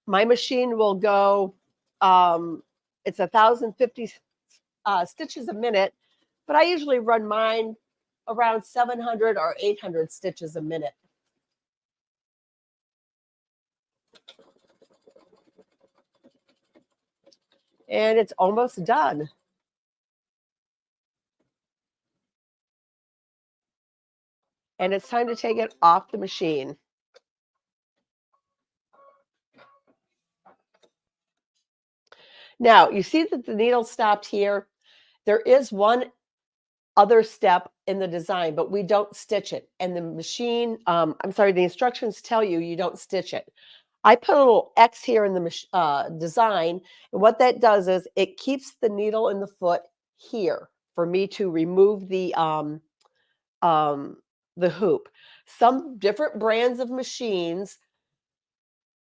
My machine will go, it's 1,050 stitches a minute, but I usually run mine around 700 or 800 stitches a minute. And it's almost done. And it's time to take it off the machine. Now, you see that the needle stopped here. There is one other step in the design, but we don't stitch it. And the machine, I'm sorry, the instructions tell you you don't stitch it. I put a little X here in the design, and what that does is it keeps the needle in the foot here for me to remove the hoop. Some different brands of machines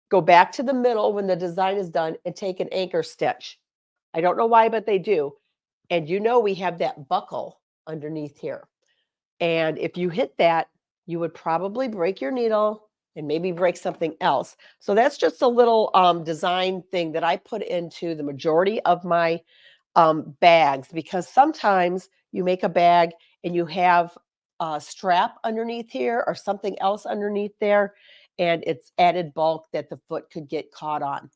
go back to the middle when the design is done and take an anchor stitch. I don't know why, but they do. And you know we have that buckle underneath here. And if you hit that, you would probably break your needle and maybe break something else. So that's just a little design thing that I put into the majority of my bags, because sometimes you make a bag and you have a strap underneath here or something else underneath there, and it's added bulk that the foot could get caught on.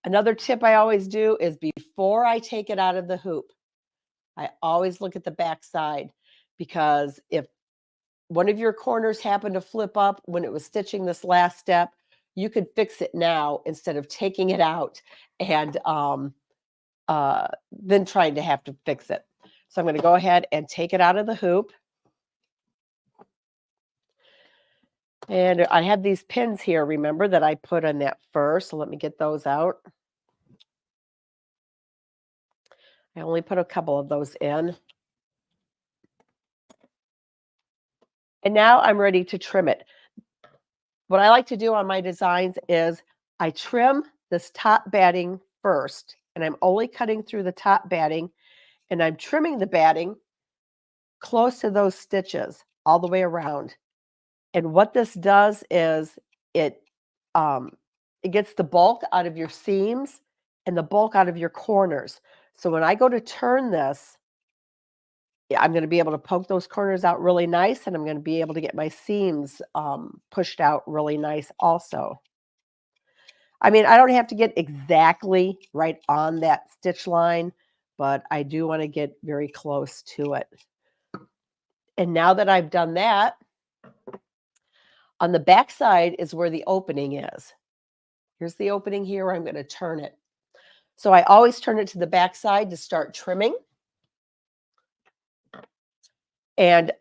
Another tip I always do is before I take it out of the hoop, I always look at the back side, because if one of your corners happened to flip up when it was stitching this last step, you could fix it now instead of taking it out and then trying to have to fix it. So I'm going to go ahead and take it out of the hoop. And I have these pins here, remember, that I put on that first. So let me get those out. I only put a couple of those in. And now I'm ready to trim it. What I like to do on my designs is I trim this top batting first, and I'm only cutting through the top batting, and I'm trimming the batting close to those stitches all the way around. And what this does is it gets the bulk out of your seams and the bulk out of your corners. So when I go to turn this, I'm going to be able to poke those corners out really nice, and I'm going to be able to get my seams pushed out really nice also. I mean, I don't have to get exactly right on that stitch line, but I do want to get very close to it. And now that I've done that, on the back side is where the opening is. Here's the opening here where I'm going to turn it. So I always turn it to the back side to start trimming. And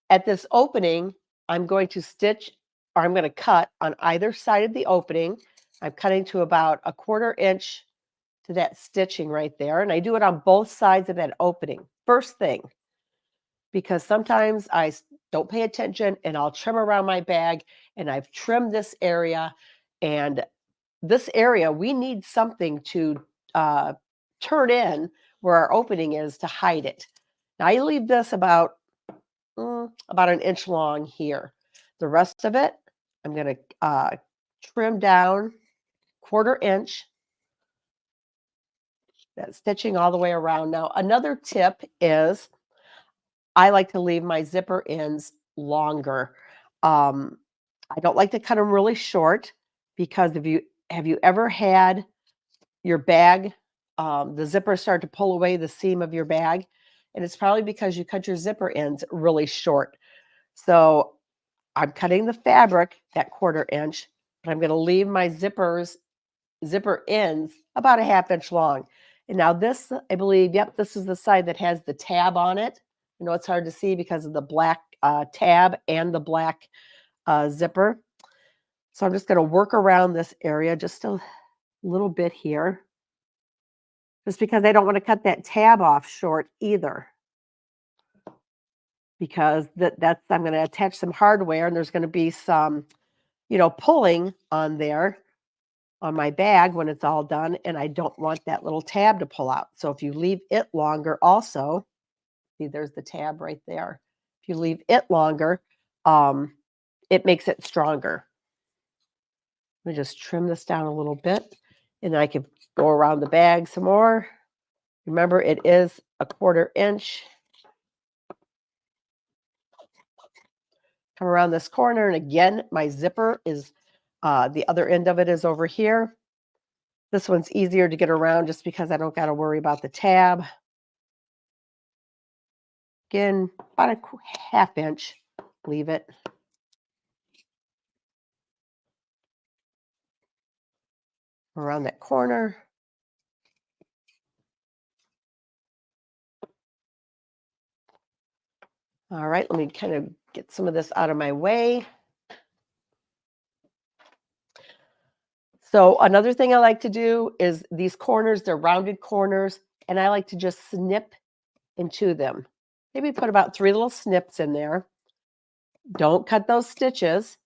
at this opening, I'm going to stitch, or I'm going to cut on either side of the opening. I'm cutting to about 1/4 inch to that stitching right there. And I do it on both sides of that opening. First thing, because sometimes I don't pay attention and I'll trim around my bag, and I've trimmed this area, and this area, we need something to turn in where our opening is to hide it. Now I leave this about 1 inch long here. The rest of it, I'm going to trim down 1/4 inch. That stitching all the way around. Now, another tip is I like to leave my zipper ends longer. I don't like to cut them really short, because have you ever had your bag, the zipper start to pull away the seam of your bag? And it's probably because you cut your zipper ends really short. So I'm cutting the fabric at 1/4 inch, but I'm going to leave my zipper ends about 1/2 inch long. And now this, I believe, yep, this is the side that has the tab on it. I know it's hard to see because of the black tab and the black zipper. So I'm just going to work around this area just a little bit here, just because I don't want to cut that tab off short either, because that's I'm going to attach some hardware, and there's going to be some, pulling on there on my bag when it's all done, and I don't want that little tab to pull out. So if you leave it longer also, see, there's the tab right there. If you leave it longer, it makes it stronger. Let me just trim this down a little bit, and then I can go around the bag some more. Remember, it is a 1/4 inch. Come around this corner, and again, my zipper is the other end of it is over here. This one's easier to get around just because I don't got to worry about the tab. Again, about a 1/2 inch. Leave it. Around that corner. All right, let me kind of get some of this out of my way. So another thing I like to do is these corners, they're rounded corners, and I like to just snip into them. Maybe put about 3 little snips in there. Don't cut those stitches.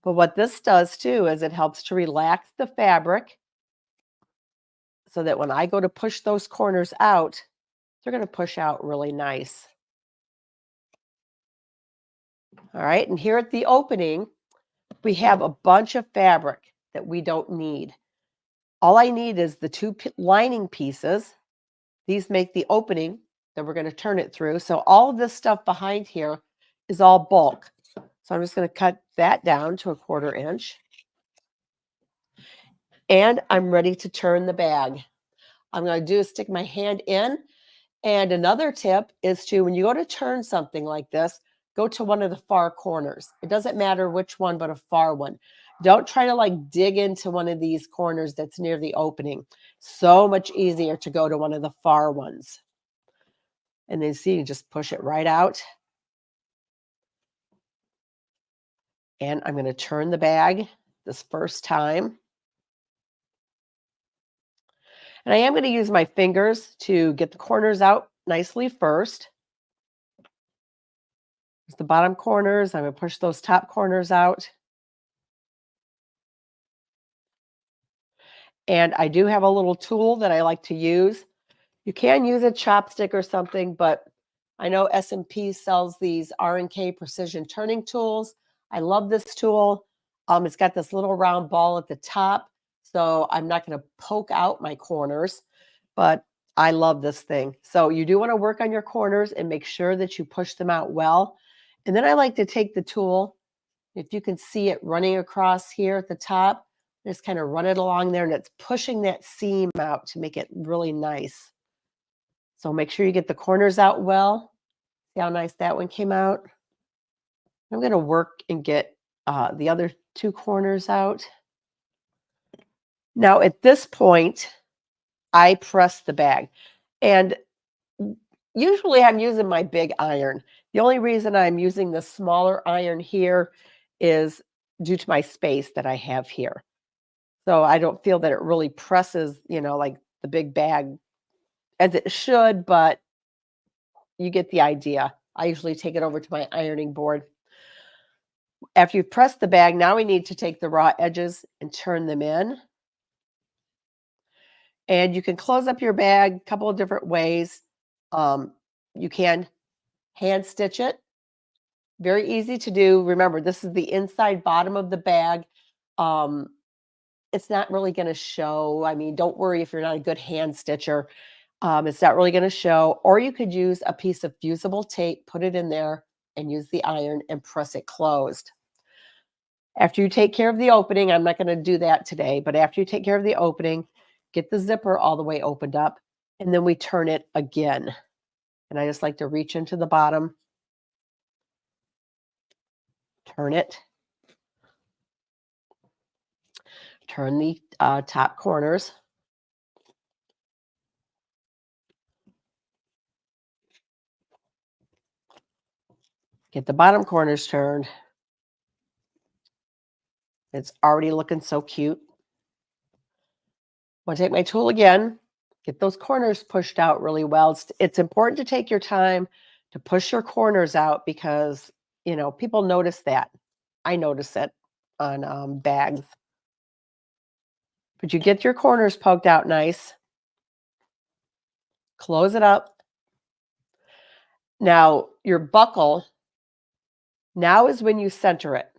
But what this does too is it helps to relax the fabric so that when I go to push those corners out, they're going to push out really nice. All right, and here at the opening, we have a bunch of fabric that we don't need. All I need is the 2 lining pieces. These make the opening that we're going to turn it through. So all of this stuff behind here is all bulk. So I'm just going to cut that down to a 1/4 inch. And I'm ready to turn the bag. I'm going to do is stick my hand in. And another tip is to, when you go to turn something like this, go to one of the far corners. It doesn't matter which one, but a far one. Don't try to like dig into one of these corners that's near the opening. So much easier to go to one of the far ones. And then see, you just push it right out. And I'm going to turn the bag this first time. And I am going to use my fingers to get the corners out nicely first. There's the bottom corners. I'm going to push those top corners out. And I do have a little tool that I like to use. You can use a chopstick or something, but I know SMP sells these R&K precision turning tools. I love this tool. It's got this little round ball at the top, so I'm not going to poke out my corners, but I love this thing. So you do want to work on your corners and make sure that you push them out well. And then I like to take the tool, if you can see it running across here at the top, just kind of run it along there, and it's pushing that seam out to make it really nice. So make sure you get the corners out well. See how nice that one came out? I'm going to work and get the other 2 corners out. Now at this point, I press the bag. And usually I'm using my big iron. The only reason I'm using the smaller iron here is due to my space that I have here. So I don't feel that it really presses, you know, like the big bag as it should, but you get the idea. I usually take it over to my ironing board. After you've pressed the bag, now we need to take the raw edges and turn them in. And you can close up your bag a couple of different ways. You can hand stitch it. Very easy to do. Remember, this is the inside bottom of the bag. It's not really going to show. I mean, don't worry if you're not a good hand stitcher. It's not really going to show. Or you could use a piece of fusible tape, put it in there, and use the iron and press it closed. After you take care of the opening, I'm not going to do that today, but after you take care of the opening, get the zipper all the way opened up, and then we turn it again. And I just like to reach into the bottom, turn it, turn the top corners. Get the bottom corners turned. It's already looking so cute. I'm going to take my tool again, get those corners pushed out really well. It's important to take your time to push your corners out because, you know, people notice that. I notice it on bags. But you get your corners poked out nice. Close it up. Now your buckle, now is when you center it.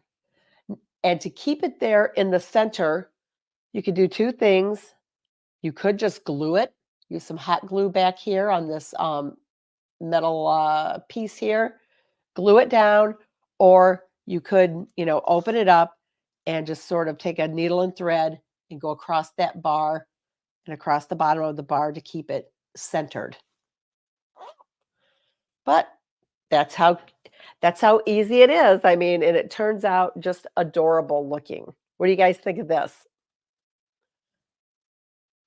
And to keep it there in the center, you could do two things. You could just glue it, use some hot glue back here on this metal piece here, glue it down, or you could, open it up and just sort of take a needle and thread and go across that bar and across the bottom of the bar to keep it centered. But that's how easy it is. I mean, and it turns out just adorable looking. What do you guys think of this?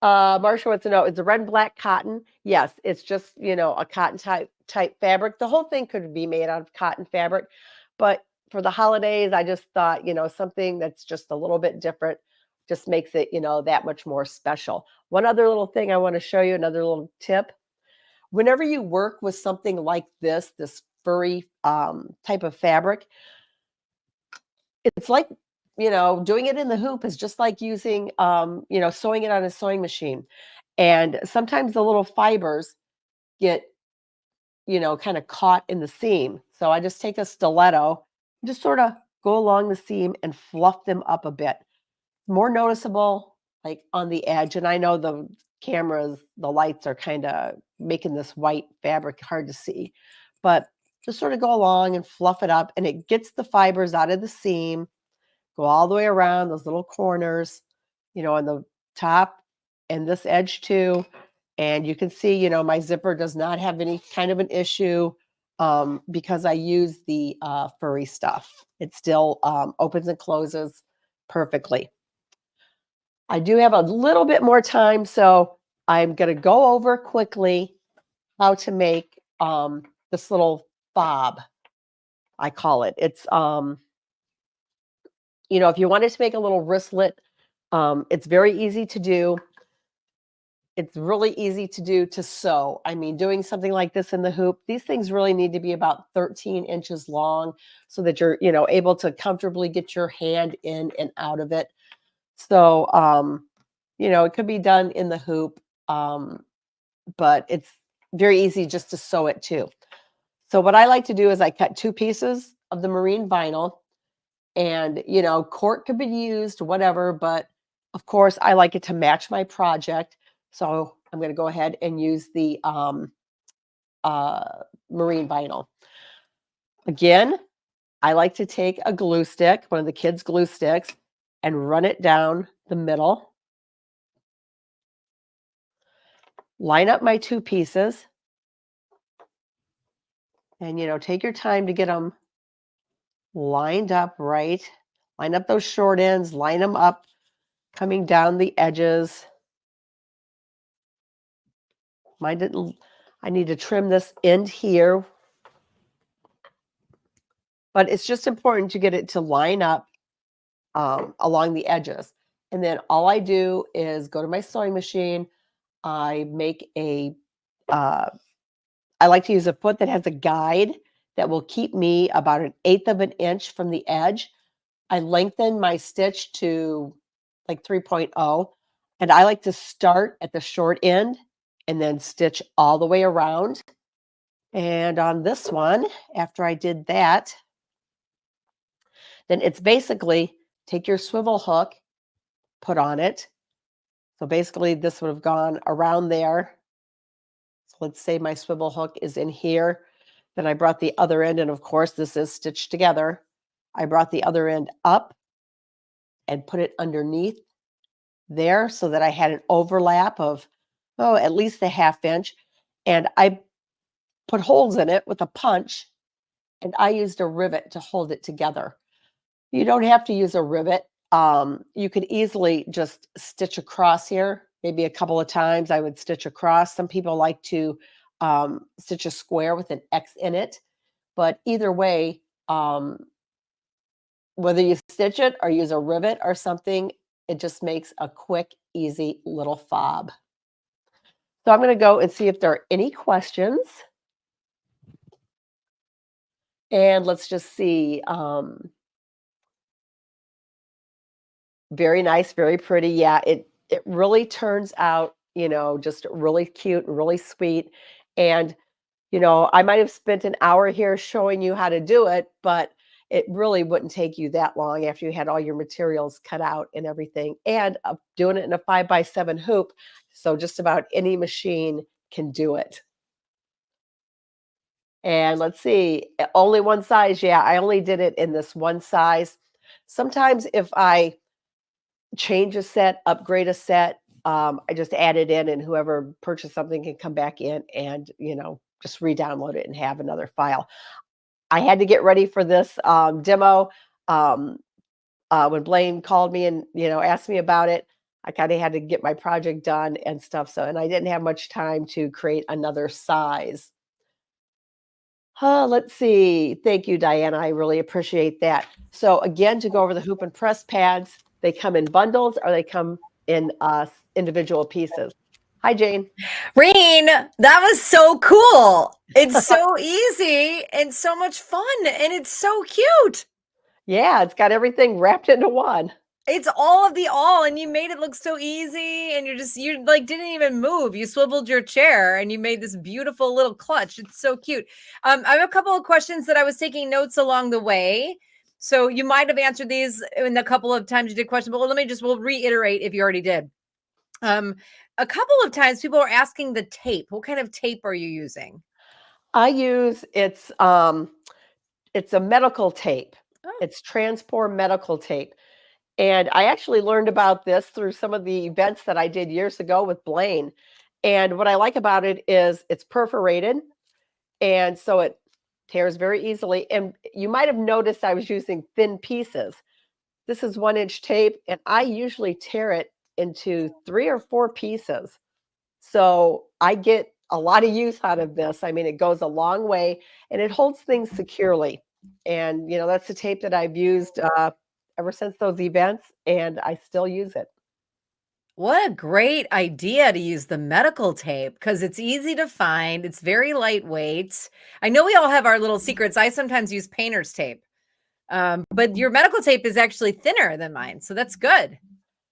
Marsha wants to know, is the red and black cotton? Yes, it's just, a cotton type fabric. The whole thing could be made out of cotton fabric, but for the holidays, I just thought, something that's just a little bit different just makes it, that much more special. One other little thing I want to show you, another little tip. Whenever you work with something like this furry type of fabric, it's like, doing it in the hoop is just like using, sewing it on a sewing machine. And sometimes the little fibers get, kind of caught in the seam. So I just take a stiletto, just sort of go along the seam and fluff them up a bit. More noticeable, like on the edge. And I know the cameras, the lights are kind of making this white fabric hard to see, but just sort of go along and fluff it up, and it gets the fibers out of the seam, go all the way around those little corners, on the top and this edge too. And you can see, my zipper does not have any kind of an issue because I use the furry stuff. It still opens and closes perfectly. I do have a little bit more time, so I'm going to go over quickly how to make this little fob, I call it. It's, if you wanted to make a little wristlet, it's very easy to do. It's really easy to do to sew. I mean, doing something like this in the hoop, these things really need to be about 13 inches long so that you're, able to comfortably get your hand in and out of it. So, it could be done in the hoop, but it's very easy just to sew it too. So what I like to do is I cut 2 pieces of the marine vinyl, and, cork could be used, whatever, but of course I like it to match my project. So I'm going to go ahead and use the marine vinyl. Again, I like to take a glue stick, one of the kids' glue sticks, and run it down the middle. Line up my 2 pieces. And, take your time to get them lined up right. Line up those short ends, line them up, coming down the edges. Mine didn't, I need to trim this end here. But it's just important to get it to line up along the edges. And then all I do is go to my sewing machine. I make I like to use a foot that has a guide that will keep me about 1/8 of an inch from the edge. I lengthen my stitch to like 3.0, and I like to start at the short end and then stitch all the way around. And on this one, after I did that, then it's basically take your swivel hook, put on it. So basically this would have gone around there. So let's say my swivel hook is in here. Then I brought the other end, and of course this is stitched together. I brought the other end up and put it underneath there so that I had an overlap of, at least a 1/2 inch. And I put holes in it with a punch, and I used a rivet to hold it together. You don't have to use a rivet. You could easily just stitch across here. Maybe a couple of times I would stitch across. Some people like to stitch a square with an X in it. But either way, whether you stitch it or use a rivet or something, it just makes a quick, easy little fob. So I'm going to go and see if there are any questions. And let's just see. Very nice, very pretty. Yeah, it really turns out, just really cute and really sweet. And, you know, I might have spent an hour here showing you how to do it, but it really wouldn't take you that long after you had all your materials cut out and everything. And doing it in a 5x7 hoop, so just about any machine can do it. And let's see, only one size. Yeah, I only did it in this one size. Sometimes if I change a set, upgrade a set, I just add it in, and whoever purchased something can come back in and, you know, just re-download it and have another file. I had to get ready for this demo. When Blaine called me and, you know, asked me about it, I kind of had to get my project done and stuff. So, and I didn't have much time to create another size. Let's see. Thank you, Diana. I really appreciate that. So again, to go over the hoop and press pads, they come in bundles or they come in individual pieces. Hi, Jane. Reen, that was so cool. It's so easy and so much fun, and it's so cute. Yeah, it's got everything wrapped into one. It's all of the all, and you made it look so easy, and you like didn't even move. You swiveled your chair and you made this beautiful little clutch. It's so cute. I have a couple of questions that I was taking notes along the way. So you might have answered these in a couple of times you did questions, but we'll reiterate if you already did. A couple of times people are asking the tape. What kind of tape are you using? I use it's a medical tape. Oh. It's Transport medical tape. And I actually learned about this through some of the events that I did years ago with Blaine. And what I like about it is it's perforated, and so it tears very easily. And you might have noticed I was using thin pieces. This is 1-inch tape, and I usually tear it into 3 or 4 pieces. So I get a lot of use out of this. I mean, it goes a long way, and it holds things securely. And, you know, that's the tape that I've used ever since those events, and I still use it. What a great idea to use the medical tape, because it's easy to find. It's very lightweight. I know we all have our little secrets. I sometimes use painter's tape, but your medical tape is actually thinner than mine. So that's good.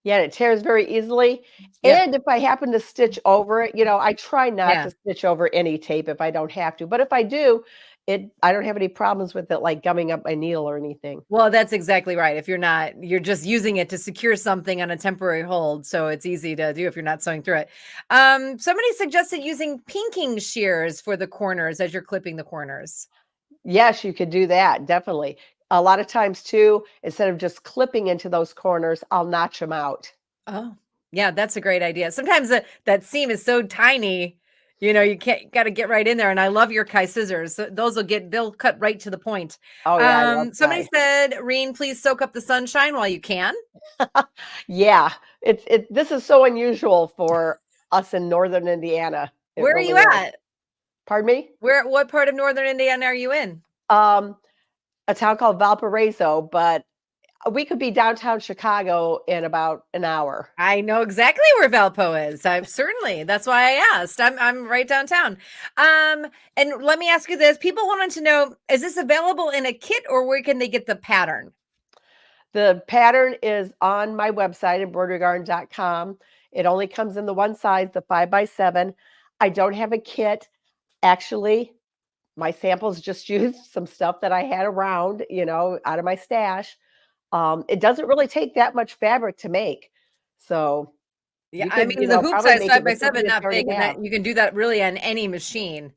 Yeah, it tears very easily. Yeah. And if I happen to stitch over it, you know, I try not Yeah. to stitch over any tape if I don't have to. But if I do, I don't have any problems with it, like gumming up my needle or anything. Well, that's exactly right. If you're just using it to secure something on a temporary hold. So it's easy to do if you're not sewing through it. Somebody suggested using pinking shears for the corners as you're clipping the corners. Yes, you could do that, definitely. A lot of times too, instead of just clipping into those corners, I'll notch them out. Oh, yeah, that's a great idea. Sometimes that seam is so tiny, you know, you got to get right in there. And I love your Kai scissors. They'll cut right to the point. Oh yeah, I love Somebody Kai. said, Reen, please soak up the sunshine while you can. Yeah, this is so unusual for us in northern Indiana. It Where are really you is. at? Pardon me? What part of northern Indiana are you in? A town called Valparaiso, but we could be downtown Chicago in about an hour. I know exactly where Valpo is. Certainly. That's why I asked. I'm right downtown. And let me ask you this. People wanted to know, is this available in a kit, or where can they get the pattern? The pattern is on my website, embroiderygarden.com. It only comes in the one size, the 5x7. I don't have a kit. Actually, my samples just used some stuff that I had around, you know, out of my stash. It doesn't really take that much fabric to make. So Yeah, you I could, mean, you the know, hoop probably size make it with 5x7 something not you already big, and have. that you can do that really on any machine.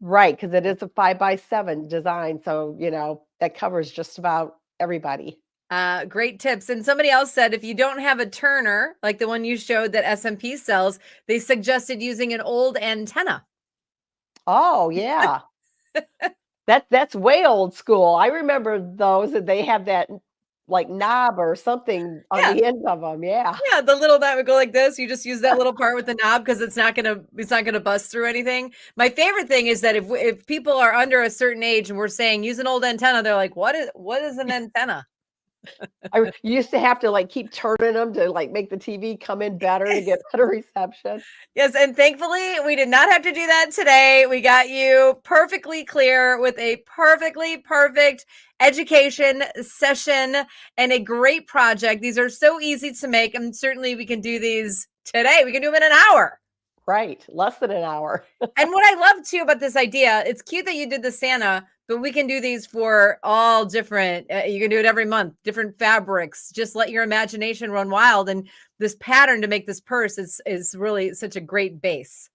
Right, because it is a 5x7 design. So, you know, that covers just about everybody. Great tips. And somebody else said, if you don't have a turner, like the one you showed that SMP sells, they suggested using an old antenna. Oh, yeah. That's way old school. I remember those, that they have that like knob or something on Yeah. the end of them. Yeah. Yeah, the little that would go like this. You just use that little part with the knob because it's not gonna bust through anything. My favorite thing is that if people are under a certain age and we're saying use an old antenna, they're like, what is an antenna? I used to have to like keep turning them to like make the TV come in better to get better reception. Yes, and thankfully we did not have to do that today. We got you perfectly clear with a perfectly perfect education session and a great project. These are so easy to make, and certainly we can do these today. We can do them in an hour. Right. Less than an hour. And what I love too about this idea, it's cute that you did the Santa, but we can do these for all different, you can do it every month, different fabrics. Just let your imagination run wild. And this pattern to make this purse is really such a great base.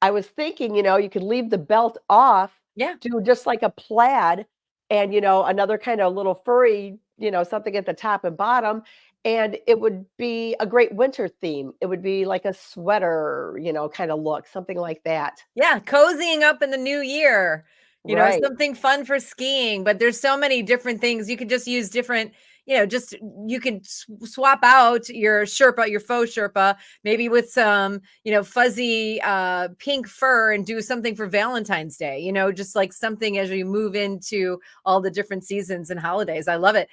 I was thinking, you could leave the belt off. Yeah. Do just like a plaid and, another kind of little furry, something at the top and bottom. And it would be a great winter theme. It would be like a sweater, kind of look, something like that. Yeah. Cozying up in the new year, Right. something fun for skiing, but there's so many different things. You could just use different, you can swap out your Sherpa, your faux Sherpa, maybe with some, fuzzy pink fur and do something for Valentine's Day, just like something as you move into all the different seasons and holidays. I love it.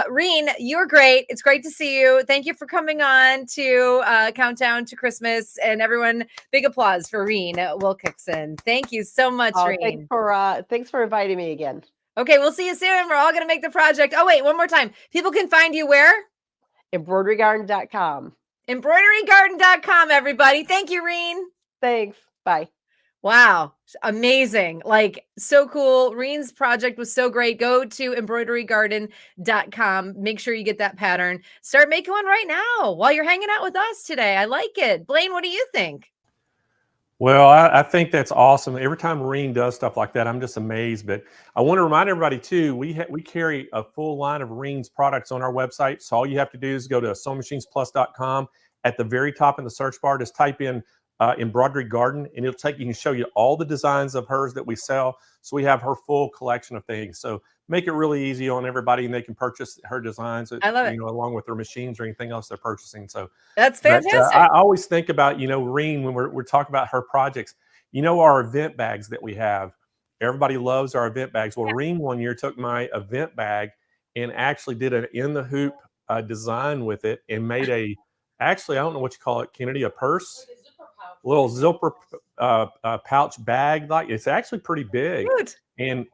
Reen, you're great. It's great to see you. Thank you for coming on to Countdown to Christmas, and everyone, big applause for Reen Wilcoxon. Thank you so much, Reen. Thanks for inviting me again. Okay, we'll see you soon. We're all going to make the project. Oh, wait, one more time. People can find you where? Embroiderygarden.com. Embroiderygarden.com, everybody. Thank you, Reen. Thanks. Bye. Wow. Amazing. Like, so cool. Reen's project was so great. Go to embroiderygarden.com. Make sure you get that pattern. Start making one right now while you're hanging out with us today. I like it. Blaine, what do you think? Well, I think that's awesome. Every time Reen does stuff like that, I'm just amazed. But I want to remind everybody too, we carry a full line of Reen's products on our website. So all you have to do is go to SewingMachinesPlus.com. At the very top in the search bar, just type in Embroidery Garden, and it'll take you and show you all the designs of hers that we sell. So we have her full collection of things. So make it really easy on everybody, and they can purchase her designs. I love it. Along with their machines or anything else they're purchasing. So that's fantastic. I always think about Reen when we're talking about her projects. Our event bags that we have. Everybody loves our event bags. Well, Reen one year took my event bag and actually did an in the hoop design with it and made actually, I don't know what you call it, Kennedy, a purse, little zipper pouch bag. Like, it's actually pretty big. Good. And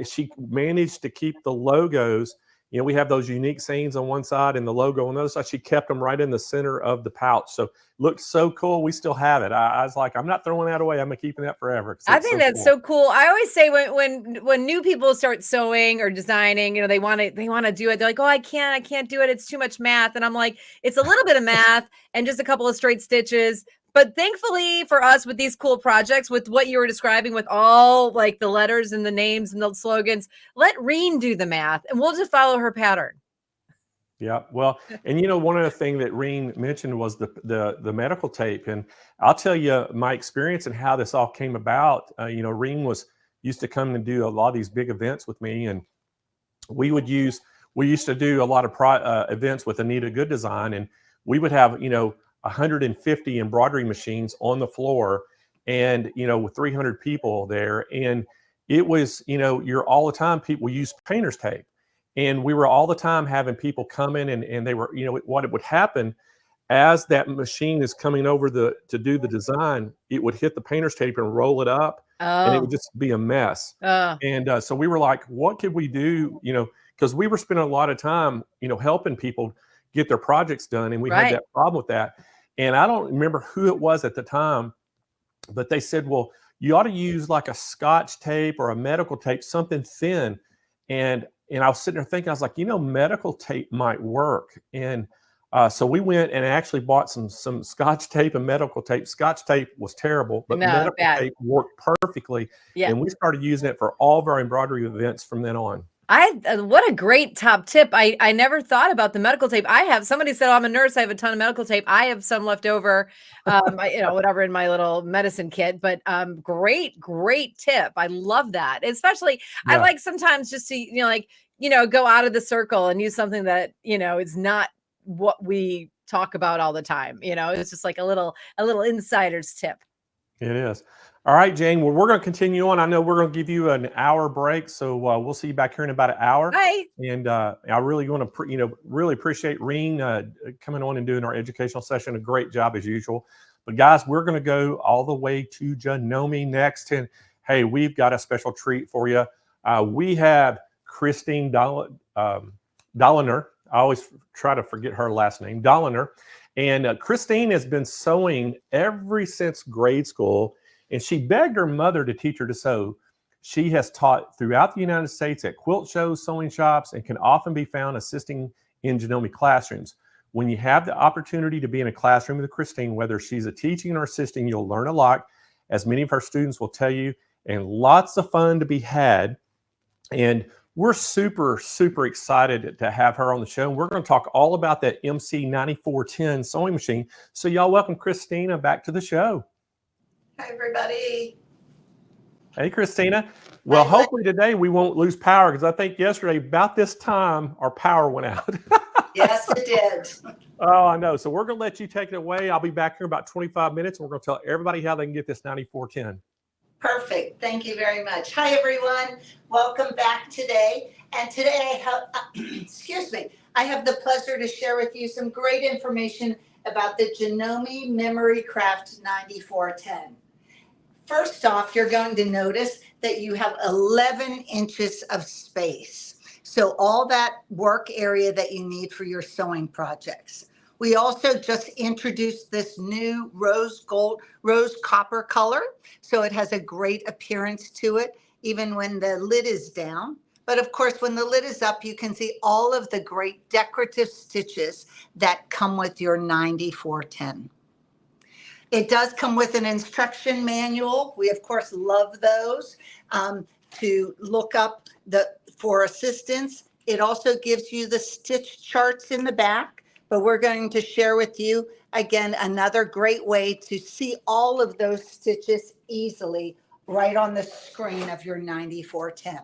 she managed to keep the logos. We have those unique scenes on one side and the logo on the other side. She kept them right in the center of the pouch. So looked so cool. We still have it. I was like, I'm not throwing that away. I'm keeping that forever. I think that's so cool. I always say when new people start sewing or designing, they want to do it. They're like, oh, I can't do it. It's too much math. And I'm like, it's a little bit of math and just a couple of straight stitches. But thankfully for us, with these cool projects, with what you were describing, with all like the letters and the names and the slogans, let Reen do the math and we'll just follow her pattern. Yeah. Well, and one of the things that Reen mentioned was the medical tape. And I'll tell you my experience and how this all came about. Reen used to come and do a lot of these big events with me, and we used to do a lot of events with Anita Good Design, and we would have 150 embroidery machines on the floor, and with 300 people there, and it was you're all the time people use painter's tape, and we were all the time having people come in and they were what would happen as that machine is coming over to do the design, it would hit the painter's tape and roll it up, and it would just be a mess. And so we were like, what could we do? Because we were spending a lot of time helping people get their projects done, and we had that problem with that. And I don't remember who it was at the time, but they said, well, you ought to use like a Scotch tape or a medical tape, something thin. And I was sitting there thinking, I was like, medical tape might work. And so we went and actually bought some Scotch tape and medical tape. Scotch tape was terrible, but medical tape worked perfectly. Yeah. And we started using it for all of our embroidery events from then on. What a great top tip. I never thought about the medical tape. Somebody said, oh, I'm a nurse, I have a ton of medical tape. I have some left over, whatever in my little medicine kit, but great tip. I love that. Especially, I like sometimes just to, go out of the circle and use something that, is not what we talk about all the time. It's just like a little insider's tip. It is. All right, Jane. Well, we're going to continue on. I know we're going to give you an hour break, so we'll see you back here in about an hour. Bye. And I really want to, really appreciate Reen coming on and doing our educational session. A great job as usual. But guys, we're going to go all the way to Janome next. And hey, we've got a special treat for you. We have Christine Dolliner. I always try to forget her last name, Dolliner. And Christine has been sewing ever since grade school, and she begged her mother to teach her to sew. She has taught throughout the United States at quilt shows, sewing shops, and can often be found assisting in Janome classrooms. When you have the opportunity to be in a classroom with Christine, whether she's a teaching or assisting, you'll learn a lot, as many of her students will tell you, and lots of fun to be had. And we're super, super excited to have her on the show. We're going to talk all about that MC9410 sewing machine. So y'all welcome Christina back to the show. Hi, everybody. Hey, Christina. Well, hopefully today we won't lose power, because I think yesterday about this time our power went out. Yes, it did. Oh, I know. So we're going to let you take it away. I'll be back here in about 25 minutes, and we're going to tell everybody how they can get this 9410. Perfect. Thank you very much. Hi, everyone. Welcome back today. And today, excuse me, I have the pleasure to share with you some great information about the Janome Memory Craft 9410. First off, you're going to notice that you have 11 inches of space. So all that work area that you need for your sewing projects. We also just introduced this new rose copper color. So it has a great appearance to it, even when the lid is down. But of course, when the lid is up, you can see all of the great decorative stitches that come with your 9410. It does come with an instruction manual. We, of course, love those to look up for assistance. It also gives you the stitch charts in the back, but we're going to share with you, again, another great way to see all of those stitches easily right on the screen of your 9410.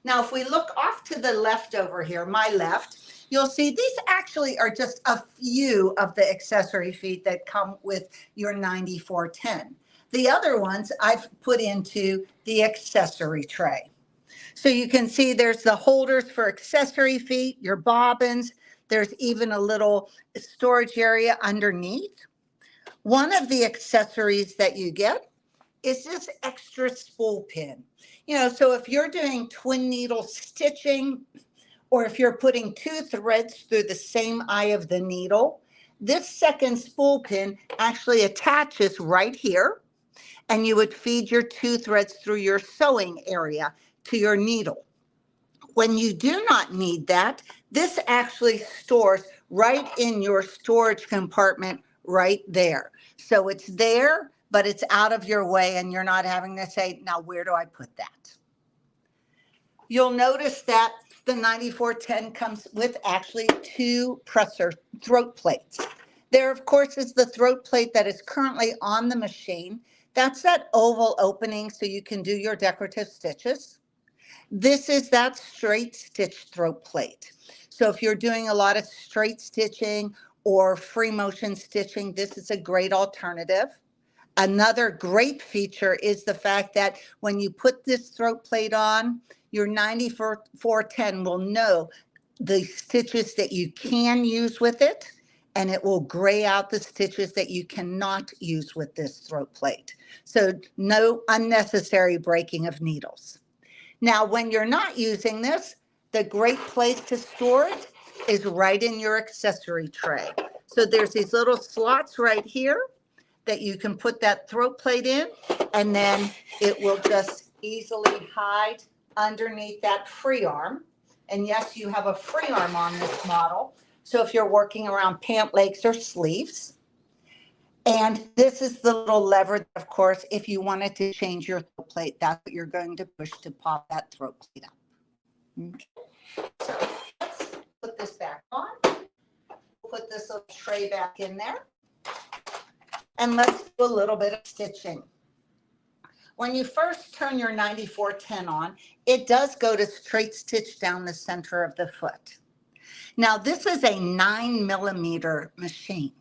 Now, if we look off to the left over here, my left, you'll see these actually are just a few of the accessory feet that come with your 9410. The other ones I've put into the accessory tray. So you can see there's the holders for accessory feet, your bobbins. There's even a little storage area underneath. One of the accessories that you get is this extra spool pin. You know, so if you're doing twin needle stitching, or if you're putting two threads through the same eye of the needle, this second spool pin actually attaches right here, and you would feed your two threads through your sewing area to your needle. When you do not need that, this actually stores right in your storage compartment right there. So it's there, but it's out of your way, and you're not having to say, now where do I put that? You'll notice that the 9410 comes with actually two presser throat plates. There, of course, is the throat plate that is currently on the machine. That's that oval opening so you can do your decorative stitches. This is that straight stitch throat plate. So if you're doing a lot of straight stitching or free motion stitching, this is a great alternative. Another great feature is the fact that when you put this throat plate on, your 9410 will know the stitches that you can use with it, and it will gray out the stitches that you cannot use with this throat plate. So no unnecessary breaking of needles. Now, when you're not using this, the great place to store it is right in your accessory tray. So there's these little slots right here that you can put that throat plate in, and then it will just easily hide underneath that free arm. And yes, you have a free arm on this model. So if you're working around pant legs or sleeves. And this is the little lever, of course, if you wanted to change your throat plate, that's what you're going to push to pop that throat plate up. Okay. So let's put this back on. Put this little tray back in there. And let's do a little bit of stitching. When you first turn your 9410 on, it does go to straight stitch down the center of the foot. Now, this is a 9mm machine.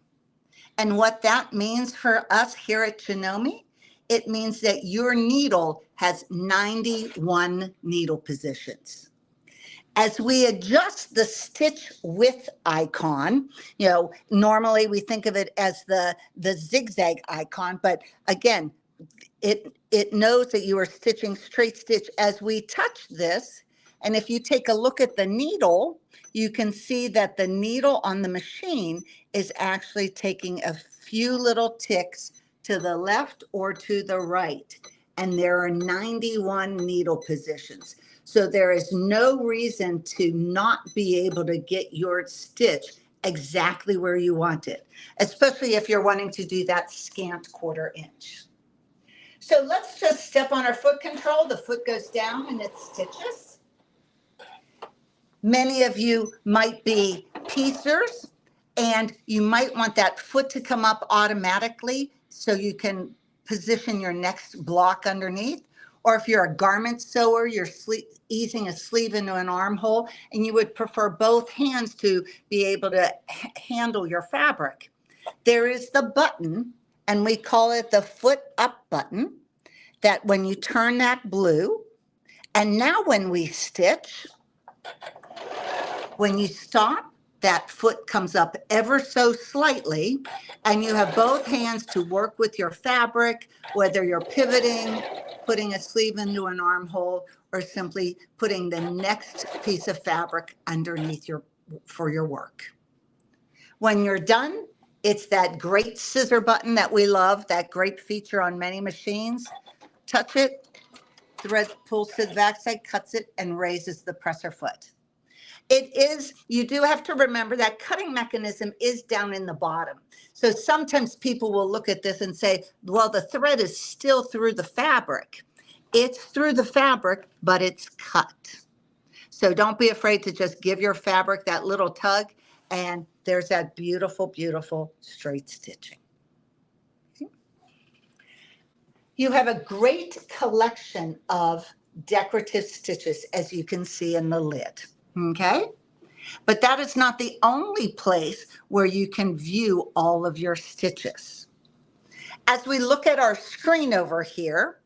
And what that means for us here at Janome, it means that your needle has 91 needle positions. As we adjust the stitch width icon, you know, normally we think of it as the zigzag icon, but again, it knows that you are stitching straight stitch. As we touch this, And if you take a look at the needle, you can see that the needle on the machine is actually taking a few little ticks to the left or to the right. And there are 91 needle positions. So there is no reason to not be able to get your stitch exactly where you want it, especially if you're wanting to do that scant 1/4 inch. So let's just step on our foot control. The foot goes down and it stitches. Many of you might be piecers, and you might want that foot to come up automatically so you can position your next block underneath. Or if you're a garment sewer, you're easing a sleeve into an armhole, and you would prefer both hands to be able to handle your fabric. There is the button, and we call it the foot up button, that when you turn that blue, and now when we stitch, when you stop, that foot comes up ever so slightly, and you have both hands to work with your fabric, whether you're pivoting, putting a sleeve into an armhole, or simply putting the next piece of fabric underneath for your work. When you're done, it's that great scissor button that we love, that great feature on many machines. Touch it, thread pulls to the backside, cuts it, and raises the presser foot. You do have to remember that cutting mechanism is down in the bottom. So sometimes people will look at this and say, well, the thread is still through the fabric. It's through the fabric, but it's cut. So don't be afraid to just give your fabric that little tug, and there's that beautiful, beautiful straight stitching. You have a great collection of decorative stitches, as you can see in the lid. Okay, but that is not the only place where you can view all of your stitches. As we look at our screen over here,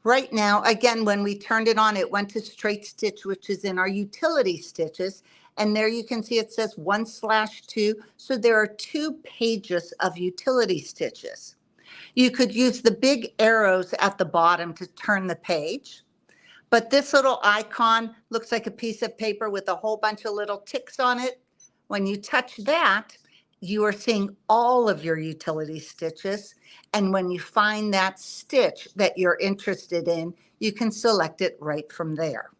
right now, again, when we turned it on, it went to straight stitch, which is in our utility stitches. And there you can see it says 1/2. So there are 2 pages of utility stitches. You could use the big arrows at the bottom to turn the page. But this little icon looks like a piece of paper with a whole bunch of little ticks on it. When you touch that, you are seeing all of your utility stitches. And when you find that stitch that you're interested in, you can select it right from there.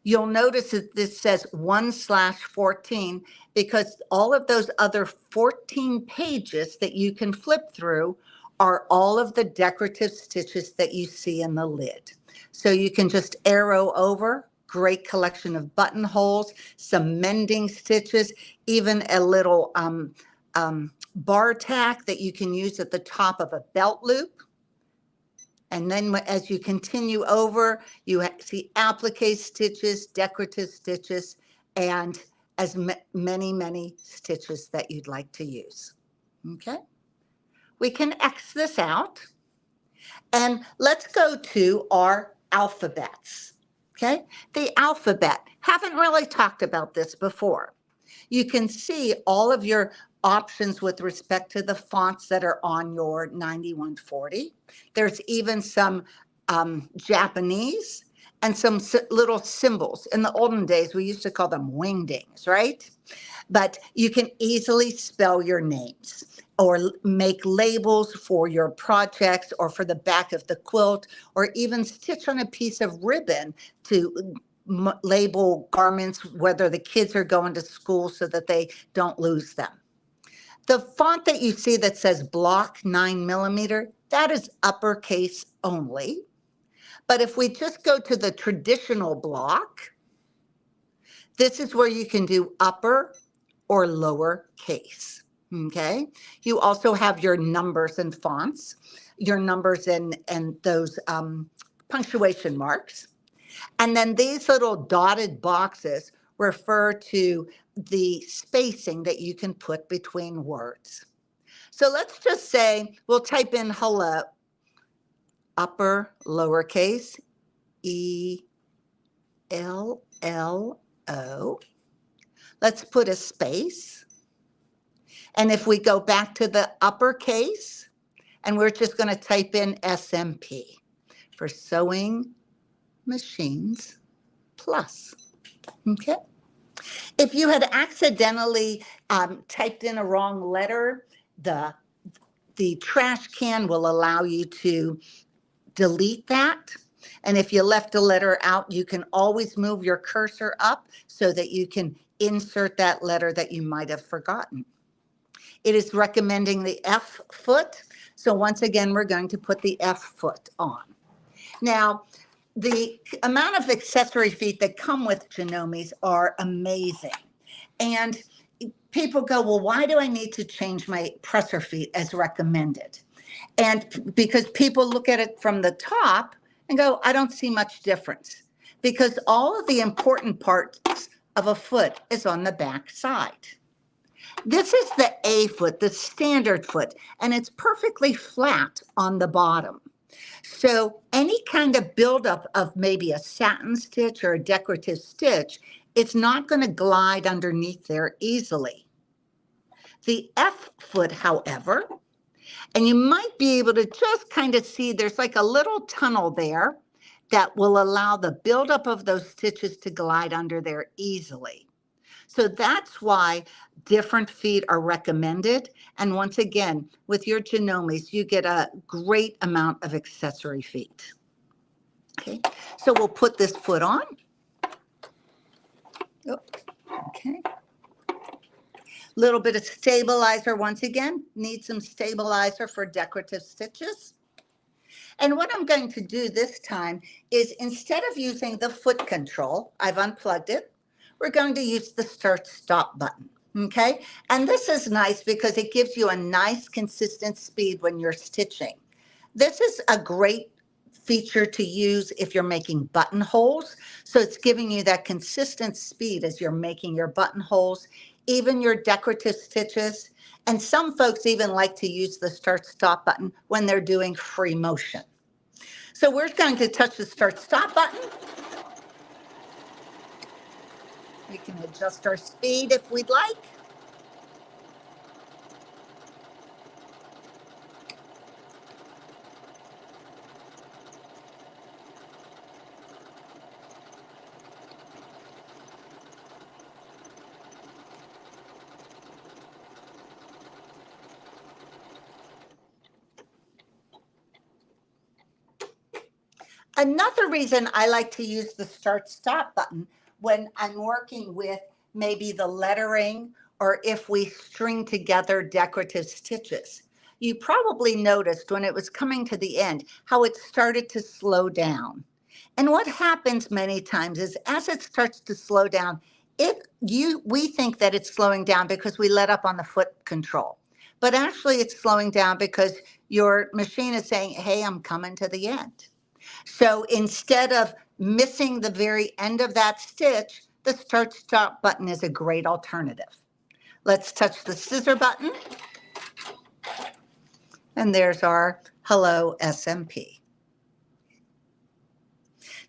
You'll notice that this says 1/14 because all of those other 14 pages that you can flip through are all of the decorative stitches that you see in the lid. So you can just arrow over, great collection of buttonholes, some mending stitches, even a little bar tack that you can use at the top of a belt loop. And then as you continue over, you see applique stitches, decorative stitches, and as many, many stitches that you'd like to use. Okay, we can X this out. And let's go to our alphabets. Okay, the alphabet. Haven't really talked about this before. You can see all of your options with respect to the fonts that are on your 9140. There's even some Japanese and some little symbols. In the olden days, we used to call them wingdings, right? But you can easily spell your names or make labels for your projects or for the back of the quilt, or even stitch on a piece of ribbon to label garments, whether the kids are going to school so that they don't lose them. The font that you see that says block 9mm, that is uppercase only. But if we just go to the traditional block, this is where you can do upper or lower case. Okay. You also have your numbers and fonts, your numbers and those punctuation marks. And then these little dotted boxes refer to the spacing that you can put between words. So let's just say we'll type in hello, upper lowercase ELLO. Let's put a space. And if we go back to the uppercase, and we're just going to type in SMP for SewingMachinesPlus.com. Plus. Okay. If you had accidentally typed in a wrong letter, the trash can will allow you to delete that. And if you left a letter out, you can always move your cursor up so that you can insert that letter that you might have forgotten. It is recommending the F foot. So once again, we're going to put the F foot on. Now, the amount of accessory feet that come with Janomes are amazing. And people go, well, why do I need to change my presser feet as recommended? And because people look at it from the top and go, I don't see much difference. Because all of the important parts of a foot is on the back side. This is the A foot, the standard foot, and it's perfectly flat on the bottom. So any kind of buildup of maybe a satin stitch or a decorative stitch, it's not going to glide underneath there easily. The F foot, however, and you might be able to just kind of see there's like a little tunnel there that will allow the buildup of those stitches to glide under there easily. So that's why different feet are recommended. And once again, with your Janomes, you get a great amount of accessory feet. Okay, so we'll put this foot on. Oh, okay. Little bit of stabilizer once again. Need some stabilizer for decorative stitches. And what I'm going to do this time is instead of using the foot control, I've unplugged it, we're going to use the start-stop button, okay? And this is nice because it gives you a nice consistent speed when you're stitching. This is a great feature to use if you're making buttonholes. So it's giving you that consistent speed as you're making your buttonholes, even your decorative stitches. And some folks even like to use the start-stop button when they're doing free motion. So we're going to touch the start-stop button. We can adjust our speed if we'd like. Another reason I like to use the start-stop button when I'm working with maybe the lettering or if we string together decorative stitches. You probably noticed when it was coming to the end how it started to slow down. And what happens many times is as it starts to slow down, we think that it's slowing down because we let up on the foot control. But actually it's slowing down because your machine is saying, hey, I'm coming to the end. So instead of missing the very end of that stitch, the start-stop button is a great alternative. Let's touch the scissor button. And there's our Hello SMP.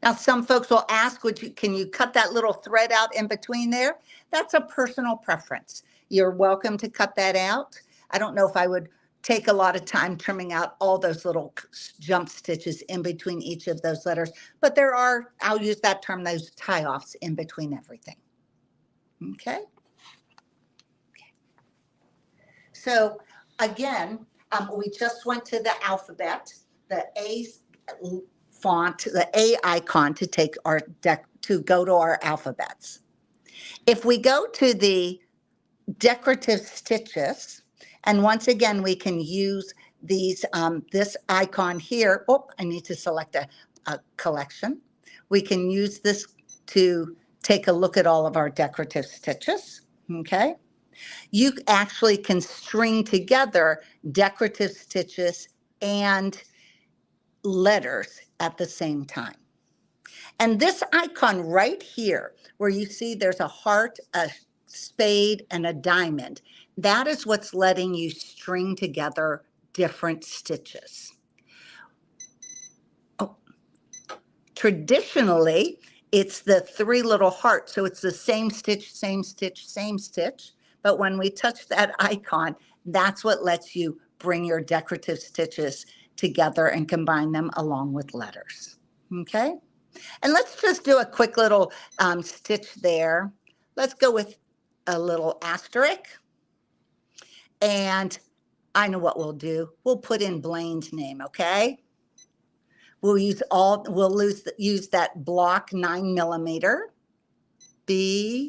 Now, some folks will ask, can you cut that little thread out in between there? That's a personal preference. You're welcome to cut that out. I don't know if I would take a lot of time trimming out all those little jump stitches in between each of those letters, but there are, I'll use that term, those tie-offs in between everything. Okay. So again, we just went to the alphabet, the A font, the A icon to take our to go to our alphabets. If we go to the decorative stitches, and once again, we can use these this icon here. Oh, I need to select a collection. We can use this to take a look at all of our decorative stitches, okay? You actually can string together decorative stitches and letters at the same time. And this icon right here, where you see there's a heart, a spade, and a diamond, that is what's letting you string together different stitches. Oh. Traditionally, it's the three little hearts, so it's the same stitch, same stitch, same stitch. But when we touch that icon, that's what lets you bring your decorative stitches together and combine them along with letters. Okay? And let's just do a quick little stitch there. Let's go with a little asterisk. And I know what we'll do. We'll put in Blaine's name, okay? We'll use use that block 9mm. BLAINE.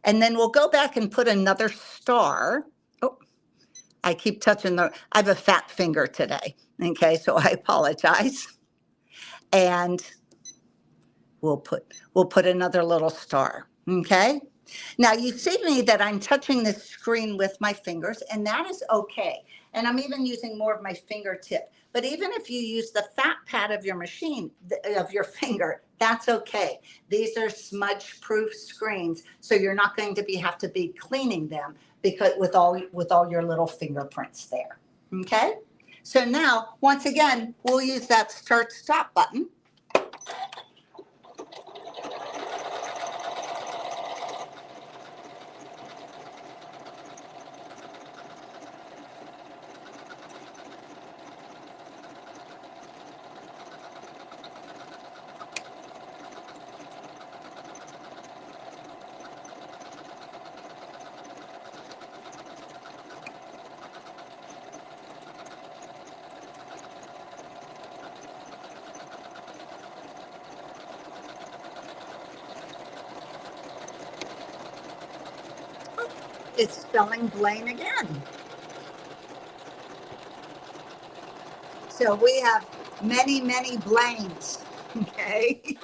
And then we'll go back and put another star. Oh, I keep touching I have a fat finger today. Okay, so I apologize. And we'll put another little star. Okay. Now you see me that I'm touching the screen with my fingers, and that is okay. And I'm even using more of my fingertip. But even if you use the fat pad of your machine, of your finger, that's okay. These are smudge-proof screens, so you're not going to have to be cleaning them because with all your little fingerprints there. Okay. So now, once again, we'll use that start-stop button. It's spelling Blaine again. So we have many, many Blaines, okay?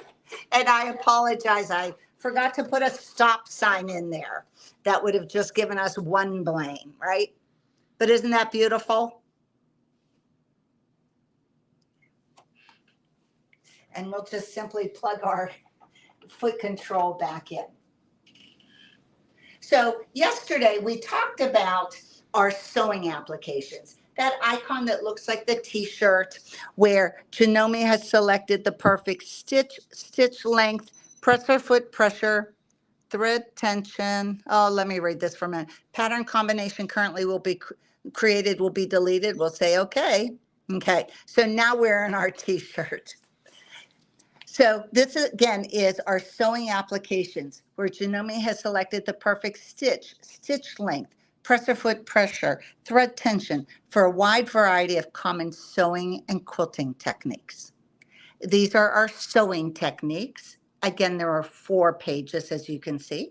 And I apologize, I forgot to put a stop sign in there. That would have just given us one Blaine, right? But isn't that beautiful? And we'll just simply plug our foot control back in. So yesterday we talked about our sewing applications. That icon that looks like the t-shirt where Janome has selected the perfect stitch length, presser foot pressure, thread tension. Oh, let me read this for a minute. Pattern combination currently will be created, will be deleted. We'll say okay. Okay, so now we're in our t-shirt. So this again is our sewing applications where Janome has selected the perfect stitch length, presser foot pressure, thread tension for a wide variety of common sewing and quilting techniques. These are our sewing techniques. Again, there are 4 pages, as you can see.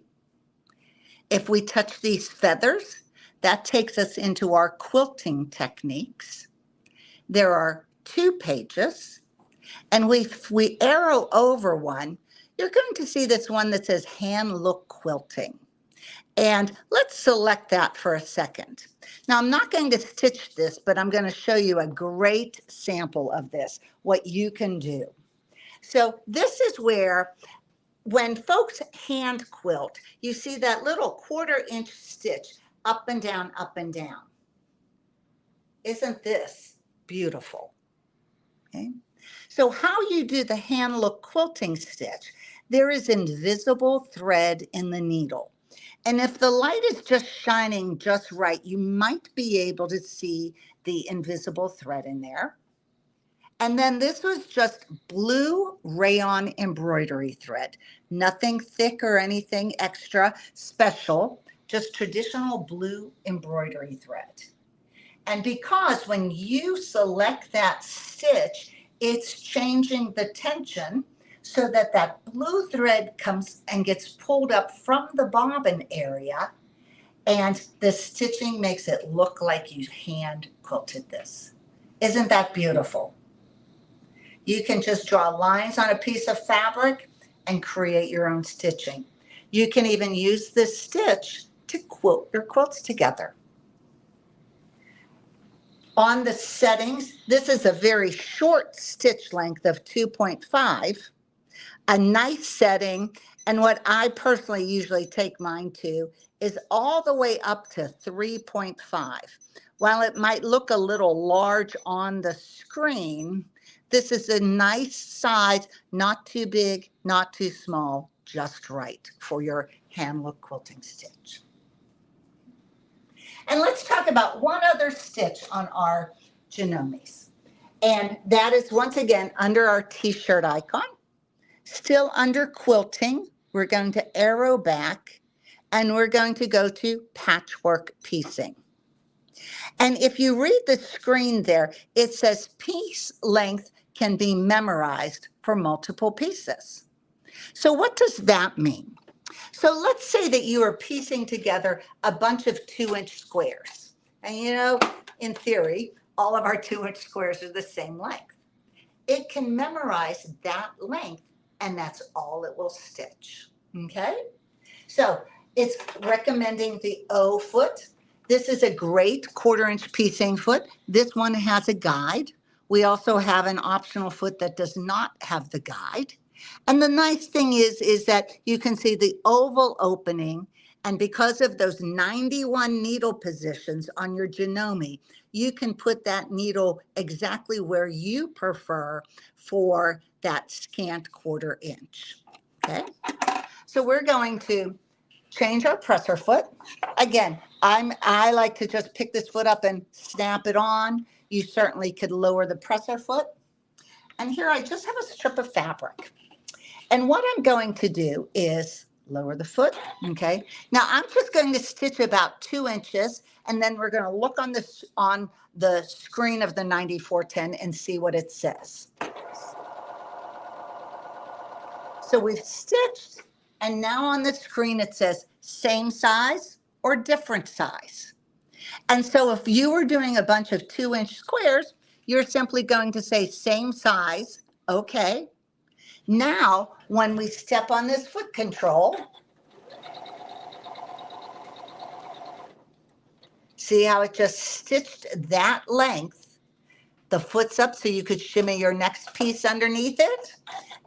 If we touch these feathers, that takes us into our quilting techniques. There are 2 pages. And if we arrow over one, you're going to see this one that says hand look quilting. And let's select that for a second. Now I'm not going to stitch this, but I'm going to show you a great sample of this, what you can do. So this is where, when folks hand quilt, you see that little 1/4 inch stitch up and down, up and down. Isn't this beautiful? Okay. So how you do the hand look quilting stitch, there is invisible thread in the needle. And if the light is just shining just right, you might be able to see the invisible thread in there. And then this was just blue rayon embroidery thread, nothing thick or anything extra special, just traditional blue embroidery thread. And because when you select that stitch, it's changing the tension so that that blue thread comes and gets pulled up from the bobbin area, and the stitching makes it look like you hand quilted this. Isn't that beautiful? You can just draw lines on a piece of fabric and create your own stitching. You can even use this stitch to quilt your quilts together. On the settings, this is a very short stitch length of 2.5, a nice setting, and what I personally usually take mine to is all the way up to 3.5. While it might look a little large on the screen, this is a nice size, not too big, not too small, just right for your hand look quilting stitch. And let's talk about one other stitch on our Janomes. And that is once again under our t-shirt icon, still under quilting. We're going to arrow back and we're going to go to patchwork piecing. And if you read the screen there, it says piece length can be memorized for multiple pieces. So what does that mean? So let's say that you are piecing together a bunch of 2-inch squares. And you know, in theory, all of our 2-inch squares are the same length. It can memorize that length and that's all it will stitch, okay? So it's recommending the O foot. This is a great 1/4-inch piecing foot. This one has a guide. We also have an optional foot that does not have the guide. And the nice thing is that you can see the oval opening, and because of those 91 needle positions on your Janome, you can put that needle exactly where you prefer for that scant 1/4 inch, okay? So we're going to change our presser foot. Again, I like to just pick this foot up and snap it on. You certainly could lower the presser foot. And here I just have a strip of fabric. And what I'm going to do is lower the foot, okay? Now I'm just going to stitch about 2 inches, and then we're going to look on the screen of the 9410 and see what it says. So we've stitched, and now on the screen it says same size or different size. And so if you were doing a bunch of 2-inch squares, you're simply going to say same size, okay. Now, when we step on this foot control, see how it just stitched that length? The foot's up so you could shimmy your next piece underneath it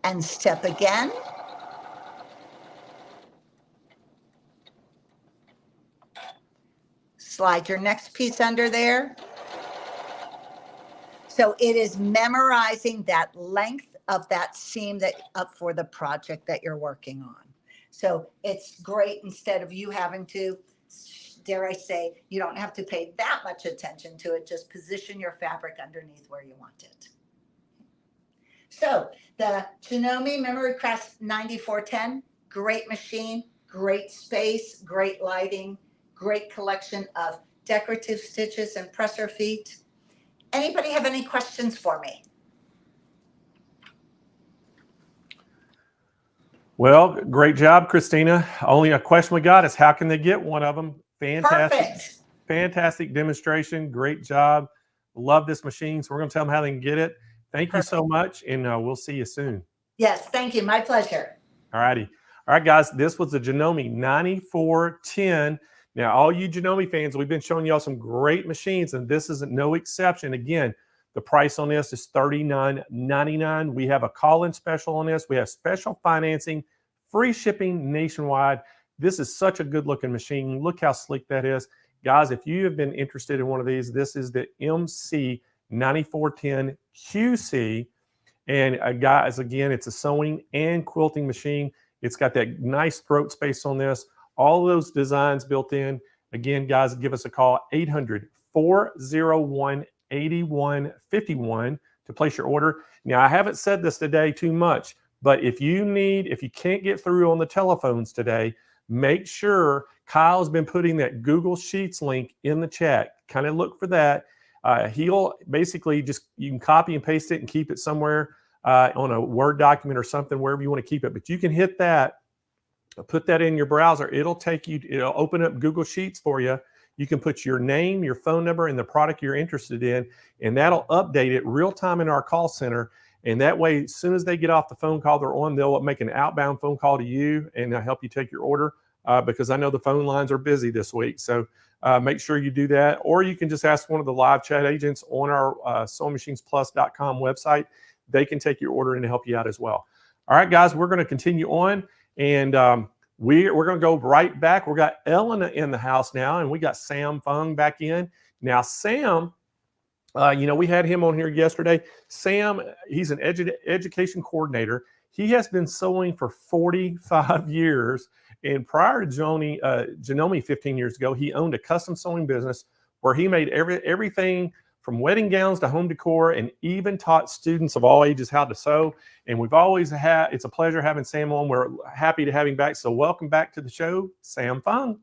and step again. Slide your next piece under there. So it is memorizing that length of that seam that up for the project that you're working on. So it's great instead of you having to, dare I say, you don't have to pay that much attention to it, just position your fabric underneath where you want it. So the Janome Memory Crafts 9410, great machine, great space, great lighting, great collection of decorative stitches and presser feet. Anybody have any questions for me? Well, great job, Christina. Only a question we got is how can they get one of them? Fantastic. Perfect. Fantastic demonstration. Great job. Love this machine. So we're going to tell them how they can get it. Thank you so much, and we'll see you soon. Yes, thank you. My pleasure. All righty. All right, guys, this was the Janome 9410. Now, all you Janome fans, we've been showing y'all some great machines, and this is no exception. Again, the price on this is $39.99. We have a call-in special on this. We have special financing, free shipping nationwide. This is such a good-looking machine. Look how sleek that is. Guys, if you have been interested in one of these, this is the MC 9410 QC. And guys, again, it's a sewing and quilting machine. It's got that nice throat space on this. All those designs built in. Again, guys, give us a call, 800-401-8151 to place your order. Now, I haven't said this today too much, but if you can't get through on the telephones today, make sure Kyle's been putting that Google Sheets link in the chat. Kind of look for that. He'll basically you can copy and paste it and keep it somewhere on a Word document or something, wherever you want to keep it. But you can hit that, put that in your browser. It'll open up Google Sheets for you. You can put your name, your phone number, and the product you're interested in, and that'll update it real time in our call center. And that way, as soon as they get off the phone call they're on, they'll make an outbound phone call to you and help you take your order because I know the phone lines are busy this week. So make sure you do that. Or you can just ask one of the live chat agents on our SewingMachinesPlus.com website. They can take your order and help you out as well. All right, guys, we're going to continue on. And we're going to go right back. We got Elna in the house now, and we got Sam Fung back in. Now, Sam, we had him on here yesterday. Sam, he's an education coordinator. He has been sewing for 45 years. And prior to Janome 15 years ago, he owned a custom sewing business where he made everything from wedding gowns to home decor, and even taught students of all ages how to sew. And we've always had, it's a pleasure having Sam on. We're happy to have him back. So welcome back to the show, Sam Fung.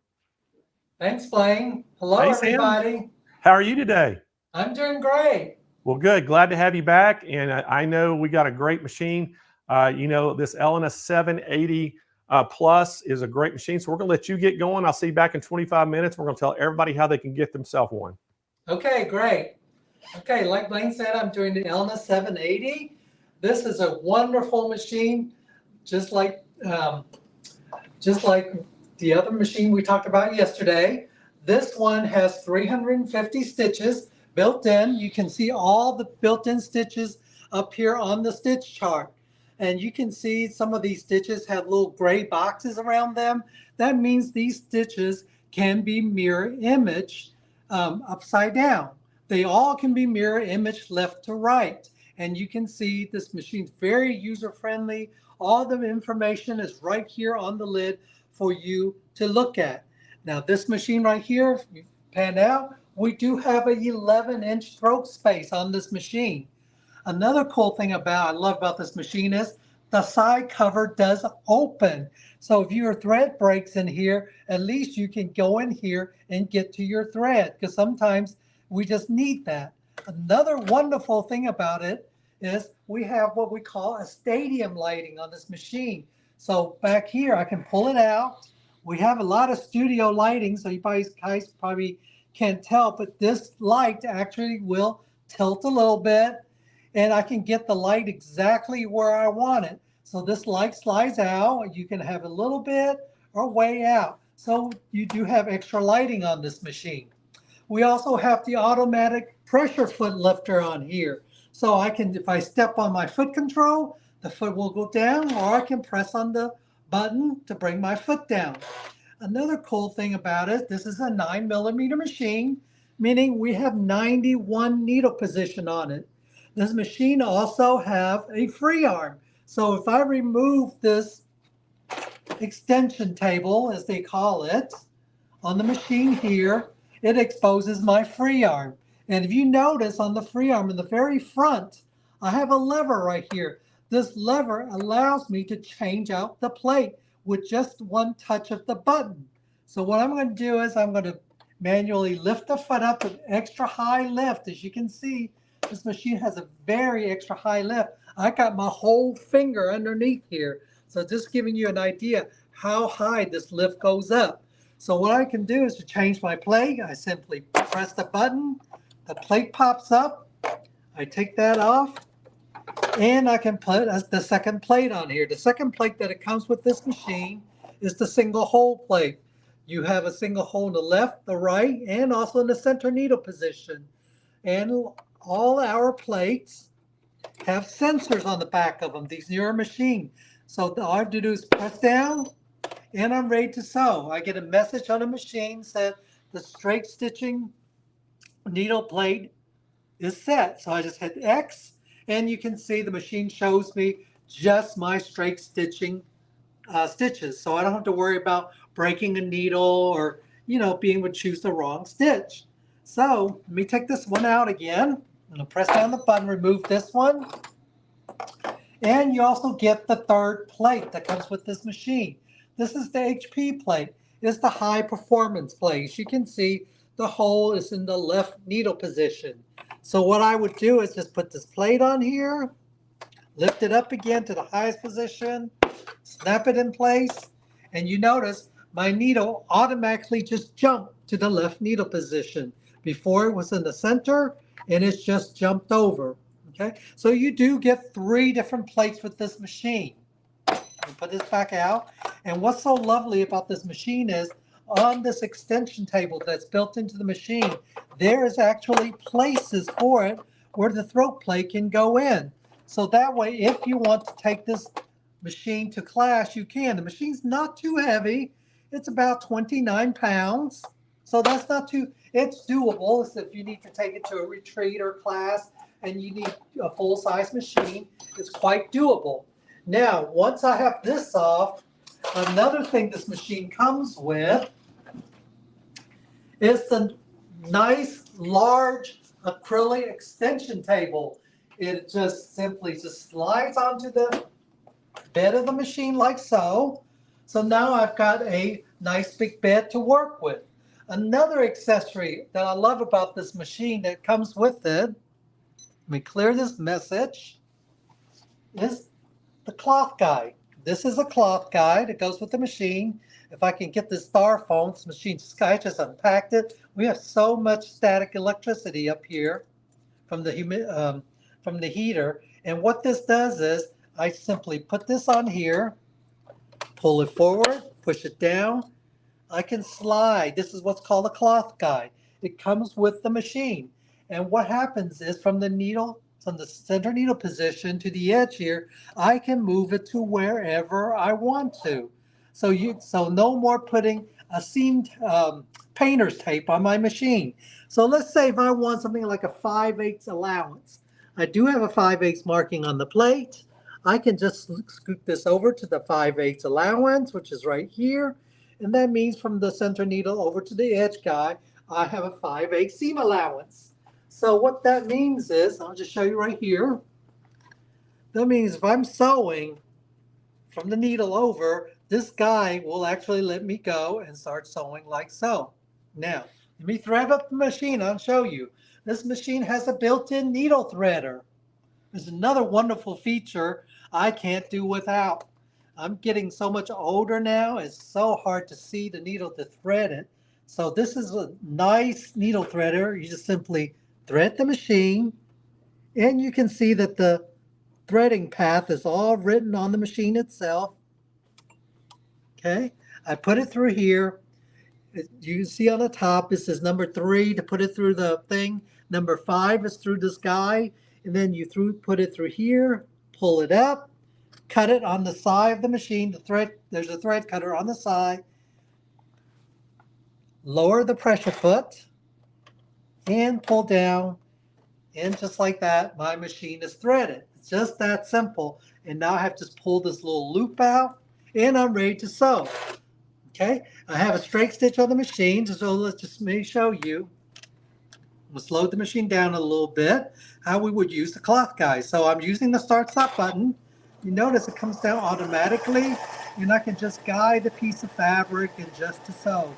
Thanks, Blaine. Hello, Hey, Sam. everybody. How are you today? I'm doing great. Well, good. Glad to have you back. And I know we got a great machine. You know, this Elna 780 Plus is a great machine. So we're going to let you get going. I'll see you back in 25 minutes. We're going to tell everybody how they can get themselves one. Okay, great. Okay, like Blaine said, I'm doing the Elna 780. This is a wonderful machine, just like the other machine we talked about yesterday. This one has 350 stitches built in. You can see all the built-in stitches up here on the stitch chart. And you can see some of these stitches have little gray boxes around them. That means these stitches can be mirror image upside down. They all can be mirror image left to right. And you can see this machine's very user-friendly. All the information is right here on the lid for you to look at. Now this machine right here, if you pan out, we do have a 11-inch throat space on this machine. Another cool thing I love about this machine is the side cover does open. So if your thread breaks in here, at least you can go in here and get to your thread, because sometimes we just need that. Another wonderful thing about it is we have what we call a stadium lighting on this machine. So back here, I can pull it out. We have a lot of studio lighting, so you guys probably can't tell, but this light actually will tilt a little bit, and I can get the light exactly where I want it. So this light slides out. You can have a little bit or way out. So you do have extra lighting on this machine. We also have the automatic pressure foot lifter on here. So I can, if I step on my foot control, the foot will go down, or I can press on the button to bring my foot down. Another cool thing about it, this is a 9mm machine, meaning we have 91 needle position on it. This machine also have a free arm. So if I remove this extension table, as they call it, on the machine here, it exposes my free arm. And if you notice on the free arm in the very front, I have a lever right here. This lever allows me to change out the plate with just one touch of the button. So what I'm going to do is I'm going to manually lift the foot up with extra high lift. As you can see, this machine has a very extra high lift. I got my whole finger underneath here. So just giving you an idea how high this lift goes up. So what I can do is to change my plate. I simply press the button, the plate pops up, I take that off, and I can put the second plate on here. The second plate that it comes with this machine is the single hole plate. You have a single hole in the left, the right, and also in the center needle position. And all our plates have sensors on the back of them. These newer machine. So all I have to do is press down, and I'm ready to sew. I get a message on the machine that the straight stitching needle plate is set. So I just hit X, and you can see the machine shows me just my straight stitching stitches. So I don't have to worry about breaking a needle or, being able to choose the wrong stitch. So let me take this one out again. I'm going to press down the button, remove this one. And you also get the third plate that comes with this machine. This is the HP plate. It's the high performance plate. As you can see, the hole is in the left needle position. So what I would do is just put this plate on here, lift it up again to the highest position, snap it in place, and you notice my needle automatically just jumped to the left needle position. Before it was in the center, and it's just jumped over. Okay, so you do get 3 different plates with this machine. Put this back out. And what's so lovely about this machine is on this extension table that's built into the machine, there is actually places for it where the throat plate can go in. So that way, if you want to take this machine to class, you can. The machine's not too heavy. It's about 29 pounds. So that's not too, it's doable. So if you need to take it to a retreat or class and you need a full-size machine, it's quite doable. Now, once I have this off, another thing this machine comes with is the nice, large acrylic extension table. It just simply just slides onto the bed of the machine like so. So now I've got a nice big bed to work with. Another accessory that I love about this machine that comes with it, let me clear this message, is the cloth guide. This is a cloth guide. It goes with the machine. If I can get this styrofoam, this machine, I just unpacked it. We have so much static electricity up here from the heater. And what this does is I simply put this on here, pull it forward, push it down. I can slide. This is what's called a cloth guide. It comes with the machine. And what happens is from the needle, from the center needle position to the edge here, I can move it to wherever I want to. So no more putting a seamed painter's tape on my machine. So let's say if I want something like a 5/8 allowance. I do have a 5/8 marking on the plate. I can just scoot this over to the 5/8 allowance, which is right here. And that means from the center needle over to the edge guide, I have a 5/8 seam allowance. So what that means is, I'll just show you right here. That means if I'm sewing from the needle over, this guide will actually let me go and start sewing like so. Now, let me thread up the machine. I'll show you. This machine has a built-in needle threader. There's another wonderful feature I can't do without. I'm getting so much older now, it's so hard to see the needle to thread it. So this is a nice needle threader. You just simply thread the machine, and you can see that the threading path is all written on the machine itself. Okay, I put it through here. You can see on the top, it says number 3 to put it through the thing. Number 5 is through this guide, and then you put it through here, pull it up, cut it on the side of the machine. There's a thread cutter on the side. Lower the pressure foot and pull down, and just like that, my machine is threaded. It's just that simple. And now I have to just pull this little loop out, and I'm ready to sew. Okay, I have a straight stitch on the machine, so let's just show you. Let's slow the machine down a little bit, how we would use the cloth guide. So I'm using the start-stop button. You notice it comes down automatically, and I can just guide the piece of fabric and just to sew.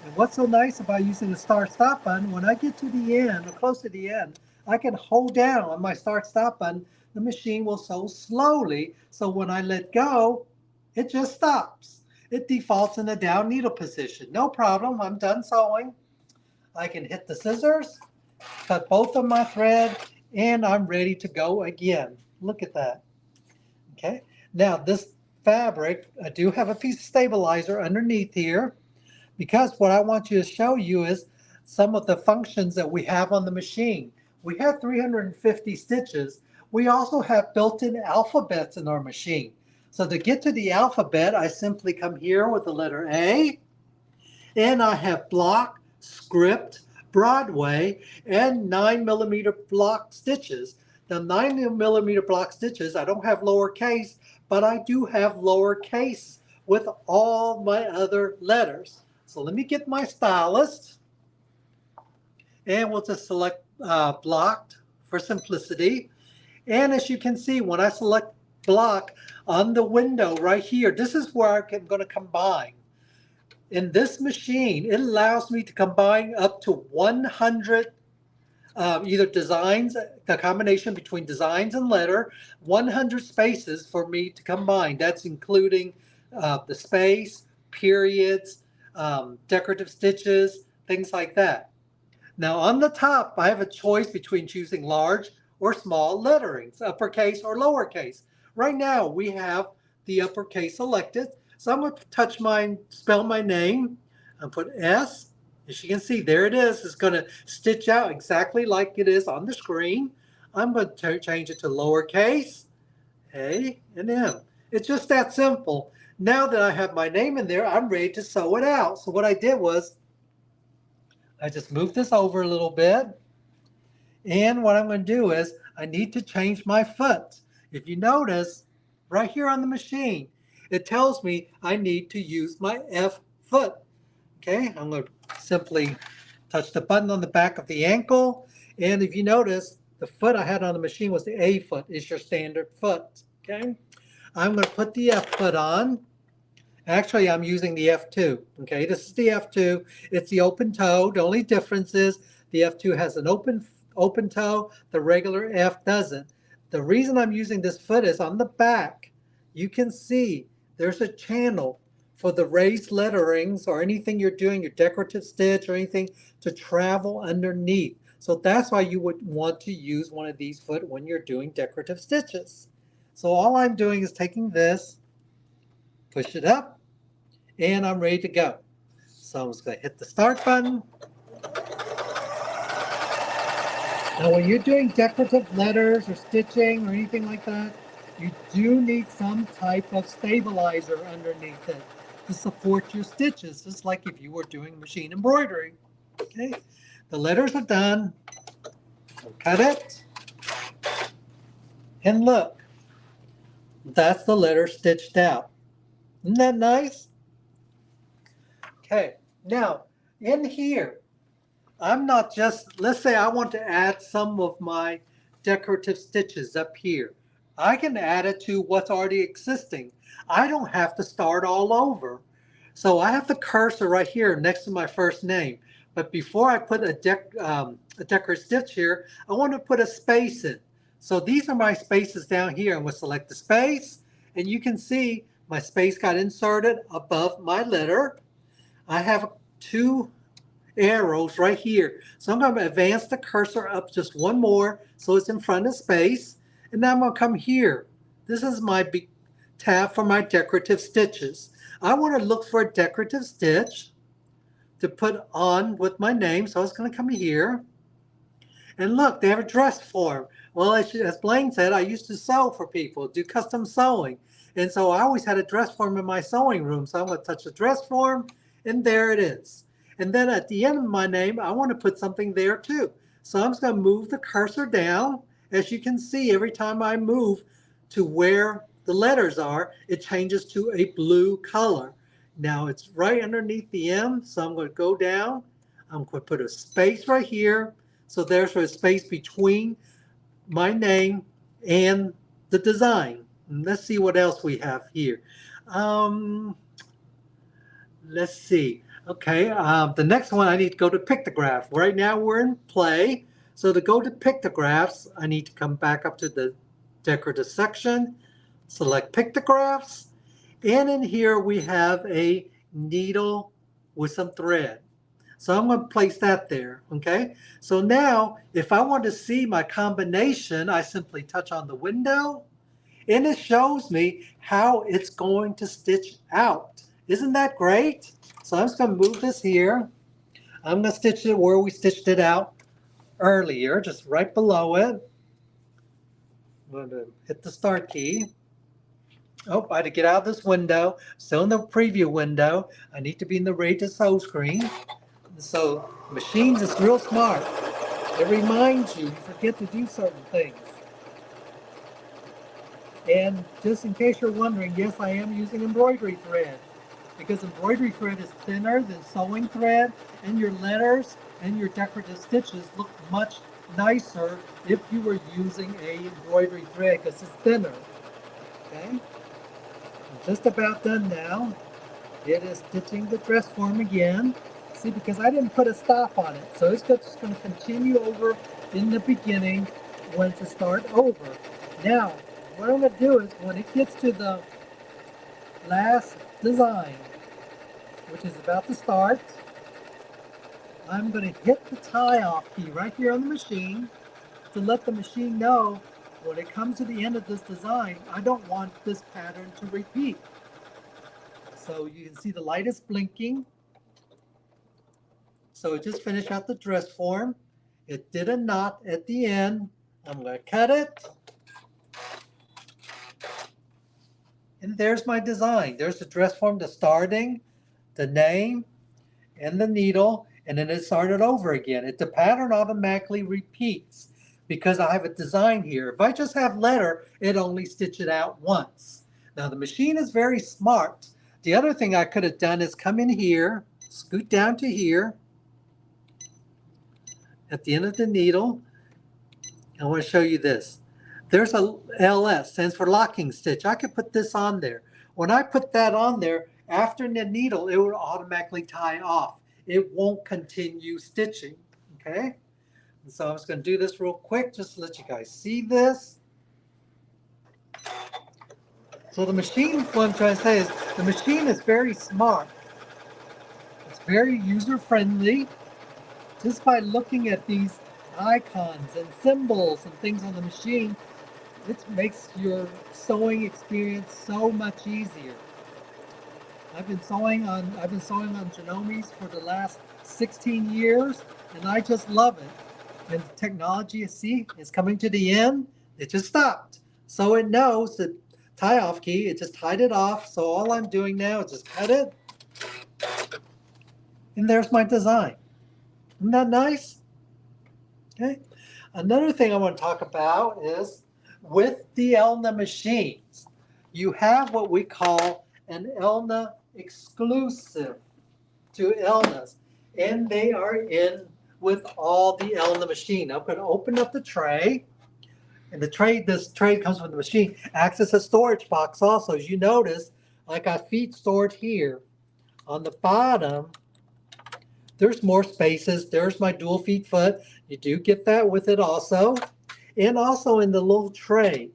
And what's so nice about using the start-stop button, when I get to the end, or close to the end, I can hold down on my start-stop button. The machine will sew slowly, so when I let go, it just stops. It defaults in the down needle position. No problem, I'm done sewing. I can hit the scissors, cut both of my thread, and I'm ready to go again. Look at that. Okay, now this fabric, I do have a piece of stabilizer underneath here, because what I want you to show you is some of the functions that we have on the machine. We have 350 stitches. We also have built-in alphabets in our machine. So to get to the alphabet, I simply come here with the letter A, and I have block, script, Broadway, and 9mm block stitches. The 9mm block stitches, I don't have lowercase, but I do have lowercase with all my other letters. So let me get my stylus, and we'll just select blocked for simplicity. And as you can see, when I select block on the window right here, this is where I'm going to combine. In this machine, it allows me to combine up to 100 either designs, the combination between designs and letter, 100 spaces for me to combine. That's including the space, periods, decorative stitches, things like that. Now on the top, I have a choice between choosing large or small letterings, uppercase or lowercase. Right now, we have the uppercase selected. So I'm going to spell my name and put S. As you can see, there it is. It's going to stitch out exactly like it is on the screen. I'm going to change it to lowercase, A and M. It's just that simple. Now that I have my name in there, I'm ready to sew it out. So what I did was, I just moved this over a little bit. And what I'm going to do is, I need to change my foot. if you notice, right here on the machine, it tells me I need to use my F foot. Okay, I'm going to simply touch the button on the back of the ankle. And if you notice, the foot I had on the machine was the A foot, is your standard foot. Okay, I'm going to put the F foot on. Actually, I'm using the F2. Okay, this is the F2. It's the open toe. The only difference is the F2 has an open toe. The regular F doesn't. The reason I'm using this foot is on the back. You can see there's a channel for the raised letterings or anything you're doing, your decorative stitch or anything, to travel underneath. So that's why you would want to use one of these foot when you're doing decorative stitches. So all I'm doing is taking this, push it up, and I'm ready to go. So I'm just going to hit the start button. Now when you're doing decorative letters or stitching or anything like that, you do need some type of stabilizer underneath it to support your stitches, just like if you were doing machine embroidery. Okay, the letters are done. So cut it. And look, that's the letter stitched out. Isn't that nice? Okay, now in here, I'm not just, let's say I want to add some of my decorative stitches up here. I can add it to what's already existing. I don't have to start all over. So I have the cursor right here next to my first name. But before I put a decorative stitch here, I want to put a space in. So these are my spaces down here. I'm going to select the space, and you can see my space got inserted above my letter. I have 2 arrows right here. So I'm going to advance the cursor up just one more so it's in front of space. And now I'm going to come here. This is my big tab for my decorative stitches. I want to look for a decorative stitch to put on with my name. So I was going to come here. And look, they have a dress form. Well, as Blaine said, I used to sew for people, do custom sewing. And so I always had a dress form in my sewing room. So I'm going to touch the dress form, and there it is. And then at the end of my name, I want to put something there too. So I'm just going to move the cursor down. As you can see, every time I move to where the letters are, it changes to a blue color. Now it's right underneath the M, so I'm going to go down. I'm going to put a space right here. So there's a space between my name and the design. And let's see what else we have here. Let's see. Okay, the next one I need to go to pictograph. Right now we're in play. So to go to pictographs, I need to come back up to the decorative section, select pictographs, and in here we have a needle with some thread. So I'm going to place that there, okay? So now, if I want to see my combination, I simply touch on the window, and it shows me how it's going to stitch out. Isn't that great? So I'm just going to move this here. I'm going to stitch it where we stitched it out earlier, just right below it. I'm going to hit the start key. Oh, I had to get out of this window. Still in the preview window. I need to be in the ready to sew screen. So Machines is real smart. It reminds you forget to do certain things. And just in case you're wondering, yes, I am using embroidery thread, because embroidery thread is thinner than sewing thread, and your letters and your decorative stitches look much nicer if you were using a embroidery thread because it's thinner. Okay, I'm just about done now. It is stitching the dress form again. See, because I didn't put a stop on it, so it's just going to continue over in the beginning when to start over. Now, what I'm going to do is when it gets to the last design, which is about to start, I'm going to hit the tie off key right here on the machine to let the machine know when it comes to the end of this design, I don't want this pattern to repeat. So you can see the light is blinking. So it just finished out the dress form. It did a knot at the end. I'm going to cut it. And there's my design. There's the dress form, the starting, the name, and the needle, and then it started over again. The pattern automatically repeats. because I have a design here. If I just have letter, it only stitch it out once. Now the machine is very smart. The other thing I could have done is come in here, scoot down to here, at the end of the needle. I want to show you this. There's a LS, stands for locking stitch. I could put this on there. When I put that on there, after the needle, it will automatically tie off. It won't continue stitching, okay? And so I'm just going to do this real quick, just to let you guys see this. So the machine, what I'm trying to say is, the machine is very smart. It's very user-friendly. Just by looking at these icons and symbols and things on the machine, it makes your sewing experience so much easier. I've been sewing on Janomes for the last 16 years, and I just love it. And technology, see, is coming to the end. It just stopped. So it knows the tie off key. It just tied it off. So all I'm doing now is just cut it. And there's my design. Isn't that nice? Okay. Another thing I want to talk about is with the Elna machines, you have what we call an Elna exclusive to Elna's, and they are in with all the Elna machine. I'm going to open up the tray, and this tray comes with the machine. Acts as a storage box also. As you notice, I got feet stored here. On the bottom, there's more spaces. There's my dual feet foot. You do get that with it also. And also in the little tray,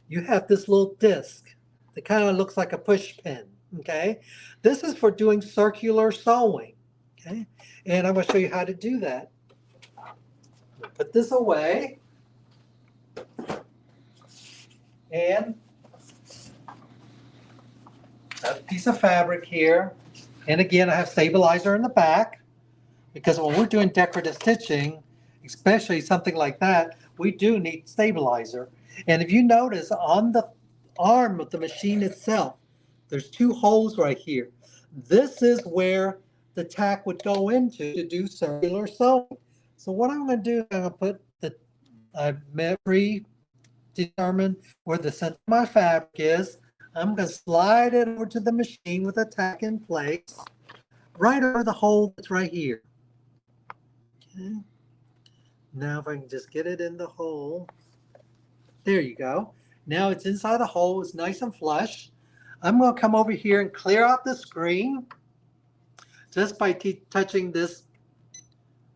you have this little disc that kind of looks like a push pin, okay? This is for doing circular sewing, okay? And I'm going to show you how to do that. Put this away. And I have a piece of fabric here. And again, I have stabilizer in the back, because when we're doing decorative stitching, especially something like that, we do need stabilizer. And if you notice on the arm of the machine itself, there's two holes right here. This is where the tack would go into to do circular sewing. So what I'm going to do, I'm going to put the, I've predetermined where the center of my fabric is. I'm going to slide it over to the machine with a tack in place, right over the hole that's right here. Okay. Now if I can just get it in the hole. There you go. Now it's inside the hole. It's nice and flush. I'm going to come over here and clear out the screen just by touching this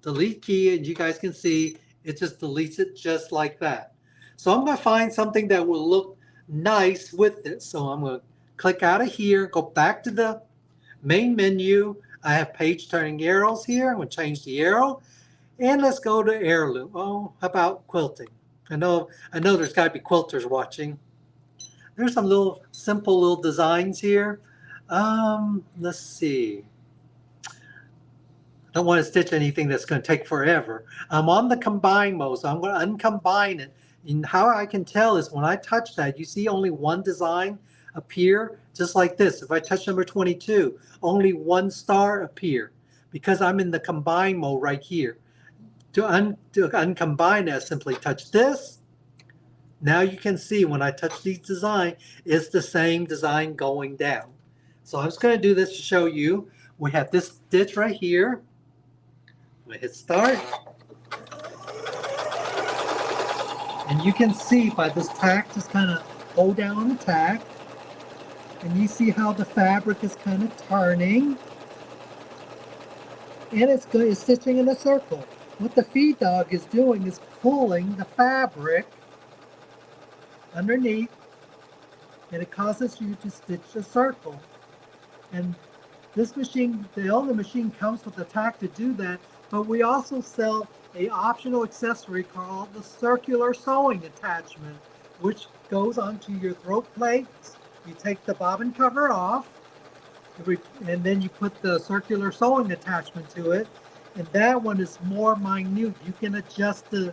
delete key, and you guys can see it just deletes it just like that. So I'm going to find something that will look nice with it. So I'm going to click out of here, go back to the main menu. I have page turning arrows here. I'm going to change the arrow. And let's go to heirloom. Oh, how about quilting? I know there's got to be quilters watching. There's some little simple little designs here. Let's see. I don't want to stitch anything that's going to take forever. I'm on the combine mode, so I'm going to uncombine it. And how I can tell is when I touch that, you see only one design appear, just like this. If I touch number 22, only one star appear because I'm in the combine mode right here. To uncombine that, simply touch this. Now you can see when I touch these design, it's the same design going down. So I'm just going to do this to show you. We have this stitch right here. I'm going to hit start. And you can see by this tack, just kind of hold down on the tack. And you see how the fabric is kind of turning. And it's good, it's stitching in a circle. What the feed dog is doing is pulling the fabric underneath, and it causes you to stitch a circle. And this machine, the Elna machine, comes with a tack to do that, but we also sell an optional accessory called the circular sewing attachment, which goes onto your throat plates. You take the bobbin cover off, and then you put the circular sewing attachment to it. And that one is more minute. You can adjust the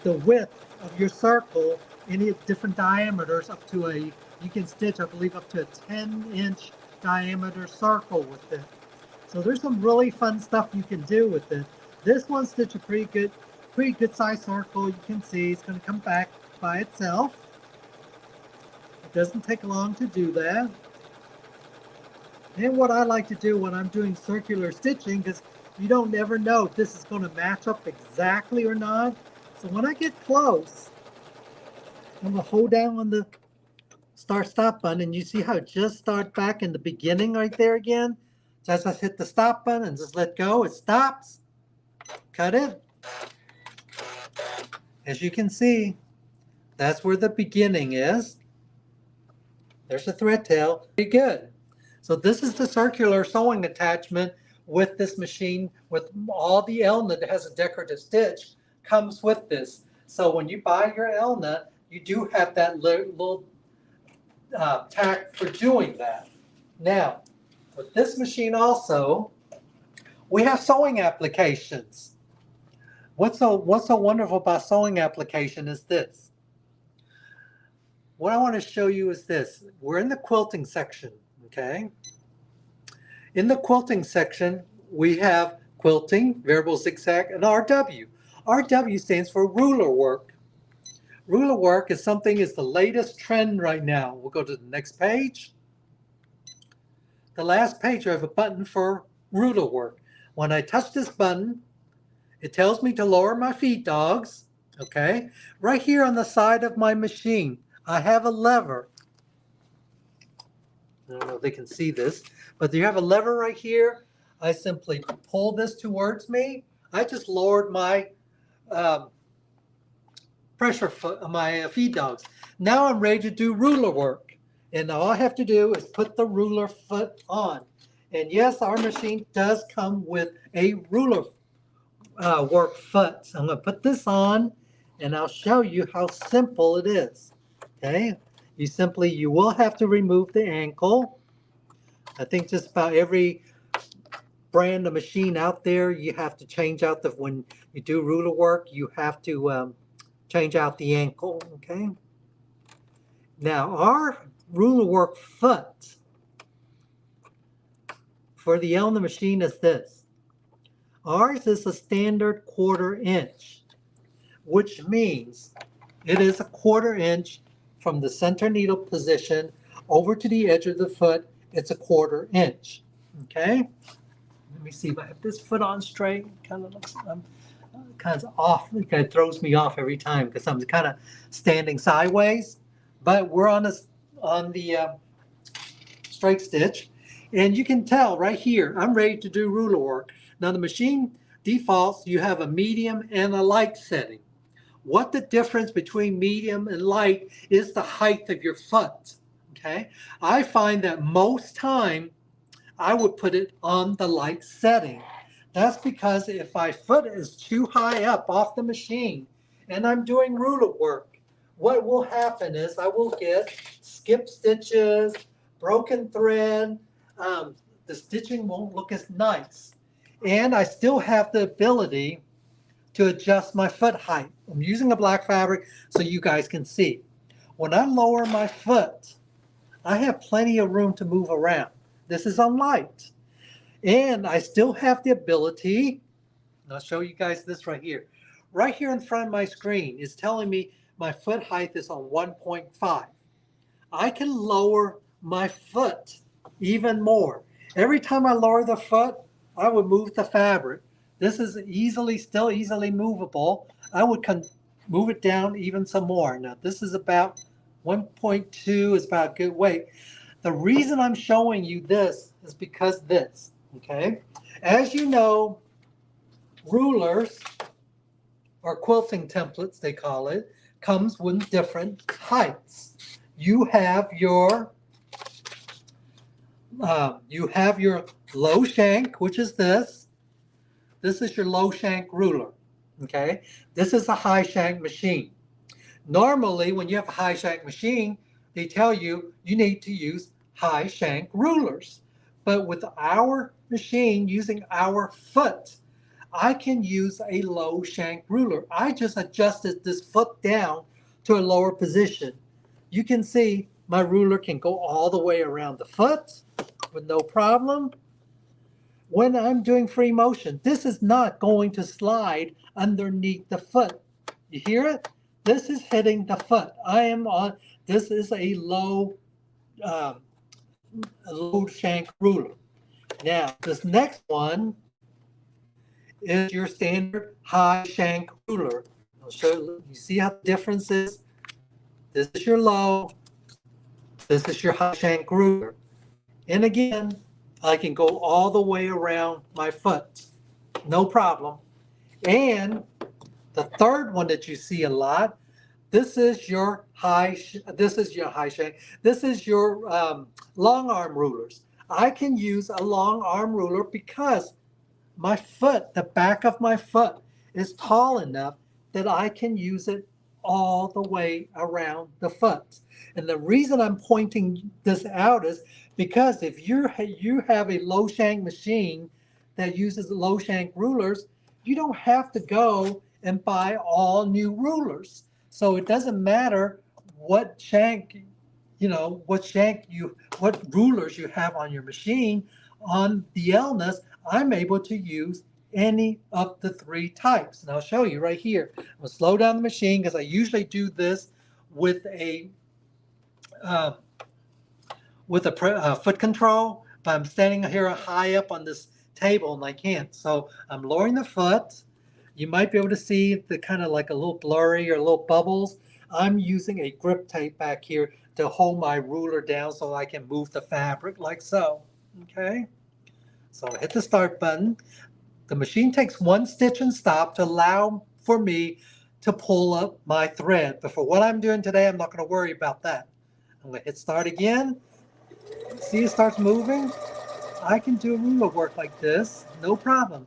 width of your circle, any different diameters up to you can stitch, I believe, up to a 10-inch diameter circle with it. So there's some really fun stuff you can do with it. This one stitched a pretty good pretty good sized circle. You can see it's going to come back by itself. It doesn't take long to do that. And what I like to do when I'm doing circular stitching, because you don't never know if this is going to match up exactly or not. So when I get close, I'm going to hold down on the start stop button, and you see how it just starts back in the beginning right there again. So as I hit the stop button and just let go, it stops. Cut it. As you can see, that's where the beginning is. There's the thread tail. Pretty good. So this is the circular sewing attachment with this machine, with all the Elna that has a decorative stitch comes with this. So when you buy your Elna, you do have that little tack for doing that. Now, with this machine also, we have sewing applications. What's so wonderful about sewing application is this. What I want to show you is this. We're in the quilting section, okay? In the quilting section, we have quilting, variable zigzag, and RW. RW stands for ruler work. Ruler work is the latest trend right now. We'll go to the next page. The last page, I have a button for ruler work. When I touch this button, it tells me to lower my feed dogs, okay? Right here on the side of my machine, I have a lever. I don't know if they can see this, but you have a lever right here. I simply pull this towards me. I just lowered my my feed dogs. Now I'm ready to do ruler work. And all I have to do is put the ruler foot on. And yes, our machine does come with a ruler work foot. So I'm going to put this on, and I'll show you how simple it is. Okay, you will have to remove the ankle. I think just about every brand of machine out there, you have to change out when you do ruler work, you have to change out the ankle. Okay. Now our ruler work foot for the Elna machine is this. Ours is a standard 1/4 inch, which means it is a 1/4 inch from the center needle position over to the edge of the foot. It's a 1/4 inch. Okay. Let me see if I have this foot on straight. Kind of looks kind of off. It kind of throws me off every time because I'm kind of standing sideways. But we're on the straight stitch, and you can tell right here I'm ready to do ruler work. Now the machine defaults you have a medium and a light setting. What the difference between medium and light is the height of your foot. Okay, I find that most time I would put it on the light setting. That's because if my foot is too high up off the machine and I'm doing ruler work, what will happen is I will get skip stitches, broken thread, the stitching won't look as nice. And I still have the ability to adjust my foot height. I'm using a black fabric so you guys can see. When I lower my foot, I have plenty of room to move around. This is on light. And I still have the ability, and I'll show you guys this right here. Right here in front of my screen is telling me my foot height is on 1.5. I can lower my foot even more. Every time I lower the foot, I would move the fabric. This is still easily movable. I would move it down even some more. Now this is about 1.2 is about good weight. The reason I'm showing you this is because this, okay? As you know, rulers, or quilting templates they call it, comes with different heights. You have your low shank, which is this. This is your low shank ruler, okay? This is a high shank machine. Normally, when you have a high shank machine, they tell you you need to use high shank rulers. But with our machine, using our foot, I can use a low shank ruler. I just adjusted this foot down to a lower position. You can see my ruler can go all the way around the foot with no problem. when I'm doing free motion, this is not going to slide underneath the foot. You hear it? This is hitting the foot. This is a low shank ruler. Now, this next one is your standard high shank ruler. I'll show you see how the difference is? This is your low, this is your high shank ruler. And again, I can go all the way around my foot, no problem. And the third one that you see a lot, this is your high shank, this is your long arm rulers. I can use a long arm ruler because my foot, the back of my foot is tall enough that I can use it all the way around the foot. And the reason I'm pointing this out is because if you have a low shank machine that uses low shank rulers, you don't have to go and buy all new rulers. So it doesn't matter what shank, what rulers you have on your machine. On the Elnas, I'm able to use any of the three types. And I'll show you right here. I'm going to slow down the machine because I usually do this with a foot control, but I'm standing here high up on this table and I can't. So I'm lowering the foot. You might be able to see the kind of like a little blurry or little bubbles. I'm using a grip tape back here to hold my ruler down so I can move the fabric like so. Okay. So I hit the start button. The machine takes one stitch and stop to allow for me to pull up my thread. But for what I'm doing today, I'm not going to worry about that. I'm going to hit start again. See, it starts moving. I can do ruler work like this, no problem.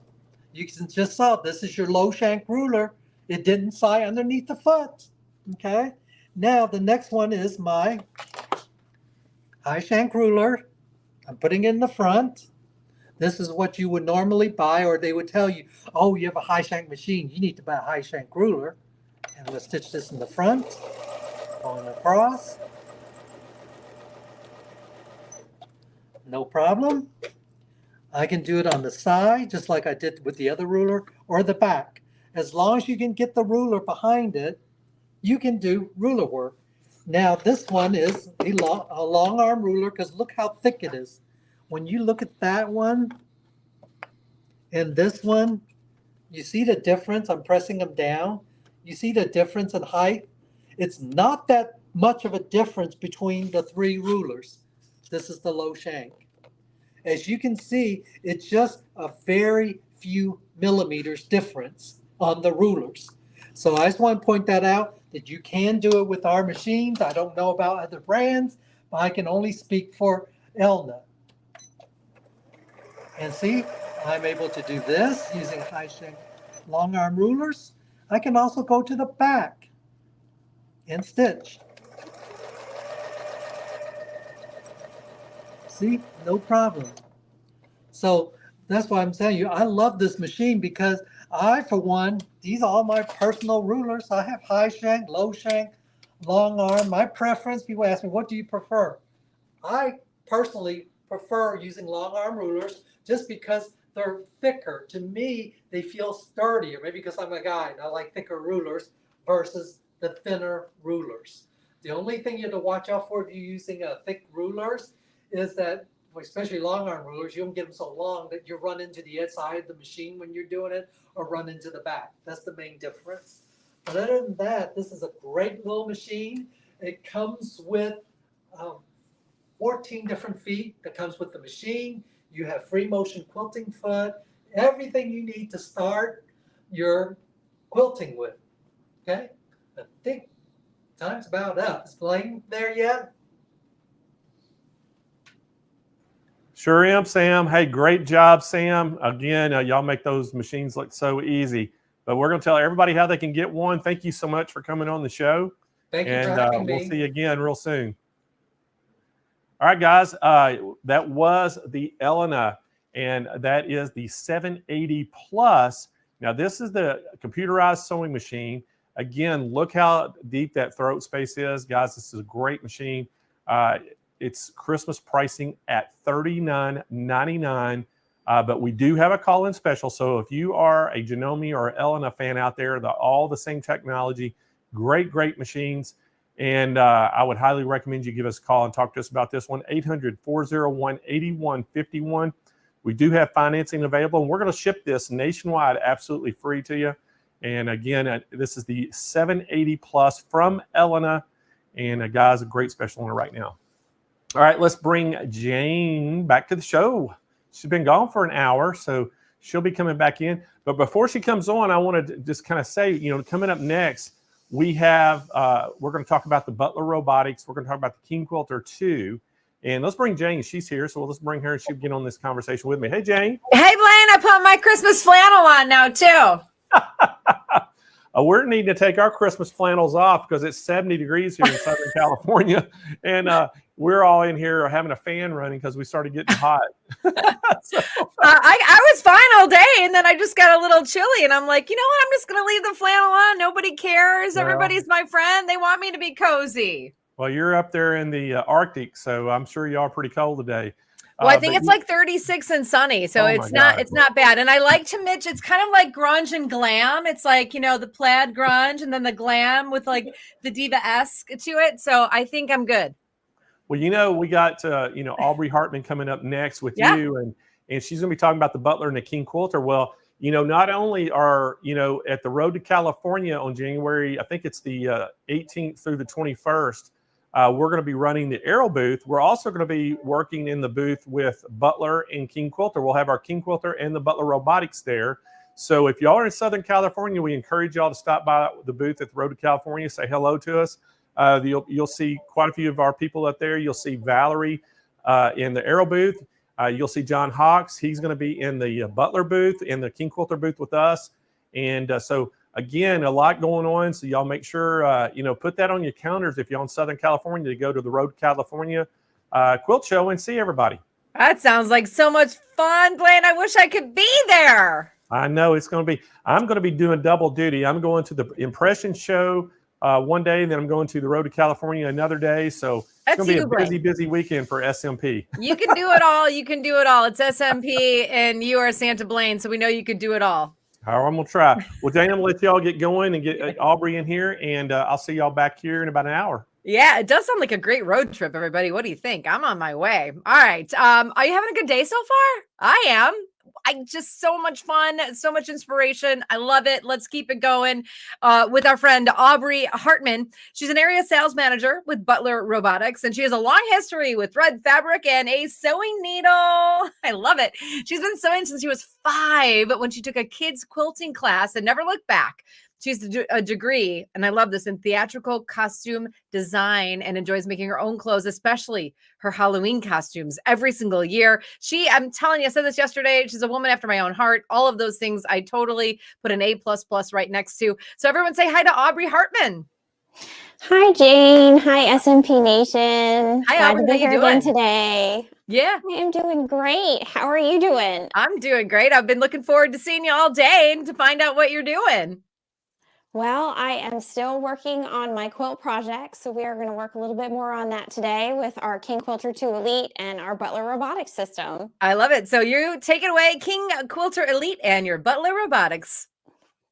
You just saw this is your low shank ruler. It didn't slide underneath the foot. Okay. Now the next one is my high shank ruler. I'm putting it in the front. This is what you would normally buy, or they would tell you, oh, you have a high shank machine. You need to buy a high shank ruler. And we'll stitch this in the front, going across. No problem. I can do it on the side, just like I did with the other ruler, or the back. As long as you can get the ruler behind it, you can do ruler work. Now, this one is a long arm ruler because look how thick it is. When you look at that one and this one, you see the difference? I'm pressing them down. You see the difference in height? It's not that much of a difference between the three rulers. This is the low shank. As you can see, it's just a very few millimeters difference on the rulers. So I just want to point that out, that you can do it with our machines. I don't know about other brands, but I can only speak for Elna. And see, I'm able to do this using high shank long arm rulers. I can also go to the back and stitch. See, no problem. So that's why I'm telling you, I love this machine because I, for one, these are all my personal rulers. I have high shank, low shank, long arm. My preference, people ask me, what do you prefer? I personally prefer using long arm rulers just because they're thicker. To me, they feel sturdier, maybe because I'm a guy and I like thicker rulers versus the thinner rulers. The only thing you have to watch out for if you're using thick rulers is that, especially long arm rulers, you don't get them so long that you run into the side of the machine when you're doing it or run into the back. That's the main difference. But other than that, this is a great little machine. It comes with 14 different feet that comes with the machine. You have free motion quilting foot, everything you need to start your quilting with. Okay, I think time's about up. Is Blaine there yet? Sure am, Sam. Hey, great job, Sam. Again, y'all make those machines look so easy. But we're going to tell everybody how they can get one. Thank you so much for coming on the show. Thank you for having me. We'll see you again real soon. All right, guys. That was the Elna, and that is the 780 Plus. Now, this is the computerized sewing machine. Again, look how deep that throat space is. Guys, this is a great machine. It's Christmas pricing at $39.99. But we do have a call-in special. So if you are a Janome or Elna fan out there, all the same technology, great machines. And I would highly recommend you give us a call and talk to us about this one, 800-401-8151. We do have financing available, and we're going to ship this nationwide absolutely free to you. And again, this is the 780 Plus from Elna, and guys, a great special on it right now. All right, let's bring Jane back to the show. She's been gone for an hour, so she'll be coming back in. But before she comes on, I want to just kind of say, coming up next, we have, we're going to talk about the Butler Robotics. We're going to talk about the King Quilter 2. And let's bring Jane. She's here, so let's bring her and she'll get on this conversation with me. Hey, Jane. Hey, Blaine, I put my Christmas flannel on now, too. We're needing to take our Christmas flannels off because it's 70 degrees here in Southern California. And we're all in here having a fan running because we started getting hot. I was fine all day, and then I just got a little chilly, and I'm like, you know what? I'm just going to leave the flannel on. Nobody cares. Well, everybody's my friend. They want me to be cozy. Well, you're up there in the Arctic, so I'm sure y'all are pretty cold today. Well, I think it's like 36 and sunny, so it's not bad. And I like to mix. It's kind of like grunge and glam. It's like, the plaid grunge and then the glam with like the diva-esque to it. So I think I'm good. Well, we got Aubrey Hartman coming up next with you, and she's going to be talking about the Butler and the King Quilter. Well, not only are at the Road to California on January, I think it's the 18th through the 21st. We're going to be running the Aero booth. We're also going to be working in the booth with Butler and King Quilter. We'll have our King Quilter and the Butler Robotics there. So if y'all are in Southern California, we encourage y'all to stop by the booth at the Road to California, say hello to us. You'll see quite a few of our people up there. You'll see Valerie in the Aero booth. You'll see John Hawks. He's going to be in the Butler booth, in the King Quilter booth with us. And so again, a lot going on. So y'all make sure, put that on your calendars if you're in Southern California to go to the Road to California Quilt Show and see everybody. That sounds like so much fun, Blaine. I wish I could be there. I know I'm going to be doing double duty. I'm going to the Impression Show one day, and then I'm going to the Road to California another day. So it's going to be a busy weekend for SMP. You can do it all. You can do it all. It's SMP, and you are Santa Blaine, so we know you could do it all. I'm going to try. Well, Jane, I'm going to let y'all get going and get Aubrey in here, and I'll see y'all back here in about an hour. Yeah, it does sound like a great road trip, everybody. What do you think? I'm on my way. All right. Are you having a good day so far? I am. Just so much fun, so much inspiration. I love it. Let's keep it going with our friend Aubrey Hartman. She's an area sales manager with Butler Robotics, and she has a long history with thread fabric and a sewing needle. I love it. She's been sewing since she was 5 when she took a kids quilting class and never looked back. She has a degree, and I love this, in theatrical costume design, and enjoys making her own clothes, especially her Halloween costumes every single year. I'm telling you, I said this yesterday, she's a woman after my own heart. All of those things I totally put an A++ right next to. So everyone say hi to Aubrey Hartman. Hi, Jane. Hi, SMP Nation. Hi, Glad Aubrey. to be How you here doing again today. Yeah. I am doing great. How are you doing? I'm doing great. I've been looking forward to seeing you all day and to find out what you're doing. Well, I am still working on my quilt project, so we are going to work a little bit more on that today with our King Quilter 2 Elite and our Butler Robotics system. I love it. So you take it away, King Quilter Elite and your Butler Robotics.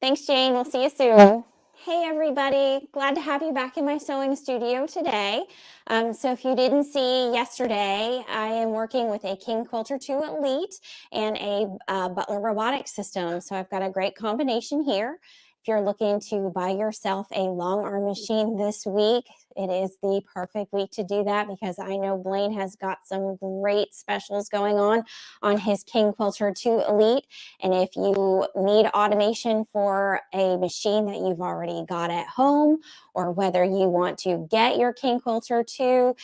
Thanks, Jane. We'll see you soon. Hey, everybody. Glad to have you back in my sewing studio today. So if you didn't see yesterday, I am working with a King Quilter 2 Elite and a Butler Robotics system. So I've got a great combination here. If you're looking to buy yourself a long arm machine this week, it is the perfect week to do that, because I know Blaine has got some great specials going on his King Quilter 2 Elite. And if you need automation for a machine that you've already got at home, or whether you want to get your King Quilter 2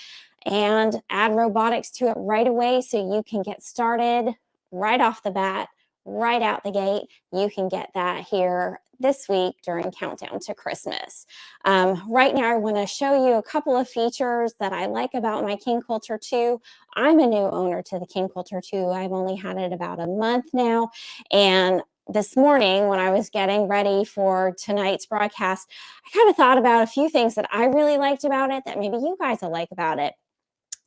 and add robotics to it right away so you can get started right off the bat, right out the gate, you can get that here this week during Countdown to Christmas. Right now, I want to show you a couple of features that I like about my King Quilter 2. I'm a new owner to the King Quilter 2. I've only had it about a month now. And this morning, when I was getting ready for tonight's broadcast, I kind of thought about a few things that I really liked about it that maybe you guys will like about it.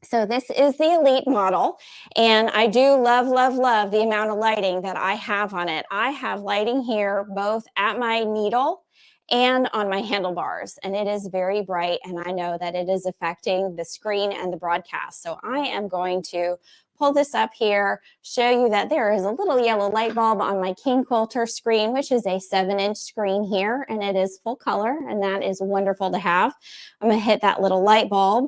So this is the Elite model, and I do love, love, love the amount of lighting that I have on it. I have lighting here both at my needle and on my handlebars, and it is very bright, and I know that it is affecting the screen and the broadcast. So I am going to pull this up here, show you that there is a little yellow light bulb on my King Quilter screen, which is a 7-inch screen here, and it is full color, and that is wonderful to have. I'm gonna hit that little light bulb,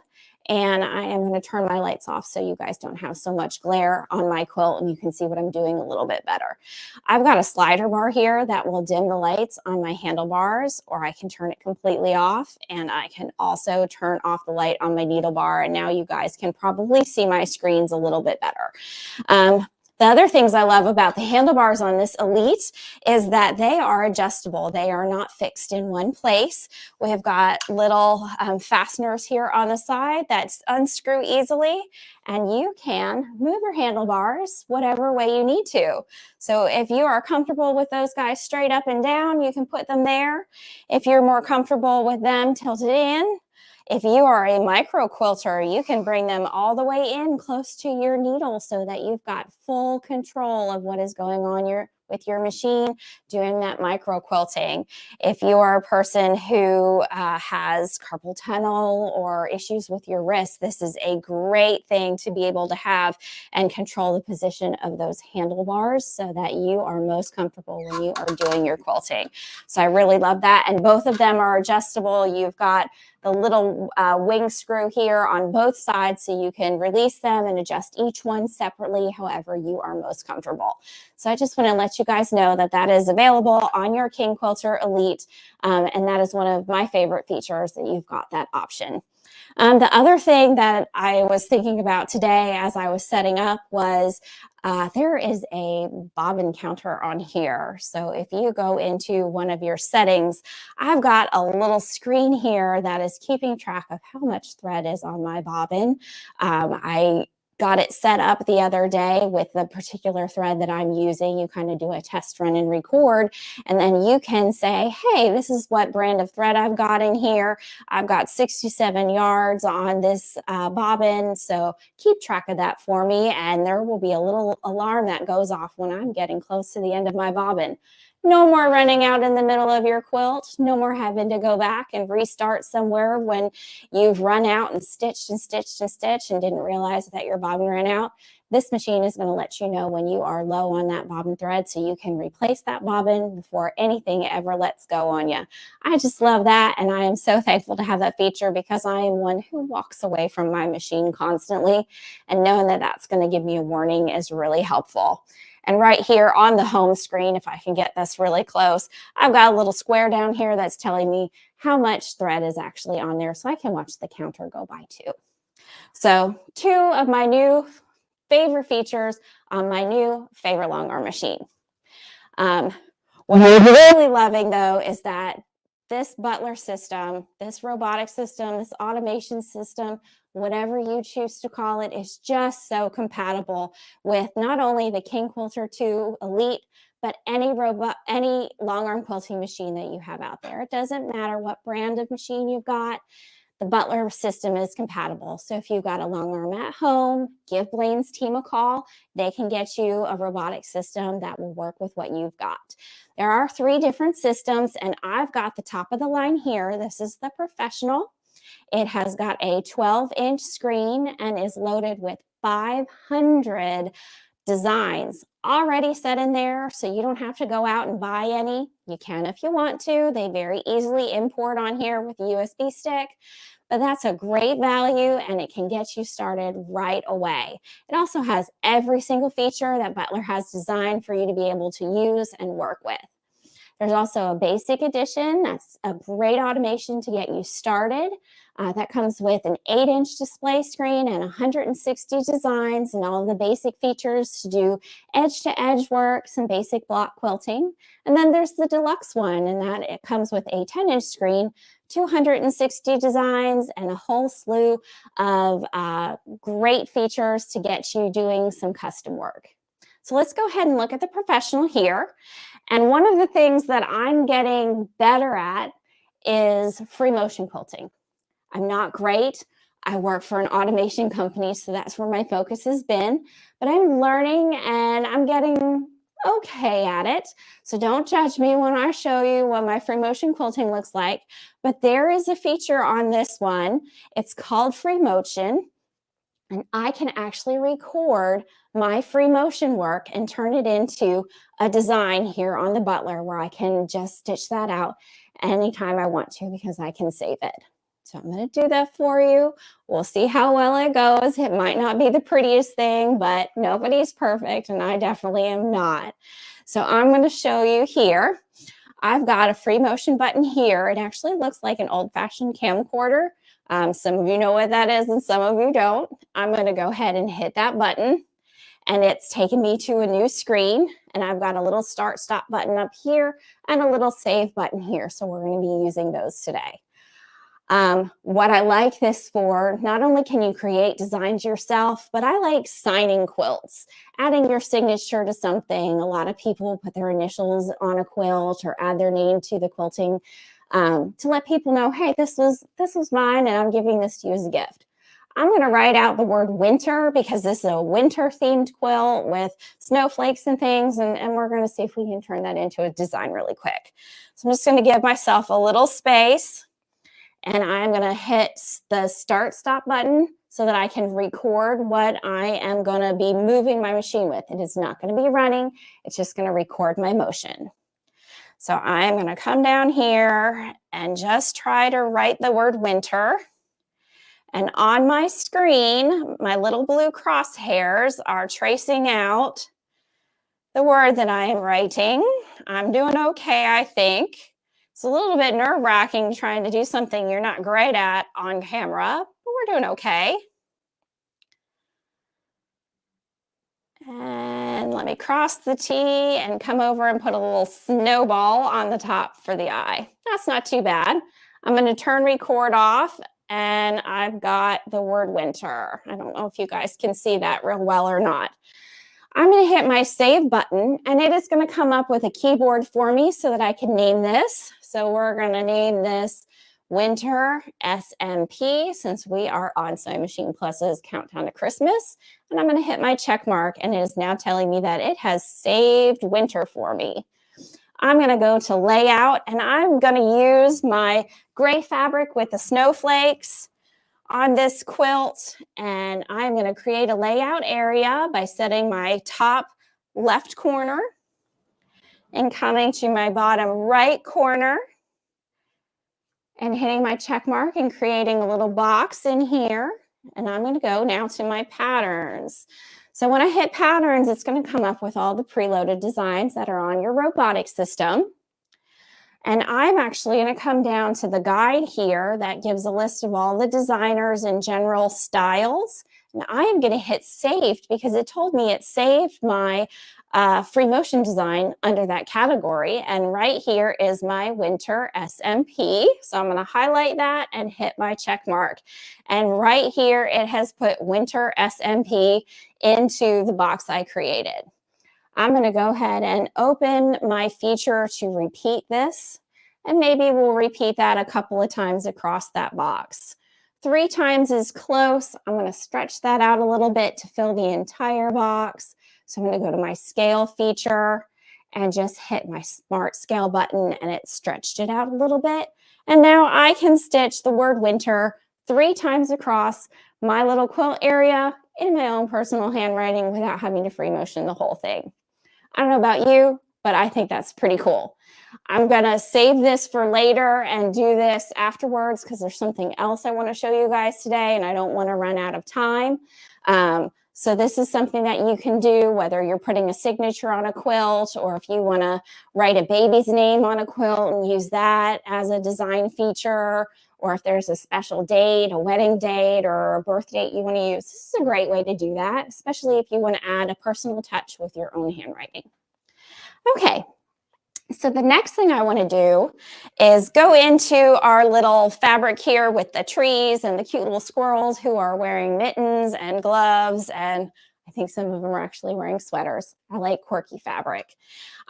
and I am going to turn my lights off so you guys don't have so much glare on my quilt and you can see what I'm doing a little bit better. I've got a slider bar here that will dim the lights on my handlebars, or I can turn it completely off, and I can also turn off the light on my needle bar, and now you guys can probably see my screens a little bit better. The other things I love about the handlebars on this Elite is that they are adjustable. They are not fixed in one place. We've got little fasteners here on the side that unscrew easily, and you can move your handlebars whatever way you need to. So if you are comfortable with those guys straight up and down, you can put them there. If you're more comfortable with them tilted in, if you are a micro quilter, you can bring them all the way in close to your needle so that you've got full control of what is going on with your machine doing that micro quilting. If you are a person who has carpal tunnel or issues with your wrist, this is a great thing to be able to have and control the position of those handlebars so that you are most comfortable when you are doing your quilting. So I really love that. And both of them are adjustable. You've got the little wing screw here on both sides so you can release them and adjust each one separately however you are most comfortable. So I just want to let you guys know that that is available on your King Quilter Elite, and that is one of my favorite features, that you've got that option. The other thing that I was thinking about today as I was setting up was there is a bobbin counter on here. So if you go into one of your settings, I've got a little screen here that is keeping track of how much thread is on my bobbin. I got it set up the other day with the particular thread that I'm using. You kind of do a test run and record, and then you can say, hey, this is what brand of thread I've got in here. I've got 67 yards on this bobbin, so keep track of that for me, and there will be a little alarm that goes off when I'm getting close to the end of my bobbin. No more running out in the middle of your quilt. No more having to go back and restart somewhere when you've run out and stitched and stitched and stitched and didn't realize that your bobbin ran out. This machine is going to let you know when you are low on that bobbin thread so you can replace that bobbin before anything ever lets go on you. I just love that, and I am so thankful to have that feature because I am one who walks away from my machine constantly, and knowing that that's going to give me a warning is really helpful. And right here on the home screen, if I can get this really close, I've got a little square down here that's telling me how much thread is actually on there so I can watch the counter go by too. So 2 of my new favorite features on my new favorite long arm machine. What I'm really loving though is that this Butler system, this robotic system, this automation system, whatever you choose to call it, is just so compatible with not only the King Quilter 2 Elite, but any long arm quilting machine that you have out there. It doesn't matter what brand of machine you've got. The Butler system is compatible. So if you've got a long arm at home, give Blaine's team a call. They can get you a robotic system that will work with what you've got. There are 3 different systems, and I've got the top of the line here. This is the Professional. It has got a 12-inch screen and is loaded with 500 designs already set in there, so you don't have to go out and buy any. You can if you want to. They very easily import on here with a USB stick, but that's a great value and it can get you started right away. It also has every single feature that Butler has designed for you to be able to use and work with. There's also a basic edition. That's a great automation to get you started. That comes with an 8-inch display screen and 160 designs and all of the basic features to do edge-to-edge work, some basic block quilting. And then there's the deluxe one, and that it comes with a 10-inch screen, 260 designs, and a whole slew of great features to get you doing some custom work. So let's go ahead and look at the Professional here. And one of the things that I'm getting better at is free motion quilting. I'm not great I work for an automation company, so that's where my focus has been. But I'm learning and I'm getting okay at it. So don't judge me when I show you what my free motion quilting looks like. But there is a feature on this one. It's called free motion. And I can actually record my free motion work and turn it into a design here on the Butler, where I can just stitch that out anytime I want to because I can save it. So I'm going to do that for you. We'll see how well it goes. It might not be the prettiest thing, but nobody's perfect, and I definitely am not. So I'm going to show you here. I've got a free motion button here. It actually looks like an old-fashioned camcorder. Some of you know what that is and some of you don't. I'm going to go ahead and hit that button, and it's taken me to a new screen, and I've got a little start stop button up here and a little save button here. So we're going to be using those today. What I like this for, not only can you create designs yourself, but I like signing quilts, adding your signature to something. A lot of people put their initials on a quilt or add their name to the quilting to let people know, hey, this was mine and I'm giving this to you as a gift. I'm going to write out the word winter because this is a winter themed quilt with snowflakes and things, and we're going to see if we can turn that into a design really quick. So I'm just going to give myself a little space. And I'm going to hit the start stop button so that I can record what I am going to be moving my machine with. It is not going to be running. It's just going to record my motion. So I'm going to come down here and just try to write the word winter. And on my screen, my little blue crosshairs are tracing out the word that I am writing. I'm doing okay, I think. It's a little bit nerve-wracking trying to do something you're not great at on camera, but we're doing okay. And let me cross the T and come over and put a little snowball on the top for the I. That's not too bad. I'm going to turn record off, and I've got the word winter. I don't know if you guys can see that real well or not. I'm going to hit my save button, and it is going to come up with a keyboard for me so that I can name this. So we're going to name this Winter SMP since we are on Sewing Machine Plus's Countdown to Christmas. And I'm going to hit my check mark, and it is now telling me that it has saved winter for me. I'm going to go to layout, and I'm going to use my gray fabric with the snowflakes on this quilt, and I'm going to create a layout area by setting my top left corner and coming to my bottom right corner and hitting my check mark and creating a little box in here. And I'm going to go now to my patterns. So when I hit patterns, it's going to come up with all the preloaded designs that are on your robotics system. And I'm actually going to come down to the guide here that gives a list of all the designers and general styles. And I am going to hit saved because it told me it saved my free motion design under that category. And right here is my winter SMP. So I'm going to highlight that and hit my check mark. And right here, it has put winter SMP into the box I created. I'm going to go ahead and open my feature to repeat this, and maybe we'll repeat that a couple of times across that box. 3 times is close. I'm going to stretch that out a little bit to fill the entire box. So I'm going to go to my scale feature and just hit my smart scale button, and it stretched it out a little bit. And now I can stitch the word winter 3 times across my little quilt area in my own personal handwriting without having to free motion the whole thing. I don't know about you, but I think that's pretty cool. I'm going to save this for later and do this afterwards because there's something else I want to show you guys today, and I don't want to run out of time. So this is something that you can do whether you're putting a signature on a quilt, or if you want to write a baby's name on a quilt and use that as a design feature, or if there's a special date, a wedding date, or a birth date you want to use. This is a great way to do that, especially if you want to add a personal touch with your own handwriting. Okay, so the next thing I want to do is go into our little fabric here with the trees and the cute little squirrels who are wearing mittens and gloves, and I think some of them are actually wearing sweaters. I like quirky fabric.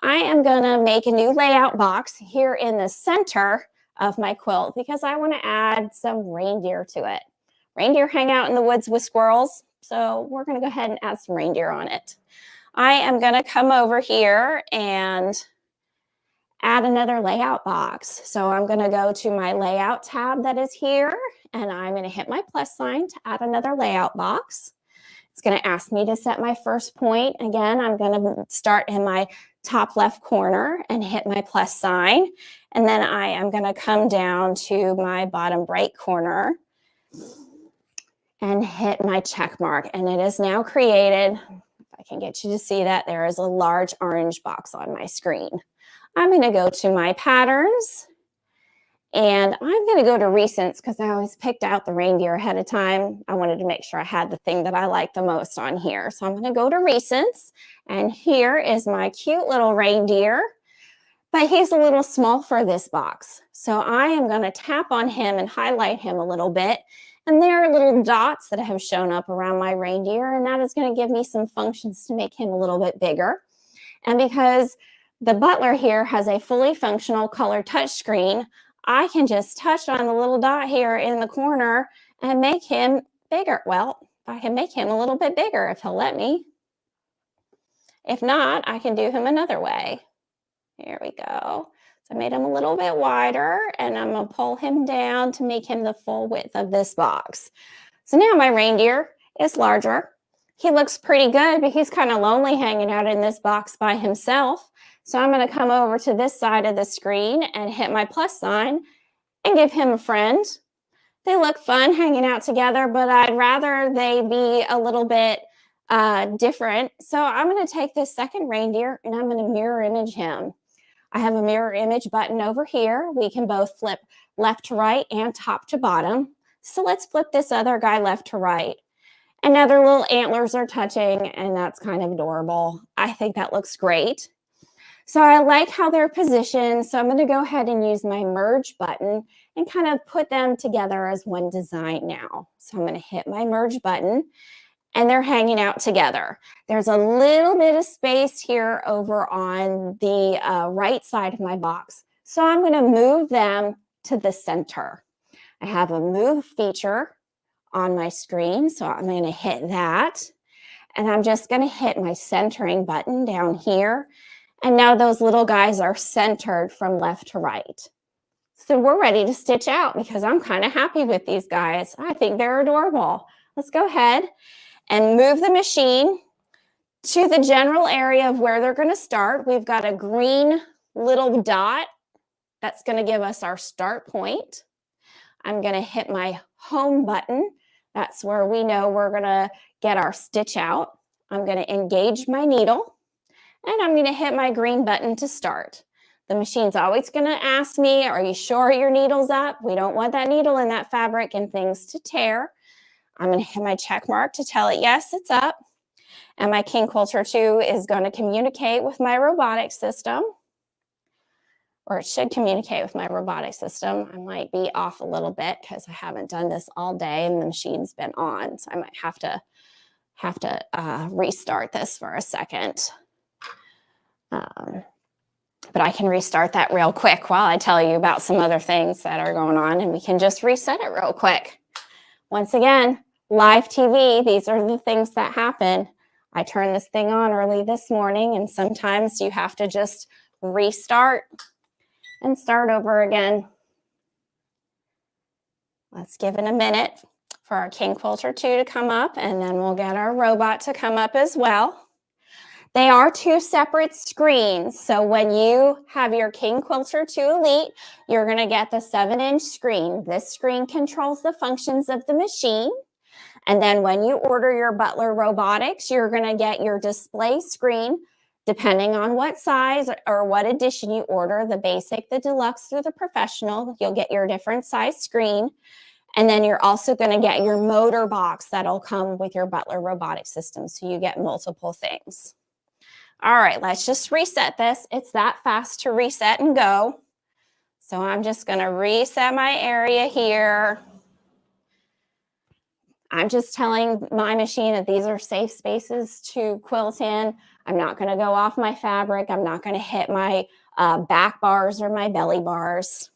I am going to make a new layout box here in the center of my quilt because I want to add some reindeer to it. Reindeer hang out in the woods with squirrels, so we're going to go ahead and add some reindeer on it. I am going to come over here and add another layout box. So I'm going to go to my layout tab that is here, and I'm going to hit my plus sign to add another layout box. It's going to ask me to set my first point. Again, I'm going to start in my top left corner and hit my plus sign. And then I am going to come down to my bottom right corner and hit my check mark. And it is now created. If I can get you to see that, there is a large orange box on my screen. I'm going to go to my patterns, and I'm going to go to recents because I always picked out the reindeer ahead of time. I wanted to make sure I had the thing that I like the most on here. So I'm going to go to recents, and here is my cute little reindeer, but he's a little small for this box. So I am going to tap on him and highlight him a little bit. And there are little dots that have shown up around my reindeer, and that is going to give me some functions to make him a little bit bigger. And because the Butler here has a fully functional color touchscreen, I can just touch on the little dot here in the corner and make him bigger. Well, I can make him a little bit bigger if he'll let me. If not, I can do him another way. Here we go. So I made him a little bit wider, and I'm going to pull him down to make him the full width of this box. So now my reindeer is larger. He looks pretty good, but he's kind of lonely hanging out in this box by himself. So I'm going to come over to this side of the screen and hit my plus sign and give him a friend. They look fun hanging out together, but I'd rather they be a little bit different. So I'm going to take this second reindeer and I'm going to mirror image him. I have a mirror image button over here. We can both flip left to right and top to bottom. So let's flip this other guy left to right. And now their little antlers are touching, and that's kind of adorable. I think that looks great. So I like how they're positioned. So I'm going to go ahead and use my merge button and kind of put them together as one design now. So I'm going to hit my merge button, and they're hanging out together. There's a little bit of space here over on the right side of my box. So I'm going to move them to the center. I have a move feature on my screen, so I'm going to hit that. And I'm just going to hit my centering button down here. And now those little guys are centered from left to right. So we're ready to stitch out because I'm kind of happy with these guys. I think they're adorable. Let's go ahead and move the machine to the general area of where they're going to start. We've got a green little dot that's going to give us our start point. I'm going to hit my home button. That's where we know we're going to get our stitch out. I'm going to engage my needle, and I'm going to hit my green button to start. The machine's always going to ask me, are you sure your needle's up? We don't want that needle in that fabric and things to tear. I'm going to hit my check mark to tell it, yes, it's up. And my King Quilter 2 is going to communicate with my robotic system, or it should communicate with my robotic system. I might be off a little bit because I haven't done this all day and the machine's been on. So I might have to restart this for a second. But I can restart that real quick while I tell you about some other things that are going on, and we can just reset it real quick. Once again, live TV, these are the things that happen. I turned this thing on early this morning, and sometimes you have to just restart and start over again. Let's give it a minute for our King Quilter 2 to come up, and then we'll get our robot to come up as well. They are two separate screens. So when you have your King Quilter 2 Elite, you're going to get the 7-inch screen. This screen controls the functions of the machine. And then when you order your Butler Robotics, you're going to get your display screen, depending on what size or what edition you order, the basic, the deluxe, or the professional. You'll get your different size screen. And then you're also going to get your motor box that'll come with your Butler Robotics system. So you get multiple things. All right, let's just reset this. It's that fast to reset and go. So I'm just going to reset my area here. I'm just telling my machine that these are safe spaces to quilt in. I'm not going to go off my fabric. I'm not going to hit my back bars or my belly bars.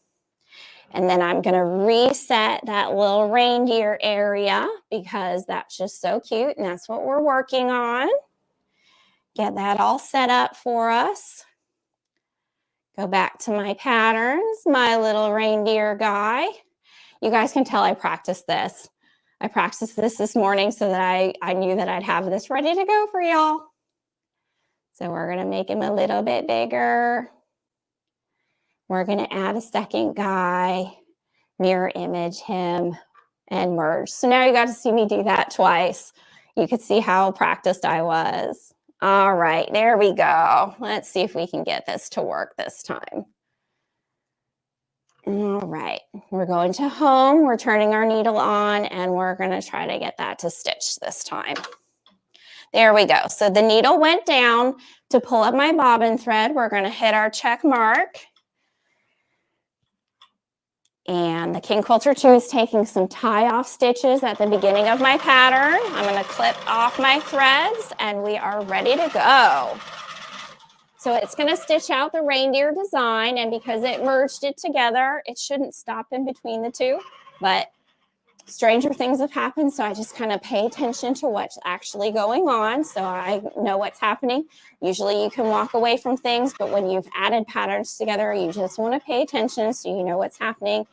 And then I'm going to reset that little reindeer area because that's just so cute. And that's what we're working on. Get that all set up for us. Go back to my patterns, my little reindeer guy. You guys can tell I practiced this. I practiced this morning so that I knew that I'd have this ready to go for y'all. So we're going to make him a little bit bigger. We're going to add a second guy, mirror image him, and merge. So now you got to see me do that twice. You could see how practiced I was. All right, there we go. Let's see if we can get this to work this time. All right, we're going to home. We're turning our needle on, and we're going to try to get that to stitch this time. There we go. So the needle went down. To pull up my bobbin thread, we're going to hit our check mark. And the King Quilter 2 is taking some tie-off stitches at the beginning of my pattern. I'm going to clip off my threads, and we are ready to go. So it's going to stitch out the reindeer design, and because it merged it together, it shouldn't stop in between the two, but stranger things have happened, so I just kind of pay attention to what's actually going on so I know what's happening. Usually you can walk away from things, but when you've added patterns together, you just want to pay attention so you know what's happening.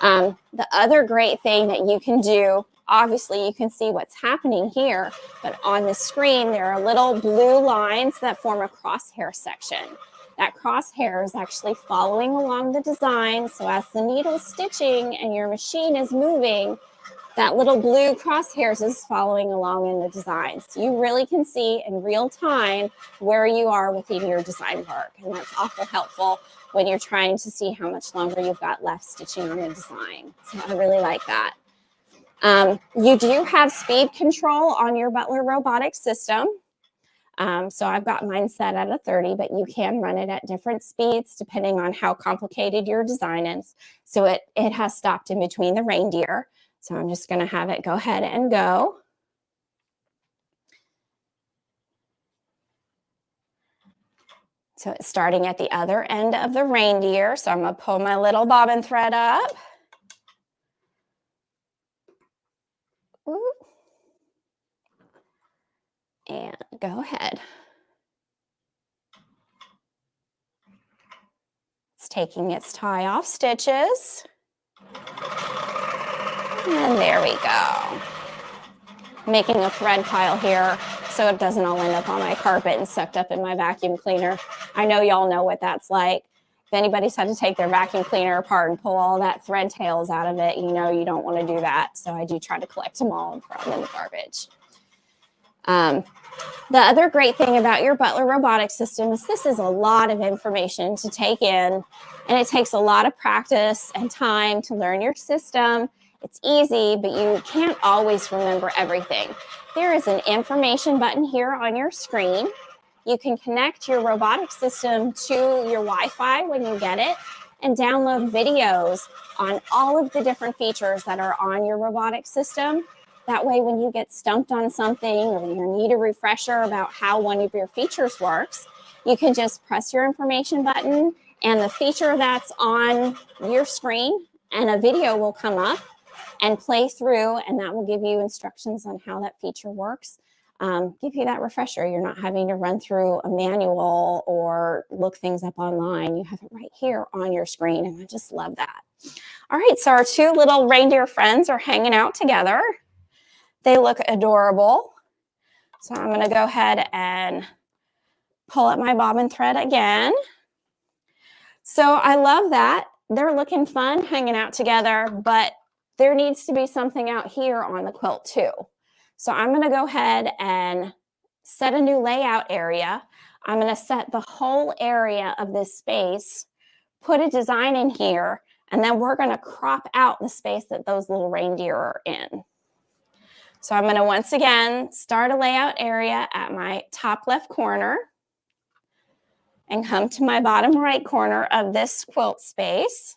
The other great thing that you can do, obviously you can see what's happening here, but on the screen there are little blue lines that form a crosshair section. That crosshair is actually following along the design, so as the needle's stitching and your machine is moving, that little blue crosshairs is following along in the design. So you really can see in real time where you are within your design work, and that's awful helpful when you're trying to see how much longer you've got left stitching on a design. So I really like that. You do have speed control on your Butler Robotics system. So I've got mine set at a 30, but you can run it at different speeds depending on how complicated your design is. So it has stopped in between the reindeer. So I'm just going to have it go ahead and go. So it's starting at the other end of the reindeer. So I'm going to pull my little bobbin thread up. Ooh. And go ahead. It's taking its tie off stitches. And there we go. Making a thread pile here so it doesn't all end up on my carpet and sucked up in my vacuum cleaner. I know y'all know what that's like. If anybody's had to take their vacuum cleaner apart and pull all that thread tails out of it, you know you don't want to do that. So I do try to collect them all and throw them in the garbage. The other great thing about your Butler Robotics system is this is a lot of information to take in, and it takes a lot of practice and time to learn your system. It's easy, but you can't always remember everything. There is an information button here on your screen. You can connect your robotics system to your Wi-Fi when you get it and download videos on all of the different features that are on your robotics system. That way, when you get stumped on something or you need a refresher about how one of your features works, you can just press your information button and the feature that's on your screen and a video will come up and play through, and that will give you instructions on how that feature works. Give you that refresher. You're not having to run through a manual or look things up online. You have it right here on your screen, and I just love that. All right, so our two little reindeer friends are hanging out together. They look adorable. So I'm going to go ahead and pull up my bobbin thread again. So I love that. They're looking fun hanging out together, but there needs to be something out here on the quilt too. So I'm going to go ahead and set a new layout area. I'm going to set the whole area of this space, put a design in here, and then we're going to crop out the space that those little reindeer are in. So I'm going to once again start a layout area at my top left corner and come to my bottom right corner of this quilt space.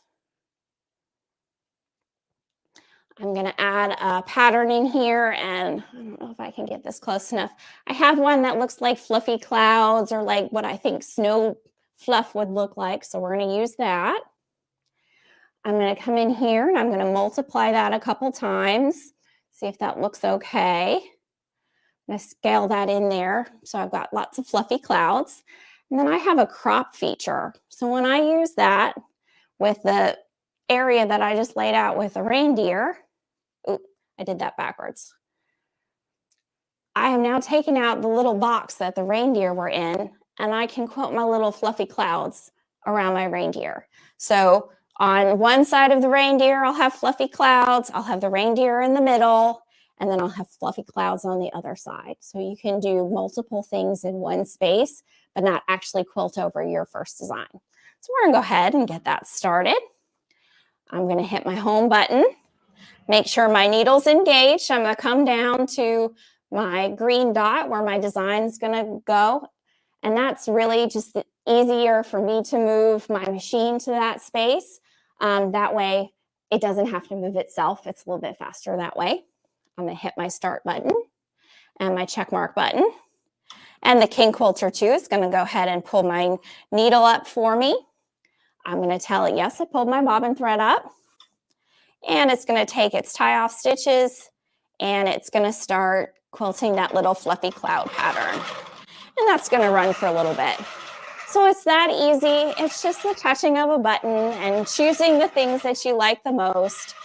I'm going to add a pattern in here, and I don't know if I can get this close enough. I have one that looks like fluffy clouds or like what I think snow fluff would look like, so we're going to use that. I'm going to come in here and I'm going to multiply that a couple times. See if that looks okay. I'm going to scale that in there. So I've got lots of fluffy clouds. And then I have a crop feature. So when I use that with the area that I just laid out with a reindeer, ooh, I did that backwards. I have now taken out the little box that the reindeer were in, and I can quilt my little fluffy clouds around my reindeer. So on one side of the reindeer, I'll have fluffy clouds. I'll have the reindeer in the middle, and then I'll have fluffy clouds on the other side. So you can do multiple things in one space, but not actually quilt over your first design. So we're gonna go ahead and get that started. I'm gonna hit my home button, make sure my needle's engaged. I'm gonna come down to my green dot where my design's gonna go. And that's really just easier for me to move my machine to that space. That way it doesn't have to move itself. It's a little bit faster that way. I'm gonna hit my start button and my check mark button. And the King Quilter 2 is gonna go ahead and pull my needle up for me. I'm gonna tell it, yes, I pulled my bobbin thread up. And it's gonna take its tie off stitches and it's gonna start quilting that little fluffy cloud pattern. And that's gonna run for a little bit. So it's that easy. It's just the touching of a button and choosing the things that you like the most.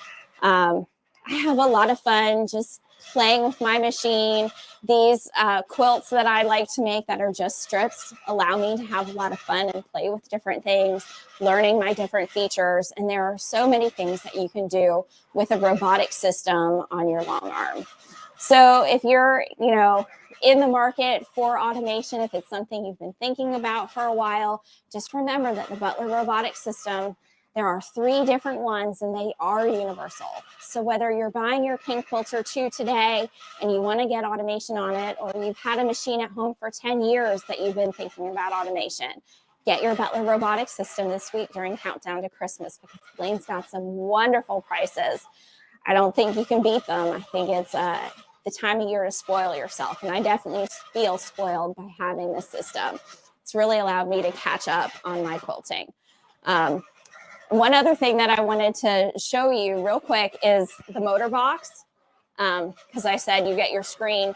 I have a lot of fun just playing with my machine. These quilts that I like to make that are just strips allow me to have a lot of fun and play with different things, learning my different features. And there are so many things that you can do with a robotic system on your long arm. So if you're, in the market for automation, if it's something you've been thinking about for a while, just remember that the Butler Robotics system, there are 3 different ones and they are universal. So whether you're buying your King Quilter 2 today and you want to get automation on it, or you've had a machine at home for 10 years that you've been thinking about automation, get your Butler Robotics system this week during Countdown to Christmas, because Blaine's got some wonderful prices. I don't think you can beat them. I think it's the time of year to spoil yourself. And I definitely feel spoiled by having this system. It's really allowed me to catch up on my quilting. One other thing that I wanted to show you real quick is the motor box. Because I said you get your screen.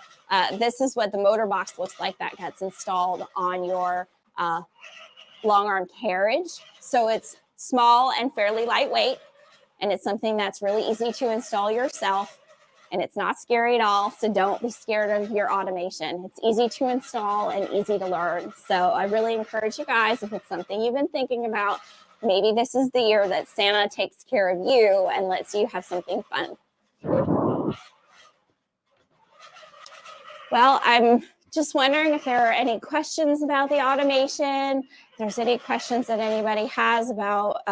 This is what the motor box looks like that gets installed on your long arm carriage. So it's small and fairly lightweight. And it's something that's really easy to install yourself. And it's not scary at all, so don't be scared of your automation. It's easy to install and easy to learn. So I really encourage you guys, if it's something you've been thinking about, maybe this is the year that Santa takes care of you and lets you have something fun. Well, I'm just wondering if there are any questions about the automation, if there's any questions that anybody has about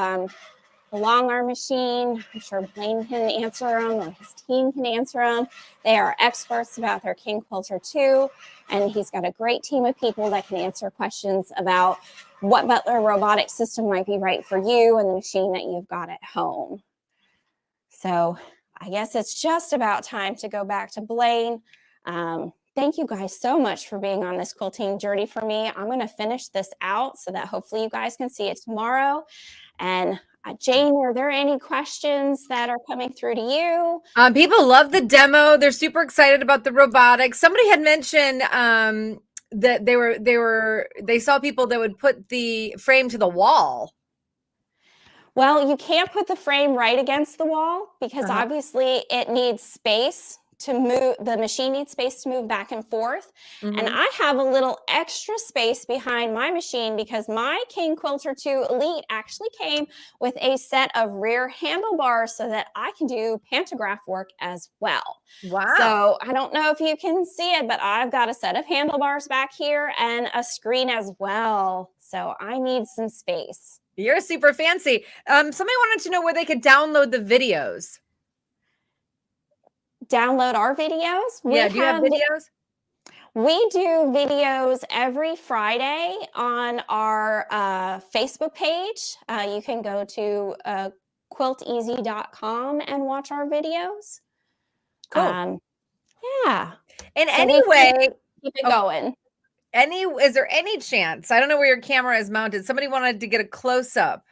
the long arm machine. I'm sure Blaine can answer them, or his team can answer them. They are experts about their King Quilter 2, and he's got a great team of people that can answer questions about what Butler Robotics system might be right for you and the machine that you've got at home. So I guess it's just about time to go back to Blaine. Thank you guys so much for being on this quilting journey for me. I'm going to finish this out so that hopefully you guys can see it tomorrow. And Jane, are there any questions that are coming through to you? People love the demo. They're super excited about the robotics. Somebody had mentioned that they saw people that would put the frame to the wall. Well, you can't put the frame right against the wall because obviously it needs space to move. The machine needs space to move back and forth. And I have a little extra space behind my machine because my King Quilter 2 Elite actually came with a set of rear handlebars so that I can do pantograph work as well. Wow. So I don't know if you can see it, but I've got a set of handlebars back here and a screen as well. So I need some space. You're super fancy. Somebody wanted to know where they could download the videos. Download our videos? Do you have videos? We do videos every Friday on our Facebook page. You can go to quilteasy.com and watch our videos. Cool. Yeah. And So anyway, keep it going. Is there any chance? I don't know where your camera is mounted. Somebody wanted to get a close up.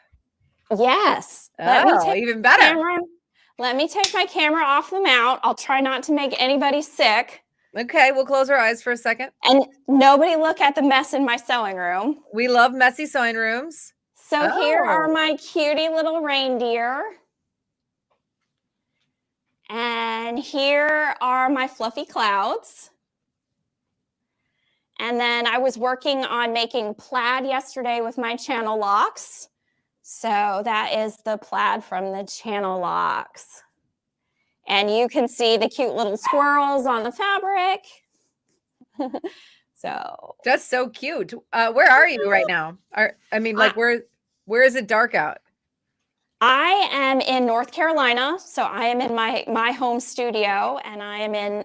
Yes. Let me Oh, take even my better. camera. Let me take my camera off the mount. I'll try not to make anybody sick. Okay, we'll close our eyes for a second. And nobody look at the mess in my sewing room. We love messy sewing rooms. So here are Oh. my cutie little reindeer. And here are my fluffy clouds. And then I was working on making plaid yesterday with my channel locks. So that is the plaid from the channel locks. And you can see the cute little squirrels on the fabric. So That's so cute. Where are you right now? Where is it dark out? I am in North Carolina, so I am in my home studio, and I am in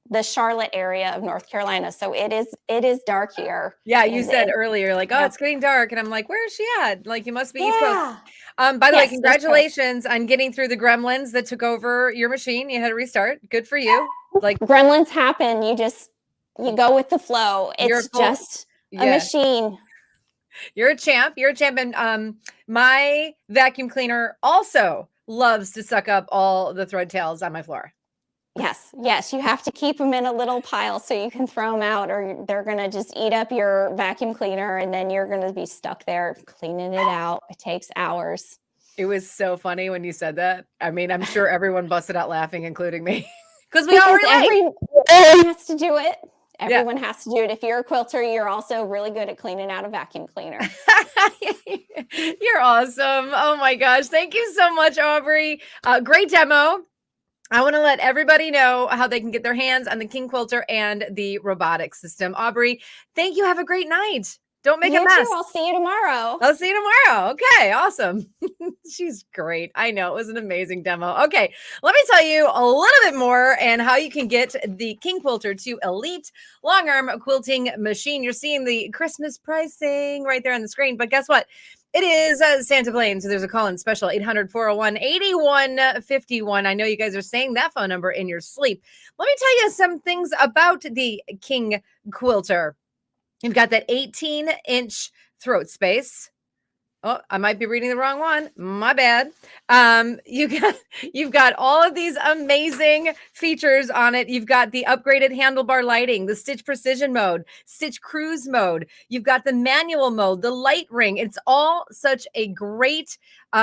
the Charlotte area of North Carolina. So it is dark here. Yeah, you said earlier, like, oh, it's getting dark, and I'm like, where is she at? Like, you must be East Coast. By the way, Yes, East Coast. congratulations on getting through the gremlins that took over your machine. You had to restart. Good for you. Like, gremlins happen. You go with the flow. It's just a machine. You're a champ. You're a champ. And my vacuum cleaner also loves to suck up all the thread tails on my floor. Yes, you have to keep them in a little pile so you can throw them out, or they're going to just eat up your vacuum cleaner, and then you're going to be stuck there cleaning it out. It takes hours. It was so funny when you said that. I mean, I'm sure everyone busted out laughing, including me, because we all relate. Everyone has to do it. Everyone has to do it. If you're a quilter, you're also really good at cleaning out a vacuum cleaner. You're awesome. Oh my gosh. Thank you so much, Aubrey. Great demo. I want to let everybody know how they can get their hands on the King Quilter and the robotics system. Aubrey, thank you. Have a great night. Don't make a mess. Too. I'll see you tomorrow. I'll see you tomorrow. Okay, awesome. She's great. I know, it was an amazing demo. Okay, let me tell you a little bit more and how you can get the King Quilter 2 Elite long arm quilting machine. You're seeing the Christmas pricing right there on the screen, but guess what? It is Santa Blaine, so there's a call-in special, 800-401-8151. I know you guys are saying that phone number in your sleep. Let me tell you some things about the King Quilter. You've got that 18-inch throat space. Oh, I might be reading the wrong one. My bad. You've got all of these amazing features on it. You've got the upgraded handlebar lighting, the stitch precision mode, stitch cruise mode. You've got the manual mode, the light ring. It's all such a great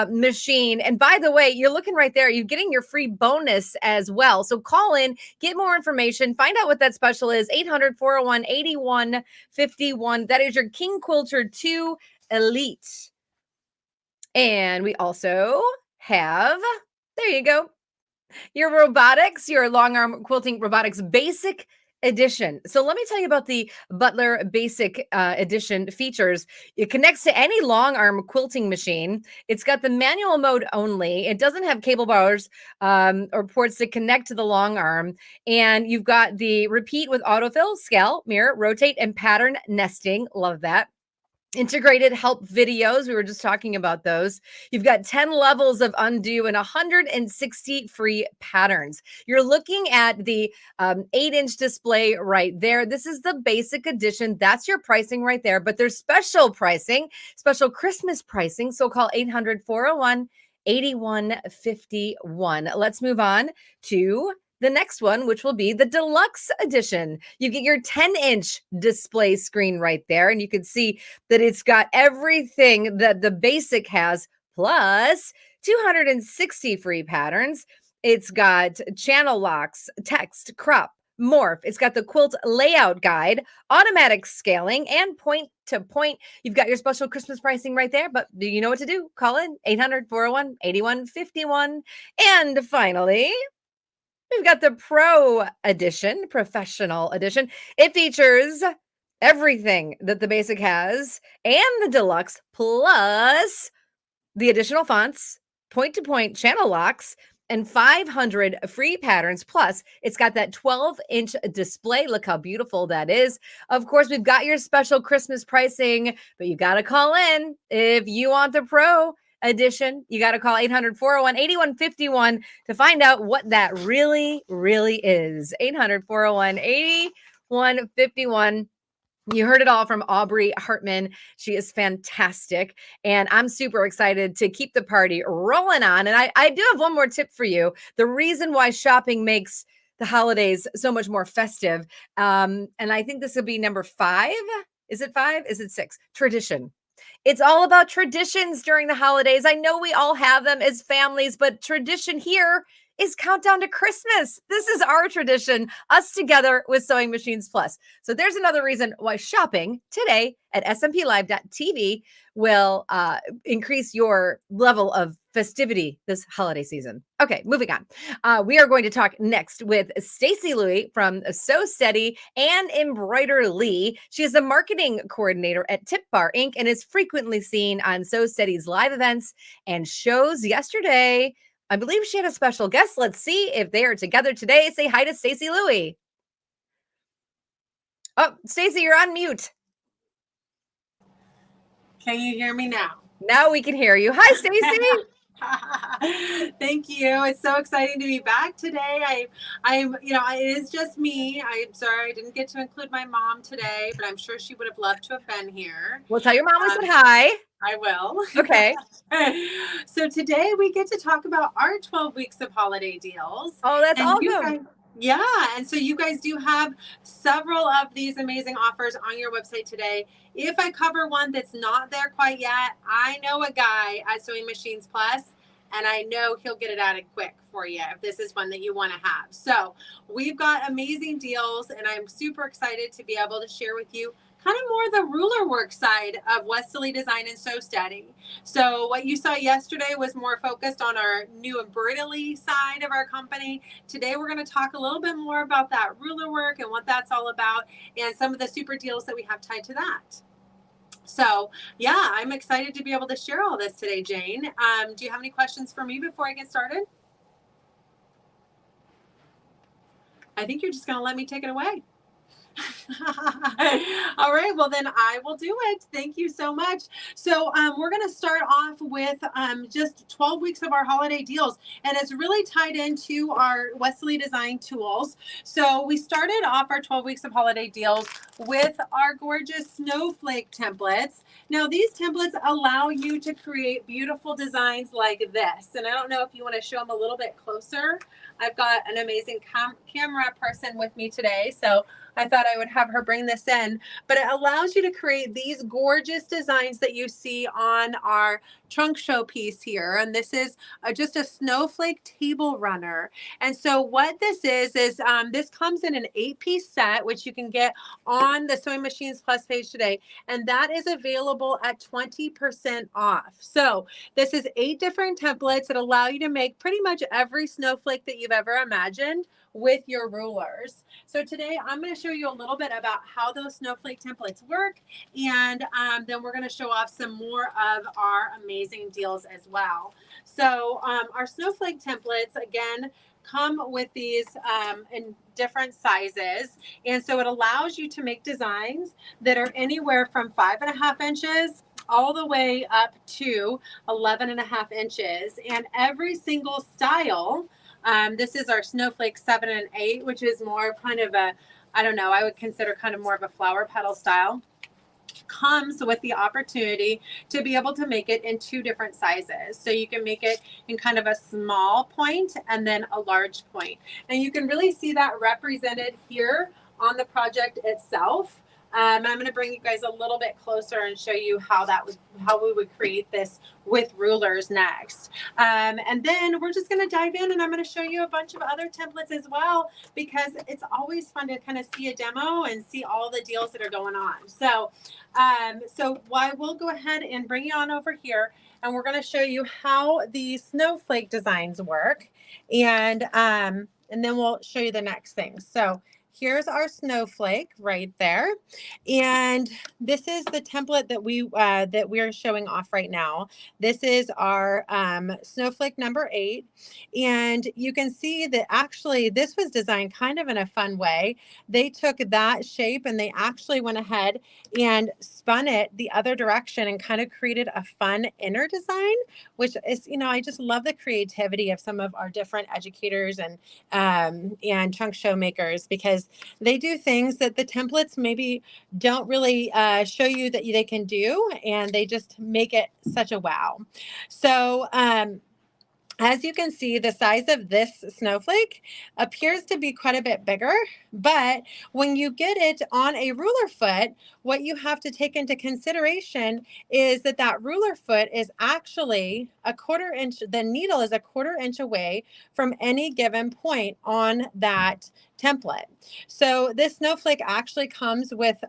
machine. And by the way, you're looking right there. You're getting your free bonus as well. So call in, get more information, find out what that special is. 800-401-8151. That is your King Quilter 2 Elite. And we also have, there you go, your robotics, your long arm quilting robotics basic edition. So let me tell you about the Butler basic edition features. It connects to any long arm quilting machine. It's got the manual mode only. It doesn't have cable bars or ports to connect to the long arm. And you've got the repeat with autofill, scale, mirror, rotate, and pattern nesting. Love that. Integrated help videos. We were just talking about those. You've got 10 levels of undo and 160 free patterns. You're looking at the 8-inch display right there. This is the basic edition. That's your pricing right there. But there's special pricing, special Christmas pricing. So call 800-401-8151. Let's move on to the next one, which will be the deluxe edition. You get your 10-inch display screen right there, and you can see that it's got everything that the basic has, plus 260 free patterns. It's got channel locks, text, crop, morph. It's got the quilt layout guide, automatic scaling, and point to point. You've got your special Christmas pricing right there, but do you know what to do? Call in 800-401-8151. And finally, we've got the Pro Edition, Professional Edition. It features everything that the basic has and the deluxe, plus the additional fonts, point-to-point channel locks, and 500 free patterns. Plus, it's got that 12-inch display. Look how beautiful that is. Of course, we've got your special Christmas pricing, but you got to call in if you want the Pro Edition. You got to call 800-401-8151 to find out what that really is. 800-401-8151. You heard it all from Aubrey Hartman. She is fantastic. And I'm super excited to keep the party rolling on. And I do have one more tip for you. The reason why shopping makes the holidays so much more festive. And I think this will be number 5. Is it 5? Is it 6? Tradition. It's all about traditions during the holidays. I know we all have them as families, but tradition here is Countdown to Christmas. This is our tradition, us together with Sewing Machines Plus. So there's another reason why shopping today at SMPLive.tv will increase your level of festivity this holiday season. Okay, moving on. We are going to talk next with Stacy Louie from Sew Steady and Embroidery. She is the marketing coordinator at Tip Bar Inc. and is frequently seen on Sew Steady's live events and shows. Yesterday, I believe she had a special guest. Let's see if they are together today. Say hi to Stacy Louie. Oh, Stacy, you're on mute. Can you hear me now? Now we can hear you. Hi, Stacy. Thank you. It's so exciting to be back today. I'm, it is just me. I'm sorry I didn't get to include my mom today, but I'm sure she would have loved to have been here. Well, tell your mom we said hi. I will. Okay. So today we get to talk about our 12 weeks of holiday deals. Oh, that's And you awesome. guys- yeah. And so you guys do have several of these amazing offers on your website today. If I cover one that's not there quite yet, I know a guy at Sewing Machines Plus, and I know he'll get it added quick for you if this is one that you want to have. So we've got amazing deals, and I'm super excited to be able to share with you kind of more the ruler work side of Westerly Design and Sew Steady. So what you saw yesterday was more focused on our new embroidery side of our company. Today we're going to talk a little bit more about that ruler work and what that's all about and some of the super deals that we have tied to that. So yeah, I'm excited to be able to share all this today, Jane. Do you have any questions for me before I get started? I think you're just going to let me take it away. All right, well then I will do it. Thank you so much. So we're going to start off with just 12 weeks of our holiday deals, and it's really tied into our Westerly Design tools. So we started off our 12 weeks of holiday deals with our gorgeous snowflake templates. Now these templates allow you to create beautiful designs like this, and I don't know if you want to show them a little bit closer. I've got an amazing camera person with me today, so I thought I would have her bring this in, but it allows you to create these gorgeous designs that you see on our trunk show piece here. And this is just a snowflake table runner. And so what this is this comes in an 8-piece set, which you can get on the Sewing Machines Plus page today. And that is available at 20% off. So this is 8 different templates that allow you to make pretty much every snowflake that you've ever imagined with your rulers. So today I'm going to show you a little bit about how those snowflake templates work, and then we're going to show off some more of our amazing deals as well. So our snowflake templates, again, come with these in different sizes, and so it allows you to make designs that are anywhere from 5.5 inches all the way up to 11.5 inches, and every single style. This is our snowflake 7 and 8, which is more kind of a, I don't know, I would consider kind of more of a flower petal style. Comes with the opportunity to be able to make it in 2 different sizes. So you can make it in kind of a small point and then a large point. And you can really see that represented here on the project itself. I'm going to bring you guys a little bit closer and show you how we would create this with rulers next. And then we're just going to dive in, and I'm going to show you a bunch of other templates as well, because it's always fun to kind of see a demo and see all the deals that are going on. So, we'll go ahead and bring you on over here, and we're going to show you how the snowflake designs work, and then we'll show you the next thing. So here's our snowflake right there. And this is the template that we are showing off right now. This is our snowflake number 8. And you can see that actually this was designed kind of in a fun way. They took that shape and they actually went ahead and spun it the other direction and kind of created a fun inner design, which is, I just love the creativity of some of our different educators and trunk show makers, because is they do things that the templates maybe don't really show you that they can do, and they just make it such a wow. So as you can see, the size of this snowflake appears to be quite a bit bigger, but when you get it on a ruler foot, what you have to take into consideration is that that ruler foot is actually a 1/4 inch, the needle is a 1/4 inch away from any given point on that template. So this snowflake actually comes with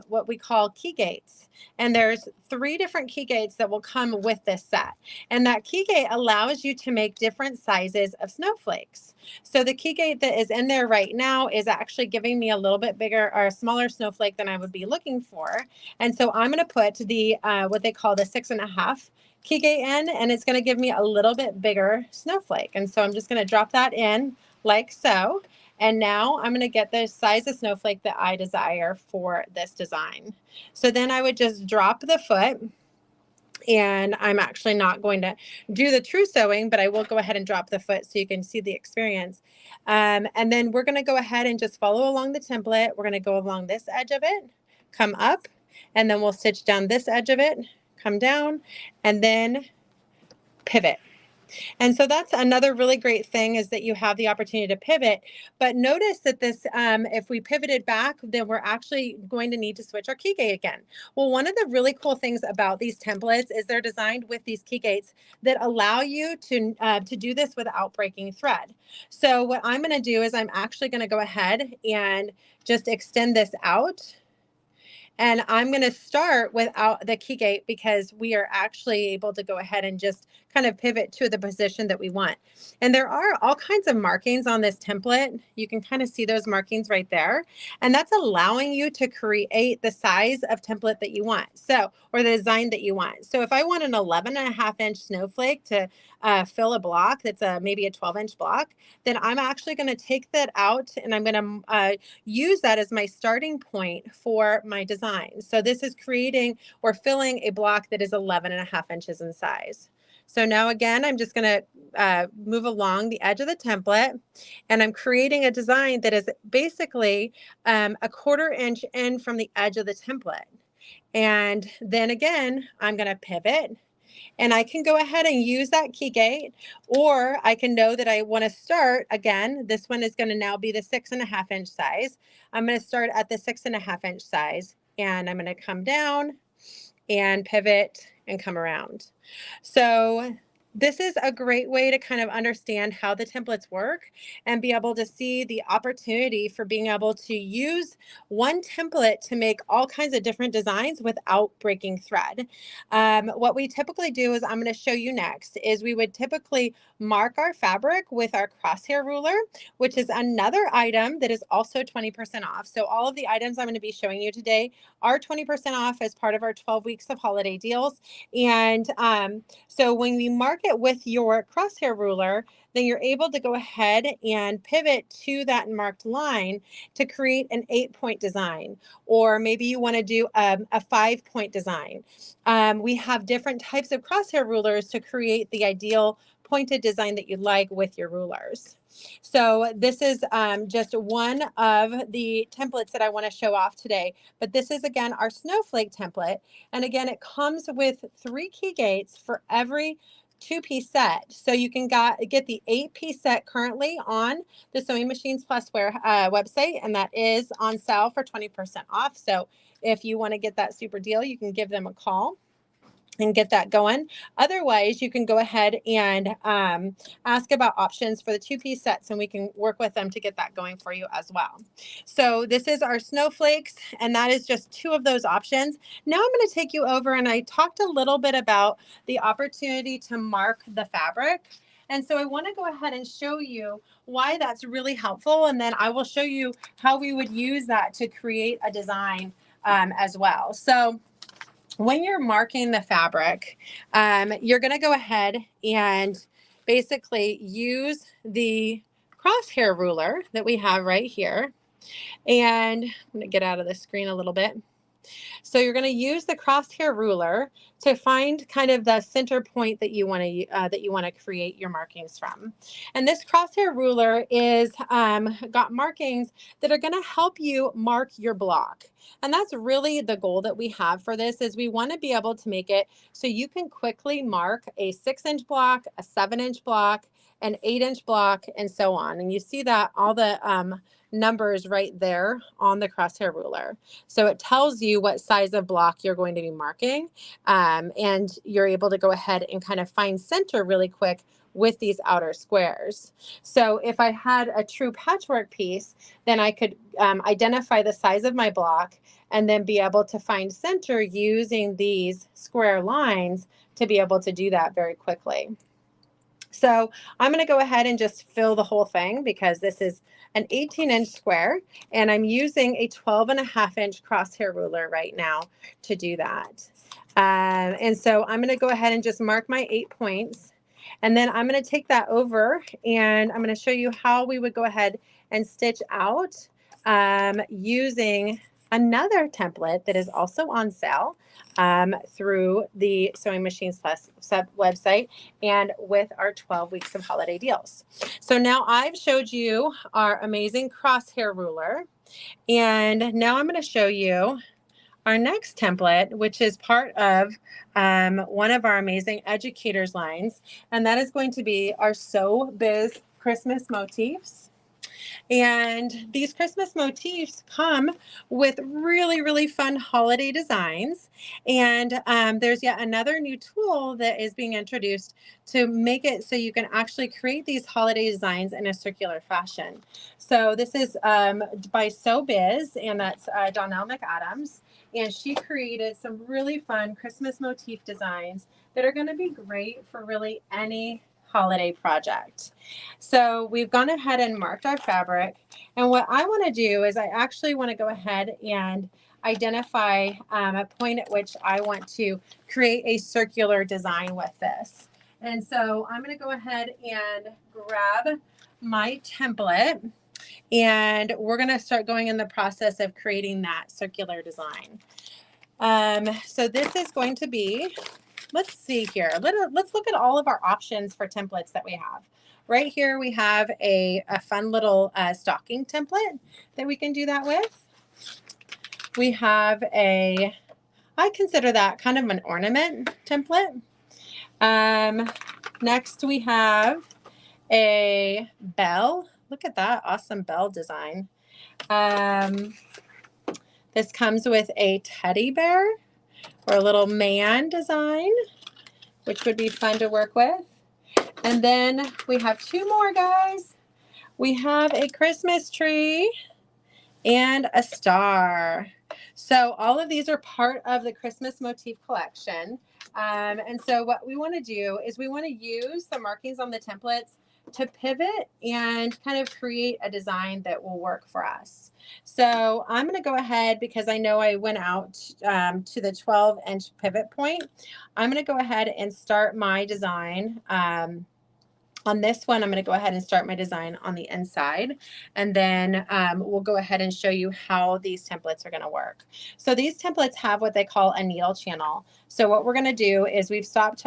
what we call key gates. And there's 3 different key gates that will come with this set. And that key gate allows you to make different sizes of snowflakes. So the key gate that is in there right now is actually giving me a little bit bigger or a smaller snowflake than I would be looking for. And so I'm going to put the what they call the 6.5 key gate in, and it's going to give me a little bit bigger snowflake. And so I'm just going to drop that in like so. And now I'm going to get the size of snowflake that I desire for this design. So then I would just drop the foot, and I'm actually not going to do the true sewing, but I will go ahead and drop the foot so you can see the experience. And then we're going to go ahead and just follow along the template. We're going to go along this edge of it, come up, and then we'll stitch down this edge of it, come down, and then pivot. And so that's another really great thing, is that you have the opportunity to pivot. But notice that this, if we pivoted back, then we're actually going to need to switch our key gate again. Well, one of the really cool things about these templates is they're designed with these key gates that allow you to do this without breaking thread. So what I'm going to do is I'm actually going to go ahead and just extend this out. And I'm going to start without the key gate because we are actually able to go ahead and just kind of pivot to the position that we want. And there are all kinds of markings on this template. You can kind of see those markings right there. And that's allowing you to create the size of template that you want. So, or the design that you want. So if I want an 11.5 inch snowflake to fill a block that's maybe a 12-inch block, then I'm actually going to take that out, and I'm going to use that as my starting point for my design. So this is creating or filling a block that is 11.5 inches in size. So now again, I'm just going to move along the edge of the template, and I'm creating a design that is basically a 1/4 inch in from the edge of the template. And then again, I'm going to pivot, and I can go ahead and use that key gate, or I can know that I want to start again. This one is going to now be the 6.5 inch size. I'm going to start at the 6.5 inch size, and I'm going to come down and pivot and come around. So this is a great way to kind of understand how the templates work and be able to see the opportunity for being able to use one template to make all kinds of different designs without breaking thread. What we typically do is I'm going to show you next is we would typically mark our fabric with our crosshair ruler, which is another item that is also 20% off. So all of the items I'm going to be showing you today are 20% off as part of our 12 weeks of holiday deals. And so when we mark it with your crosshair ruler, then you're able to go ahead and pivot to that marked line to create an 8-point design, or maybe you want to do a 5-point design. We have different types of crosshair rulers to create the ideal pointed design that you'd like with your rulers. So this is just one of the templates that I want to show off today, but this is again our snowflake template. And again, it comes with 3 key gates for every 2-piece set. So you can get the 8-piece set currently on the Sewing Machines Plus website, and that is on sale for 20% off. So if you want to get that super deal, you can give them a call and get that going. Otherwise, you can go ahead and ask about options for the 2-piece sets, and we can work with them to get that going for you as well. So this is our snowflakes, and that is just 2 of those options. Now I'm going to take you over, and I talked a little bit about the opportunity to mark the fabric. And so I want to go ahead and show you why that's really helpful, and then I will show you how we would use that to create a design as well. So when you're marking the fabric, you're going to go ahead and basically use the crosshair ruler that we have right here. And I'm going to get out of the screen a little bit. So you're going to use the crosshair ruler to find kind of the center point that you want to create your markings from. And this crosshair ruler is got markings that are going to help you mark your block. And that's really the goal that we have for this, is we want to be able to make it so you can quickly mark a 6-inch block, a 7-inch block, an 8-inch block, and so on. And you see that all the numbers right there on the crosshair ruler. So it tells you what size of block you're going to be marking, and you're able to go ahead and kind of find center really quick with these outer squares. So if I had a true patchwork piece, then I could identify the size of my block and then be able to find center using these square lines to be able to do that very quickly. So I'm going to go ahead and just fill the whole thing, because this is an 18-inch square, and I'm using a 12.5-inch crosshair ruler right now to do that. And so I'm going to go ahead and just mark my 8 points, and then I'm going to take that over and I'm going to show you how we would go ahead and stitch out using another template that is also on sale through the Sewing Machines Plus website and with our 12 weeks of holiday deals. So now I've showed you our amazing crosshair ruler, and now I'm going to show you our next template, which is part of one of our amazing educators lines, and that is going to be our Sew Biz Christmas motifs. And these Christmas motifs come with really, really fun holiday designs. And there's yet another new tool that is being introduced to make it so you can actually create these holiday designs in a circular fashion. So this is by Sew Biz, and that's Donnell McAdams. And she created some really fun Christmas motif designs that are going to be great for really any holiday project. So we've gone ahead and marked our fabric, and what I want to do is I actually want to go ahead and identify a point at which I want to create a circular design with this. And so I'm going to go ahead and grab my template, and we're going to start going in the process of creating that circular design. So this is going to be, let's see here. Let's look at all of our options for templates that we have. Right here we have a fun little stocking template that we can do that with. We have I consider that kind of an ornament template. Next we have a bell. Look at that awesome bell design. This comes with a teddy bear or a little man design, which would be fun to work with. And then we have two more, guys. We have a Christmas tree and a star. So all of these are part of the Christmas motif collection. And so what we want to do is we want to use the markings on the templates to pivot and kind of create a design that will work for us. So I'm going to go ahead, because I know I went out to the 12-inch pivot point. I'm going to go ahead and start my design. On this one, I'm going to go ahead and start my design on the inside, and then we'll go ahead and show you how these templates are going to work. So these templates have what they call a needle channel. So what we're going to do is we've stopped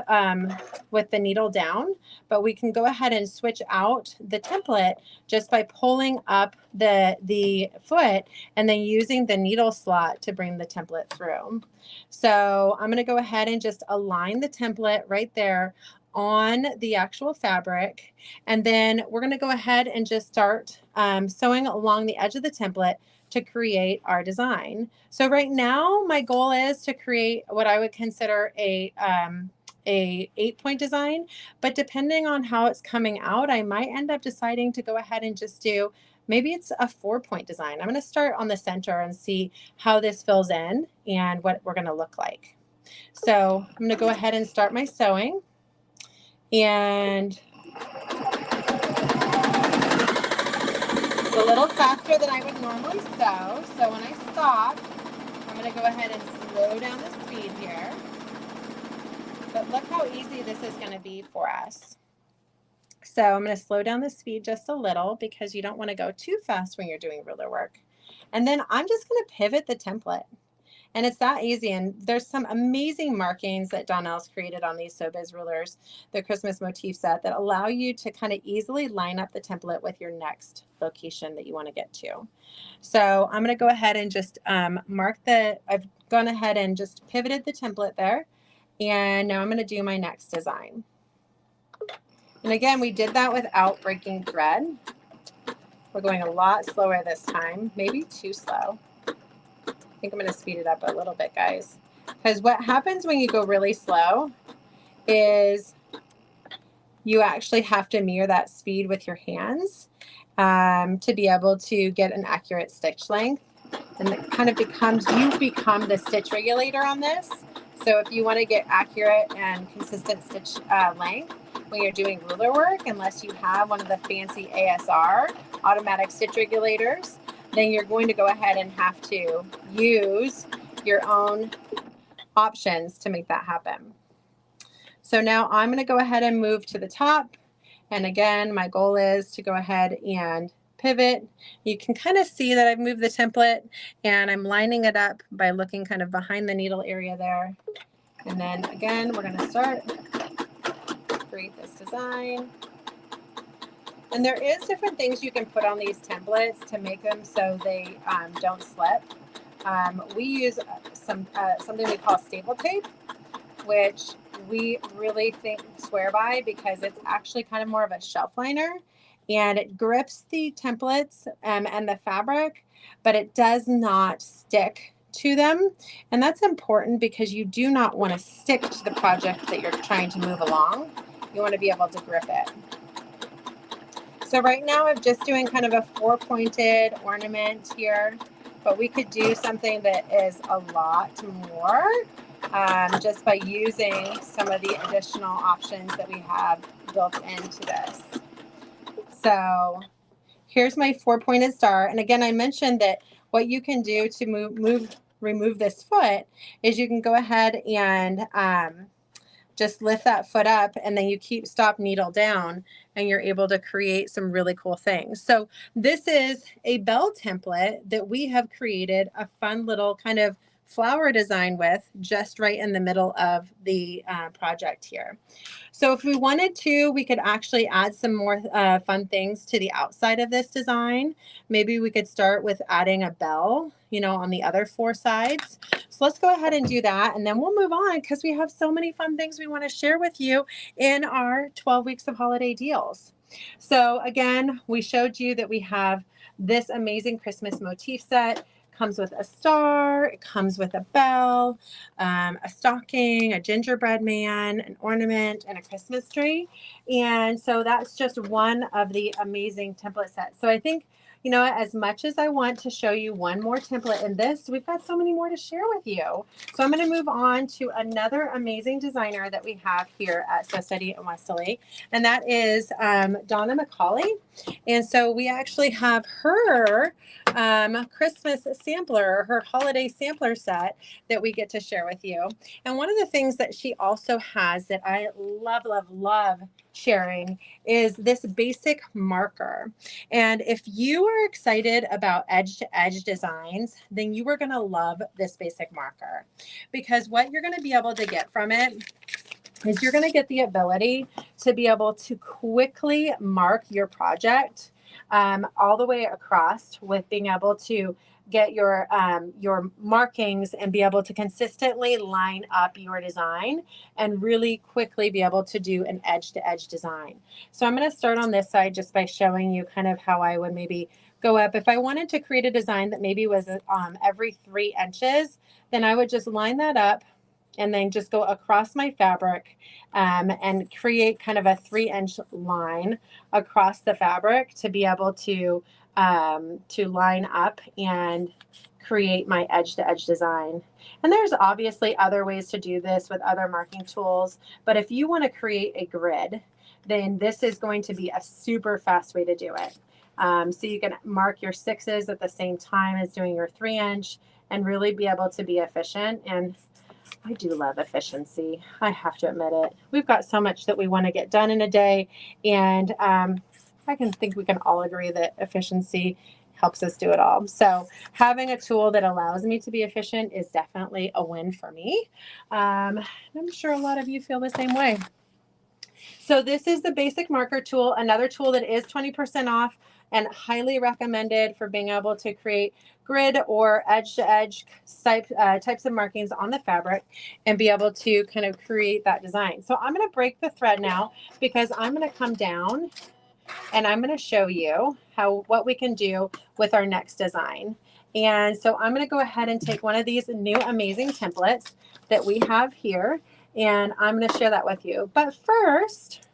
with the needle down, but we can go ahead and switch out the template just by pulling up the foot and then using the needle slot to bring the template through. So I'm going to go ahead and just align the template right there on the actual fabric, and then we're going to go ahead and just start sewing along the edge of the template to create our design. So right now my goal is to create what I would consider a 8-point design, but depending on how it's coming out, I might end up deciding to go ahead and just do, maybe it's a 4-point design. I'm going to start on the center and see how this fills in and what we're going to look like. So I'm going to go ahead and start my sewing. And it's a little faster than I would normally sew. So when I stop, I'm going to go ahead and slow down the speed here. But look how easy this is going to be for us. So I'm going to slow down the speed just a little, because you don't want to go too fast when you're doing ruler work. And then I'm just going to pivot the template. And it's that easy. And there's some amazing markings that Donnell's created on these SewBiz rulers, the Christmas motif set, that allow you to kind of easily line up the template with your next location that you want to get to. So I'm going to go ahead and just I've gone ahead and just pivoted the template there. And now I'm going to do my next design. And again, we did that without breaking thread. We're going a lot slower this time, maybe too slow. I think I'm going to speed it up a little bit, guys. Because what happens when you go really slow is you actually have to mirror that speed with your hands to be able to get an accurate stitch length. And it kind of becomes, you become the stitch regulator on this. So if you want to get accurate and consistent stitch length when you're doing ruler work, unless you have one of the fancy ASR, automatic stitch regulators, then you're going to go ahead and have to use your own options to make that happen. So now I'm going to go ahead and move to the top. And again, my goal is to go ahead and pivot. You can kind of see that I've moved the template and I'm lining it up by looking kind of behind the needle area there. And then again, we're going to start, create this design. And there is different things you can put on these templates to make them so they don't slip. We use something we call staple tape, which we really swear by because it's actually kind of more of a shelf liner, and it grips the templates and the fabric, but it does not stick to them. And that's important because you do not want to stick to the project that you're trying to move along. You want to be able to grip it. So right now I'm just doing kind of a 4-pointed ornament here, but we could do something that is a lot more just by using some of the additional options that we have built into this. So here's my 4-pointed star. And again, I mentioned that what you can do to remove this foot is you can go ahead and just lift that foot up, and then you stop needle down, and you're able to create some really cool things. So this is a bell template that we have created a fun little kind of flower design with, just right in the middle of the project here. So if we wanted to, we could actually add some more fun things to the outside of this design. Maybe we could start with adding a bell, you know, on the other 4 sides. So let's go ahead and do that, and then we'll move on because we have so many fun things we want to share with you in our 12 weeks of holiday deals. So again, we showed you that we have this amazing Christmas motif set. Comes with a star, it comes with a bell, a stocking, a gingerbread man, an ornament, and a Christmas tree. And so that's just one of the amazing template sets. So I think, you know, as much as I want to show you one more template in this, we've got so many more to share with you. So I'm going to move on to another amazing designer that we have here at Sew Steady in Westerly, and that is Donna McCauley. And so we actually have her Christmas sampler, her holiday sampler set that we get to share with you. And one of the things that she also has that I love, love, love sharing is this basic marker. And if you are excited about edge-to-edge designs, then you are going to love this basic marker, because what you're going to be able to get from it is you're going to get the ability to be able to quickly mark your project all the way across, with being able to get your markings and be able to consistently line up your design and really quickly be able to do an edge-to-edge design. So I'm going to start on this side just by showing you kind of how I would maybe go up. If I wanted to create a design that maybe was every 3 inches, then I would just line that up and then just go across my fabric and create kind of a 3-inch line across the fabric to be able to line up and create my edge-to-edge design. And there's obviously other ways to do this with other marking tools, but if you want to create a grid, then this is going to be a super fast way to do it. So you can mark your 6s at the same time as doing your 3-inch and really be able to be efficient. And I do love efficiency. I have to admit it. We've got so much that we want to get done in a day, and I think we can all agree that efficiency helps us do it all. So having a tool that allows me to be efficient is definitely a win for me. I'm sure a lot of you feel the same way. So this is the basic marker tool, another tool that is 20% off and highly recommended for being able to create grid or edge-to-edge types of markings on the fabric and be able to kind of create that design. So I'm going to break the thread now because I'm going to come down and I'm going to show you what we can do with our next design. And so I'm going to go ahead and take one of these new amazing templates that we have here, and I'm going to share that with you. But first,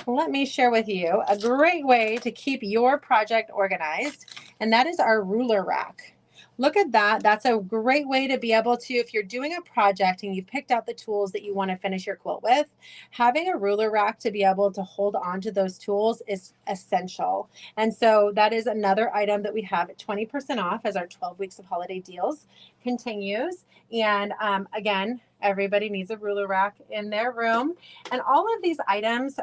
let me share with you a great way to keep your project organized, and that is our ruler rack. Look at that. That's a great way to be able to, if you're doing a project and you've picked out the tools that you want to finish your quilt with, having a ruler rack to be able to hold on to those tools is essential. And so that is another item that we have at 20% off as our 12 weeks of holiday deals continues. And again, everybody needs a ruler rack in their room. And all of these items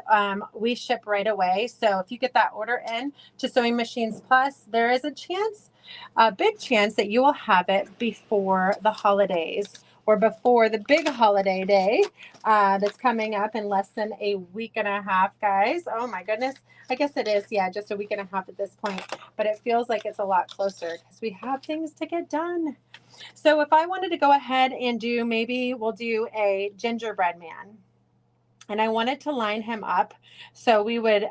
we ship right away. So if you get that order in to Sewing Machines Plus, there is a big chance that you will have it before the holidays or before the big holiday day that's coming up in less than a week and a half, guys. Oh my goodness. I guess it is, yeah, just a week and a half at this point, but it feels like it's a lot closer because we have things to get done. So if I wanted to go ahead and maybe we'll do a gingerbread man. And I wanted to line him up so we would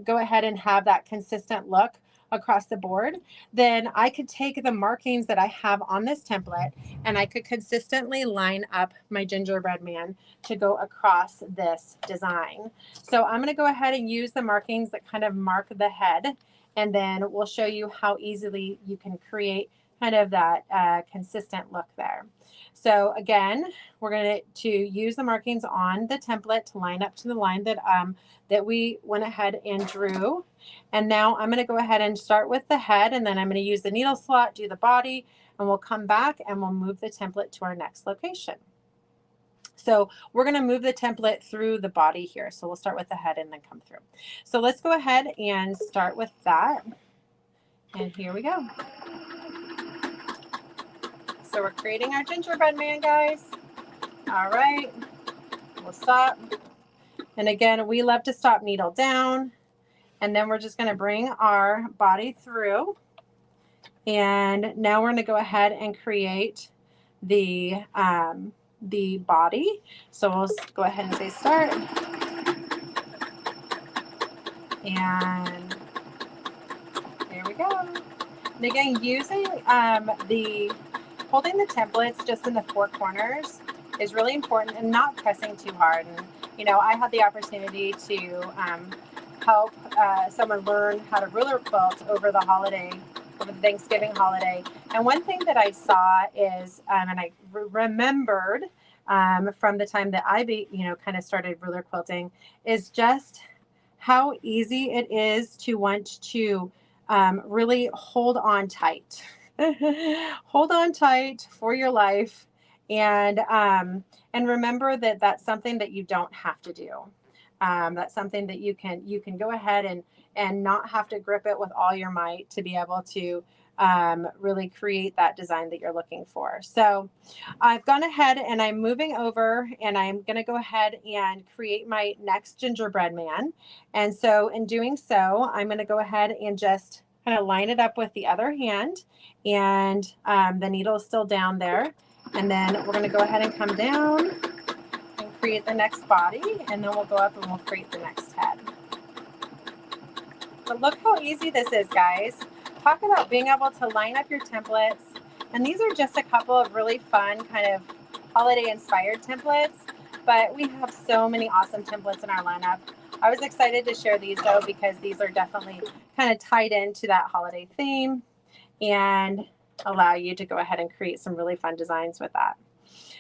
go ahead and have that consistent look across the board. Then I could take the markings that I have on this template and I could consistently line up my gingerbread man to go across this design. So I'm going to go ahead and use the markings that kind of mark the head, and then we'll show you how easily you can create kind of that consistent look there. So again, we're going to use the markings on the template to line up to the line that that we went ahead and drew. And now I'm going to go ahead and start with the head, and then I'm going to use the needle slot, do the body, and we'll come back and we'll move the template to our next location. So we're going to move the template through the body here. So we'll start with the head and then come through. So let's go ahead and start with that. And here we go. So we're creating our gingerbread man, guys. All right, we'll stop. And again, we love to stop needle down. And then we're just going to bring our body through. And now we're going to go ahead and create the body. So we'll go ahead and say start. And there we go. And again, using holding the templates just in the four corners is really important, and not pressing too hard. And, you know, I had the opportunity to help someone learn how to ruler quilt over the Thanksgiving holiday. And one thing that I saw is, and I remembered from the time that I, kind of started ruler quilting, is just how easy it is to want to really hold on tight. Hold on tight for your life, and remember that that's something that you don't have to do. That's something that you can go ahead and not have to grip it with all your might to be able to really create that design that you're looking for. So I've gone ahead and I'm moving over, and I'm going to go ahead and create my next gingerbread man. And so in doing so, I'm going to go ahead and just kind of line it up with the other hand, and the needle is still down there. And then we're going to go ahead and come down and create the next body, and then we'll go up and we'll create the next head. But look how easy this is, guys. Talk about being able to line up your templates. And these are just a couple of really fun kind of holiday inspired templates, but we have so many awesome templates in our lineup. I was excited to share these though, because these are definitely kind of tied into that holiday theme and allow you to go ahead and create some really fun designs with that.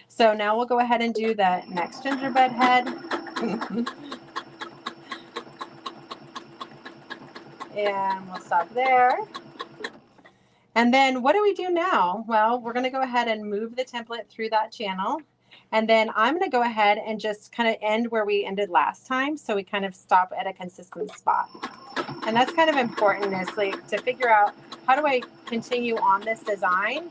So now we'll go ahead and do the next gingerbread head. And we'll stop there. And then what do we do now? Well, we're going to go ahead and move the template through that channel. And then I'm going to go ahead and just kind of end where we ended last time. So we kind of stop at a consistent spot. And that's kind of important, is like to figure out how do I continue on this design?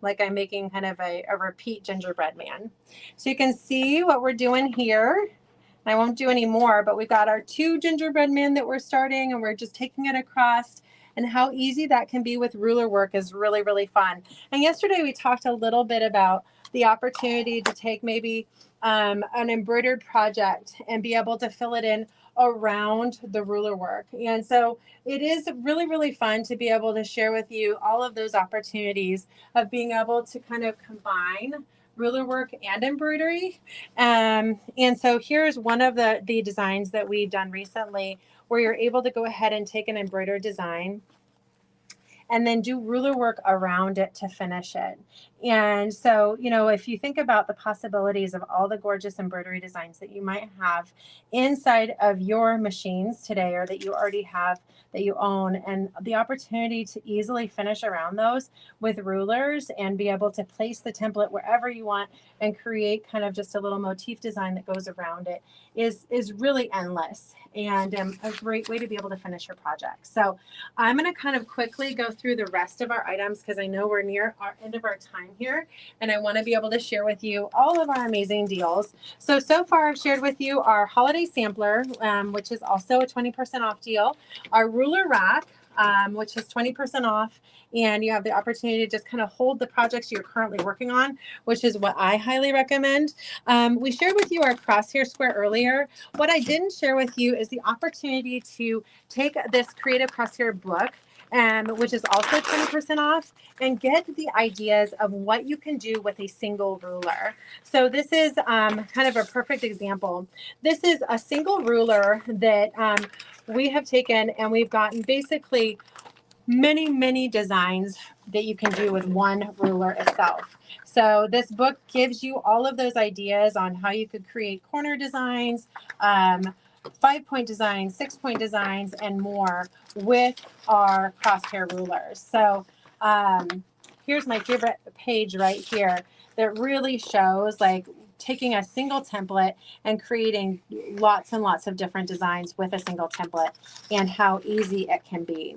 Like I'm making kind of a repeat gingerbread man. So you can see what we're doing here. I won't do any more, but we've got our 2 gingerbread men that we're starting, and we're just taking it across, and how easy that can be with ruler work is really, really fun. And yesterday we talked a little bit about the opportunity to take maybe an embroidered project and be able to fill it in around the ruler work. And so it is really, really fun to be able to share with you all of those opportunities of being able to kind of combine ruler work and embroidery. And so here's one of the designs that we've done recently where you're able to go ahead and take an embroidered design and then do ruler work around it to finish it. And so, you know, if you think about the possibilities of all the gorgeous embroidery designs that you might have inside of your machines today, or that you already have, that you own, and the opportunity to easily finish around those with rulers and be able to place the template wherever you want and create kind of just a little motif design that goes around it is really endless, and a great way to be able to finish your project. So I'm going to kind of quickly go through the rest of our items because I know we're near our end of our time here, and I want to be able to share with you all of our amazing deals. So far I've shared with you our holiday sampler, which is also a 20% off deal, our ruler rack, which is 20% off, and you have the opportunity to just kind of hold the projects you're currently working on, which is what I highly recommend. We shared with you our crosshair square earlier. What I didn't share with you is the opportunity to take this creative crosshair book, which is also 20% off, and get the ideas of what you can do with a single ruler. So this is kind of a perfect example. This is a single ruler that we have taken, and we've gotten basically many designs that you can do with one ruler itself. So this book gives you all of those ideas on how you could create corner designs, 5-point designs, 6-point designs, and more with our crosshair rulers. So here's my favorite page right here that really shows like taking a single template and creating lots and lots of different designs with a single template and how easy it can be.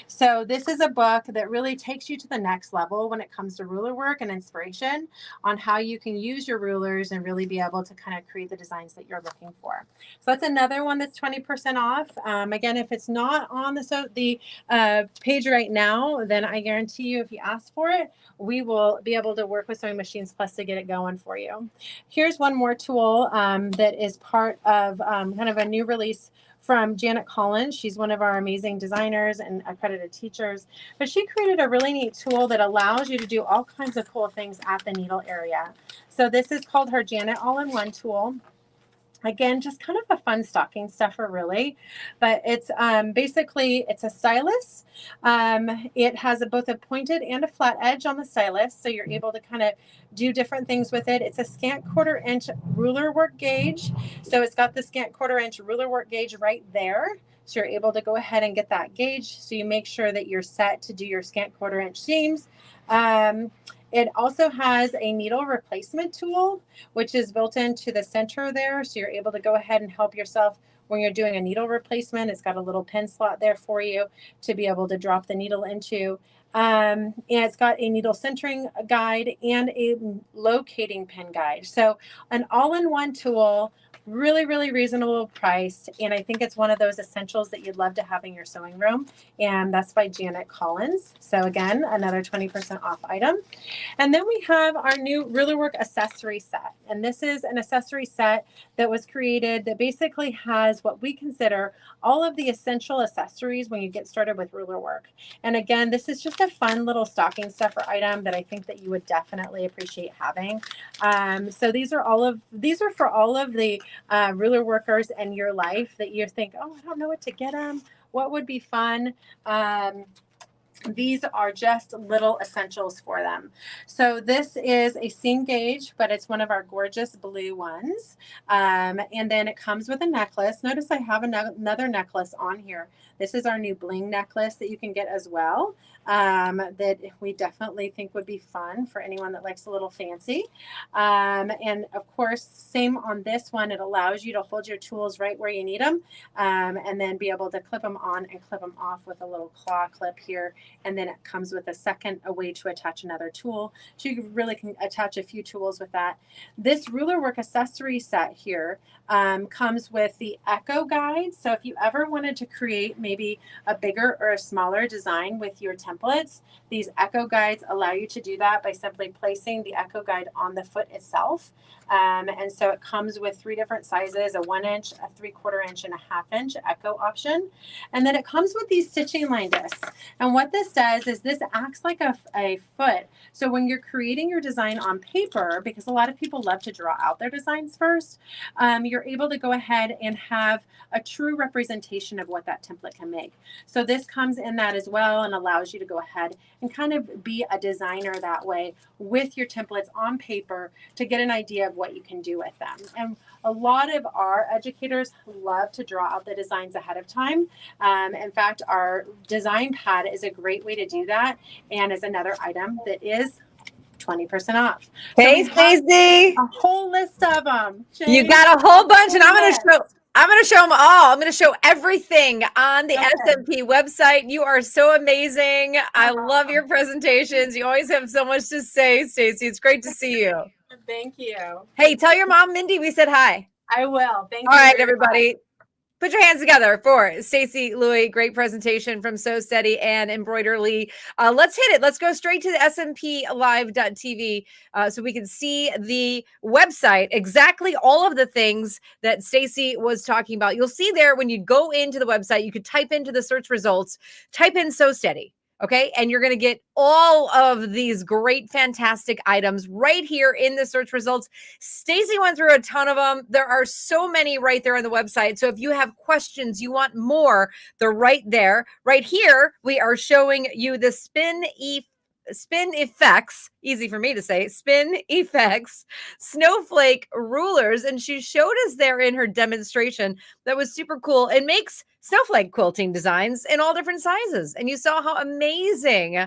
So this is a book that really takes you to the next level when it comes to ruler work and inspiration on how you can use your rulers and really be able to kind of create the designs that you're looking for. So that's another one that's 20% off. Again, if it's not on the page right now, then I guarantee you if you ask for it, we will be able to work with Sewing Machines Plus to get it going for you. Here's one more tool that is part of kind of a new release from Janet Collins. She's one of our amazing designers and accredited teachers, but she created a really neat tool that allows you to do all kinds of cool things at the needle area. So this is called her Janet All-in-One tool. Again, just kind of a fun stocking stuffer, really. But it's basically, it's a stylus. It has both a pointed and a flat edge on the stylus, so you're able to kind of do different things with it. It's a scant 1/4 inch ruler work gauge. So it's got the scant 1/4 inch ruler work gauge right there. So you're able to go ahead and get that gauge. So you make sure that you're set to do your scant 1/4 inch seams. It also has a needle replacement tool, which is built into the center there. So you're able to go ahead and help yourself when you're doing a needle replacement. It's got a little pin slot there for you to be able to drop the needle into. And it's got a needle centering guide and a locating pin guide. So an all-in-one tool, really reasonable priced, and I think it's one of those essentials that you'd love to have in your sewing room, and that's by Janet Collins. So again, another 20% off item. And then we have our new ruler work accessory set, and this is an accessory set that was created that basically has what we consider all of the essential accessories when you get started with ruler work. And again, this is just a fun little stocking stuffer item that I think that you would definitely appreciate having. So these are for all of the ruler workers in your life that you think, oh, I don't know what to get them. What would be fun? these are just little essentials for them. So this is a seam gauge, but it's one of our gorgeous blue ones. And then it comes with a necklace. Notice I have another necklace on here. This is our new bling necklace that you can get as well, that we definitely think would be fun for anyone that likes a little fancy. And of course, same on this one, it allows you to hold your tools right where you need them, and then be able to clip them on and clip them off with a little claw clip here. And then it comes with a way to attach another tool. So you really can attach a few tools with that. This ruler work accessory set here comes with the Echo guide. So if you ever wanted to create maybe a bigger or a smaller design with your templates, these Echo guides allow you to do that by simply placing the Echo guide on the foot itself. And so it comes with 3 different sizes, a 1 inch, a 3/4 inch, and a 1/2 inch Echo option. And then it comes with these stitching line discs. And what this does is this acts like a foot. So when you're creating your design on paper, because a lot of people love to draw out their designs first, you're able to go ahead and have a true representation of what that template can make. So this comes in that as well and allows you to go ahead and kind of be a designer that way with your templates on paper to get an idea of what you can do with them. And a lot of our educators love to draw out the designs ahead of time. In fact, our design pad is a great way to do that, and is another item that is 20% off. Hey, Stacey. A whole list of them. You got a whole bunch, and I'm going to show them all. I'm going to show everything on the SMP website. You are so amazing. I love your presentations. You always have so much to say, Stacey. It's great to see you. Thank you. Hey, tell your mom, Mindy, we said hi. I will. Thank you. All right, everybody. Put your hands together for Stacey Louie. Great presentation from Sew Steady and Embroidery. Let's hit it. Let's go straight to the SMPLive.tv so we can see the website, exactly all of the things that Stacey was talking about. You'll see there when you go into the website, you could type into the search results, type in Sew Steady. Okay. And you're going to get all of these great, fantastic items right here in the search results. Stacey went through a ton of them. There are so many right there on the website. So if you have questions, you want more, they're right there. Right here, we are showing you the Spin Effects, easy for me to say, Spin Effects snowflake rulers. And she showed us there in her demonstration. That was super cool. It makes snowflake quilting designs in all different sizes. And you saw how amazing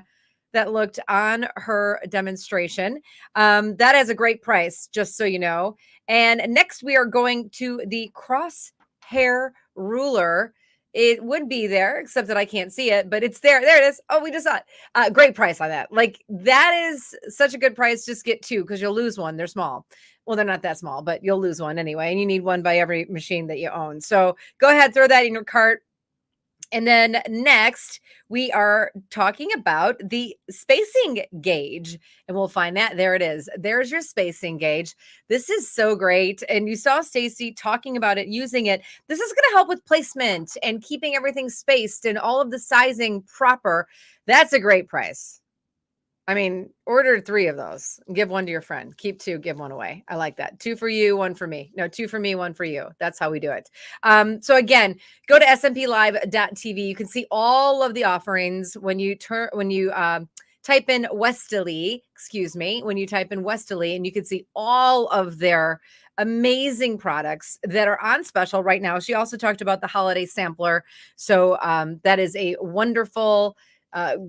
that looked on her demonstration. That has a great price, just so you know. And next we are going to the crosshair ruler. It would be there, except that I can't see it, but it's there. There it is. Oh, we just saw it. Great price on that. Like, that is such a good price. Just get 2 because you'll lose one. They're small. Well, they're not that small, but you'll lose one anyway. And you need one by every machine that you own. So go ahead, throw that in your cart. And then next, we are talking about the spacing gauge, and we'll find that. There it is. There's your spacing gauge. This is so great. And you saw Stacey talking about it, using it. This is going to help with placement and keeping everything spaced and all of the sizing proper. That's a great price. I mean, order 3 of those. Give 1 to your friend. Keep 2, give 1 away. I like that. 2 for you, 1 for me. No, 2 for me, 1 for you. That's how we do it. So again, go to SMPLive.tv. You can see all of the offerings when you type in Westerly, when you type in Westerly, and you can see all of their amazing products that are on special right now. She also talked about the holiday sampler. So that is a wonderful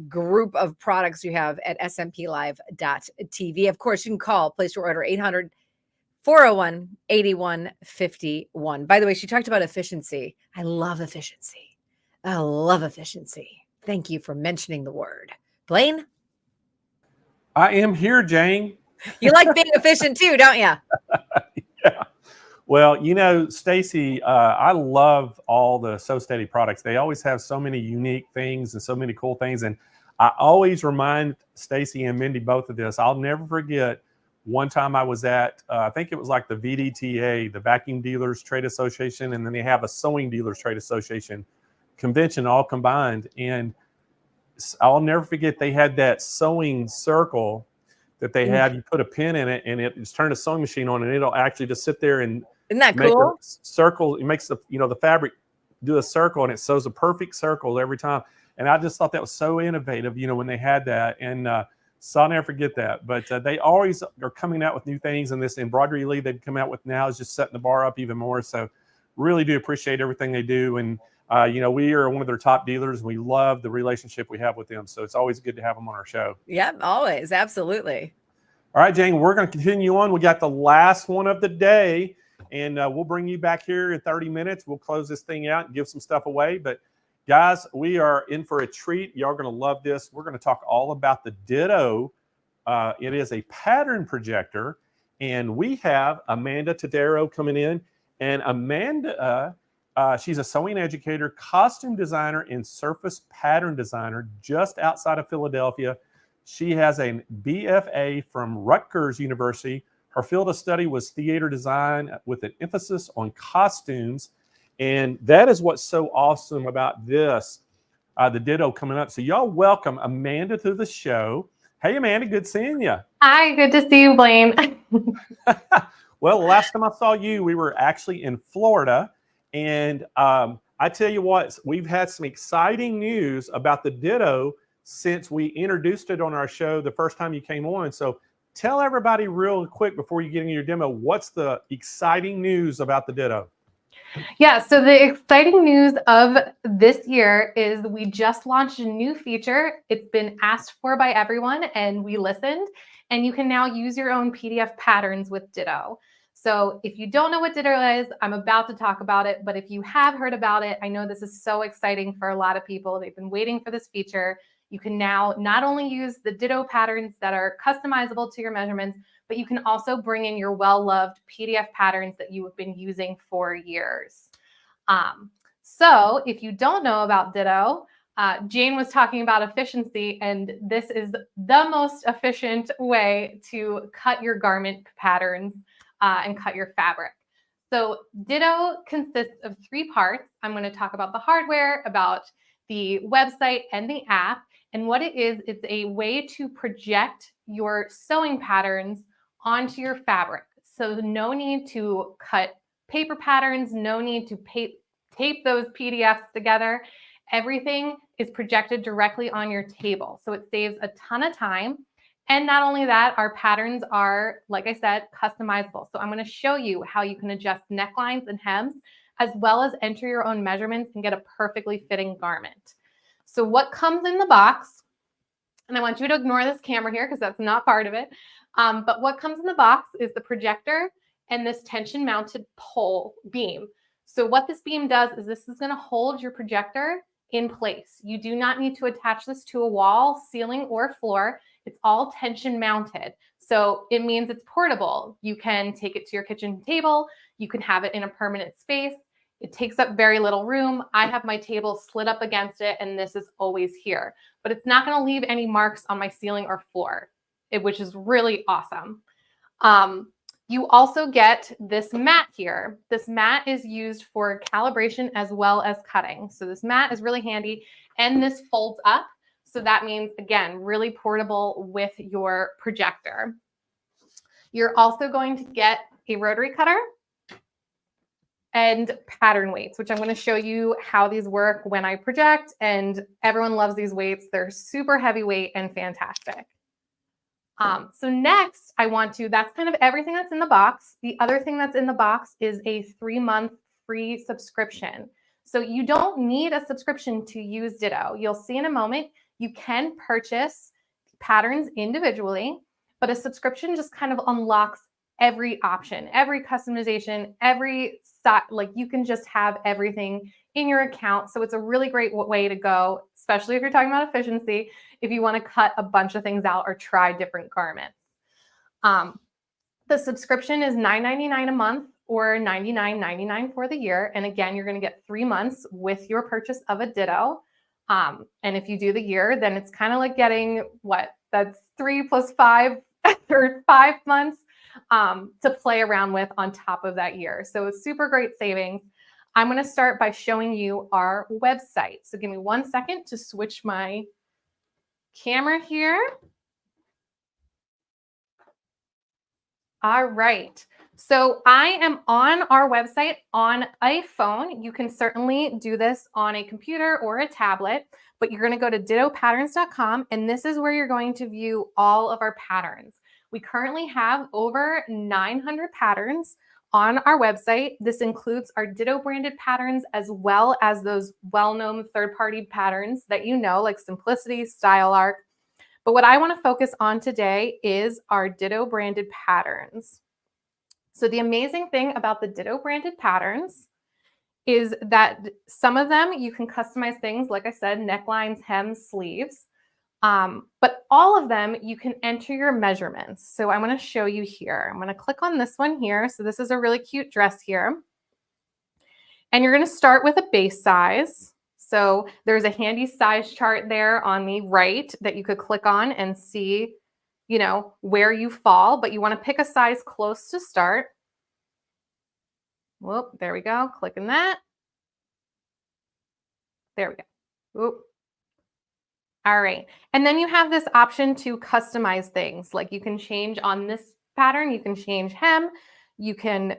group of products you have at SMPLive.tv. Of course, you can place your order 800-401-8151. By the way, she talked about efficiency. I love efficiency. I love efficiency. Thank you for mentioning the word. Blaine? I am here, Jane. You like being efficient too, don't you? Yeah. Well, you know, Stacey, I love all the Sew Steady products. They always have so many unique things and so many cool things. And I always remind Stacey and Mindy both of this. I'll never forget one time I was at, I think it was like the VDTA, the Vacuum Dealers Trade Association, and then they have a Sewing Dealers Trade Association convention all combined. And I'll never forget, they had that sewing circle that they have. You put a pin in it and it just turn a sewing machine on, and it'll actually just sit there and isn't that make cool? a circle. It makes the fabric do a circle, and it sews a perfect circle every time. And I just thought that was so innovative, you know, when they had that. And so I'll never forget that. But they always are coming out with new things. And this embroidery lead they've come out with now is just setting the bar up even more. So really do appreciate everything they do. And, you know, we are one of their top dealers. We love the relationship we have with them. So it's always good to have them on our show. Yep, always. Absolutely. All right, Jane, we're going to continue on. We got the last one of the day, and we'll bring you back here in 30 minutes. We'll close this thing out and give some stuff away. But guys, we are in for a treat. Y'all are going to love this. We're going to talk all about the Ditto. It is a pattern projector, and we have Amanda Tadero coming in. And Amanda, she's a sewing educator, costume designer, and surface pattern designer just outside of Philadelphia. She has a BFA from Rutgers University. Her field of study was theater design with an emphasis on costumes. And that is what's so awesome about this, the Ditto coming up. So y'all welcome Amanda to the show. Hey, Amanda, good seeing you. Hi, good to see you, Blaine. Well, the last time I saw you, we were actually in Florida. And I tell you what, we've had some exciting news about the Ditto since we introduced it on our show the first time you came on. So tell everybody real quick before you get into your demo, what's the exciting news about the Ditto? Yeah, so the exciting news of this year is we just launched a new feature. It's been asked for by everyone and we listened, and you can now use your own PDF patterns with Ditto. So if you don't know what Ditto is, I'm about to talk about it, but if you have heard about it, I know this is so exciting for a lot of people. They've been waiting for this feature. You can now not only use the Ditto patterns that are customizable to your measurements, but you can also bring in your well-loved PDF patterns that you have been using for years. So if you don't know about Ditto, Jane was talking about efficiency, and this is the most efficient way to cut your garment patterns and cut your fabric. So Ditto consists of 3 parts. I'm going to talk about the hardware, about the website, and the app. And what it is, it's a way to project your sewing patterns onto your fabric. So no need to cut paper patterns, no need to tape those PDFs together. Everything is projected directly on your table. So it saves a ton of time. And not only that, our patterns are, like I said, customizable. So I'm going to show you how you can adjust necklines and hems, as well as enter your own measurements and get a perfectly fitting garment. So what comes in the box, and I want you to ignore this camera here because that's not part of it, but what comes in the box is the projector and this tension mounted pole beam. So what this beam does is this is going to hold your projector in place. You do not need to attach this to a wall, ceiling, or floor. It's all tension mounted. So it means it's portable. You can take it to your kitchen table. You can have it in a permanent space. It takes up very little room. I have my table slid up against it, and this is always here. But it's not going to leave any marks on my ceiling or floor, which is really awesome. You also get this mat here. This mat is used for calibration as well as cutting. So this mat is really handy, and this folds up. So that means, again, really portable with your projector. You're also going to get a rotary cutter and pattern weights, which I'm going to show you how these work when I project, and everyone loves these weights. They're super heavyweight and fantastic. So next that's kind of everything that's in the box. The other thing that's in the box is a 3-month free subscription. So you don't need a subscription to use Ditto. You'll see in a moment, you can purchase patterns individually, but a subscription just kind of unlocks every option, every customization, every style. Like you can just have everything in your account. So it's a really great way to go, especially if you're talking about efficiency, if you want to cut a bunch of things out or try different garments. The subscription is $9.99 a month or $99.99 for the year. And again, you're going to get 3 months with your purchase of a Ditto. And if you do the year, then it's kind of like getting that's 3 plus 5 or 5 months to play around with on top of that year. So it's super great savings. I'm going to start by showing you our website. So give me 1 second to switch my camera here. All right. So I am on our website on iPhone. You can certainly do this on a computer or a tablet, but you're going to go to dittopatterns.com, and this is where you're going to view all of our patterns. We currently have over 900 patterns on our website. This includes our Ditto branded patterns as well as those well-known third-party patterns that you know, like Simplicity, Style Arc. But what I want to focus on today is our Ditto branded patterns. So the amazing thing about the Ditto branded patterns is that some of them you can customize things, like I said, necklines, hems, sleeves. But all of them, you can enter your measurements. So I'm going to show you here. I'm going to click on this one here. So this is a really cute dress here. And you're going to start with a base size. So there's a handy size chart there on the right that you could click on and see, you know, where you fall, but you want to pick a size close to start. Whoop, there we go. Clicking that. There we go. Whoop. All right. And then you have this option to customize things. Like you can change on this pattern, you can change hem, you can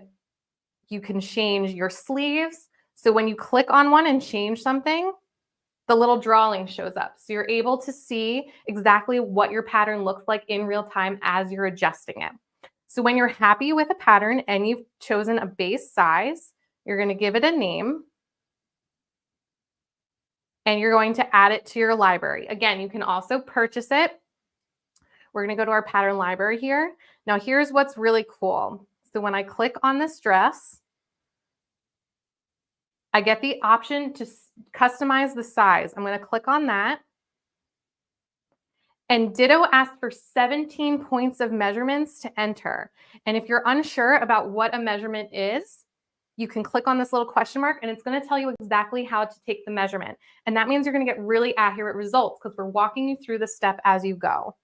change your sleeves. So when you click on one and change something, the little drawing shows up. So you're able to see exactly what your pattern looks like in real time as you're adjusting it. So when you're happy with a pattern and you've chosen a base size, you're going to give it a name. And you're going to add it to your library. Again, you can also purchase it. We're going to go to our pattern library here. Now, here's what's really cool. So when I click on this dress, I get the option to customize the size. I'm going to click on that. And Ditto asks for 17 points of measurements to enter. And if you're unsure about what a measurement is, you can click on this little question mark and it's going to tell you exactly how to take the measurement. And that means you're going to get really accurate results because we're walking you through the step as you go.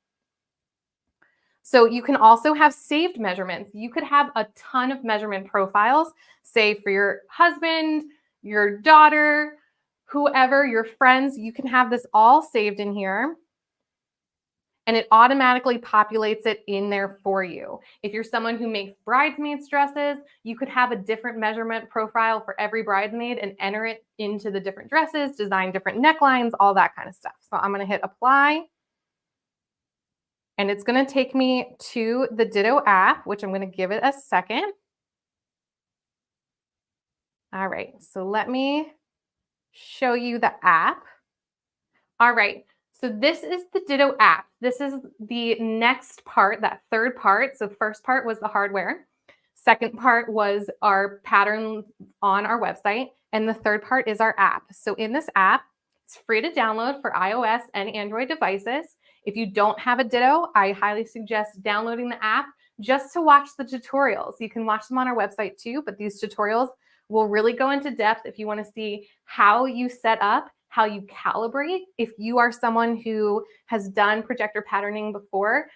So you can also have saved measurements. You could have a ton of measurement profiles, say for your husband, your daughter, whoever, your friends. You can have this all saved in here. And it automatically populates it in there for you. If you're someone who makes bridesmaids dresses, you could have a different measurement profile for every bridesmaid and enter it into the different dresses, design different necklines, all that kind of stuff. So I'm going to hit apply. And it's going to take me to the Ditto app, which I'm going to give it a second. All right, so let me show you the app. All right. So this is the Ditto app. This is the next part, that third part. So first part was the hardware. Second part was our pattern on our website. And the third part is our app. So in this app, it's free to download for iOS and Android devices. If you don't have a Ditto, I highly suggest downloading the app just to watch the tutorials. You can watch them on our website too, but these tutorials will really go into depth if you want to see how you set up, how you calibrate. If you are someone who has done projector patterning before,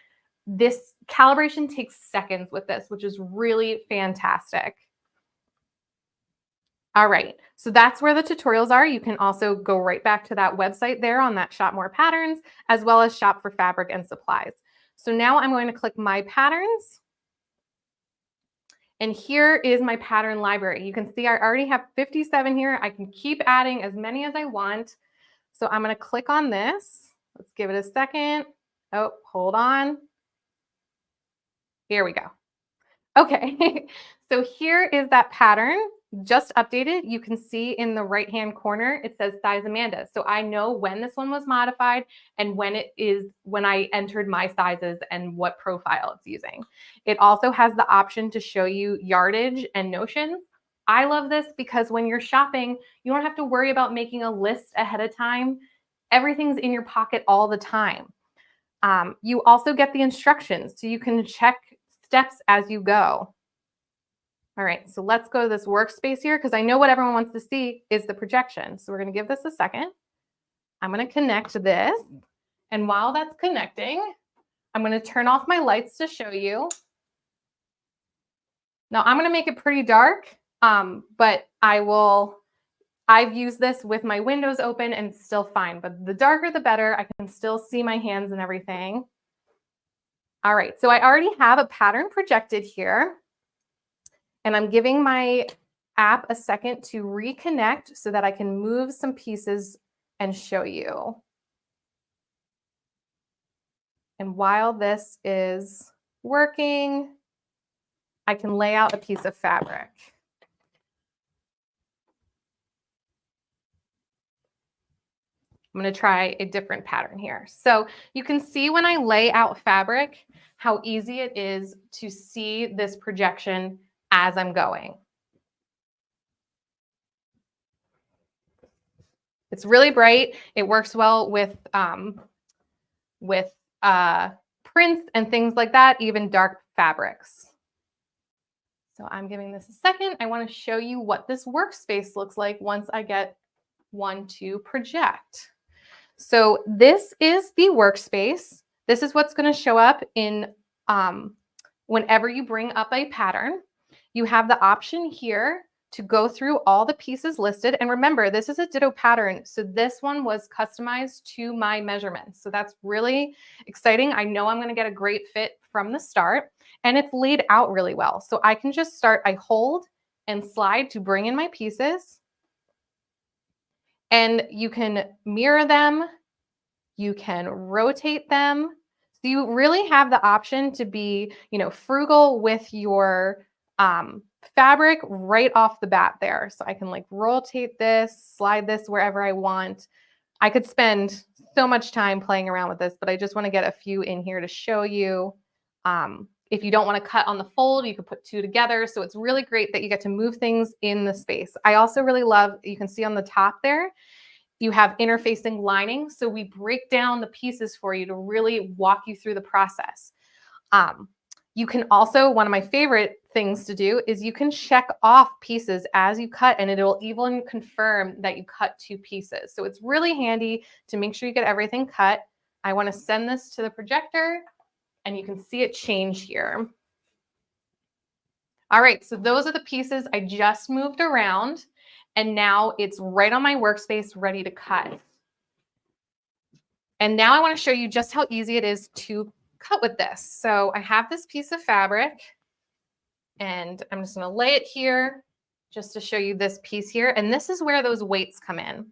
this calibration takes seconds with this, which is really fantastic. All right, so that's where the tutorials are. You can also go right back to that website there on that Shop More Patterns, as well as Shop for Fabric and Supplies. So now I'm going to click My Patterns. And here is my pattern library. You can see I already have 57 here. I can keep adding as many as I want. So I'm going to click on this. Let's give it a second. Oh, hold on. Here we go. Okay, so here is that pattern just updated. You can see in the right-hand corner, it says size Amanda. So I know when this one was modified and when I entered my sizes and what profile it's using. It also has the option to show you yardage and notions. I love this because when you're shopping, you don't have to worry about making a list ahead of time. Everything's in your pocket all the time. You also get the instructions so you can check steps as you go. All right, so let's go to this workspace here because I know what everyone wants to see is the projection. So we're going to give this a second. I'm going to connect this. And while that's connecting, I'm going to turn off my lights to show you. Now I'm going to make it pretty dark, but I've used this with my windows open and it's still fine. But the darker, the better. I can still see my hands and everything. All right, so I already have a pattern projected here. And I'm giving my app a second to reconnect so that I can move some pieces and show you. And while this is working, I can lay out a piece of fabric. I'm going to try a different pattern here. So you can see when I lay out fabric, how easy it is to see this projection as I'm going. It's really bright. It works well with prints and things like that, even dark fabrics. So I'm giving this a second. I want to show you what this workspace looks like once I get one to project. So this is the workspace. This is what's going to show up in whenever you bring up a pattern. You have the option here to go through all the pieces listed. And remember, this is a Ditto pattern. So this one was customized to my measurements. So that's really exciting. I know I'm going to get a great fit from the start, and it's laid out really well. So I can just start, I hold and slide to bring in my pieces. And you can mirror them, you can rotate them. So you really have the option to be, frugal with your fabric right off the bat there. So I can like rotate this, slide this wherever I want. I could spend so much time playing around with this, but I just want to get a few in here to show you. If you don't want to cut on the fold, you could put two together. So it's really great that you get to move things in the space. I also really love, you can see on the top there, you have interfacing lining. So we break down the pieces for you to really walk you through the process. You can also, one of my favorite things to do is you can check off pieces as you cut, and it'll even confirm that you cut two pieces. So it's really handy to make sure you get everything cut. I want to send this to the projector, and you can see it change here. All right, so those are the pieces I just moved around, and now it's right on my workspace ready to cut. And now I want to show you just how easy it is to cut with this. So I have this piece of fabric, and I'm just going to lay it here just to show you this piece here. And this is where those weights come in.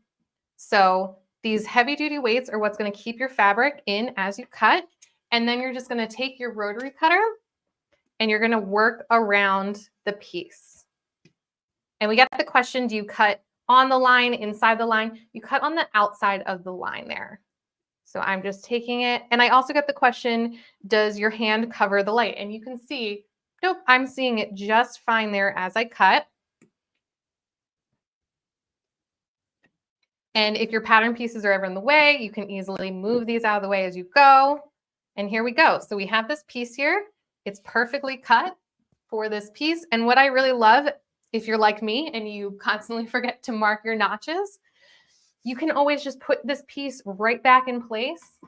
So these heavy duty weights are what's going to keep your fabric in as you cut. And then you're just going to take your rotary cutter and you're going to work around the piece. And we get the question, do you cut on the line, inside the line? You cut on the outside of the line there. So I'm just taking it. And I also get the question, does your hand cover the light? And you can see, nope, I'm seeing it just fine there as I cut. And if your pattern pieces are ever in the way, you can easily move these out of the way as you go. And here we go. So we have this piece here. It's perfectly cut for this piece. And what I really love, if you're like me and you constantly forget to mark your notches, you can always just put this piece right back in place.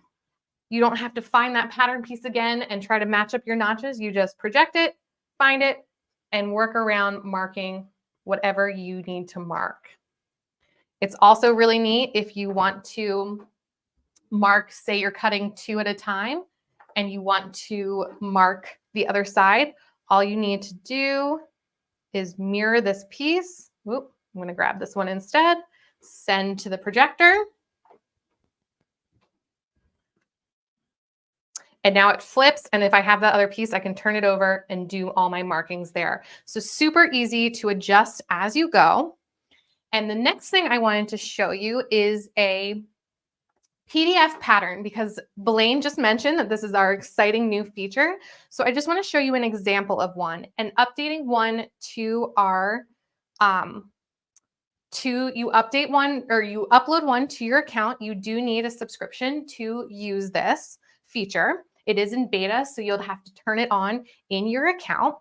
You don't have to find that pattern piece again and try to match up your notches. You just project it, find it, and work around marking whatever you need to mark. It's also really neat if you want to mark, say you're cutting two at a time and you want to mark the other side. All you need to do is mirror this piece. Whoop, I'm going to grab this one instead. Send to the projector. And now it flips. And if I have that other piece, I can turn it over and do all my markings there. So super easy to adjust as you go. And the next thing I wanted to show you is a PDF pattern, because Blaine just mentioned that this is our exciting new feature. So I just want to show you an example of one, and updating one to our, you update one or you upload one to your account. You do need a subscription to use this feature. It is in beta, so you'll have to turn it on in your account.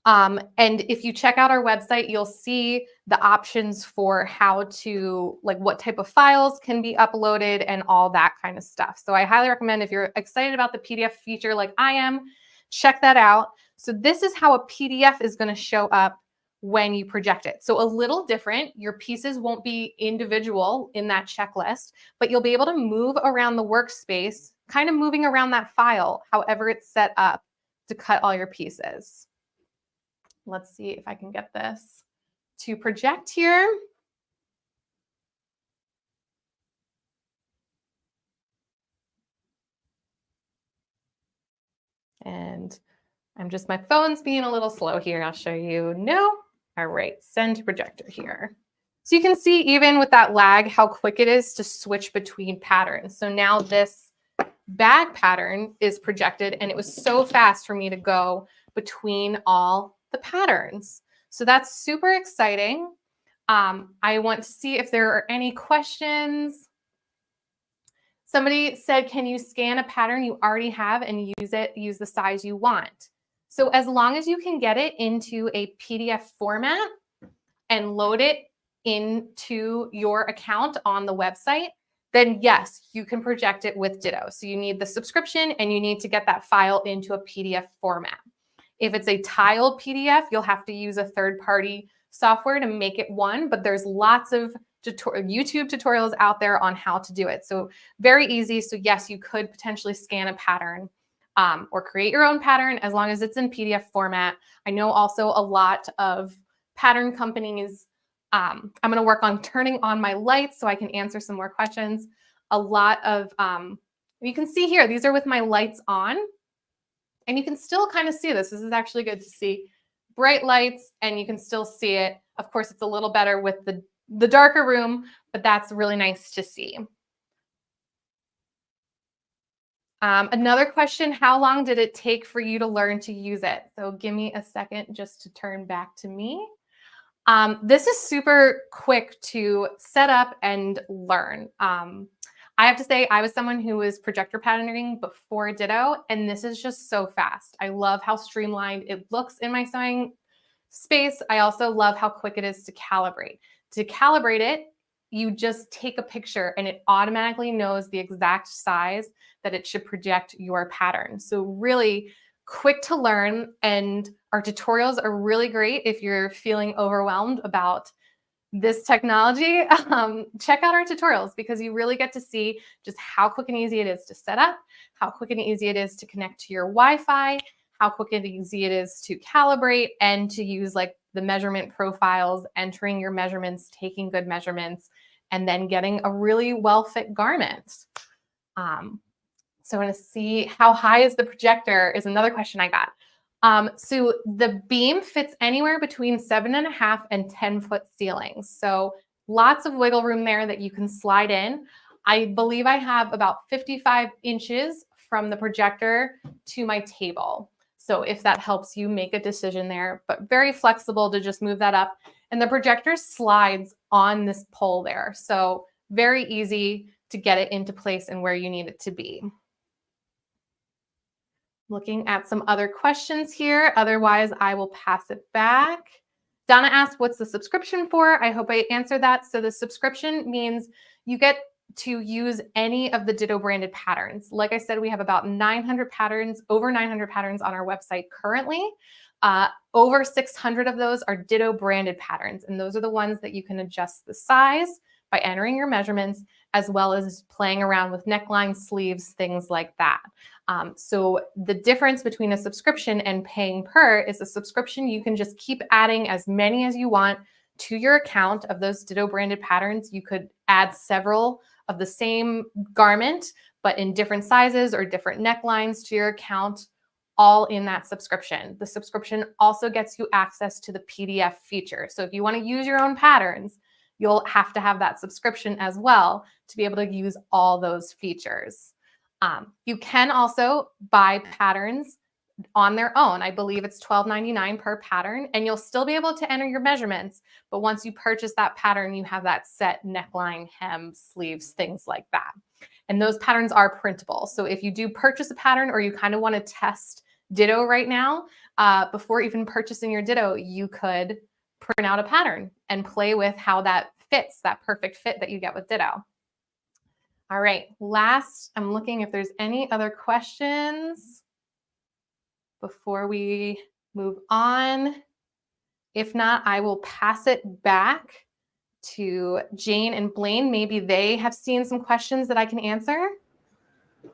And if you check out our website, you'll see the options for how to, like, what type of files can be uploaded and all that kind of stuff. So I highly recommend, if you're excited about the PDF feature like I am, check that out. So this is how a PDF is going to show up when you project it. So a little different. Your pieces won't be individual in that checklist, but you'll be able to move around the workspace, kind of moving around that file, however it's set up to cut all your pieces. Let's see if I can get this to project here. And my phone's being a little slow here. I'll show you. No. All right, send to projector here. So you can see even with that lag, how quick it is to switch between patterns. So now this bag pattern is projected, and it was so fast for me to go between all the patterns. So that's super exciting. I want to see if there are any questions. Somebody said, can you scan a pattern you already have and use the size you want? So as long as you can get it into a PDF format and load it into your account on the website, then yes, you can project it with Ditto. So you need the subscription and you need to get that file into a PDF format. If it's a tiled PDF, you'll have to use a third-party software to make it one, but there's lots of YouTube tutorials out there on how to do it. So very easy. So yes, you could potentially scan a pattern or create your own pattern as long as it's in PDF format. I know also a lot of pattern companies, I'm going to work on turning on my lights so I can answer some more questions. A lot of, you can see here, these are with my lights on, and you can still kind of see this. This is actually good to see. Bright lights, and you can still see it. Of course, it's a little better with the darker room, but that's really nice to see. Another question, how long did it take for you to learn to use it? So give me a second just to turn back to me. This is super quick to set up and learn. I have to say, I was someone who was projector patterning before Ditto, and this is just so fast. I love how streamlined it looks in my sewing space. I also love how quick it is to calibrate. To calibrate it, you just take a picture and it automatically knows the exact size that it should project your pattern. So really quick to learn, and our tutorials are really great if you're feeling overwhelmed about this technology. Check out our tutorials because you really get to see just how quick and easy it is to set up, how quick and easy it is to connect to your Wi-Fi, how quick and easy it is to calibrate and to use like the measurement profiles, entering your measurements, taking good measurements, and then getting a really well-fit garment. So I want to see how high is the projector is another question I got. So the beam fits anywhere between 7.5 and 10-foot ceilings. So lots of wiggle room there that you can slide in. I believe I have about 55 inches from the projector to my table. So if that helps you make a decision there, but very flexible to just move that up. And the projector slides on this pole there. So very easy to get it into place and where you need it to be. Looking at some other questions here. Otherwise, I will pass it back. Donna asked, what's the subscription for? I hope I answered that. So the subscription means you get to use any of the Ditto branded patterns. Like I said, we have about 900 patterns, over 900 patterns on our website currently. Over 600 of those are Ditto branded patterns. And those are the ones that you can adjust the size by entering your measurements, as well as playing around with necklines, sleeves, things like that. So the difference between a subscription and paying per is a subscription. You can just keep adding as many as you want to your account of those Ditto branded patterns. You could add several of the same garment, but in different sizes or different necklines to your account, all in that subscription. The subscription also gets you access to the PDF feature. So if you want to use your own patterns, you'll have to have that subscription as well to be able to use all those features. You can also buy patterns on their own. I believe it's $12.99 per pattern, and you'll still be able to enter your measurements. But once you purchase that pattern, you have that set neckline, hem, sleeves, things like that. And those patterns are printable. So if you do purchase a pattern or you kind of want to test Ditto right now, before even purchasing your Ditto, you could print out a pattern and play with how that fits, that perfect fit that you get with Ditto. All right, last, I'm looking if there's any other questions before we move on. If not, I will pass it back to Jane and Blaine. Maybe they have seen some questions that I can answer.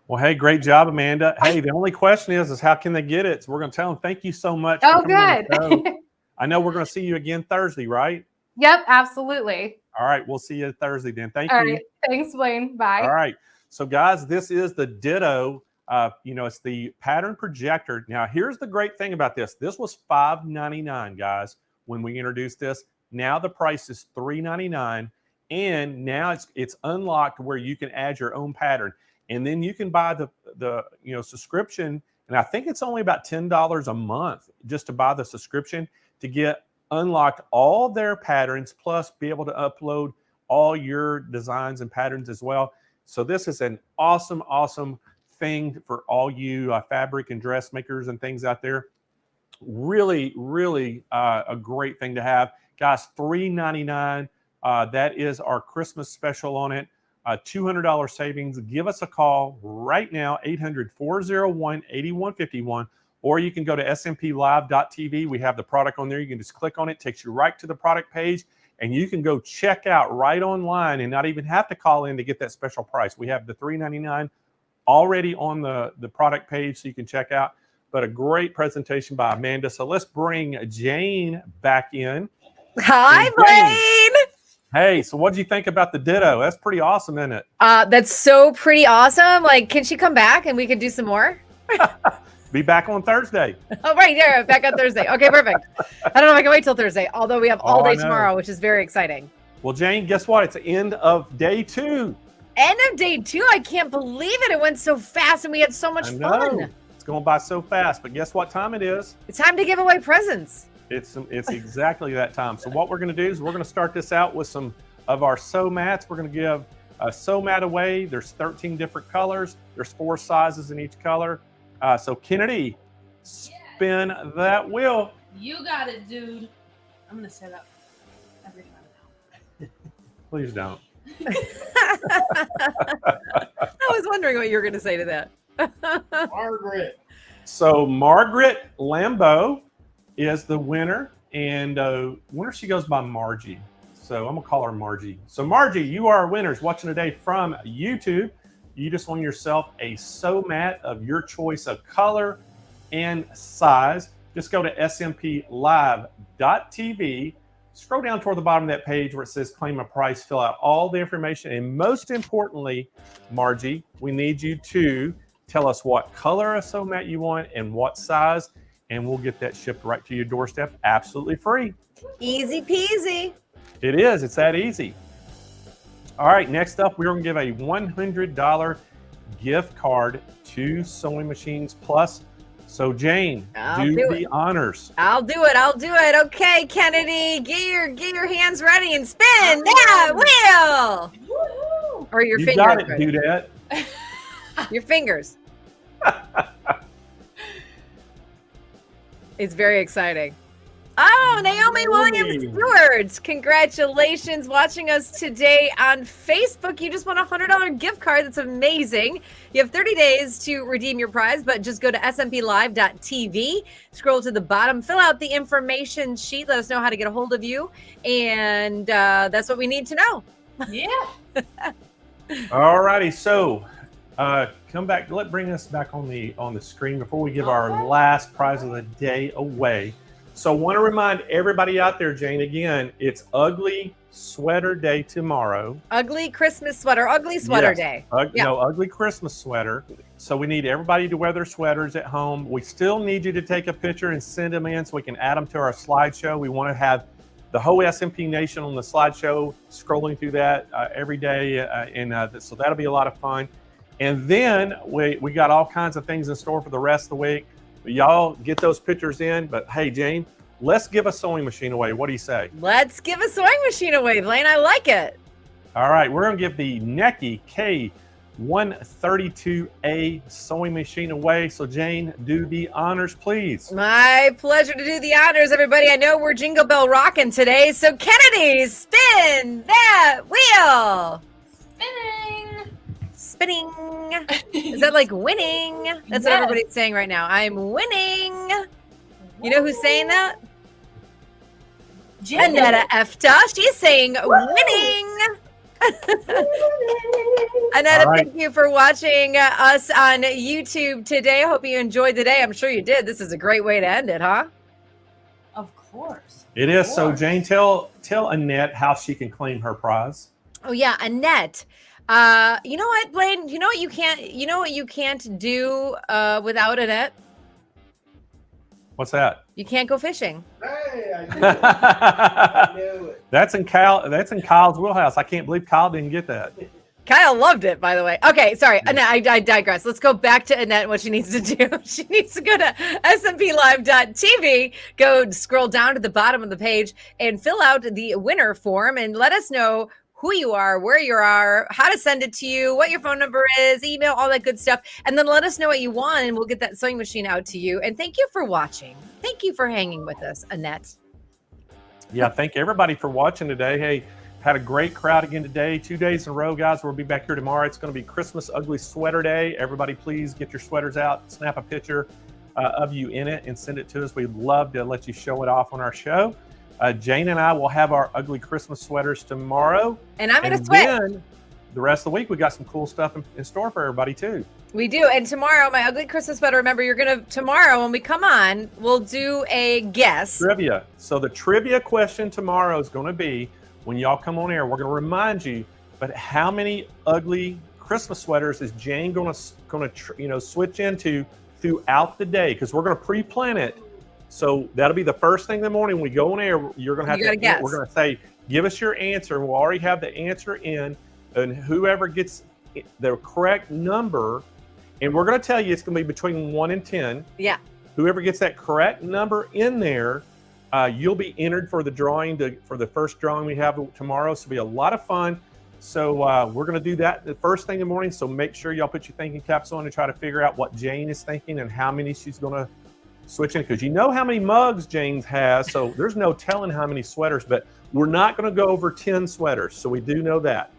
Well, hey, great job, Amanda. Hey, the only question is how can they get it? So we're going to tell them thank you so much. Oh, for coming on the good. show. I know we're going to see you again Thursday, right? Yep, absolutely. All right, we'll see you Thursday then. Thank All you. right, thanks, Blaine. Bye. All right. So, guys, this is the Ditto It's the pattern projector. Now, here's the great thing about this. This was $5.99, guys, when we introduced this. Now the price is $3.99, and now it's unlocked where you can add your own pattern, and then you can buy the subscription. And I think it's only about $10 a month just to buy the subscription to get unlocked all their patterns, plus be able to upload all your designs and patterns as well. So this is an awesome, awesome thing for all you fabric and dressmakers and things out there. Really, really a great thing to have. Guys, $3.99. That is our Christmas special on it. $200 savings. Give us a call right now, 800-401-8151, or you can go to SMPLive.tv. We have the product on there. You can just click on it. It takes you right to the product page, and you can go check out right online and not even have to call in to get that special price. We have the $3.99 already on the product page, so you can check out. But a great presentation by Amanda. So let's bring Jane back in. Hi, Blaine. Hey, so what did you think about the Ditto? That's pretty awesome, isn't it? That's so pretty awesome. Like, can she come back and we can do some more? Be back on Thursday. Oh, right there. Back on Thursday. Okay, perfect. I don't know if I can wait till Thursday, although we have all day I know. tomorrow, which is very exciting. Well, Jane, guess what? It's the end of day 2. End of day 2. I can't believe it. It went so fast and we had so much fun. It's going by so fast, but guess what time it is? It's time to give away presents. It's exactly that time. So what we're going to do is we're going to start this out with some of our sew mats. We're going to give a sew mat away. There's 13 different colors. There's 4 sizes in each color. So Kennedy, spin that wheel. You got it, dude. I'm going to say that every time now. Please don't. I was wondering what you were going to say to that. Margaret. So Margaret Lambeau is the winner, and winner, she goes by Margie. So I'm gonna call her Margie. So Margie, you are our winners watching today from YouTube. You just won yourself a sew mat of your choice of color and size. Just go to SMPLive.tv. Scroll down toward the bottom of that page where it says claim a price, fill out all the information, and most importantly, Margie, we need you to tell us what color of sew mat you want and what size, and we'll get that shipped right to your doorstep absolutely free. Easy peasy. It is. It's that easy. All right, next up, we're going to give a $100 gift card to Sewing Machines Plus. So Jane, do the honors. I'll do it. I'll do it. Okay, Kennedy, get your hands ready and spin that wheel. Woo-hoo. Or your you fingers. got it, Dudette. Your fingers. It's very exciting. Oh, Naomi Williams-Stewart. Congratulations watching us today on Facebook. You just won a $100 gift card. That's amazing. You have 30 days to redeem your prize, but just go to smplive.tv, scroll to the bottom, fill out the information sheet, let us know how to get a hold of you, and that's what we need to know. Yeah. All righty, so come back. Bring us back on the screen before we give our last prize of the day away. So I want to remind everybody out there, Jane, again, it's Ugly Sweater Day tomorrow. Ugly Christmas sweater, ugly sweater day. No, ugly Christmas sweater. So we need everybody to wear their sweaters at home. We still need you to take a picture and send them in so we can add them to our slideshow. We want to have the whole SMP Nation on the slideshow, scrolling through that every day. So that'll be a lot of fun. And then we got all kinds of things in store for the rest of the week. Y'all get those pictures in, but hey, Jane, let's give a sewing machine away. What do you say? Let's give a sewing machine away, Blaine. I like it. All right, we're going to give the Necky K132A sewing machine away. So, Jane, do the honors, please. My pleasure to do the honors, everybody. I know we're Jingle Bell rocking today, so Kennedy, spin that wheel. Spinning. Is that like winning? That's what everybody's saying right now. I'm winning. You know who's saying that? Annetta Efta. She's saying winning. Annetta, thank you for watching us on YouTube today. I hope you enjoyed the day. I'm sure you did. This is a great way to end it, huh? Of course. It is. So, Jane, tell Annette how she can claim her prize. Oh, yeah, Annette. You know what, Blaine? You know what you can't do without Annette? What's that? You can't go fishing. Hey, I knew it. I knew it. That's in Kyle's wheelhouse. I can't believe Kyle didn't get that. Kyle loved it, by the way. Okay, sorry, Annette, I digress. Let's go back to Annette and what she needs to do. She needs to go to SMPLive.tv, go scroll down to the bottom of the page and fill out the winner form and let us know who you are, where you are, how to send it to you, what your phone number is, email, all that good stuff. And then let us know what you want and we'll get that sewing machine out to you. And thank you for watching. Thank you for hanging with us, Annette. Yeah, thank everybody for watching today. Hey, had a great crowd again today. 2 days in a row, guys. We'll be back here tomorrow. It's going to be Christmas Ugly Sweater Day. Everybody, please get your sweaters out, snap a picture of you in it and send it to us. We'd love to let you show it off on our show. Jane and I will have our ugly Christmas sweaters tomorrow. And I'm going to sweat. Then the rest of the week, we got some cool stuff in store for everybody too. We do. And tomorrow, my ugly Christmas sweater, remember, tomorrow when we come on, we'll do a guess. Trivia. So the trivia question tomorrow is going to be, when y'all come on air, we're going to remind you, but how many ugly Christmas sweaters is Jane going to switch into throughout the day? Because we're going to pre-plan it. So that'll be the first thing in the morning. When we go on air, you're going to have to guess. We're going to say, give us your answer. We'll already have the answer in, and whoever gets the correct number, and we're going to tell you it's going to be between 1 and 10. Yeah. Whoever gets that correct number in there, you'll be entered for the drawing for the first drawing we have tomorrow. So it'll be a lot of fun. So we're going to do that the first thing in the morning. So make sure y'all put your thinking caps on and try to figure out what Jane is thinking and how many she's going to switch in, because you know how many mugs Jane has. So there's no telling how many sweaters, but we're not going to go over 10 sweaters. So we do know that.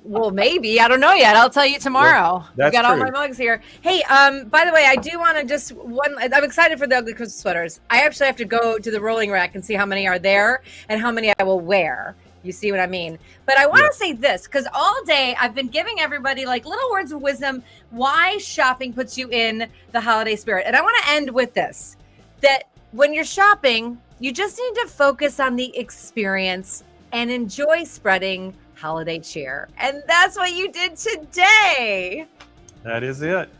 Well, maybe. I don't know yet. I'll tell you tomorrow. Well, I got all my mugs here. Hey, by the way, I do want to I'm excited for the ugly Christmas sweaters. I actually have to go to the rolling rack and see how many are there and how many I will wear. You see what I mean? But I want to say this, because all day I've been giving everybody like little words of wisdom, why shopping puts you in the holiday spirit. And I want to end with this, that when you're shopping, you just need to focus on the experience and enjoy spreading holiday cheer. And that's what you did today. That is it.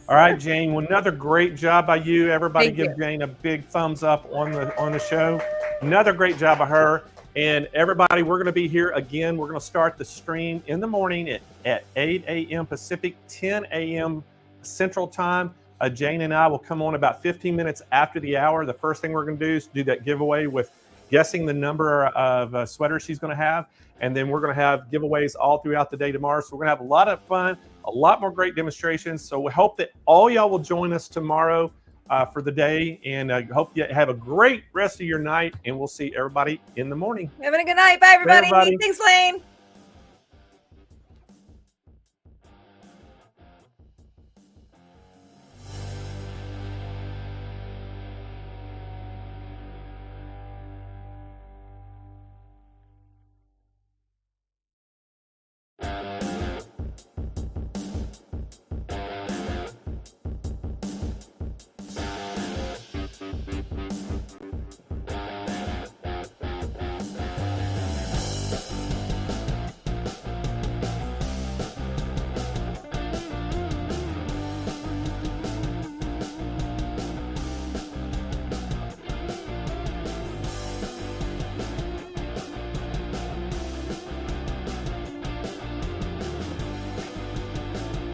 All right, Jane, well, another great job by you. Everybody Thank give you. Jane a big thumbs up on the show. Another great job by her. And everybody, we're going to be here again. We're going to start the stream in the morning at 8 a.m. Pacific, 10 a.m. Central Time. Jane and I will come on about 15 minutes after the hour. The first thing we're going to do is do that giveaway with guessing the number of sweaters she's going to have. And then we're going to have giveaways all throughout the day tomorrow. So we're going to have a lot of fun, a lot more great demonstrations. So we hope that all y'all will join us tomorrow for the day. And I hope you have a great rest of your night. And we'll see everybody in the morning. Having a good night. Bye, everybody. Bye, everybody. Thanks, Blaine.